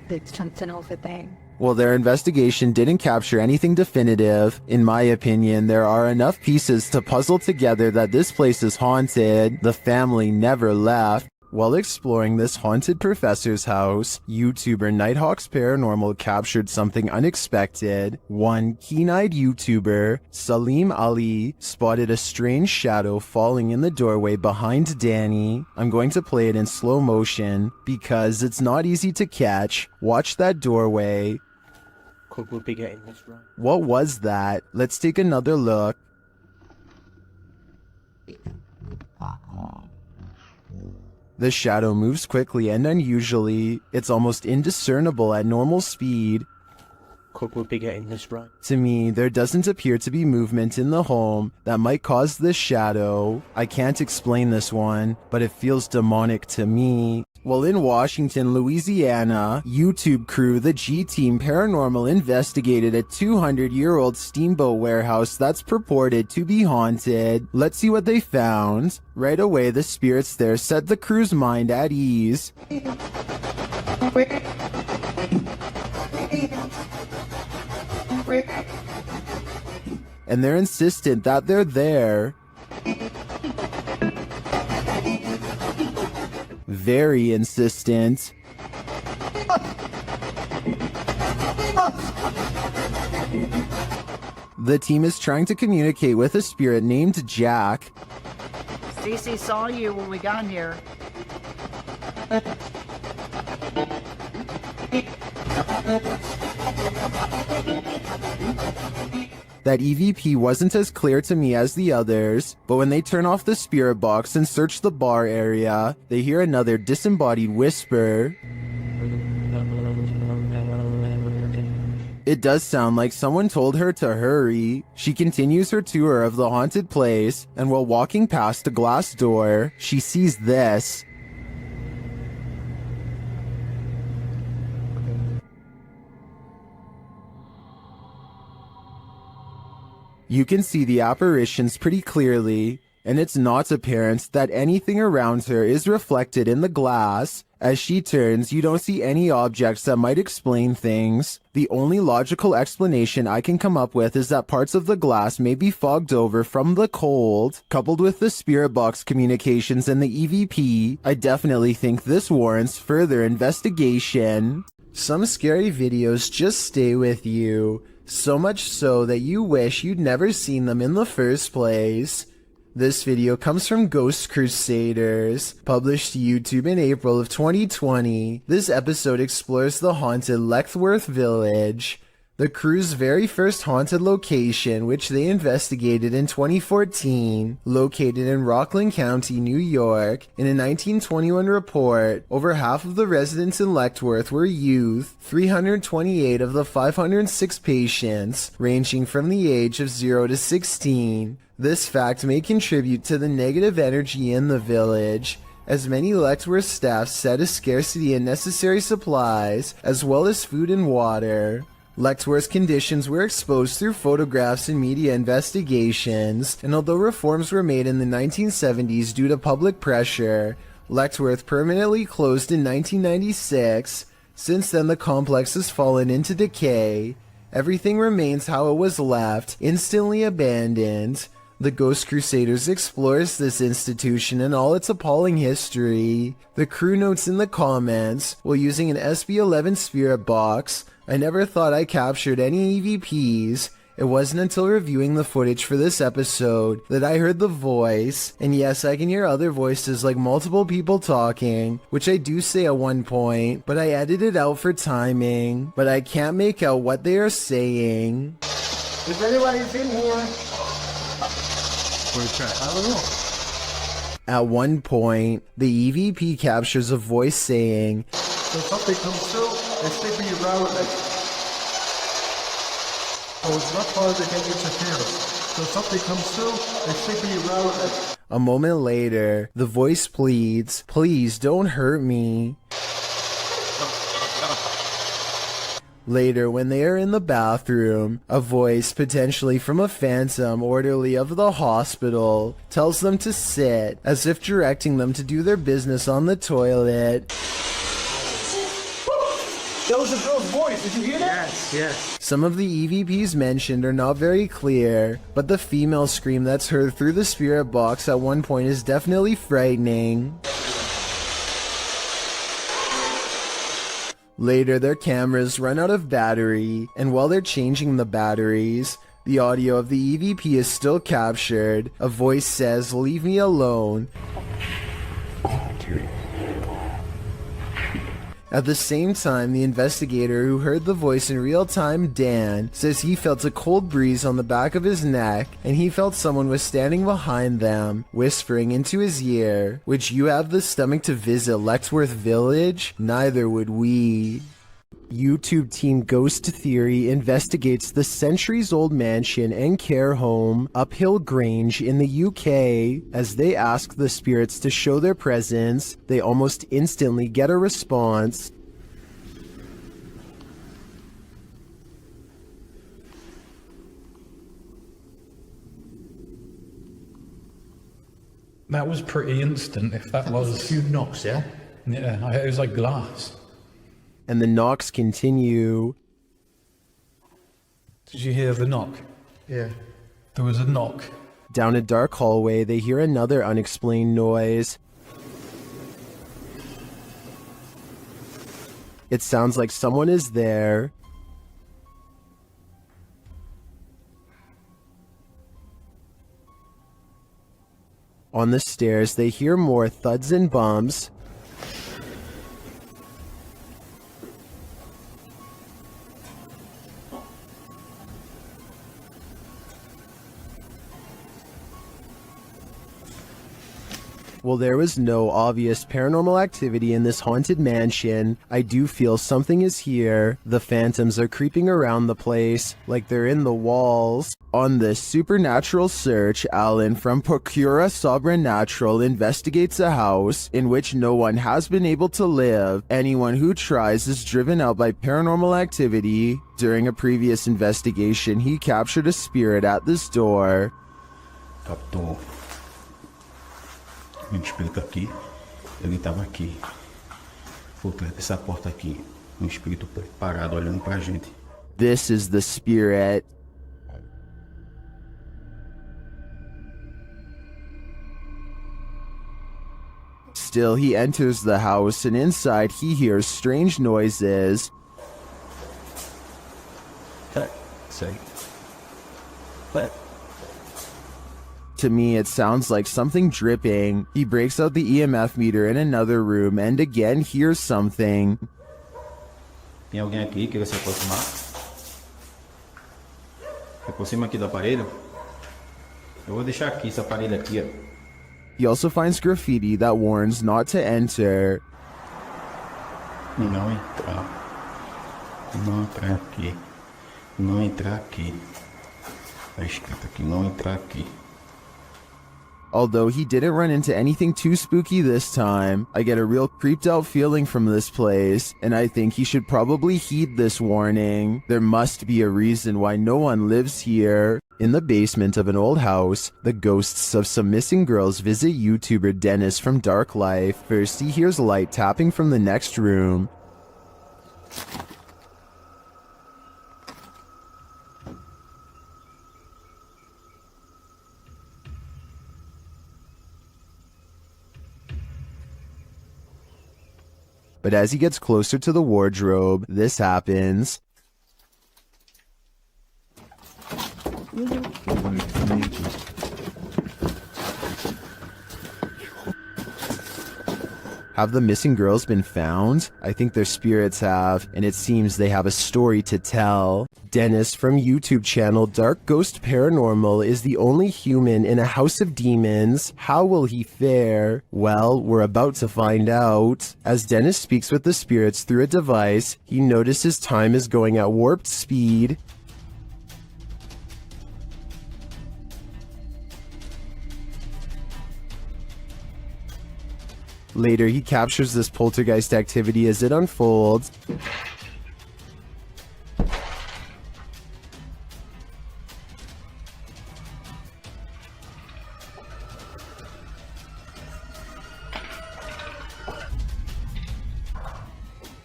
There's something over there. While their investigation didn't capture anything definitive, in my opinion, there are enough pieces to puzzle together that this place is haunted. The family never left. While exploring this haunted professor's house, YouTuber Nighthawk's Paranormal captured something unexpected. One keen-eyed YouTuber, Salim Ali, spotted a strange shadow falling in the doorway behind Danny. I'm going to play it in slow motion because it's not easy to catch. Watch that doorway. Could we be getting this right? What was that? Let's take another look. The shadow moves quickly and unusually. It's almost indiscernible at normal speed. Could we be getting this right? To me, there doesn't appear to be movement in the home that might cause this shadow. I can't explain this one, but it feels demonic to me. While in Washington, Louisiana, YouTube crew The G-Team Paranormal investigated a 200-year-old steamboat warehouse that's purported to be haunted. Let's see what they found. Right away, the spirits there set the crew's mind at ease. And they're insistent that they're there. Very insistent. The team is trying to communicate with a spirit named Jack. Cece saw you when we got here. That EVP wasn't as clear to me as the others, but when they turn off the spirit box and search the bar area, they hear another disembodied whisper. It does sound like someone told her to hurry. She continues her tour of the haunted place, and while walking past a glass door, she sees this. You can see the apparitions pretty clearly, and it's not apparent that anything around her is reflected in the glass. As she turns, you don't see any objects that might explain things. The only logical explanation I can come up with is that parts of the glass may be fogged over from the cold. Coupled with the spirit box communications and the EVP, I definitely think this warrants further investigation. Some scary videos just stay with you. So much so that you wish you'd never seen them in the first place. This video comes from Ghost Crusaders, published to YouTube in April of 2020. This episode explores the haunted Leckworth Village, the crew's very first haunted location, which they investigated in 2014. Located in Rockland County, New York, in a 1921 report, over half of the residents in Leckworth were youth, 328 of the 506 patients, ranging from the age of 0 to 16. This fact may contribute to the negative energy in the village, as many Leckworth staff said a scarcity in necessary supplies, as well as food and water. Leckworth's conditions were exposed through photographs and media investigations, and although reforms were made in the 1970s due to public pressure, Leckworth permanently closed in 1996. Since then, the complex has fallen into decay. Everything remains how it was left, instantly abandoned. The Ghost Crusaders explores this institution and all its appalling history. The crew notes in the comments, while using an SB-11 spirit box, I never thought I captured any EVPs. It wasn't until reviewing the footage for this episode that I heard the voice, and yes, I can hear other voices like multiple people talking, which I do say at one point, but I edited out for timing, but I can't make out what they are saying. If anybody's in here, I don't know. At one point, the EVP captures a voice saying, So something comes through and stick me around with it. So it's not hard to get interference. So something comes through and stick me around with it. A moment later, the voice pleads, please don't hurt me. Later, when they are in the bathroom, a voice, potentially from a phantom orderly of the hospital, tells them to sit, as if directing them to do their business on the toilet. That was a girl's voice. Did you hear that? Yes. Some of the EVPs mentioned are not very clear, but the female scream that's heard through the spirit box at one point is definitely frightening. Later, their cameras run out of battery, and while they're changing the batteries, the audio of the EVP is still captured. A voice says, "Leave me alone." At the same time, the investigator who heard the voice in real time, Dan, says he felt a cold breeze on the back of his neck, and he felt someone was standing behind them, whispering into his ear, "Would you have the stomach to visit Lexworth Village? Neither would we." YouTube team Ghost Theory investigates the centuries-old mansion and care home Uphill Grange in the UK. As they ask the spirits to show their presence, they almost instantly get a response. That was pretty instant, if that was... A few knocks, yeah? Yeah, it was like glass. And the knocks continue. Did you hear the knock? Yeah. There was a knock. Down a dark hallway, they hear another unexplained noise. It sounds like someone is there. On the stairs, they hear more thuds and bumps. While there was no obvious paranormal activity in this haunted mansion, I do feel something is here. The phantoms are creeping around the place, like they're in the walls. On this supernatural search, Alan from Procura Sobrenatural investigates a house in which no one has been able to live. Anyone who tries is driven out by paranormal activity. During a previous investigation, he captured a spirit at this door. Captou um espírito aqui, ele estava aqui, por trás dessa porta aqui, espírito parado olhando pra gente. This is the spirit. Still, he enters the house, and inside he hears strange noises. To me, it sounds like something dripping. He breaks out the EMF meter in another room and again hears something. Tem alguém aqui que quer se aproximar? Se aproxima aqui do aparelho. Eu vou deixar aqui esse aparelho aqui, ó. He also finds graffiti that warns not to enter. Não entrar. Não entrar aqui. Não entrar aqui. Tá escrito aqui, não entrar aqui. Although he didn't run into anything too spooky this time, I get a real creeped out feeling from this place, and I think he should probably heed this warning. There must be a reason why no one lives here. In the basement of an old house, the ghosts of some missing girls visit YouTuber Dennis from Dark Life. First, he hears light tapping from the next room. But as he gets closer to the wardrobe, this happens. Have the missing girls been found? I think their spirits have, and it seems they have a story to tell. Dennis from YouTube channel Dark Ghost Paranormal is the only human in a house of demons. How will he fare? Well, we're about to find out. As Dennis speaks with the spirits through a device, he notices time is going at warped speed. Later, he captures this poltergeist activity as it unfolds.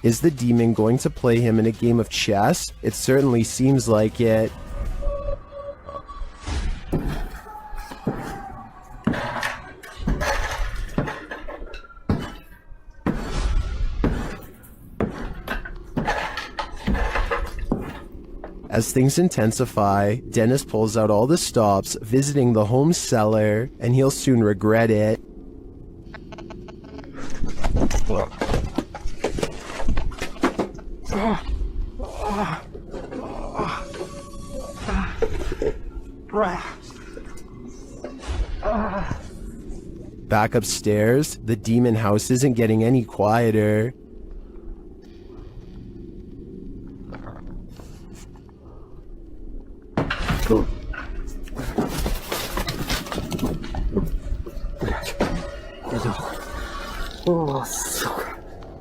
Is the demon going to play him in a game of chess? It certainly seems like it. As things intensify, Dennis pulls out all the stops, visiting the home cellar, and he'll soon regret it. Back upstairs, the demon house isn't getting any quieter.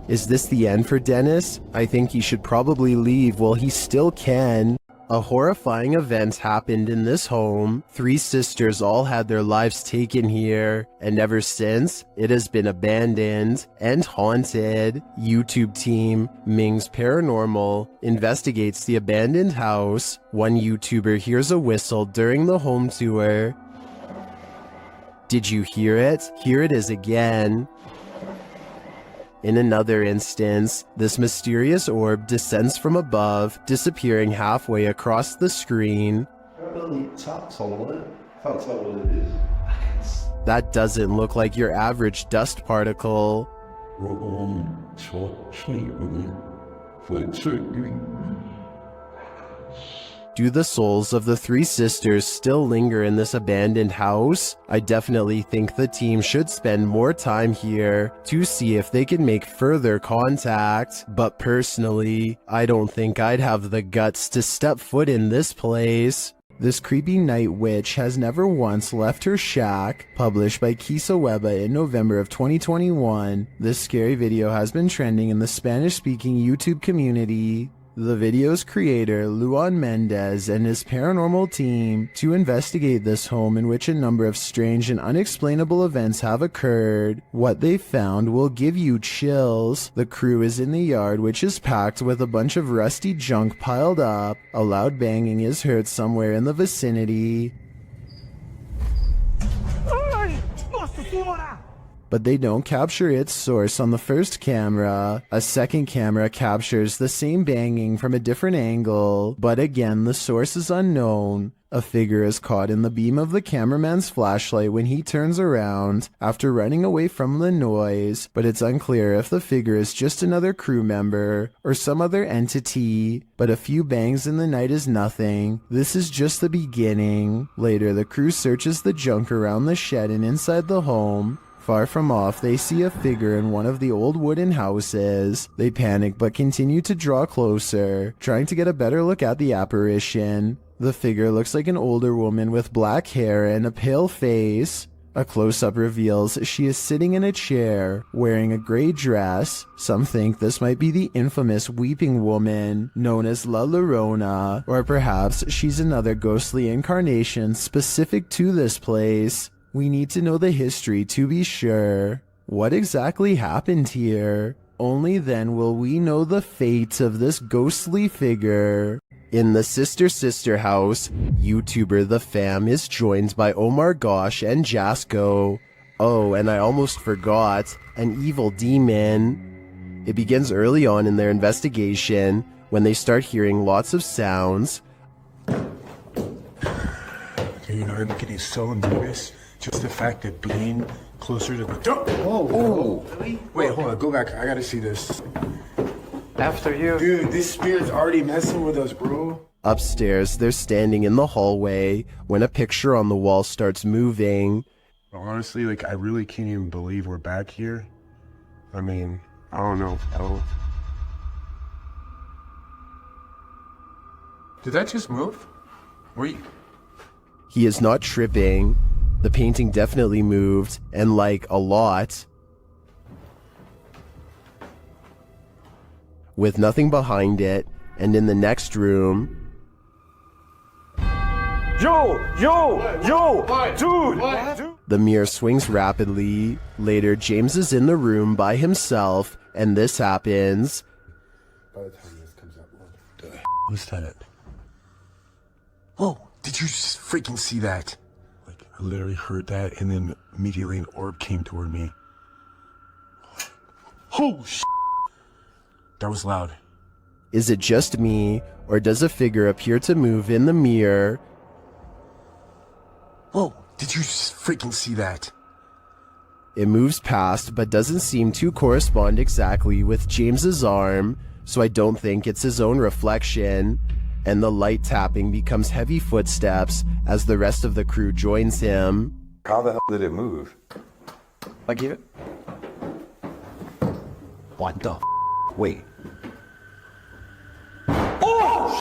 Is this the end for Dennis? I think he should probably leave while he still can. A horrifying event happened in this home. 3 sisters all had their lives taken here, and ever since, it has been abandoned and haunted. YouTube team Ming's Paranormal investigates the abandoned house. One YouTuber hears a whistle during the home tour. Did you hear it? Here it is again. In another instance, this mysterious orb descends from above, disappearing halfway across the screen. That doesn't look like your average dust particle. Do the souls of the 3 sisters still linger in this abandoned house? I definitely think the team should spend more time here to see if they can make further contact. But personally, I don't think I'd have the guts to step foot in this place. This creepy night witch has never once left her shack. Published by Kisa Weba in November of 2021, this scary video has been trending in the Spanish-speaking YouTube community. The video's creator, Luan Mendez, and his paranormal team to investigate this home in which a number of strange and unexplainable events have occurred. What they found will give you chills. The crew is in the yard, which is packed with a bunch of rusty junk piled up. A loud banging is heard somewhere in the vicinity. But they don't capture its source on the first camera. A second camera captures the same banging from a different angle, but again the source is unknown. A figure is caught in the beam of the cameraman's flashlight when he turns around after running away from the noise, but it's unclear if the figure is just another crew member or some other entity. But a few bangs in the night is nothing. This is just the beginning. Later, the crew searches the junk around the shed and inside the home. Far from off, they see a figure in one of the old wooden houses. They panic but continue to draw closer, trying to get a better look at the apparition. The figure looks like an older woman with black hair and a pale face. A close-up reveals she is sitting in a chair, wearing a gray dress. Some think this might be the infamous Weeping Woman, known as La Llorona, or perhaps she's another ghostly incarnation specific to this place. We need to know the history to be sure. What exactly happened here? Only then will we know the fate of this ghostly figure. In the Sister house, YouTuber The Fam is joined by Omar Gosh and Jasko. Oh, and I almost forgot, an evil demon. It begins early on in their investigation when they start hearing lots of sounds. You know, I'm getting so nervous. Just the fact that being closer to the door. Oh. Really? Wait, hold on. Go back. I gotta see this. After you. Dude, this spirit's already messing with us, bro. Upstairs, they're standing in the hallway when a picture on the wall starts moving. Honestly, like, I really can't even believe we're back here. I mean, I don't know. Did that just move? Were you... He is not tripping. The painting definitely moved, and like a lot. With nothing behind it, and in the next room... Dude! The mirror swings rapidly. Later, James is in the room by himself, and this happens. By the time this comes up, what the was that? Whoa, did you just freaking see that? Like, I literally heard that, and then immediately an orb came toward me. Oh, shit. That was loud. Is it just me, or does a figure appear to move in the mirror? Whoa, did you just freaking see that? It moves past, but doesn't seem to correspond exactly with James's arm, so I don't think it's his own reflection. And the light tapping becomes heavy footsteps as the rest of the crew joins him. How the hell did it move? I give it. What the Wait. Oh!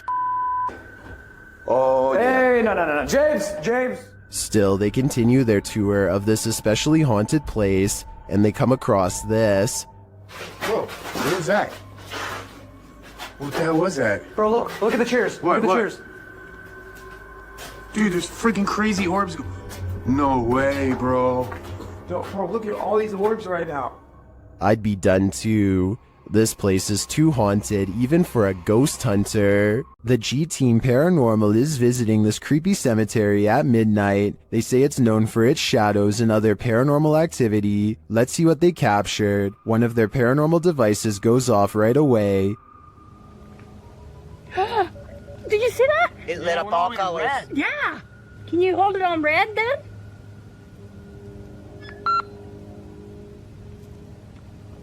Oh, hey, no. James! Still, they continue their tour of this especially haunted place, and they come across this. Whoa, what is that? What the hell was that? Bro, look at the chairs. What? Look at the chairs. Dude, there's freaking crazy orbs. No way, bro. Bro, look at all these orbs right now. I'd be done too. This place is too haunted even for a ghost hunter. The G-Team Paranormal is visiting this creepy cemetery at midnight. They say it's known for its shadows and other paranormal activity. Let's see what they captured. One of their paranormal devices goes off right away. Did you see that? It lit up all colors. Yeah. Can you hold it on red then?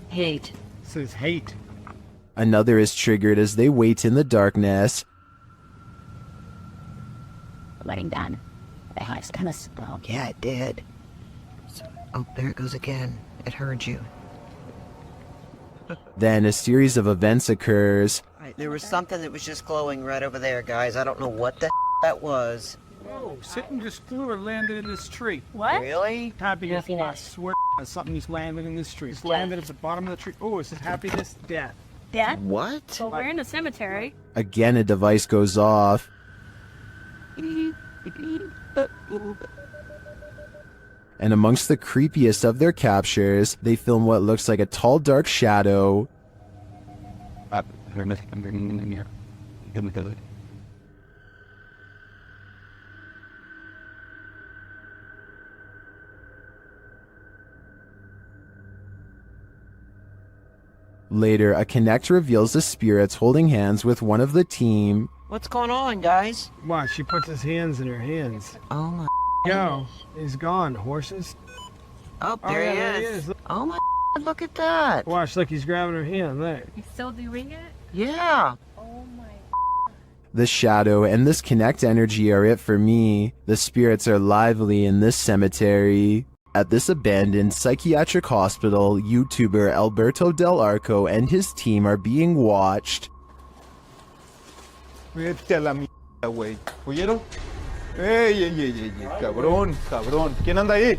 Hate. Says hate. Another is triggered as they wait in the darkness. Letting down. The house kind of slow. Yeah, it did. Oh, there it goes again. It heard you. Then a series of events occurs. There was something that was just glowing right over there, guys. I don't know what the that was. Whoa, something just flew or landed in this tree. What? Really? Happiness, I swear something just landed in this tree. It's landed at the bottom of the tree. Oh, it says happiness, death. Death? What? Well, we're in a cemetery. Again, a device goes off. And amongst the creepiest of their captures, they film what looks like a tall, dark shadow. Later, a Connect reveals the spirits holding hands with one of the team. What's going on, guys? Watch, she puts his hands in her hands. Oh my. Yo, he's gone. Horses. Oh, there he is. Oh my. Look at that. Watch, look, he's grabbing her hand. Look. You still doing it? Yeah. Oh my. The shadow and this Connect energy are it for me. The spirits are lively in this cemetery. At this abandoned psychiatric hospital, YouTuber Alberto Del Arco and his team are being watched. Vete a la mierda, güey. ¿Oyeron? ¡Ey! Cabrón. ¿Quién anda ahí?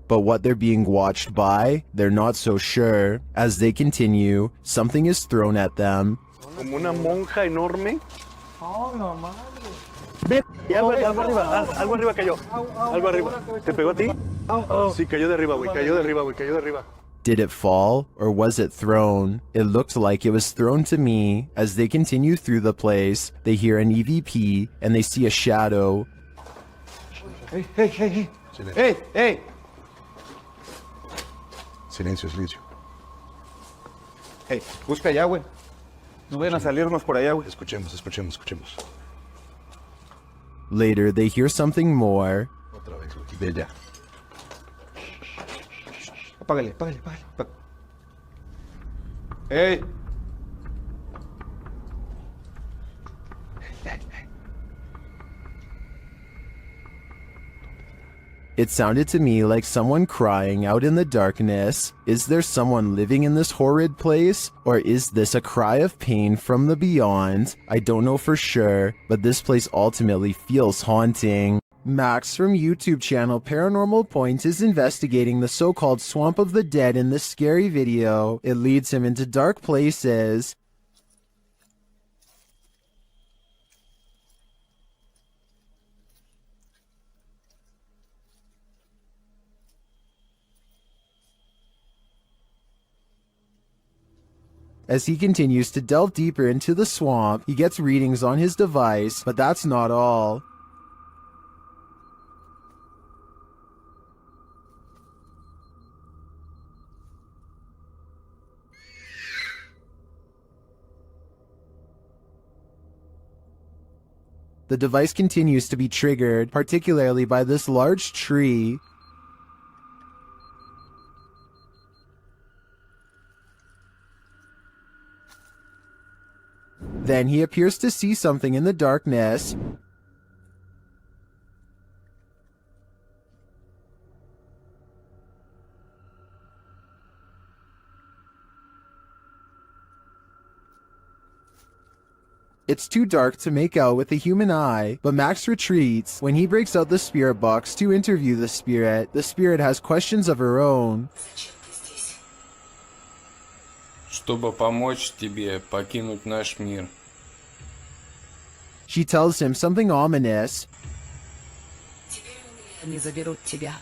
But what they're being watched by, they're not so sure. As they continue, something is thrown at them. Como una monja enorme. Oh, no, madre. Ven, algo arriba cayó. Algo arriba. ¿Te pegó a ti? Sí, cayó de arriba, güey. Cayó de arriba. Did it fall, or was it thrown? It looked like it was thrown to me. As they continue through the place, they hear an EVP, and they see a shadow. Hey! Silencio, silencio. Hey, busca allá, güey. No vayan a salirnos por allá, güey. Escuchemos, escuchemos, escuchemos. Later, they hear something more. Otra vez, güey. Ve allá. Apágale, apágale, apágale. Hey. It sounded to me like someone crying out in the darkness. Is there someone living in this horrid place? Or is this a cry of pain from the beyond? I don't know for sure, but this place ultimately feels haunting. Max from YouTube channel Paranormal Point is investigating the so-called Swamp of the Dead in this scary video. It leads him into dark places. As he continues to delve deeper into the swamp, he gets readings on his device, but that's not all. The device continues to be triggered, particularly by this large tree. Then he appears to see something in the darkness. It's too dark to make out with the human eye, but Max retreats. When he breaks out the spirit box to interview the spirit has questions of her own. Чтобы помочь тебе покинуть наш мир. She tells him something ominous. Они заберут тебя.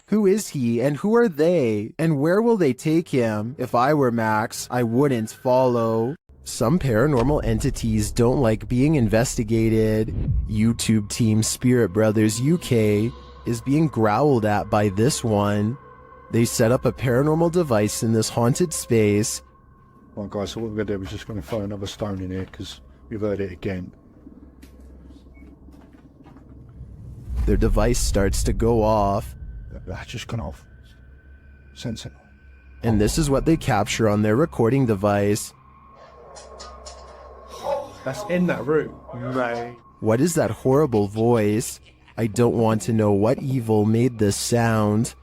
Who is he and who are they? And where will they take him? If I were Max, I wouldn't follow. Some paranormal entities don't like being investigated. YouTube team Spirit Brothers UK is being growled at by this one. They set up a paranormal device in this haunted space. Well, guys, so what we're going to do is just going to throw another stone in here because we've heard it again. Their device starts to go off. That's just gone off. Sensible. And this is what they capture on their recording device. That's in that room. Right. What is that horrible voice? I don't want to know what evil made this sound,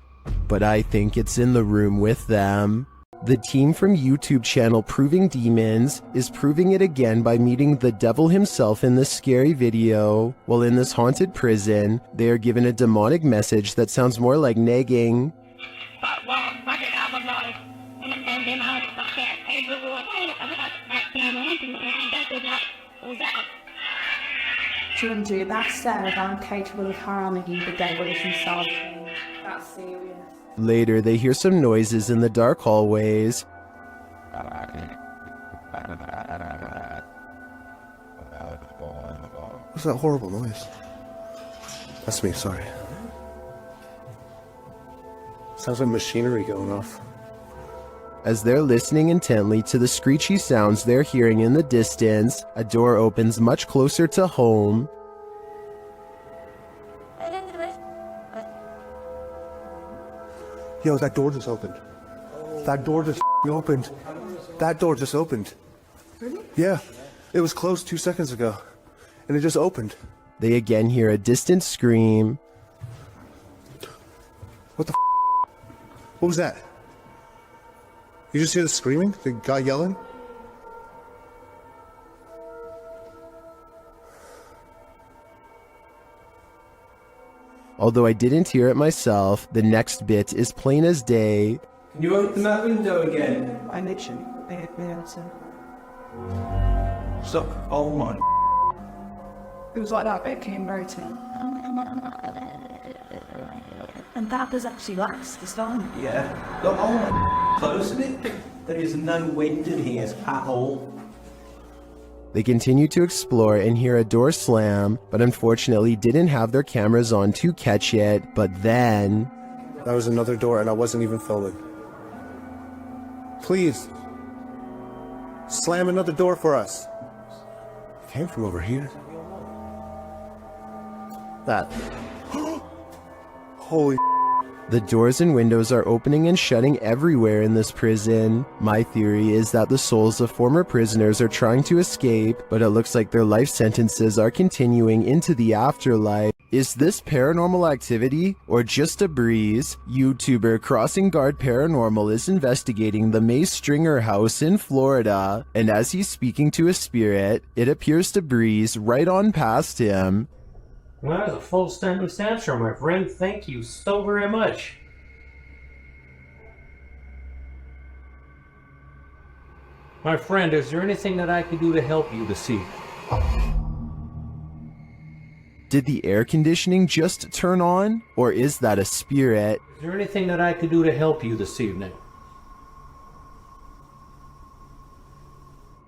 but I think it's in the room with them. The team from YouTube channel Proving Demons is proving it again by meeting the devil himself in this scary video. While in this haunted prison, they are given a demonic message that sounds more like nagging. Ginger, that said, I'm capable of harming you, the devil is himself. That's serious. Later, they hear some noises in the dark hallways. What's that horrible noise? That's me, sorry. Sounds like machinery going off. As they're listening intently to the screechy sounds they're hearing in the distance, a door opens much closer to home. Yo, that door just opened. That door just opened. That door just opened. Really? Yeah. It was closed 2 seconds ago. And it just opened. They again hear a distant scream. What the What was that? You just hear the screaming? The guy yelling? Although I didn't hear it myself, the next bit is plain as day. Can you open that window again? I literally made an answer. Stop. Oh my. It was like that bit came right to me. And that does actually last this time. Yeah. Look, oh my. Closing it. There is no wind in here at all. They continue to explore and hear a door slam, but unfortunately didn't have their cameras on to catch it. But then... That was another door and I wasn't even filming. Please. Slam another door for us. It came from over here. That. Holy. The doors and windows are opening and shutting everywhere in this prison. My theory is that the souls of former prisoners are trying to escape, but it looks like their life sentences are continuing into the afterlife. Is this paranormal activity or just a breeze? YouTuber Crossing Guard Paranormal is investigating the May Stringer house in Florida, and as he's speaking to a spirit, it appears to breeze right on past him. Well, that was a full sentence answer, my friend. Thank you so very much. My friend, is there anything that I could do to help you this evening? Did the air conditioning just turn on? Or is that a spirit? Is there anything that I could do to help you this evening?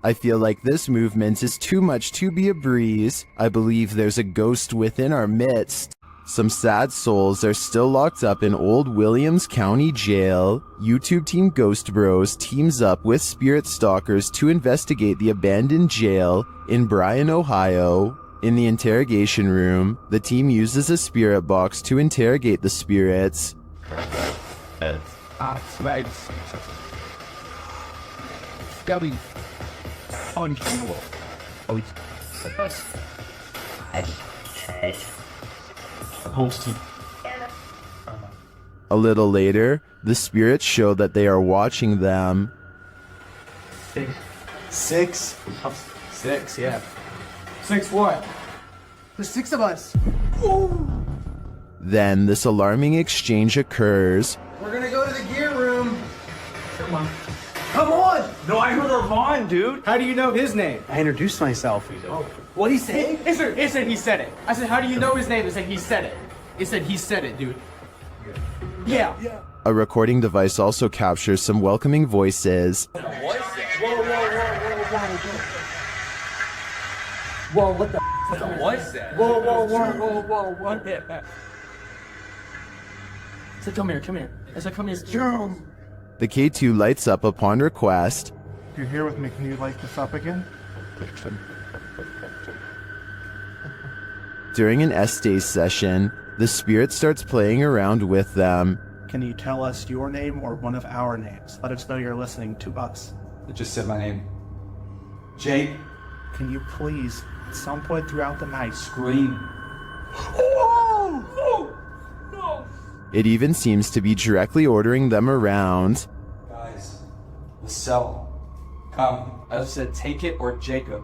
I feel like this movement is too much to be a breeze. I believe there's a ghost within our midst. Some sad souls are still locked up in Old Williams County Jail. YouTube team Ghost Bros teams up with spirit stalkers to investigate the abandoned jail in Bryan, Ohio. In the interrogation room, the team uses a spirit box to interrogate the spirits. A little later, the spirits show that they are watching them. Six, yeah. 6 what? There's 6 of us. Then this alarming exchange occurs. We're gonna go to the gear room. Come on. Come on! No, I heard Armand, dude. How do you know his name? I introduced myself. Oh. What'd he say? He said he said it. I said, how do you know his name? He said he said it. He said he said it, dude. Yeah. A recording device also captures some welcoming voices. What is that? Whoa, what the f*** was that? Whoa, what? I said, come here. I said, come here. Jerome. The K2 lights up upon request. If you're here with me, can you light this up again? During an S-Day session, the spirit starts playing around with them. Can you tell us your name or one of our names? Let us know you're listening to us. It just said my name. Jake. Can you please, at some point throughout the night, scream? It even seems to be directly ordering them around. Guys, the cell. Come. I just said take it or Jacob.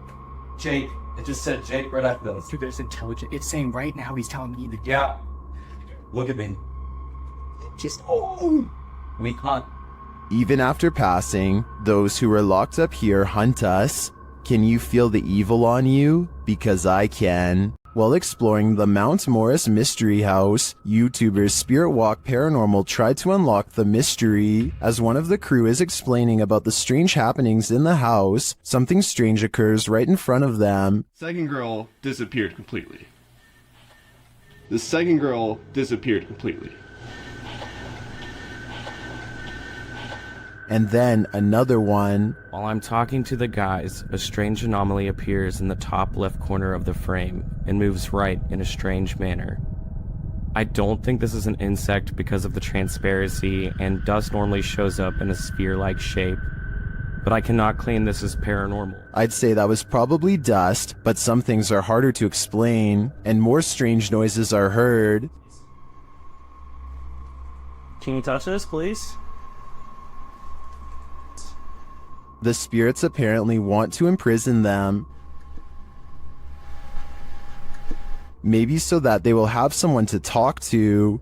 Jake. It just said Jake right after this. Dude, that's intelligent. It's saying right now he's telling me that. Yeah. Look at me. Just. We hunt. Even after passing, those who are locked up here hunt us. Can you feel the evil on you? Because I can. While exploring the Mount Morris Mystery House, YouTubers Spirit Walk Paranormal tried to unlock the mystery. As one of the crew is explaining about the strange happenings in the house, something strange occurs right in front of them. Second girl disappeared completely. The second girl disappeared completely. And then another one. While I'm talking to the guys, a strange anomaly appears in the top left corner of the frame and moves right in a strange manner. I don't think this is an insect because of the transparency, and dust normally shows up in a sphere-like shape, but I cannot claim this is paranormal. I'd say that was probably dust, but some things are harder to explain, and more strange noises are heard. Can you touch this, please? The spirits apparently want to imprison them. Maybe so that they will have someone to talk to.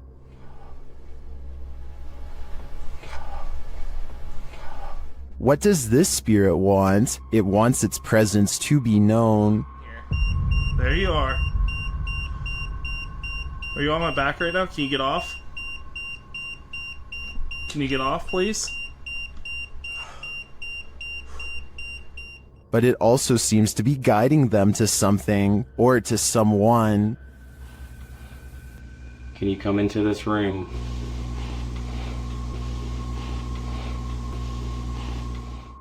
What does this spirit want? It wants its presence to be known. There you are. Are you on my back right now? Can you get off? Can you get off, please? but it also seems to be guiding them to something or to someone. Can you come into this room?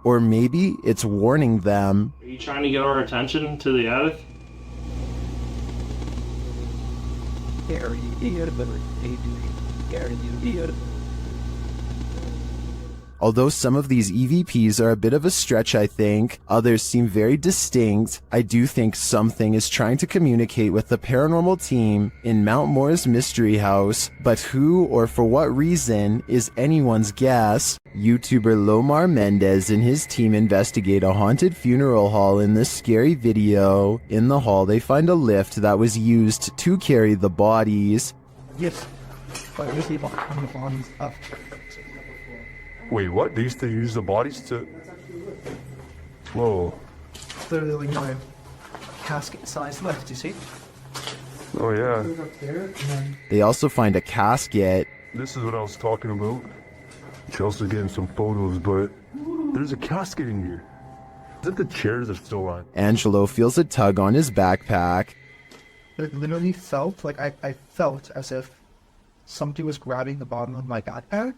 Or maybe it's warning them. Are you trying to get our attention to the attic? Although some of these EVPs are a bit of a stretch, I think, others seem very distinct, I do think something is trying to communicate with the paranormal team in Mount Moore's mystery house, but who or for what reason is anyone's guess. YouTuber Lomar Mendez and his team investigate a haunted funeral hall in this scary video. In the hall, they find a lift that was used to carry the bodies. Yes. But we keep on the bodies up. Wait, what? They used to use the bodies to... Whoa. Literally like my casket-sized lift, you see? Oh, yeah. They also find a casket. This is what I was talking about. Chelsea's getting some photos, but there's a casket in here. Is it the chairs are still on? Angelo feels a tug on his backpack. It literally felt like I felt as if somebody was grabbing the bottom of my backpack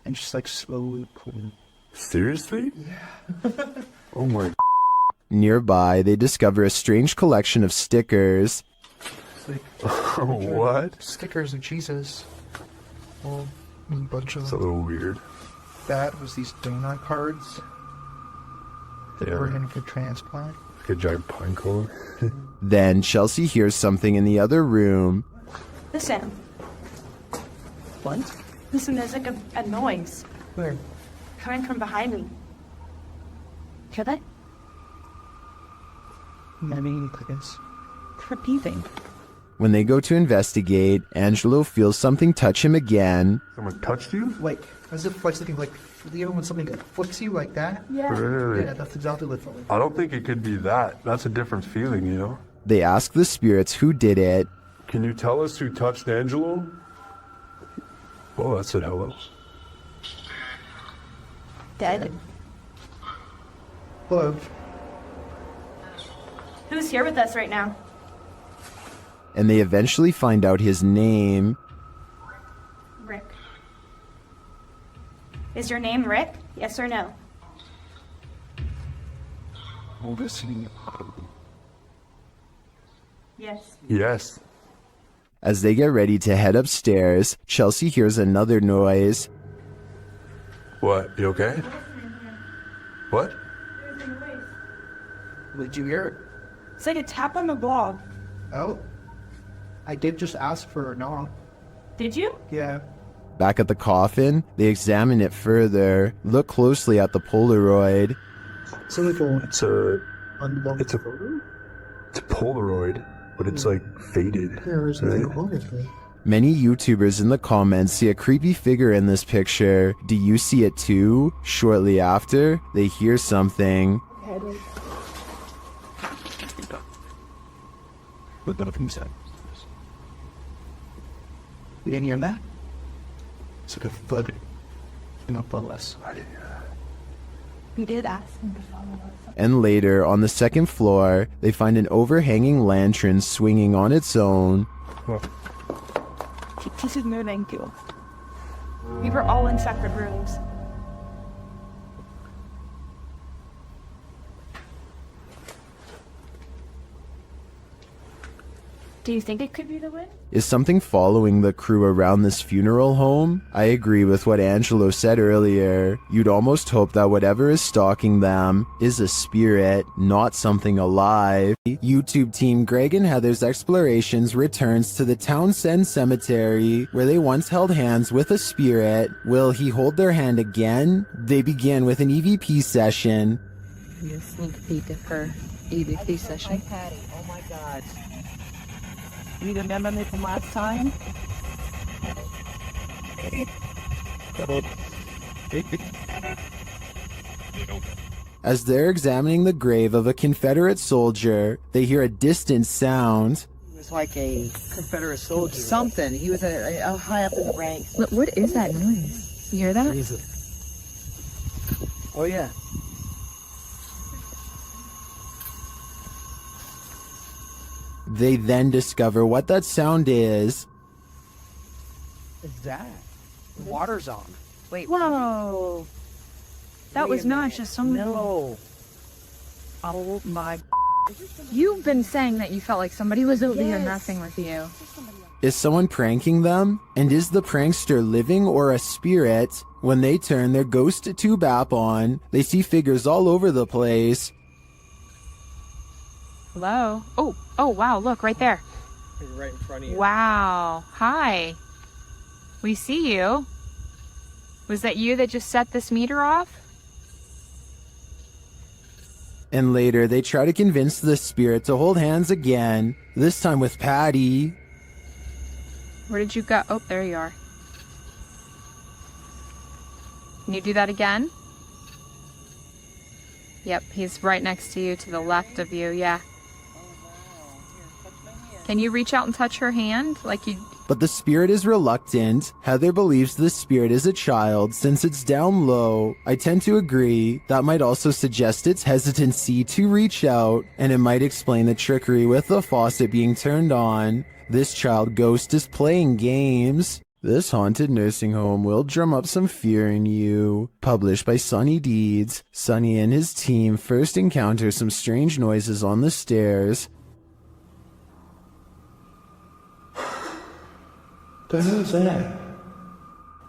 and just like slowly pulling. Seriously? Yeah. Oh my. Nearby, they discover a strange collection of stickers. Like, what? Stickers of Jesus. Well, a bunch of It's a little weird. that was these donut cards that Yeah. were in for transplant. Like a giant pine cone. Then Chelsea hears something in the other room. Listen. What? Listen, there's like a noise Where? coming from behind me. Hear that? I mean, I guess. Repeating. When they go to investigate, Angelo feels something touch him again. Someone touched you? Like, as if like something like, you know when something flicks you like that? Yeah. Really? Yeah, that's exactly what it felt like. I don't think it could be that. That's a different feeling, you know? They ask the spirits who did it. Can you tell us who touched Angelo? Oh, that said hello. Dead. Hello. Who's here with us right now? And they eventually find out his name. Rick. Is your name Rick? Yes or no? I'm listening. Yes. Yes. As they get ready to head upstairs, Chelsea hears another noise. What? You okay? What? Did you hear it? It's like a tap on the blog. Oh. I did just ask for a knock. Did you? Yeah. Back at the coffin, they examine it further, look closely at the Polaroid. So like It's a unlocked it's a photo? it's a Polaroid, but it's like faded. There's right? nothing wrong with it. Many YouTubers in the comments see a creepy figure in this picture. Do you see it too? Shortly after, they hear something. But nothing said. You didn't hear that? It's like a thud. You know, but less. We did ask him to follow us. And later, on the second floor, they find an overhanging lantern swinging on its own. This is moving too. We were all in separate rooms. Do you think it could be the wind? Is something following the crew around this funeral home? I agree with what Angelo said earlier. You'd almost hope that whatever is stalking them is a spirit, not something alive. YouTube team Greg and Heather's Explorations returns to the Townsend Cemetery, where they once held hands with a spirit. Will he hold their hand again? They begin with an EVP session. You sneak peek of her EVP session. Patty, oh my God. You remember me from last time? As they're examining the grave of a Confederate soldier, they hear a distant sound. He was like a Confederate soldier. Something. He was a high up in the ranks. What is that noise? You hear that? Oh, yeah. They then discover what that sound is. Is that? The water's on. Wait. Whoa. That was not just some. No. Oh my. You've been saying that you felt like somebody was over here messing with you. Is someone pranking them? And is the prankster living or a spirit? When they turn their ghost tube app on, they see figures all over the place. Hello? Oh, wow, look, right there. Right in front of you. Wow. Hi. We see you. Was that you that just set this meter off? And later, they try to convince the spirit to hold hands again, this time with Patty. Where did you go? Oh, there you are. Can you do that again? Yep, he's right next to you, to the left of you, yeah. Can you reach out and touch her hand like you... But the spirit is reluctant. Heather believes the spirit is a child since it's down low. I tend to agree. That might also suggest its hesitancy to reach out, and it might explain the trickery with the faucet being turned on. This child ghost is playing games. This haunted nursing home will drum up some fear in you. Published by Sunny Deeds. Sunny and his team first encounter some strange noises on the stairs. The hell's that?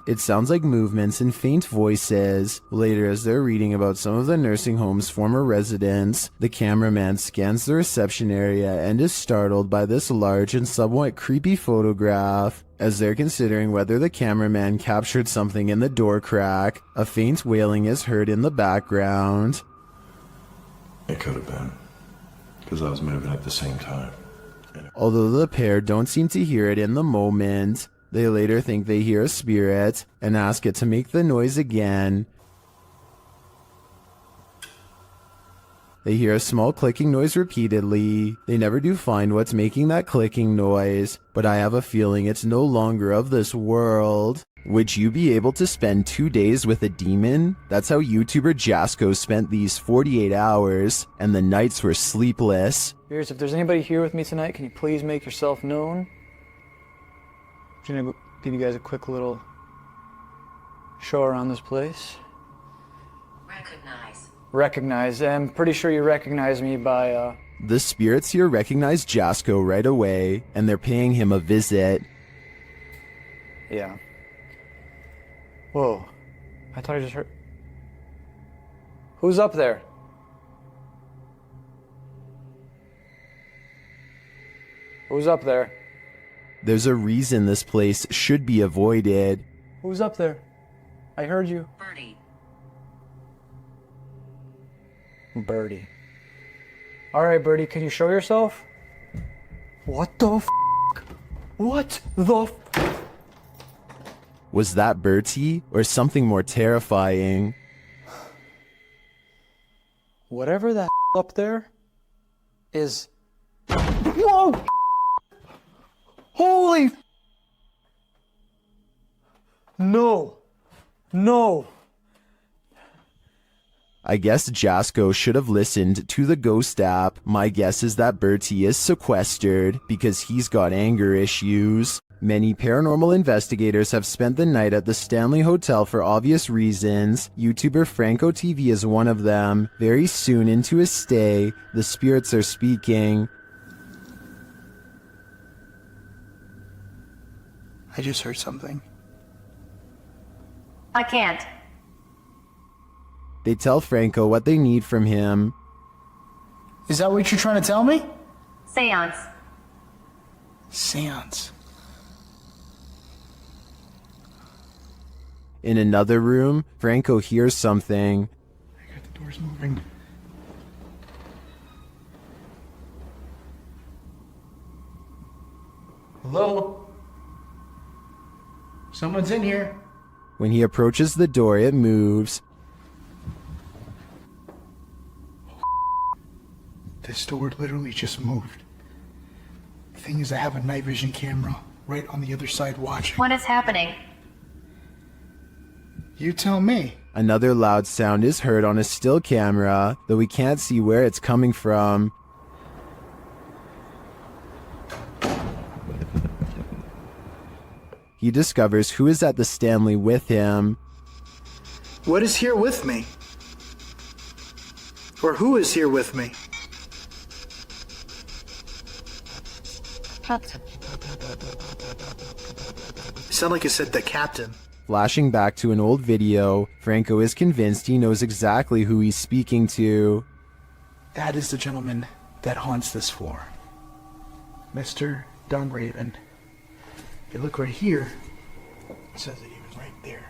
It sounds like movements and faint voices. Later, as they're reading about some of the nursing home's former residents, the cameraman scans the reception area and is startled by this large and somewhat creepy photograph. As they're considering whether the cameraman captured something in the door crack, a faint wailing is heard in the background. It could have been, because I was moving at the same time. Although the pair don't seem to hear it in the moment, they later think they hear a spirit and ask it to make the noise again. They hear a small clicking noise repeatedly. They never do find what's making that clicking noise, but I have a feeling it's no longer of this world. Would you be able to spend 2 days with a demon? That's how YouTuber Jasko spent these 48 hours, and the nights were sleepless. Here's, if there's anybody here with me tonight, can you please make yourself known? I'm gonna give you guys a quick little show around this place. Recognize. I'm pretty sure you recognize me by, The spirits here recognize Jasko right away, and they're paying him a visit. Yeah. Whoa. I thought I just heard... Who's up there? Who's up there? There's a reason this place should be avoided. Who's up there? I heard you. Birdie. Alright, Birdie, can you show yourself? What the f***? What the f***? Was that Bertie, or something more terrifying? Whatever that up there is... Whoa! Holy f***! No. No. I guess Jasko should have listened to the ghost app. My guess is that Bertie is sequestered because he's got anger issues. Many paranormal investigators have spent the night at the Stanley Hotel for obvious reasons. YouTuber Franco TV is one of them. Very soon into his stay, the spirits are speaking. I just heard something. I can't. They tell Franco what they need from him. Is that what you're trying to tell me? Seance. Seance. In another room, Franco hears something. I got the doors moving. Hello? Someone's in here. When he approaches the door, it moves. This door literally just moved. The thing is, I have a night vision camera right on the other side watching. What is happening? You tell me. Another loud sound is heard on a still camera, though we can't see where it's coming from. he discovers who is at the Stanley with him. What is here with me? Or who is here with me? Captain. You sound like you said the captain. Flashing back to an old video, Franco is convinced he knows exactly who he's speaking to. That is the gentleman that haunts this floor. Mr. Dunraven. If you look right here, it says that he was right there.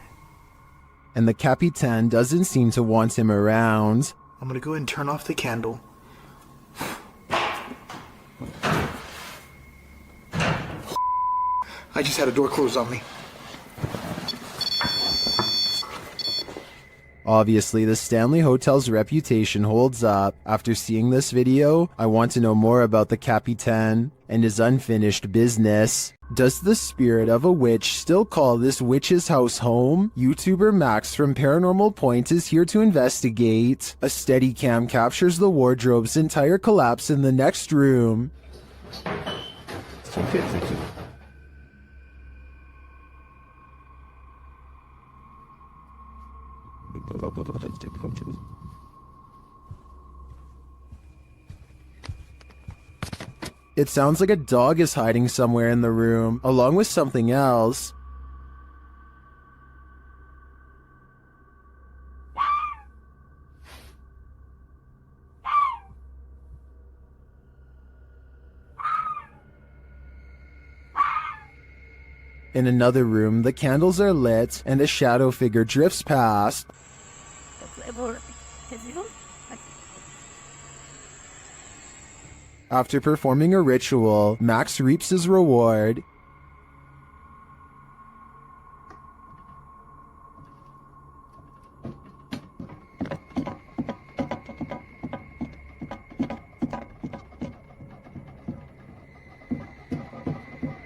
And the Capitan doesn't seem to want him around. I'm gonna go ahead and turn off the candle. I just had a door closed on me. Obviously, the Stanley Hotel's reputation holds up. After seeing this video, I want to know more about the Capitan and his unfinished business. Does the spirit of a witch still call this witch's house home? YouTuber Max from Paranormal Point is here to investigate. A Steadicam captures the wardrobe's entire collapse in the next room. It sounds like a dog is hiding somewhere in the room, along with something else. In another room, the candles are lit and a shadow figure drifts past. After performing a ritual, Max reaps his reward.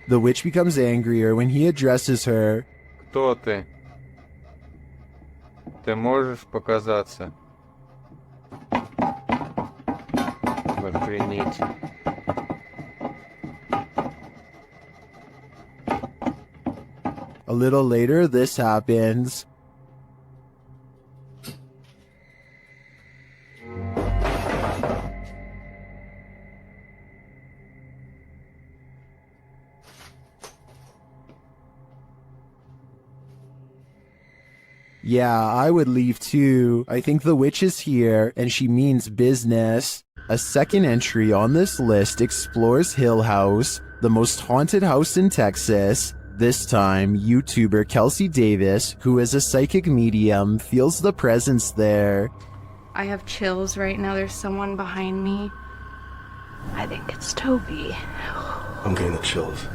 The witch becomes angrier when he addresses her. Кто ты? Ты можешь показаться? Охренеть. A little later, this happens. Yeah, I would leave too. I think the witch is here, and she means business. A second entry on this list explores Hill House, the most haunted house in Texas. This time, YouTuber Kelsey Davis, who is a psychic medium, feels the presence there. I have chills right now. There's someone behind me. I think it's Toby. I'm getting the chills.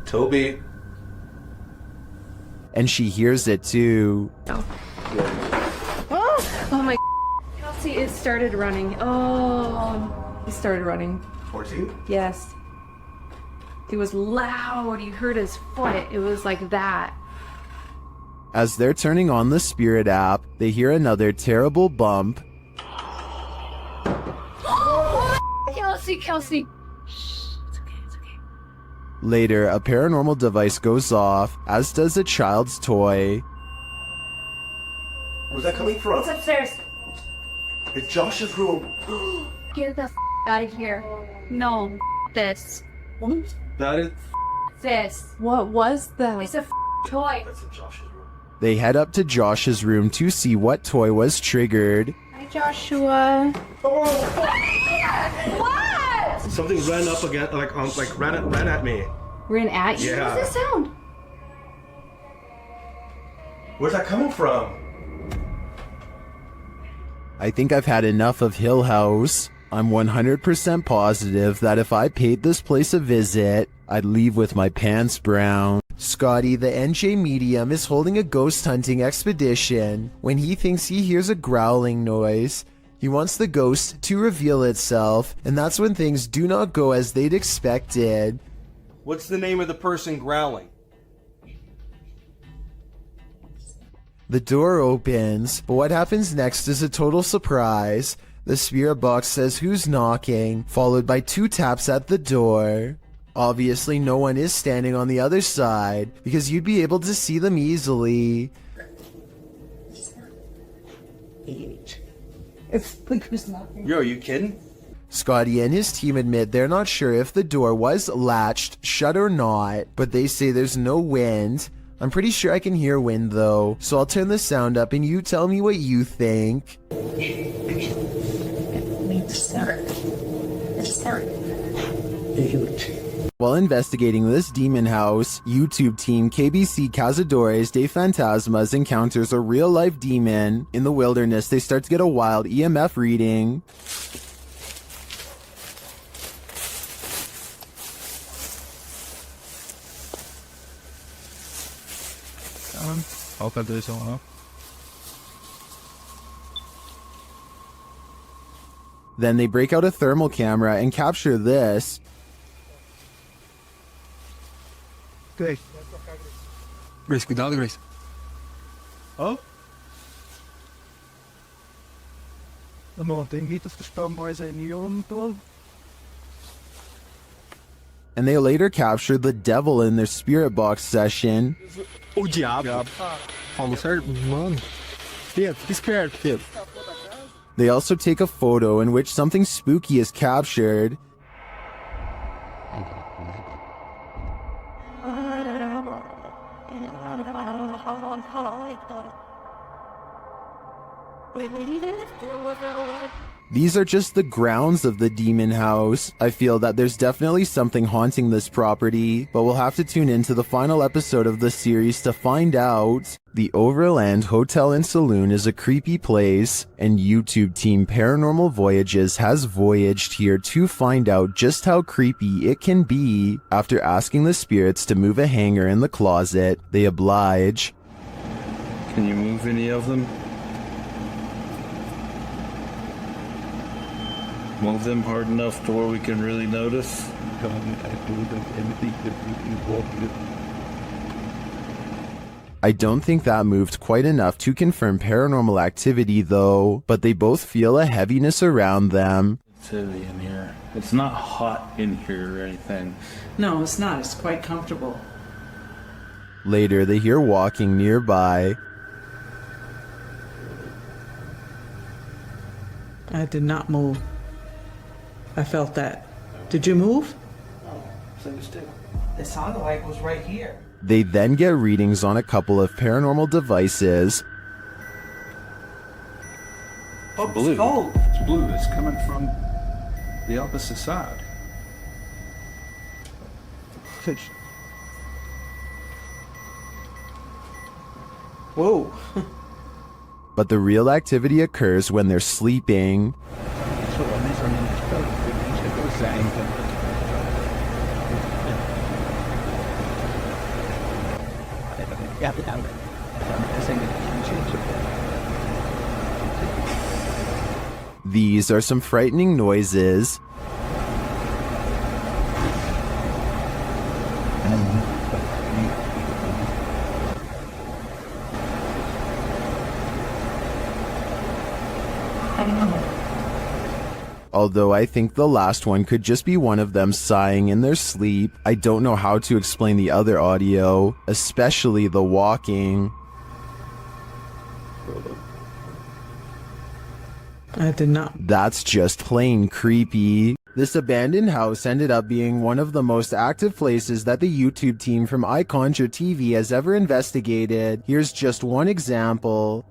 Toby. And she hears it too. Oh my Kelsey, it started running. Oh, he started running. Towards you? Yes. It was loud. You heard his foot. It was like that. As they're turning on the Spirit app, they hear another terrible bump. Kelsey. Later, a paranormal device goes off, as does a child's toy. Where's that coming from? It's upstairs. It's Josh's room. Get the out of here. No, this. That is... This. What was that? It's a toy. That's in Josh's room. They head up to Josh's room to see what toy was triggered. Hi, Joshua. What? Something ran up again, ran at me. Ran at you? Yeah. What's that sound? Where's that coming from? I think I've had enough of Hill House. I'm 100% positive that if I paid this place a visit, I'd leave with my pants brown. Scotty, the NJ medium, is holding a ghost hunting expedition when he thinks he hears a growling noise. He wants the ghost to reveal itself, and that's when things do not go as they'd expected. What's the name of the person growling? The door opens, but what happens next is a total surprise. The spirit box says who's knocking, followed by 2 taps at the door. Obviously, no one is standing on the other side, because you'd be able to see them easily. It's like there's nothing. Yo, are you kidding? Scotty and his team admit they're not sure if the door was latched shut or not, but they say there's no wind. I'm pretty sure I can hear wind though, so I'll turn the sound up and you tell me what you think. While investigating this demon house, YouTube team KBC Cazadores de Fantasmas encounters a real-life demon. In the wilderness, they start to get a wild EMF reading. Then they break out a thermal camera and capture this. Grace. Grace, cuidado, Grace. Oh? Amor, tem gritos que estão mais em todo. And they later captured the devil in their spirit box session. O diabo. Falou certo? Mano. Pedro, fica esperto, Pedro. They also take a photo in which something spooky is captured. These are just the grounds of the demon house. I feel that there's definitely something haunting this property, but we'll have to tune into the final episode of the series to find out. The Overland Hotel and Saloon is a creepy place, and YouTube team Paranormal Voyages has voyaged here to find out just how creepy it can be. After asking the spirits to move a hanger in the closet, they oblige. Can you move any of them? Move them hard enough to where we can really notice? I don't think that moved quite enough to confirm paranormal activity though, but they both feel a heaviness around them. It's heavy in here. It's not hot in here or anything. No, it's not. It's quite comfortable. Later, they hear walking nearby. I did not move. I felt that. Did you move? No, still. It sounded like it was right here. They then get readings on a couple of paranormal devices. Oh, blue. Oh. It's blue. It's coming from the opposite side. Whoa. But the real activity occurs when they're sleeping. These are some frightening noises. Although I think the last one could just be one of them sighing in their sleep. I don't know how to explain the other audio, especially the walking. I did not. That's just plain creepy. This abandoned house ended up being one of the most active places that the YouTube team from iConjure TV has ever investigated. Here's just one example.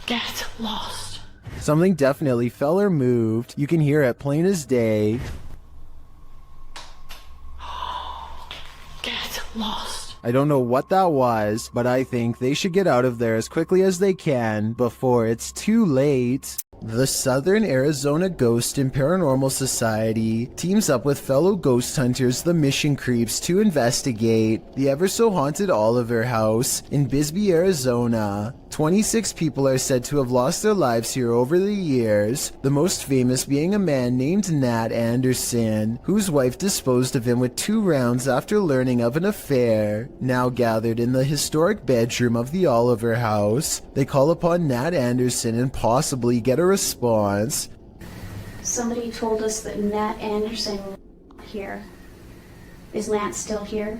Get lost. Something definitely fell or moved. You can hear it plain as day. Get lost. I don't know what that was, but I think they should get out of there as quickly as they can before it's too late. The Southern Arizona Ghost and Paranormal Society teams up with fellow ghost hunters, the Mission Creeps, to investigate the ever so haunted Oliver House in Bisbee, Arizona. 26 people are said to have lost their lives here over the years, the most famous being a man named Nat Anderson, whose wife disposed of him with 2 rounds after learning of an affair. Now gathered in the historic bedroom of the Oliver house, they call upon Nat Anderson and possibly get a response. Somebody told us that Nat Anderson was here. Is Lance still here?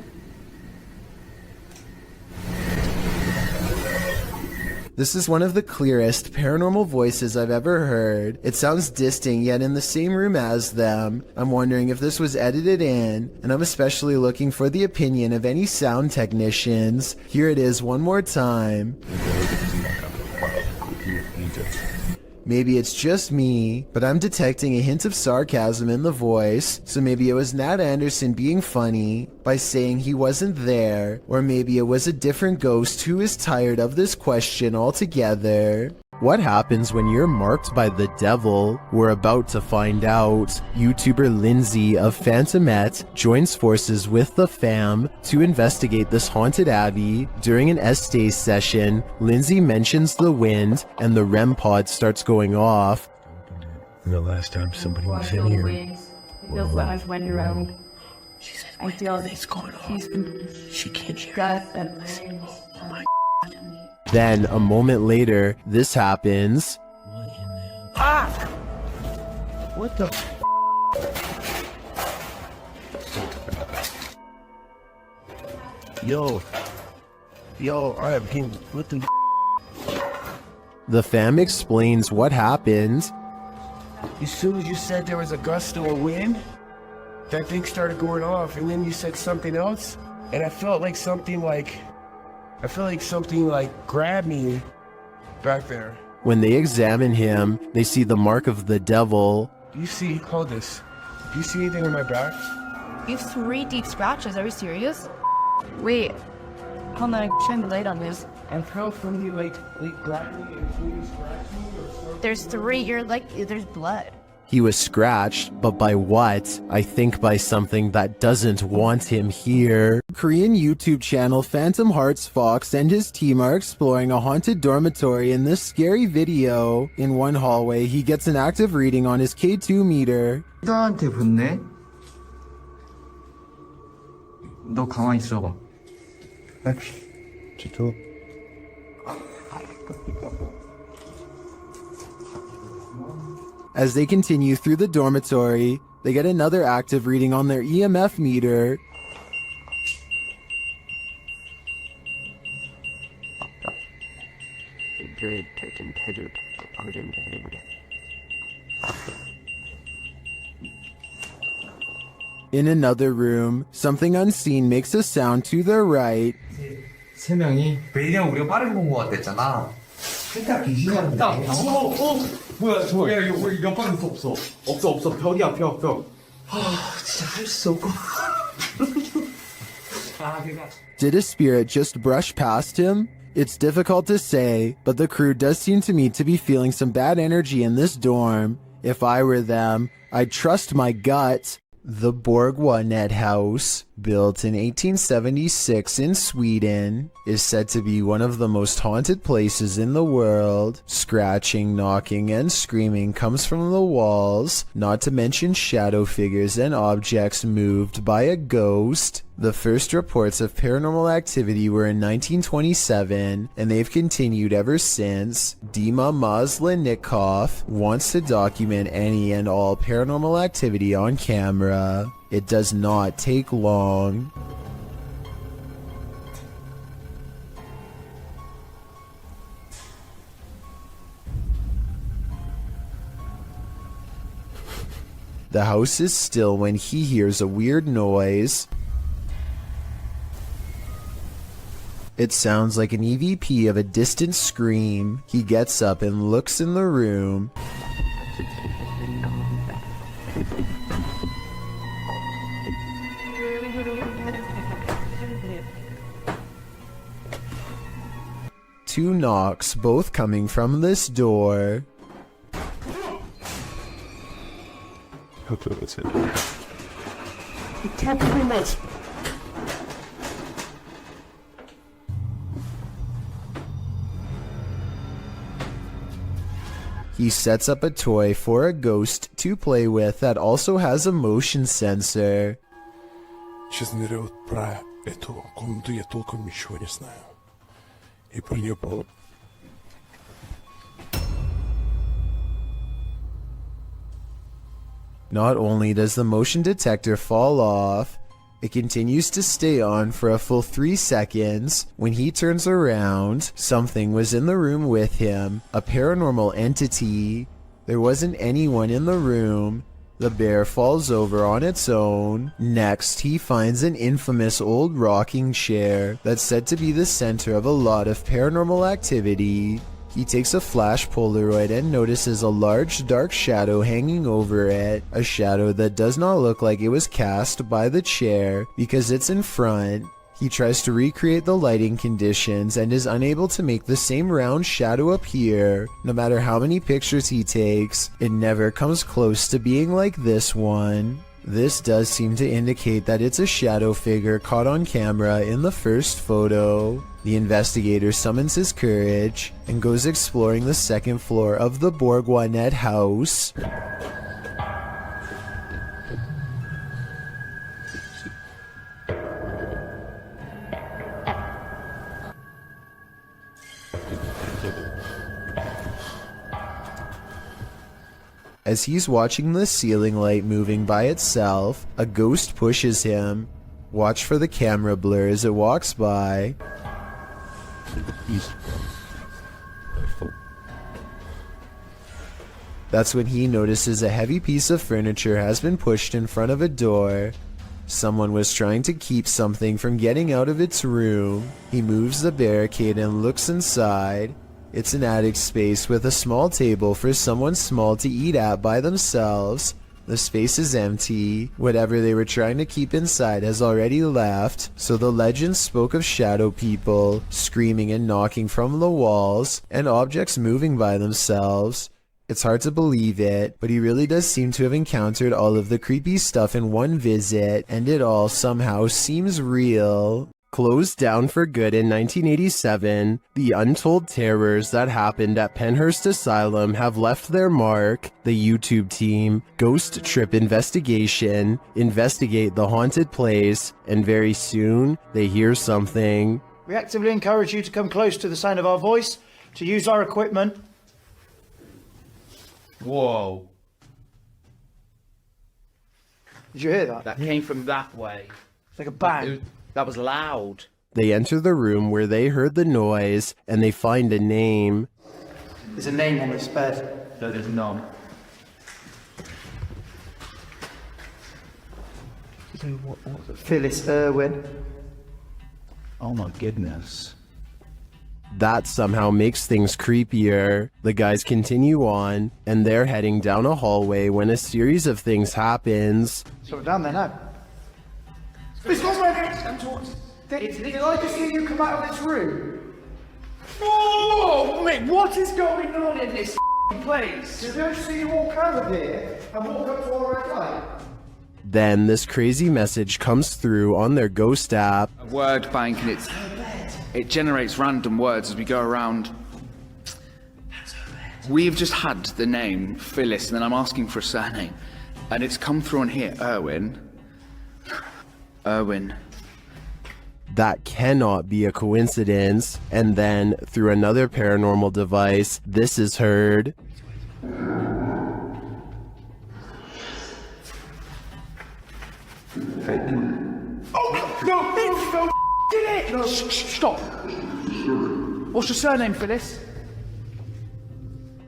This is one of the clearest paranormal voices I've ever heard. It sounds distinct, yet in the same room as them. I'm wondering if this was edited in, and I'm especially looking for the opinion of any sound technicians. Here it is one more time. Maybe it's just me, but I'm detecting a hint of sarcasm in the voice, so maybe it was Nat Anderson being funny by saying he wasn't there, or maybe it was a different ghost who is tired of this question altogether. What happens when you're marked by the devil? We're about to find out. YouTuber Lindsay of Phantomette joins forces with the fam to investigate this haunted abbey. During an Estee session, Lindsay mentions the wind and the REM pod starts going off. The last time somebody was in here. It feels like I've went around. I feel that She can't hear. Oh my. Then, a moment later, this happens. Ah! What the Yo, alright, what the The fam explains what happened. As soon as you said there was a gust of wind, that thing started going off, and then you said something else, and I felt like something grabbed me back there. When they examine him, they see the mark of the devil. Do you see, hold this, do you see anything on my back? You have 3 deep scratches, are you serious? Wait, hold on, shine the light on this. And how from you like grabbed me and you scratched me or something? There's 3, there's blood. He was scratched, but by what? I think by something that doesn't want him here. Korean YouTube channel Phantom Hearts Fox and his team are exploring a haunted dormitory in this scary video. In one hallway, he gets an active reading on his K2 meter. 너한테 붙네? 너 가만히 있어봐. 지도. As they continue through the dormitory, they get another active reading on their EMF meter. In another room, something unseen makes a sound to their right. 3명이 왜냐면 우리가 빠르게 본 것 같았잖아. 뭐야 저거 야 이거 옆방도 없어 벽이야 벽 진짜 할 수 없고 Did a spirit just brush past him? It's difficult to say, but the crew does seem to me to be feeling some bad energy in this dorm. If I were them, I'd trust my gut. The Borgwanet House, built in 1876 in Sweden, is said to be one of the most haunted places in the world. Scratching, knocking, and screaming comes from the walls, not to mention shadow figures and objects moved by a ghost. The first reports of paranormal activity were in 1927, and they've continued ever since. Dima Maslenikov wants to document any and all paranormal activity on camera. It does not take long. The house is still when he hears a weird noise. It sounds like an EVP of a distant scream. He gets up and looks in the room. Two knocks, both coming from this door. Hopefully that's it. You can't be doing this. He sets up a toy for a ghost to play with that also has a motion sensor. Сейчас ныряют про эту комнату, я толком ничего не знаю. И про нее Not only does the motion detector fall off, it continues to stay on for a full 3 seconds. When he turns around, something was in the room with him, a paranormal entity. There wasn't anyone in the room. The bear falls over on its own. Next, he finds an infamous old rocking chair that's said to be the center of a lot of paranormal activity. He takes a flash Polaroid and notices a large dark shadow hanging over it, a shadow that does not look like it was cast by the chair because it's in front. He tries to recreate the lighting conditions and is unable to make the same round shadow appear. No matter how many pictures he takes, it never comes close to being like this one. This does seem to indicate that it's a shadow figure caught on camera in the first photo. The investigator summons his courage and goes exploring the second floor of the Bourgoinet house. As he's watching the ceiling light moving by itself, a ghost pushes him. Watch for the camera blur as it walks by. That's when he notices a heavy piece of furniture has been pushed in front of a door. Someone was trying to keep something from getting out of its room. He moves the barricade and looks inside. It's an attic space with a small table for someone small to eat at by themselves. The space is empty. Whatever they were trying to keep inside has already left, so the legend spoke of shadow people screaming and knocking from the walls and objects moving by themselves. It's hard to believe it, but he really does seem to have encountered all of the creepy stuff in one visit, and it all somehow seems real. Closed down for good in 1987, the untold terrors that happened at Penhurst Asylum have left their mark. The YouTube team, Ghost Trip Investigation, investigate the haunted place, and very soon, they hear something. We actively encourage you to come close to the sound of our voice, to use our equipment. Whoa. Did you hear that? That came from that way. It's like a bang. That was loud. They enter the room where they heard the noise, and they find a name. There's a name on this bed. No, there's none. Phyllis Irwin. Oh my goodness. That somehow makes things creepier. The guys continue on, and they're heading down a hallway when a series of things happens. So we're down there now. This was my next. Did I just hear you come out of this room? Oh, mate, what is going on in this place? Did I see you walk out of here and walk up to our red light? Then this crazy message comes through on their ghost app. A word bank, and it generates random words as we go around. We've just had the name Phyllis, and then I'm asking for a surname, and it's come through on here, Irwin. That cannot be a coincidence. And then, through another paranormal device, this is heard. Oh, no, did it! No, stop. What's your surname, Phyllis?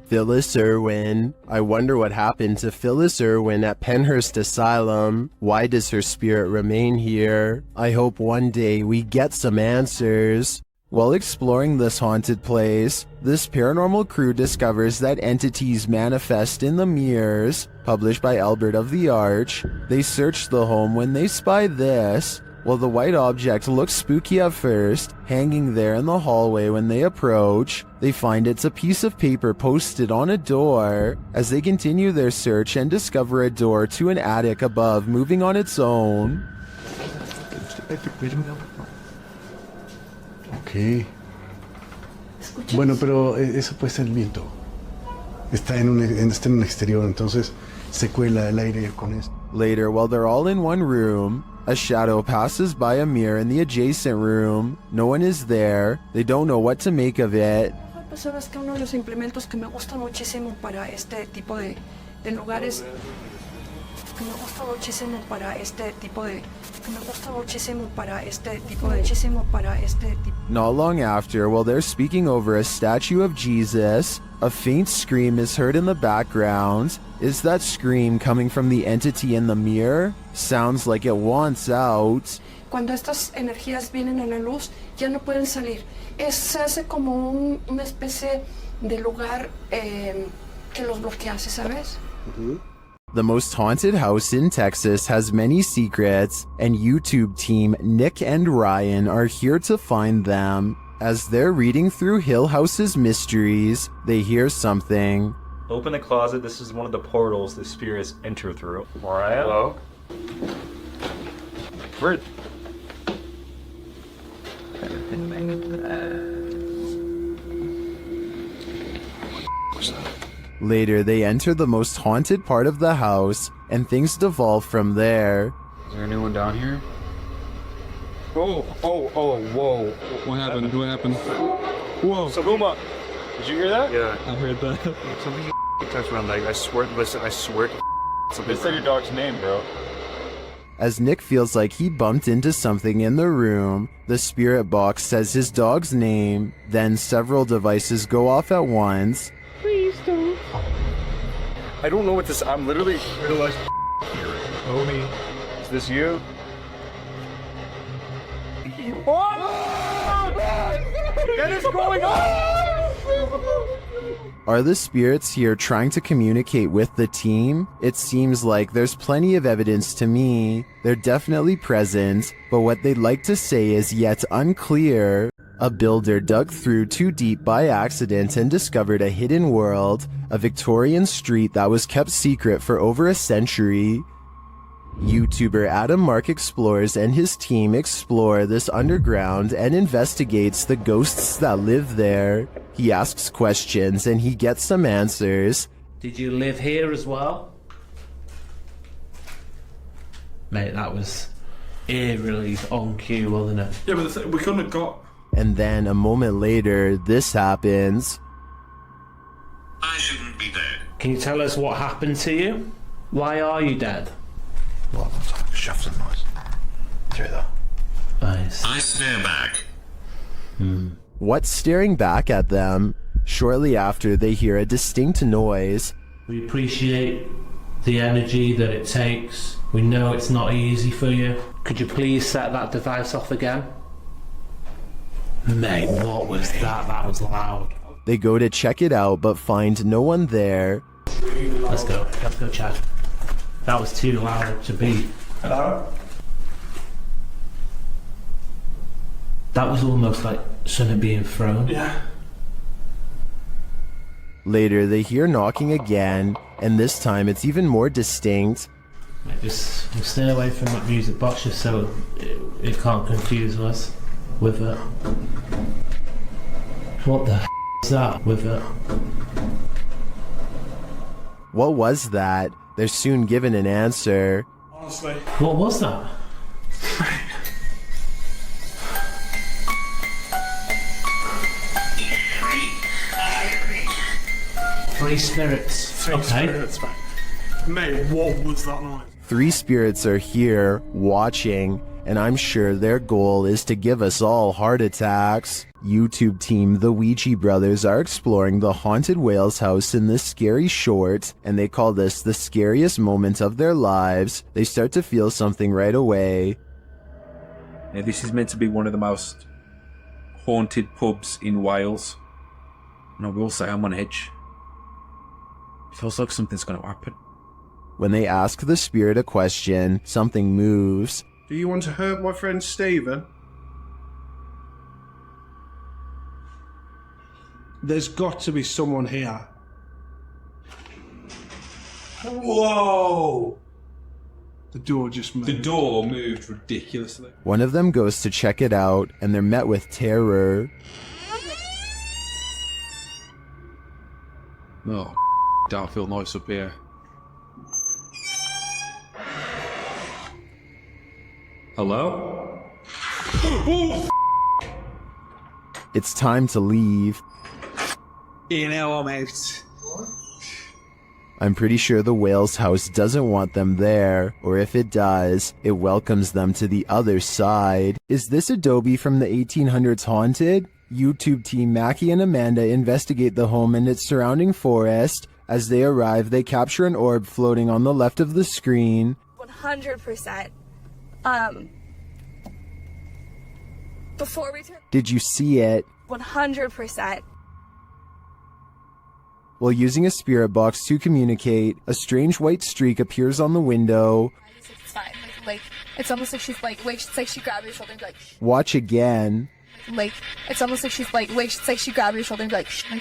Phyllis Irwin. I wonder what happened to Phyllis Irwin at Penhurst Asylum. Why does her spirit remain here? I hope one day we get some answers. While exploring this haunted place, this paranormal crew discovers that entities manifest in the mirrors. Published by Albert of the Arch. They search the home when they spy this. While the white object looks spooky at first, hanging there in the hallway when they approach, they find it's a piece of paper posted on a door. As they continue their search and discover a door to an attic above moving on its own. Ok. Bueno, pero eso puede ser el viento. Está en un exterior, entonces se cuela el aire con esto. Later, while they're all in one room, a shadow passes by a mirror in the adjacent room. No one is there. They don't know what to make of it. Pues sabes que uno de los implementos que me gusta muchísimo para este tipo de lugares, que me gusta muchísimo para este tipo de, que me gusta muchísimo para este tipo de, muchísimo para este tipo. Not long after, while they're speaking over a statue of Jesus, a faint scream is heard in the background. Is that scream coming from the entity in the mirror? Sounds like it wants out. Cuando estas energías vienen a la luz, ya no pueden salir. Se hace como una especie de lugar que los bloquea, ¿sabes? The most haunted house in Texas has many secrets, and YouTube team Nick and Ryan are here to find them. As they're reading through Hill House's mysteries, they hear something. Open the closet. This is one of the portals the spirits enter through. Mariah? Hello? Where? Later, they enter the most haunted part of the house, and things devolve from there. Is there anyone down here? Oh, whoa. What happened? What happened? Whoa. Sabuma, did you hear that? Yeah. I heard that. Something touched my leg. I swear, listen, I swear. They said your dog's name, bro. As Nick feels like he bumped into something in the room, the spirit box says his dog's name, then several devices go off at once. Please don't. I don't know what this. I'm literally realized. Homie, is this you? What is going on? Are the spirits here trying to communicate with the team? It seems like there's plenty of evidence to me. They're definitely present, but what they'd like to say is yet unclear. A builder dug through too deep by accident and discovered a hidden world, a Victorian street that was kept secret for over a century. YouTuber Adam Mark Explores and his team explore this underground and investigates the ghosts that live there. He asks questions and he gets some answers. Did you live here as well? Mate, that was eerily on cue, wasn't it? Yeah, but we couldn't have got... And then a moment later, this happens. I shouldn't be dead. Can you tell us what happened to you? Why are you dead? Well, it's like a shuffling noise. Through there. Nice. I stare back. What's staring back at them? Shortly after, they hear a distinct noise. We appreciate the energy that it takes. We know it's not easy for you. Could you please set that device off again? Mate, what was that? That was loud. They go to check it out, but find no one there. Let's go check. That was too loud to beat. Hello? That was almost like something being thrown. Yeah. Later, they hear knocking again, and this time it's even more distinct. Mate, just stay away from that music box just so it can't confuse us with it. What the is that with it? What was that? They're soon given an answer. Honestly. What was that? Three spirits. Three spirits, man. Mate, what was that noise? 3 spirits are here, watching, and I'm sure their goal is to give us all heart attacks. YouTube team The Ouija Brothers are exploring the haunted Wales house in this scary short, and they call this the scariest moment of their lives. They start to feel something right away. Now, this is meant to be one of the most haunted pubs in Wales, and I will say I'm on edge. It feels like something's going to happen. When they ask the spirit a question, something moves. Do you want to hurt my friend Stephen? There's got to be someone here. Whoa! The door just moved. The door moved ridiculously. One of them goes to check it out, and they're met with terror. Oh, Don't feel nice up here. Hello? It's time to leave. You know, I'm out. I'm pretty sure the whale's house doesn't want them there, or if it does, it welcomes them to the other side. Is this Adobe from the 1800s haunted? YouTube team Mackie and Amanda investigate the home and its surrounding forest. As they arrive, they capture an orb floating on the left of the screen. 100%. Before we turn. Did you see it? 100%. While using a spirit box to communicate, a strange white streak appears on the window. It's fine. Like, it's almost like she's like, it's like she grabbed your shoulder and be like, Watch again. like, it's almost like she's like, it's like she grabbed your shoulder and be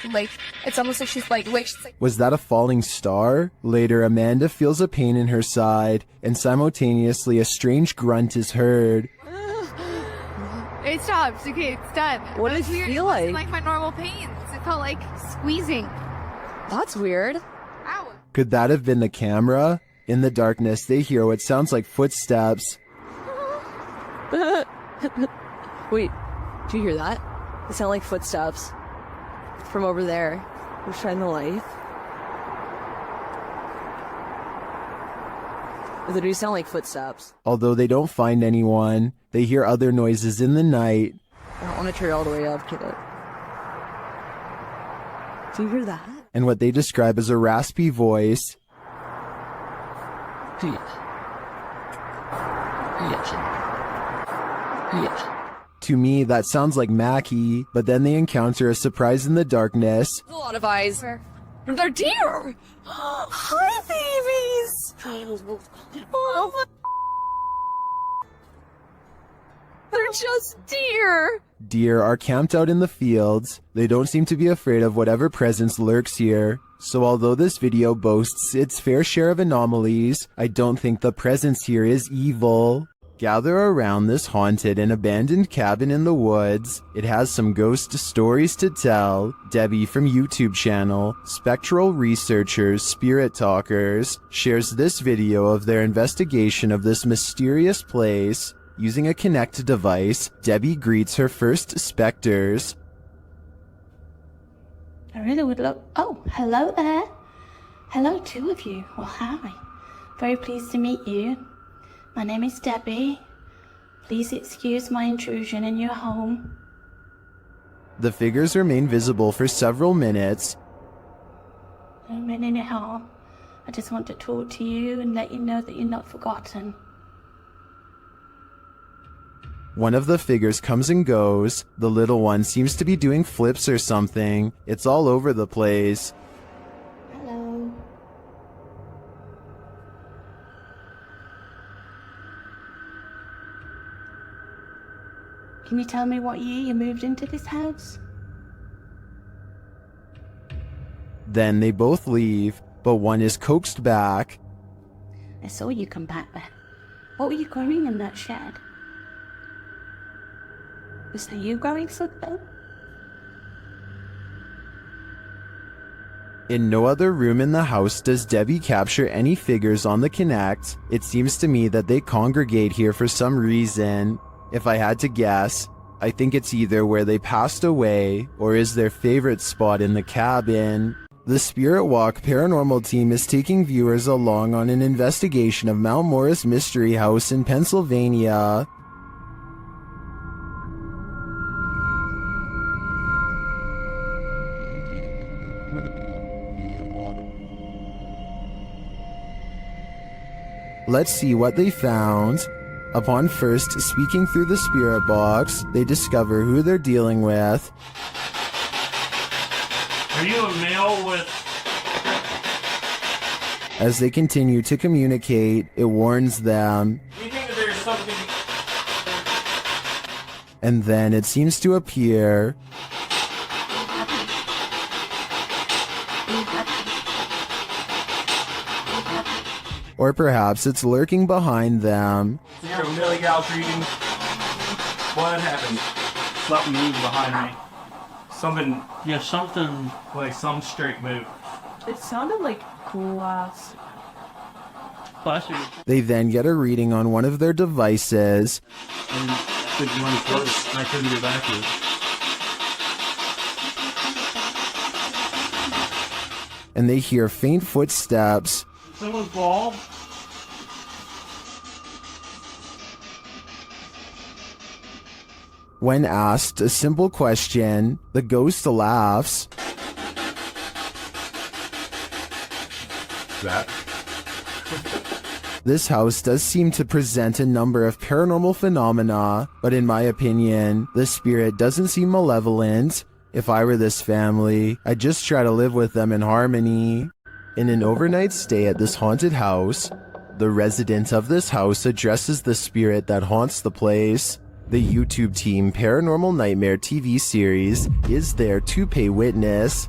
like, it's almost like she's like, it's like. Was that a falling star? Later, Amanda feels a pain in her side, and simultaneously a strange grunt is heard. It stopped. Okay, it's done. What did it feel like? It wasn't like my normal pains. It felt like squeezing. That's weird. Ow. Could that have been the camera? In the darkness, they hear what sounds like footsteps. Wait, do you hear that? It sound like footsteps from over there. We'll shine the light. They do sound like footsteps. Although they don't find anyone, they hear other noises in the night. I don't want to turn all the way up, kid. Do you hear that? And what they describe as a raspy voice. To me, that sounds like Mackie, but then they encounter a surprise in the darkness. There's a lot of eyes. They're deer! Hi, babies! Oh, they're just deer! Deer are camped out in the fields. They don't seem to be afraid of whatever presence lurks here. So although this video boasts its fair share of anomalies, I don't think the presence here is evil. Gather around this haunted and abandoned cabin in the woods. It has some ghost stories to tell. Debbie from YouTube channel, Spectral Researchers, Spirit Talkers, shares this video of their investigation of this mysterious place. Using a Kinect device, Debbie greets her first specters. I really would love. Oh, hello there. Hello, two of you. Well, hi. Very pleased to meet you. My name is Debbie. Please excuse my intrusion in your home. The figures remain visible for several minutes. No minute at all. I just want to talk to you and let you know that you're not forgotten. One of the figures comes and goes. The little one seems to be doing flips or something. It's all over the place. Hello. Can you tell me what year you moved into this house? Then they both leave, but one is coaxed back. I saw you come back there. What were you growing in that shed? Was that you growing something? In no other room in the house does Debbie capture any figures on the Kinect. It seems to me that they congregate here for some reason. If I had to guess, I think it's either where they passed away or is their favorite spot in the cabin. The Spirit Walk paranormal team is taking viewers along on an investigation of Mount Morris Mystery House in Pennsylvania. Let's see what they found. Upon first speaking through the spirit box, they discover who they're dealing with. Are you a male with... As they continue to communicate, it warns them. You think that there's something... And then it seems to appear. Or perhaps it's lurking behind them. You're a Millie Gal's reading. What happened? Something moved behind me. Something. Yeah, something. Like some straight move. It sounded like glass. They then get a reading on one of their devices. And did you want to close? I couldn't get back to you. And they hear faint footsteps. Someone's ball. When asked a simple question, the ghost laughs. That? This house does seem to present a number of paranormal phenomena, but in my opinion, the spirit doesn't seem malevolent. If I were this family, I'd just try to live with them in harmony. In an overnight stay at this haunted house, the resident of this house addresses the spirit that haunts the place. The YouTube team Paranormal Nightmare TV series is there to pay witness,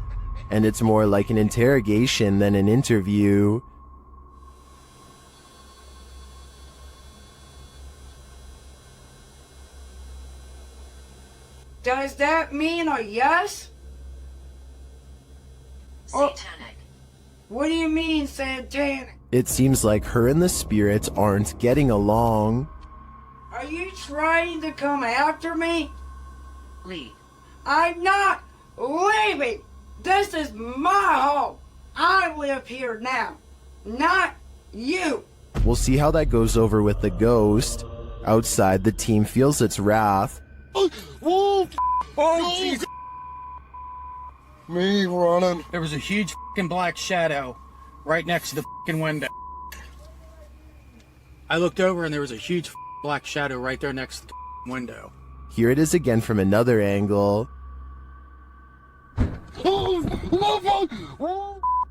and it's more like an interrogation than an interview. Does that mean a yes? Satanic. What do you mean, satanic? It seems like her and the spirit aren't getting along. Are you trying to come after me? Leave. I'm not leaving. This is my home. I live here now, not you. We'll see how that goes over with the ghost. Outside, the team feels its wrath. Oh, Jesus. Me running. There was a huge fucking black shadow right next to the fucking window. I looked over and there was a huge black shadow right there next to the window. Here it is again from another angle.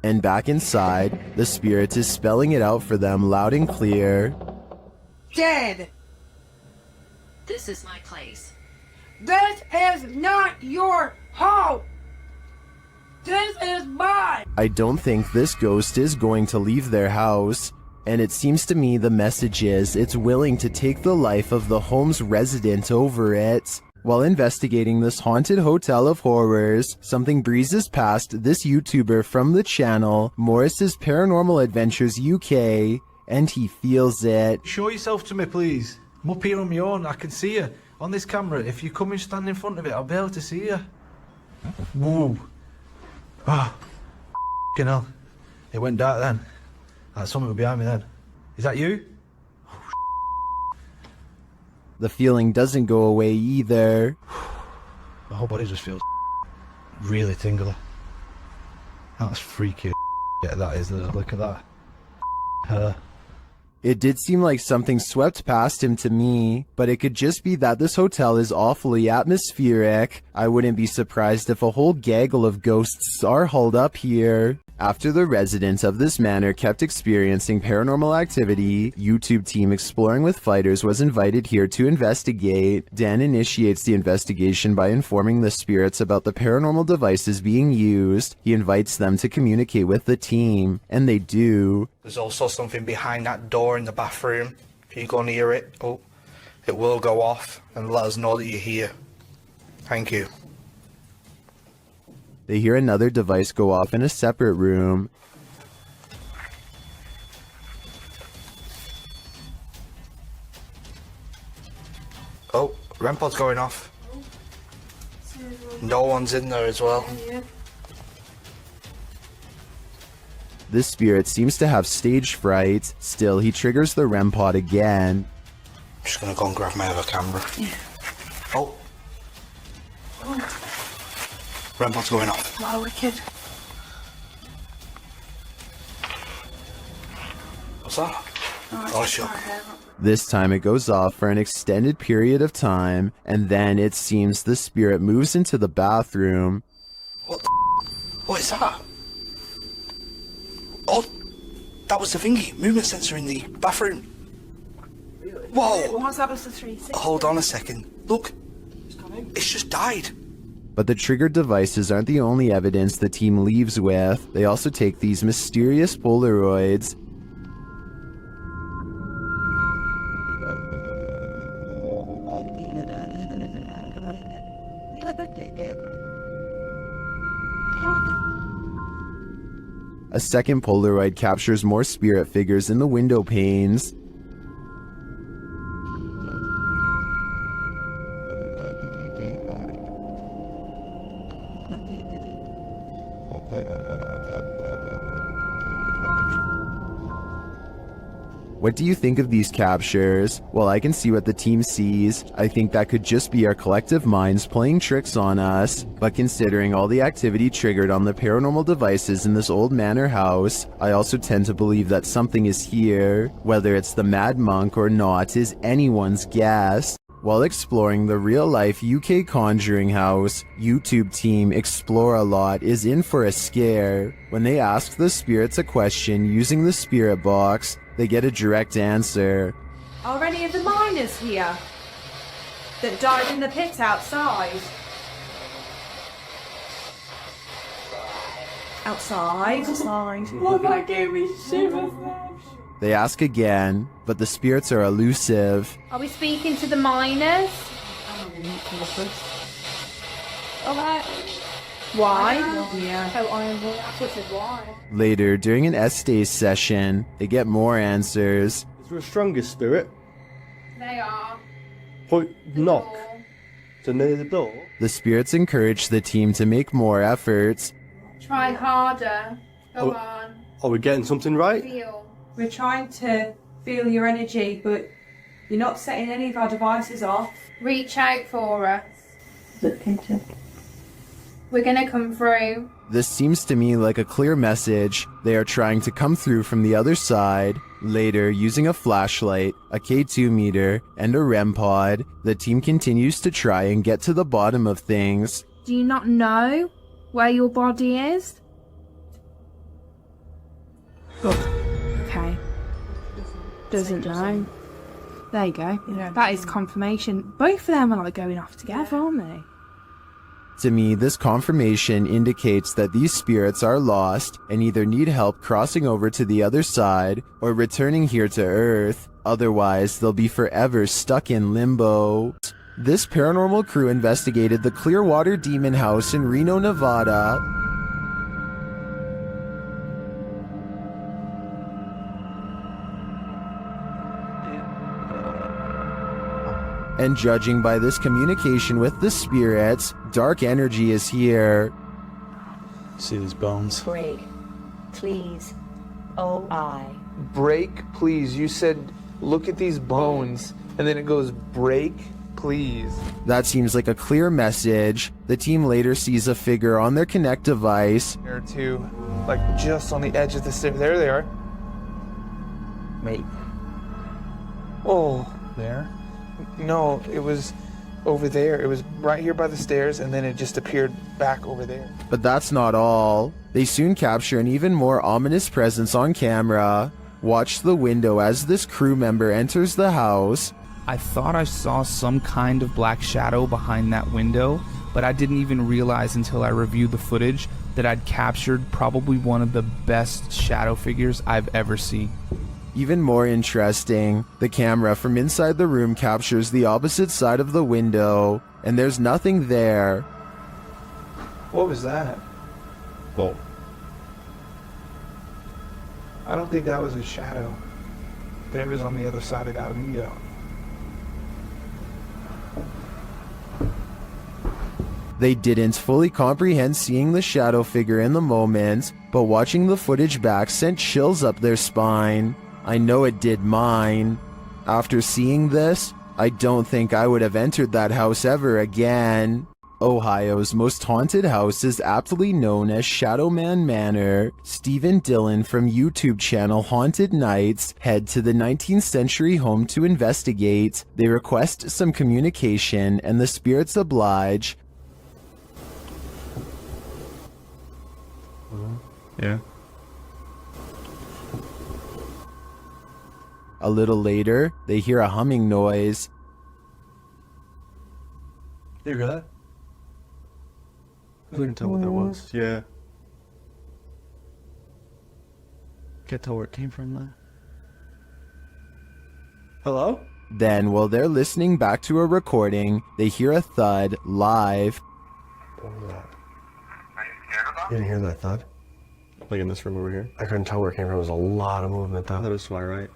And back inside, the spirit is spelling it out for them loud and clear. Dead. This is my place. This is not your home. This is mine. I don't think this ghost is going to leave their house, and it seems to me the message is it's willing to take the life of the home's resident over it. While investigating this haunted hotel of horrors, something breezes past this YouTuber from the channel, Morris's Paranormal Adventures UK, and he feels it. Show yourself to me, please. I'm up here on my own. I can see you on this camera. If you come and stand in front of it, I'll be able to see you. Whoa. Ah. F***ing hell. It went dark then. That's something behind me then. Is that you? The feeling doesn't go away either. My whole body just feels really tingly. That's freaky. Yeah, that is. Look at that. Her. It did seem like something swept past him to me, but it could just be that this hotel is awfully atmospheric. I wouldn't be surprised if a whole gaggle of ghosts are holed up here. After the residents of this manor kept experiencing paranormal activity, YouTube team Exploring with Fighters was invited here to investigate. Dan initiates the investigation by informing the spirits about the paranormal devices being used. He invites them to communicate with the team, and they do. There's also something behind that door in the bathroom. If you go near it, it will go off and let us know that you're here. Thank you. They hear another device go off in a separate room. Oh, REM pod's going off. No one's in there as well. This spirit seems to have stage fright. Still, he triggers the REM pod again. I'm just gonna go and grab my other camera. Yeah. Oh. REM pod's going off. Wow, wicked. What's that? Oh, sure. This time it goes off for an extended period of time, and then it seems the spirit moves into the bathroom. What the What is that? Oh, that was the thingy, movement sensor in the bathroom. Whoa! What's happened to 360? Hold on a second. Look, it's just died. But the triggered devices aren't the only evidence the team leaves with. They also take these mysterious Polaroids. A second Polaroid captures more spirit figures in the window panes. What do you think of these captures? Well, I can see what the team sees. I think that could just be our collective minds playing tricks on us. But considering all the activity triggered on the paranormal devices in this old manor house, I also tend to believe that something is here. Whether it's the Mad Monk or not is anyone's guess. While exploring the real-life UK Conjuring House, YouTube team Explore a Lot is in for a scare. When they ask the spirits a question using the spirit box, they get a direct answer. Are any of the miners here that died in the pit outside? Outside? Well, that gave me shivers. They ask again, but the spirits are elusive. Are we speaking to the miners? Alright. Why? Yeah. Oh, why? Later, during an Estates session, they get more answers. Is there a strongest spirit? They are. Point knock. To near the door? The spirits encourage the team to make more efforts. Try harder. Go on. Are we getting something right? Feel. We're trying to feel your energy, but you're not setting any of our devices off. Reach out for us. We're gonna come through. This seems to me like a clear message. They are trying to come through from the other side. Later, using a flashlight, a K2 meter, and a REM pod, the team continues to try and get to the bottom of things. Do you not know where your body is? Okay. Doesn't know. There you go. That is confirmation. Both of them are like going off together, aren't they? To me, this confirmation indicates that these spirits are lost and either need help crossing over to the other side or returning here to Earth. Otherwise, they'll be forever stuck in limbo. This paranormal crew investigated the Clearwater Demon House in Reno, Nevada. And judging by this communication with the spirits, dark energy is here. See these bones? Break, please. Oh, Break, please. You said, look at these bones. And then it goes, break, please. That seems like a clear message. The team later sees a figure on their Connect device. Or two, like just on the edge of the stair. There they are. Wait. Oh. There? No, it was over there. It was right here by the stairs, and then it just appeared back over there. But that's not all. They soon capture an even more ominous presence on camera. Watch the window as this crew member enters the house. I thought I saw some kind of black shadow behind that window, but I didn't even realize until I reviewed the footage that I'd captured probably one of the best shadow figures I've ever seen. Even more interesting, the camera from inside the room captures the opposite side of the window, and there's nothing there. What was that? Whoa. I don't think that was a shadow. But it was on the other side of that window. They didn't fully comprehend seeing the shadow figure in the moment, but watching the footage back sent chills up their spine. I know it did mine. After seeing this, I don't think I would have entered that house ever again. Ohio's most haunted house is aptly known as Shadowman Manor. Stephen Dillon from YouTube channel Haunted Nights head to the 19th century home to investigate. They request some communication and the spirits oblige. Yeah. A little later, they hear a humming noise. You hear that? I couldn't tell what that was. Yeah. Can't tell where it came from, though. Hello? Then, while they're listening back to a recording, they hear a thud live. What was that? You didn't hear that thud? Like in this room over here? I couldn't tell where it came from. There was a lot of movement though. That is why, right?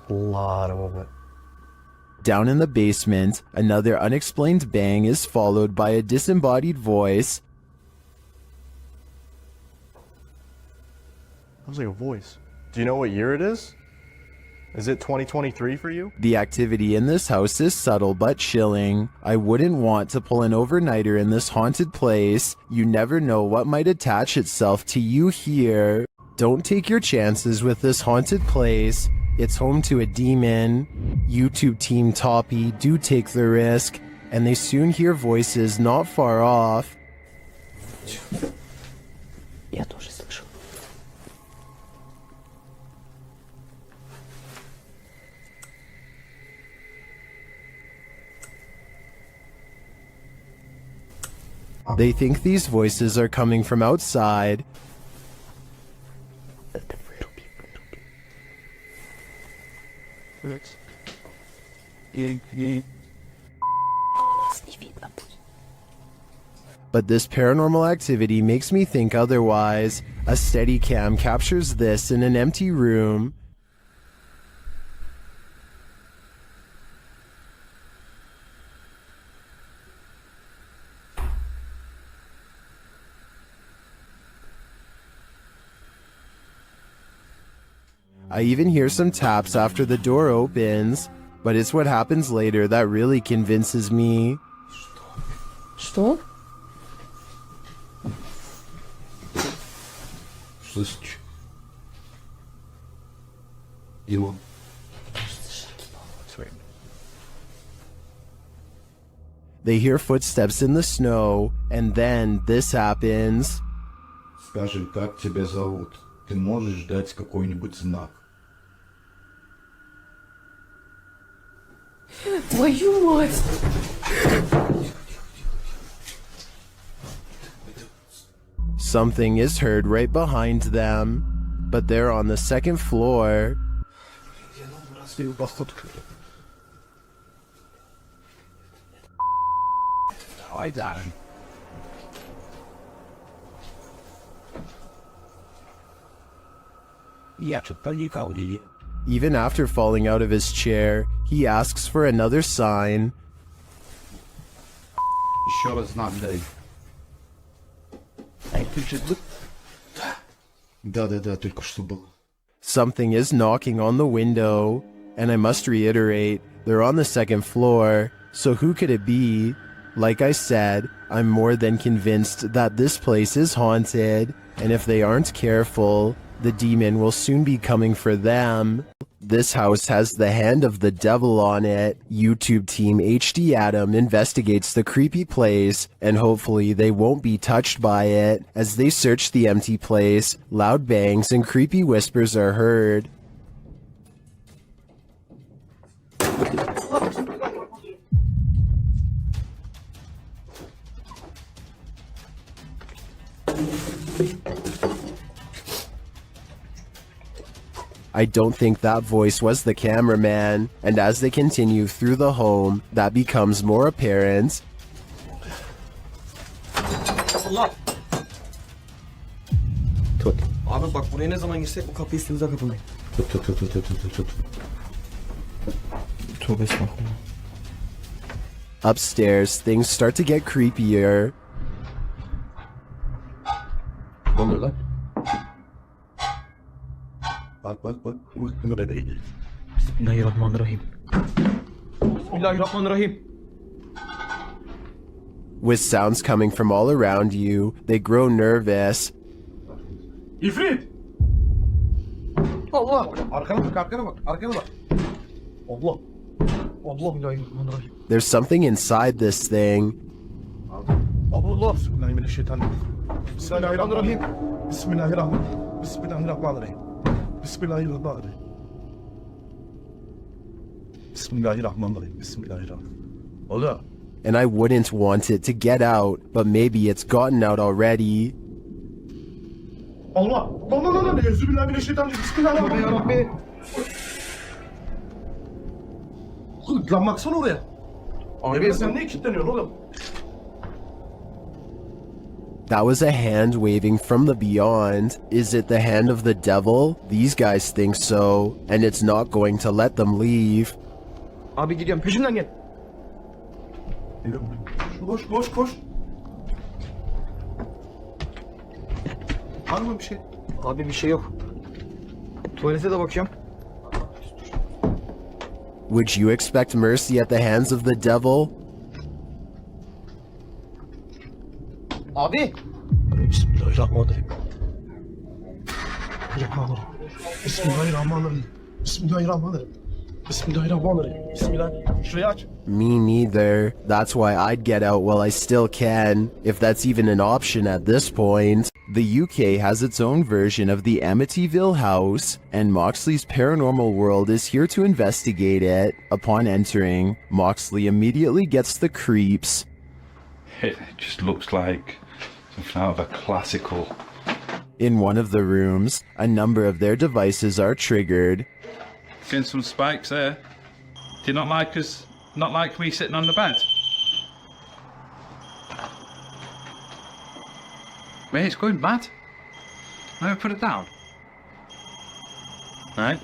A lot of movement. Down in the basement, another unexplained bang is followed by a disembodied voice. That was like a voice. Do you know what year it is? Is it 2023 for you? The activity in this house is subtle but chilling. I wouldn't want to pull an overnighter in this haunted place. You never know what might attach itself to you here. Don't take your chances with this haunted place. It's home to a demon. YouTube team Toppy do take the risk, and they soon hear voices not far off. Я тоже слышу. They think these voices are coming from outside. But this paranormal activity makes me think otherwise. A Steadicam captures this in an empty room. I even hear some taps after the door opens, but it's what happens later that really convinces me. Что? Слышь, Илон. They hear footsteps in the snow, and then this happens. Скажи, как тебя зовут? Ты можешь дать какой-нибудь знак? Твою мать! Something is heard right behind them, but they're on the second floor. Давай, Даррен. Я что-то никого не видел. Even after falling out of his chair, he asks for another sign. Еще раз знак дай. Да, только что было. Something is knocking on the window, and I must reiterate, they're on the second floor, so who could it be? Like I said, I'm more than convinced that this place is haunted, and if they aren't careful, the demon will soon be coming for them. This house has the hand of the devil on it. YouTube team HD Adam investigates the creepy place, and hopefully they won't be touched by it. As they search the empty place, loud bangs and creepy whispers are heard. I don't think that voice was the cameraman, and as they continue through the home, that becomes more apparent. Abi bak buraya ne zaman girsek bu kapıyı üstümüze kapamayın. Tut. Tövbe estağfurullah. Upstairs, things start to get creepier. Ne oluyor lan? Bak. Bismillahirrahmanirrahim. Bismillahirrahmanirrahim. With sounds coming from all around you, they grow nervous. İfrit! Allah! Arkana bak. Allah! Bismillahirrahmanirrahim. There's something inside this thing. Allah! Bismillahirrahmanirrahim. Bismillahirrahmanirrahim. Bismillahirrahmanirrahim. Bismillahirrahmanirrahim. Allah. And I wouldn't want it to get out, but maybe it's gotten out already. Allah! Allah! Euzubillahimineşşeytanirracim. Bismillahirrahmanirrahim. Lan baksana oraya. Abi sen niye kilitleniyorsun oğlum? That was a hand waving from the beyond. Is it the hand of the devil? These guys think so, and it's not going to let them leave. Abi gidiyorum peşimden gel. Koş koş koş. Var mı bir şey? Abi bir şey yok. Tuvalete de bakıyorum. Would you expect mercy at the hands of the devil? Abi. Bismillahirrahmanirrahim. Bismillahirrahmanirrahim. Bismillahirrahmanirrahim. Bismillahirrahmanirrahim. Bismillah. Şurayı aç. Me neither. That's why I'd get out while I still can, if that's even an option at this point. The UK has its own version of the Amityville house, and Moxley's paranormal world is here to investigate it. Upon entering, Moxley immediately gets the creeps. It just looks like something out of a classical. In one of the rooms, a number of their devices are triggered. Getting some spikes there. Do you not like us? Not like me sitting on the bed? Wait, it's going mad. Now put it down. Right.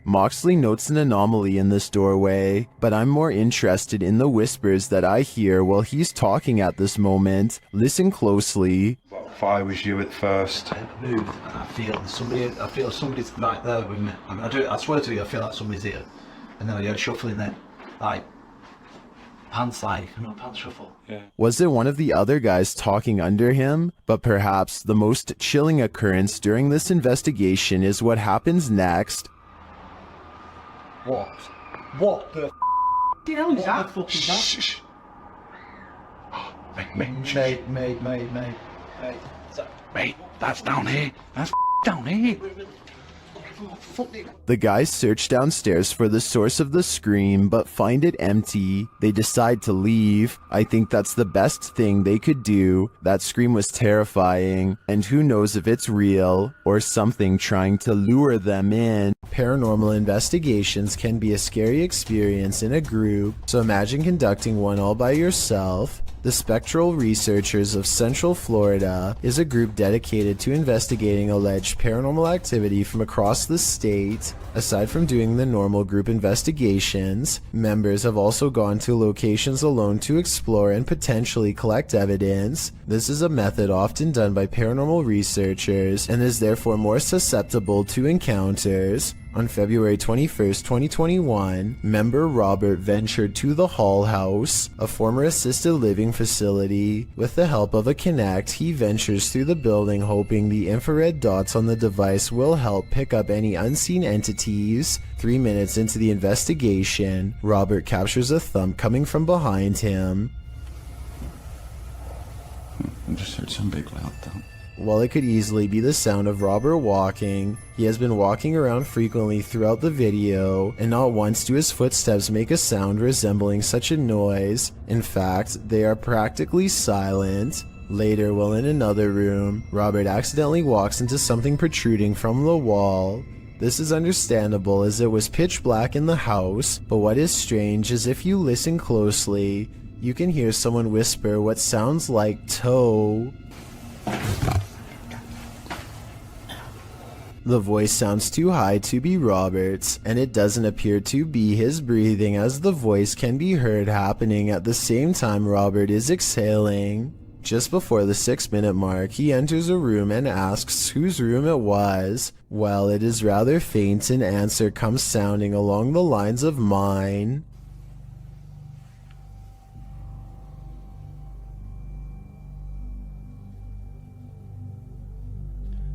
Moxley notes an anomaly in this doorway, but I'm more interested in the whispers that I hear while he's talking at this moment. Listen closely. What if I was you at first? I move and I feel somebody's right there with me. I mean, I swear to you, I feel like somebody's here. And then I hear shuffling then. Like, pants shuffle. Yeah. Was it one of the other guys talking under him? But perhaps the most chilling occurrence during this investigation is what happens next. What? What the hell is that? What the fuck is that? Shh. Mate, that's down here. That's down here. The guys search downstairs for the source of the scream, but find it empty. They decide to leave. I think that's the best thing they could do. That scream was terrifying, and who knows if it's real, or something trying to lure them in. Paranormal investigations can be a scary experience in a group, so imagine conducting one all by yourself. The Spectral Researchers of Central Florida is a group dedicated to investigating alleged paranormal activity from across the state. Aside from doing the normal group investigations, members have also gone to locations alone to explore and potentially collect evidence. This is a method often done by paranormal researchers and is therefore more susceptible to encounters. On February 21st, 2021, member Robert ventured to the Hall House, a former assisted living facility. With the help of a Kinect, he ventures through the building hoping the infrared dots on the device will help pick up any unseen entities. 3 minutes into the investigation, Robert captures a thump coming from behind him. I just heard some big loud thump. While it could easily be the sound of Robert walking, he has been walking around frequently throughout the video, and not once do his footsteps make a sound resembling such a noise. In fact, they are practically silent. Later, while in another room, Robert accidentally walks into something protruding from the wall. This is understandable as it was pitch black in the house, but what is strange is if you listen closely, you can hear someone whisper what sounds like toe. The voice sounds too high to be Robert's, and it doesn't appear to be his breathing as the voice can be heard happening at the same time Robert is exhaling. Just before the 6-minute mark, he enters a room and asks whose room it was. Well, it is rather faint, an answer comes sounding along the lines of mine.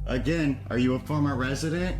Again, are you a former resident?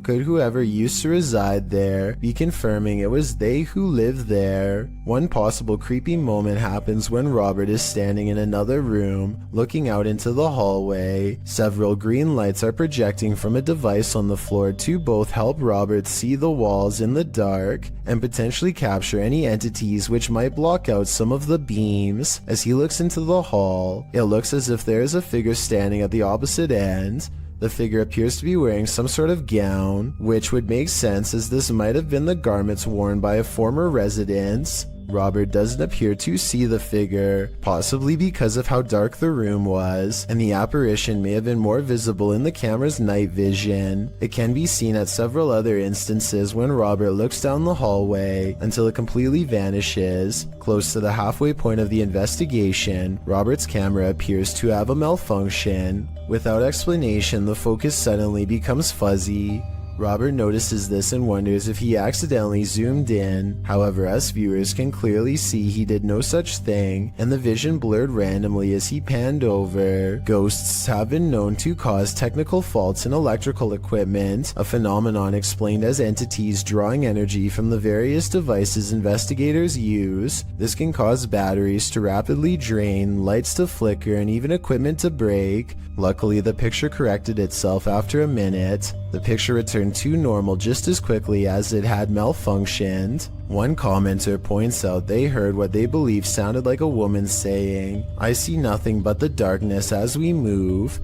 Could whoever used to reside there be confirming it was they who lived there? One possible creepy moment happens when Robert is standing in another room, looking out into the hallway. Several green lights are projecting from a device on the floor to both help Robert see the walls in the dark and potentially capture any entities which might block out some of the beams. As he looks into the hall, it looks as if there is a figure standing at the opposite end. The figure appears to be wearing some sort of gown, which would make sense as this might have been the garments worn by a former resident. Robert doesn't appear to see the figure, possibly because of how dark the room was, and the apparition may have been more visible in the camera's night vision. It can be seen at several other instances when Robert looks down the hallway until it completely vanishes. Close to the halfway point of the investigation, Robert's camera appears to have a malfunction. Without explanation, the focus suddenly becomes fuzzy. Robert notices this and wonders if he accidentally zoomed in. However, us viewers can clearly see he did no such thing, and the vision blurred randomly as he panned over. Ghosts have been known to cause technical faults in electrical equipment, a phenomenon explained as entities drawing energy from the various devices investigators use. This can cause batteries to rapidly drain, lights to flicker, and even equipment to break. Luckily, the picture corrected itself after a minute. The picture returned to normal just as quickly as it had malfunctioned. One commenter points out they heard what they believe sounded like a woman saying, "I see nothing but the darkness as we move."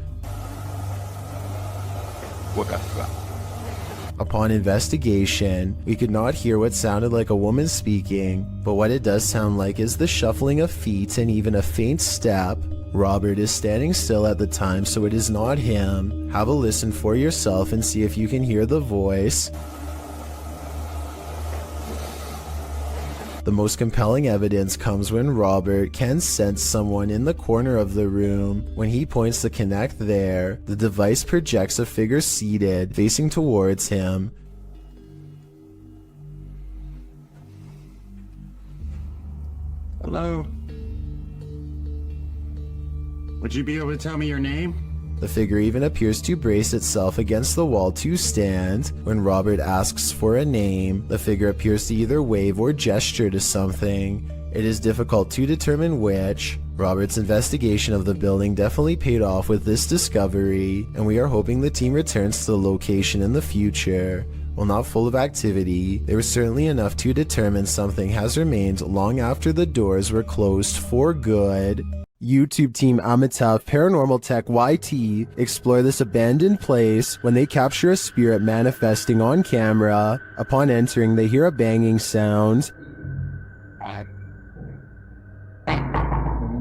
Upon investigation, we could not hear what sounded like a woman speaking, but what it does sound like is the shuffling of feet and even a faint step. Robert is standing still at the time, so it is not him. Have a listen for yourself and see if you can hear the voice. The most compelling evidence comes when Robert can sense someone in the corner of the room. When he points the Kinect there, the device projects a figure seated, facing towards him. Hello? Would you be able to tell me your name? The figure even appears to brace itself against the wall to stand. When Robert asks for a name, the figure appears to either wave or gesture to something. It is difficult to determine which. Robert's investigation of the building definitely paid off with this discovery, and we are hoping the team returns to the location in the future. While not full of activity, there was certainly enough to determine something has remained long after the doors were closed for good. YouTube team Amitav Paranormal Tech YT explore this abandoned place when they capture a spirit manifesting on camera. Upon entering, they hear a banging sound.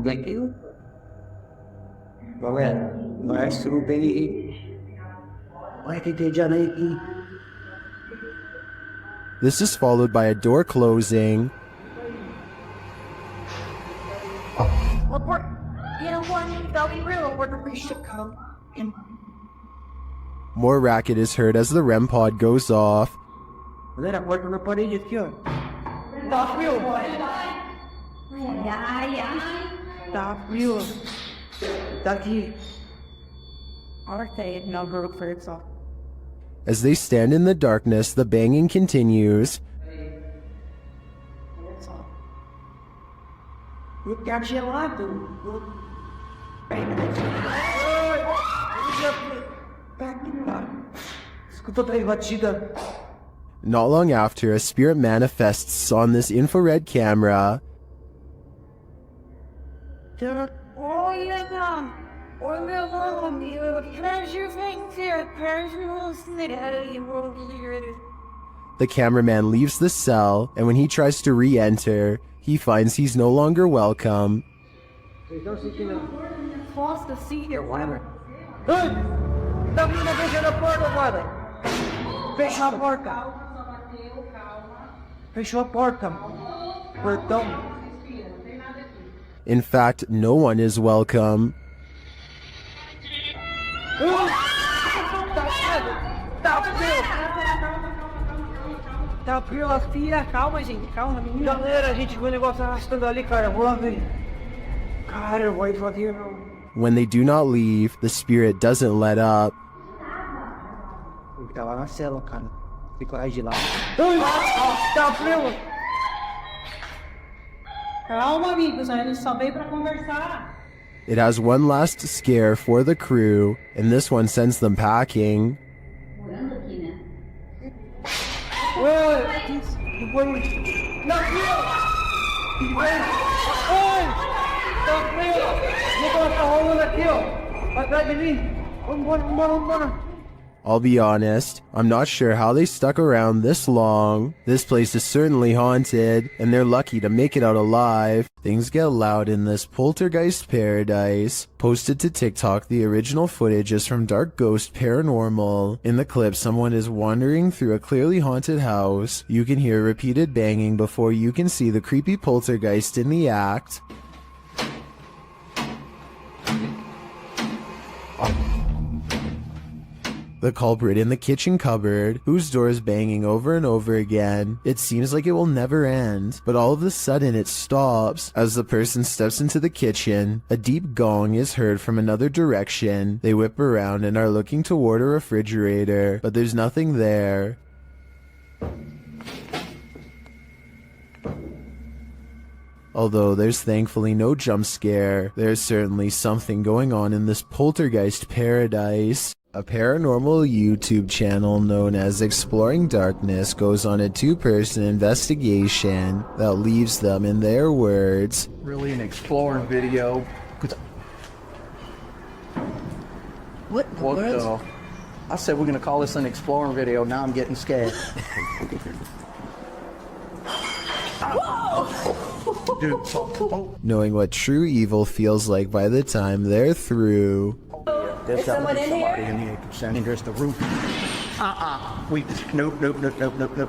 Thank you. This is followed by a door closing. More racket is heard as the REM pod goes off. As they stand in the darkness, the banging continues. Not long after, a spirit manifests on this infrared camera. The cameraman leaves the cell, and when he tries to re-enter, he finds he's no longer welcome. In fact, no one is welcome. Tá frio, filha, calma, gente, calma, menina. Galera, a gente viu o negócio arrastando ali, cara, vou lá ver. Cara, eu vou ir devagar, meu. When they do not leave, the spirit doesn't let up. Ele tá lá na cela, cara. Fica lá de lá. Tá frio. Calma, amigos, a gente só veio pra conversar. It has one last scare for the crew, and this one sends them packing. I'll be honest, I'm not sure how they stuck around this long. This place is certainly haunted, and they're lucky to make it out alive. Things get loud in this poltergeist paradise. Posted to TikTok, the original footage is from Dark Ghost Paranormal. In the clip, someone is wandering through a clearly haunted house. You can hear repeated banging before you can see the creepy poltergeist in the act. The culprit in the kitchen cupboard, whose door is banging over and over again. It seems like it will never end, but all of a sudden it stops. As the person steps into the kitchen, a deep gong is heard from another direction. They whip around and are looking toward a refrigerator, but there's nothing there. Although there's thankfully no jump scare, there's certainly something going on in this poltergeist paradise. A paranormal YouTube channel known as Exploring Darkness goes on a two-person investigation that leaves them, in their words, Really an exploring video. What in the world? I said we're gonna call this an exploring video. Now I'm getting scared. knowing what true evil feels like by the time they're through. There's someone in here? In here. There's the roof.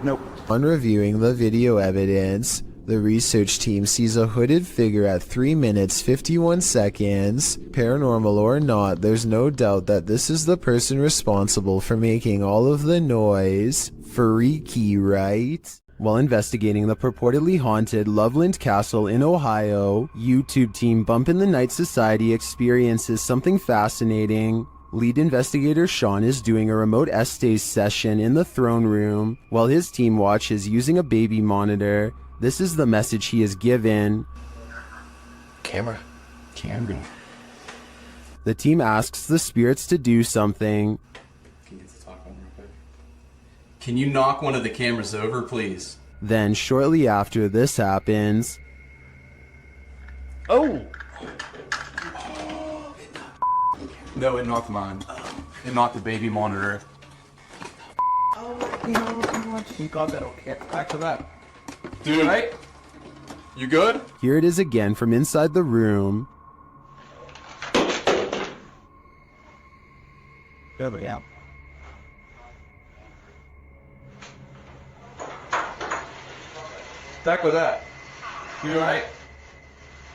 Nope. On reviewing the video evidence, the research team sees a hooded figure at 3 minutes 51 seconds. Paranormal or not, there's no doubt that this is the person responsible for making all of the noise. Freaky, right? While investigating the purportedly haunted Loveland Castle in Ohio, YouTube team Bump in the Night Society experiences something fascinating. Lead investigator Sean is doing a remote Estes session in the throne room, while his team watches using a baby monitor. This is the message he is given. Camera. The team asks the spirits to do something. Can you knock one of the cameras over, please? Then, shortly after this happens... Oh! No, it knocked mine. It knocked the baby monitor. You got that okay. Back to that. Dude, right? You good? Here it is again from inside the room. Yeah. Back with that. You alright?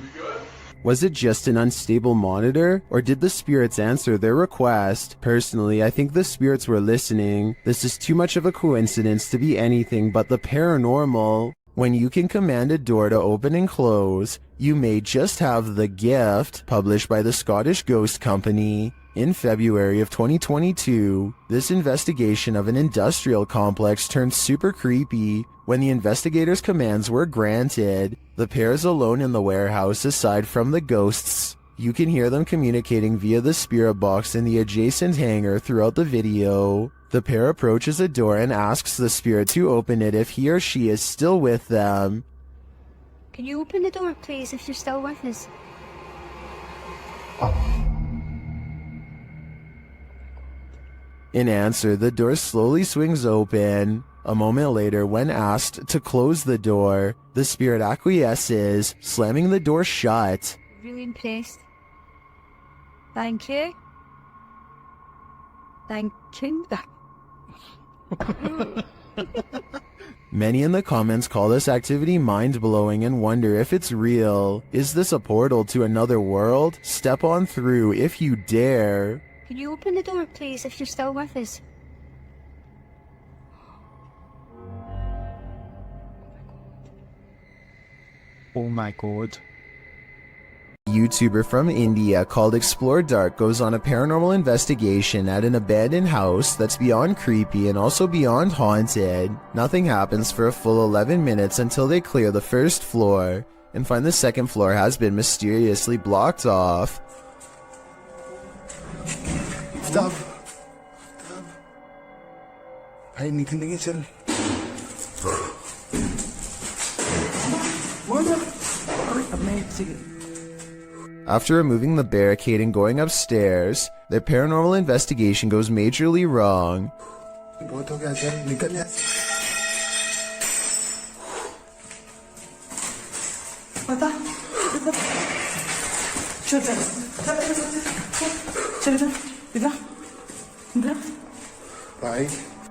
You good? Was it just an unstable monitor, or did the spirits answer their request? Personally, I think the spirits were listening. This is too much of a coincidence to be anything but the paranormal. When you can command a door to open and close, you may just have the gift, published by the Scottish Ghost Company. In February of 2022, this investigation of an industrial complex turned super creepy when the investigators' commands were granted. The pair is alone in the warehouse aside from the ghosts. You can hear them communicating via the spirit box in the adjacent hangar throughout the video. The pair approaches a door and asks the spirit to open it if he or she is still with them. Can you open the door, please, if you're still with us? In answer, the door slowly swings open. A moment later, when asked to close the door, the spirit acquiesces, slamming the door shut. Really impressed. Thank you. Thank you. Many in the comments call this activity mind-blowing and wonder if it's real. Is this a portal to another world? Step on through if you dare. Can you open the door, please, if you're still with us? Oh my god. A YouTuber from India called Explore Dark goes on a paranormal investigation at an abandoned house that's beyond creepy and also beyond haunted. Nothing happens for a full 11 minutes until they clear the first floor and find the second floor has been mysteriously blocked off. Stop. Ay, hindi tingin sir. After removing the barricade and going upstairs, Their paranormal investigation goes majorly wrong.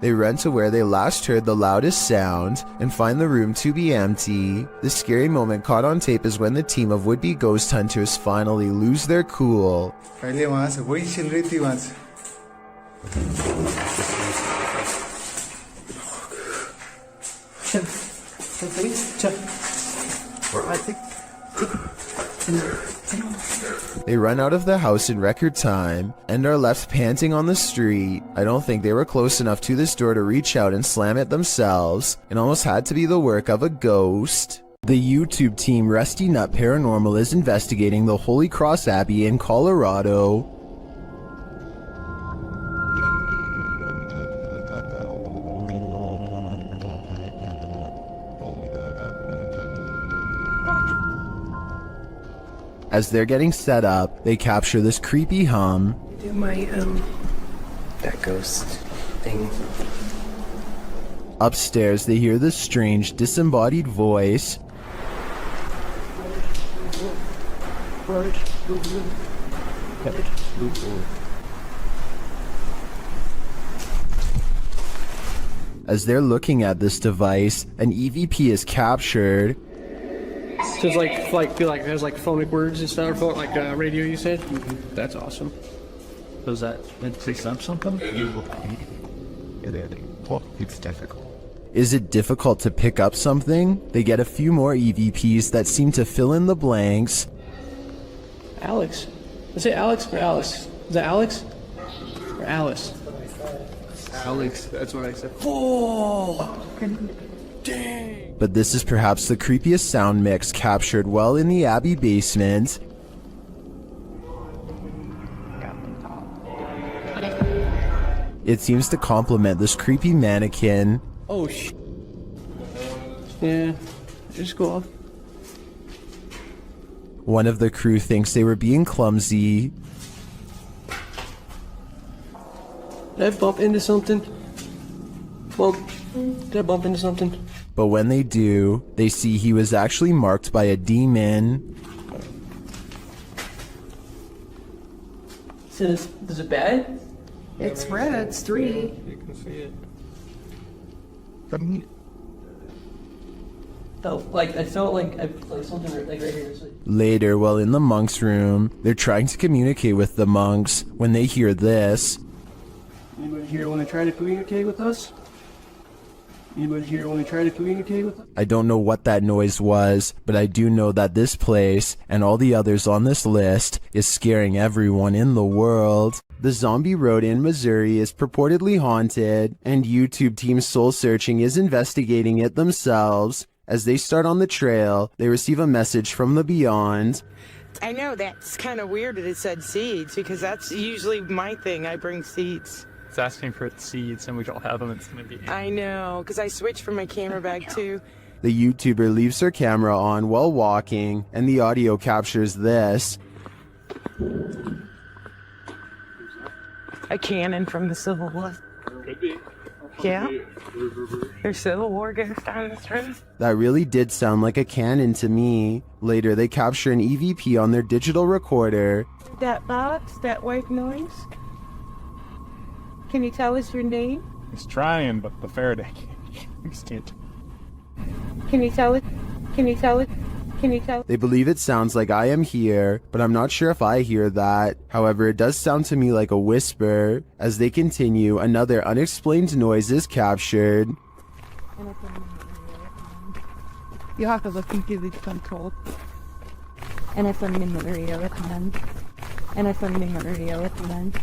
They run to where they last heard the loudest sound and find the room to be empty. The scary moment caught on tape is when the team of would-be ghost hunters finally lose their cool. They run out of the house in record time and are left panting on the street. I don't think they were close enough to this door to reach out and slam it themselves. It almost had to be the work of a ghost. The YouTube team Rusty Nut Paranormal is investigating the Holy Cross Abbey in Colorado. As they're getting set up, they capture this creepy hum. Do my, that ghost thing. Upstairs, they hear this strange, disembodied voice. As they're looking at this device, an EVP is captured. So it's it has like phonic words and stuff, or like radio, you said? That's awesome. Does that fix up something? It's difficult. Is it difficult to pick up something? They get a few more EVPs that seem to fill in the blanks. Alex. Is it Alex or Alice? Is that Alex? Or Alice? Alex, that's what I said. Oh! Dang! But this is perhaps the creepiest sound mix captured well in the Abbey basement. It seems to complement this creepy mannequin. Oh, yeah, just go off. One of the crew thinks they were being clumsy. Did I bump into something? Did I bump into something? But when they do, they see he was actually marked by a demon. So is it bad? It's red, it's 3. You can see it. I felt like something right here. Later, while in the monks' room, they're trying to communicate with the monks when they hear this. Anybody here want to try to communicate with us? Anybody here want to try to communicate with us? I don't know what that noise was, but I do know that this place, and all the others on this list, is scaring everyone in the world. The Zombie Road in Missouri is purportedly haunted, and YouTube Team Soul Searching is investigating it themselves. As they start on the trail, they receive a message from the beyond. I know that's kind of weird that it said seeds, because that's usually my thing. I bring seeds. It's asking for seeds, and we don't have them. It's gonna be. I know, because I switched from my camera bag too. The YouTuber leaves her camera on while walking, and the audio captures this. A cannon from the Civil War. Could be. Yeah. There's Civil War goes down the street. That really did sound like a cannon to me. Later, they capture an EVP on their digital recorder. That box, that white noise. Can you tell us your name? He's trying, but the Faraday can't. Can you tell it? Can you tell it? Can you tell? They believe it sounds like I am here, but I'm not sure if I hear that. However, it does sound to me like a whisper. As they continue, another unexplained noise is captured. You have to look into the control. And if I'm in the radio at the end. And if I'm in the radio at the end.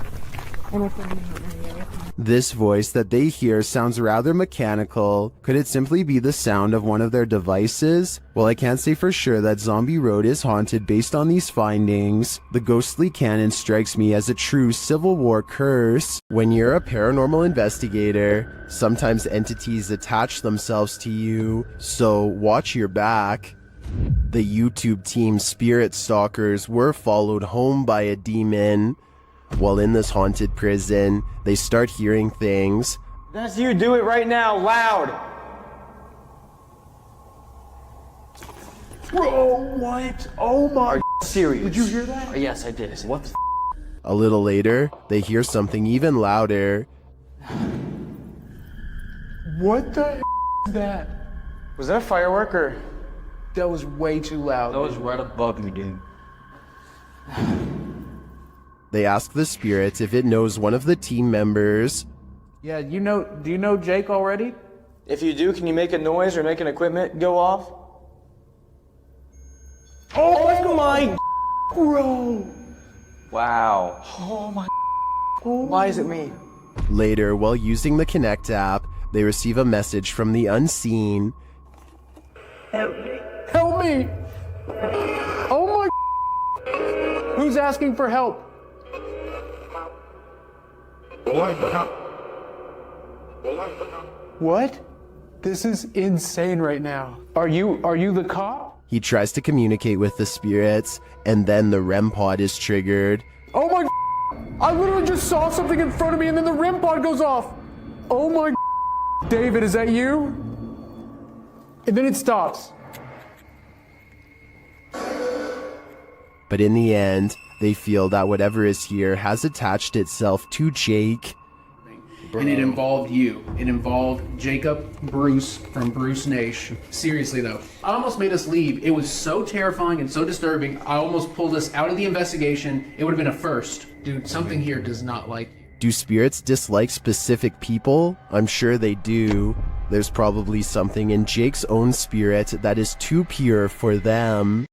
And if I'm in the radio at the end. This voice that they hear sounds rather mechanical. Could it simply be the sound of one of their devices? Well, I can't say for sure that Zombie Road is haunted based on these findings. The ghostly cannon strikes me as a true Civil War curse. When you're a paranormal investigator, sometimes entities attach themselves to you, so watch your back. The YouTube team Spirit Stalkers were followed home by a demon. While in this haunted prison, they start hearing things. That's you. Do it right now, loud. Bro, what? Oh my. Are you serious? Did you hear that? Oh, yes, I did. What the A little later, they hear something even louder. What the is that? Was that a firework or? That was way too loud. That was right above me, dude. They ask the spirit if it knows one of the team members. Yeah, do you know Jake already? If you do, can you make a noise or make an equipment go off? Oh my bro. Wow. Oh my. Why is it me? Later, while using the Connect app, they receive a message from the unseen. Help me. Help me. Oh my. Who's asking for help? What? This is insane right now. Are you the cop? He tries to communicate with the spirits, and then the REM pod is triggered. Oh my. I literally just saw something in front of me and then the REM pod goes off. Oh my. David, is that you? And then it stops. But in the end, they feel that whatever is here has attached itself to Jake. And it involved you. It involved Jacob Bruce from Bruce Nation. Seriously though, I almost made us leave. It was so terrifying and so disturbing. I almost pulled us out of the investigation. It would have been a first. Dude, something here does not like you. Do spirits dislike specific people? I'm sure they do. There's probably something in Jake's own spirit that is too pure for them.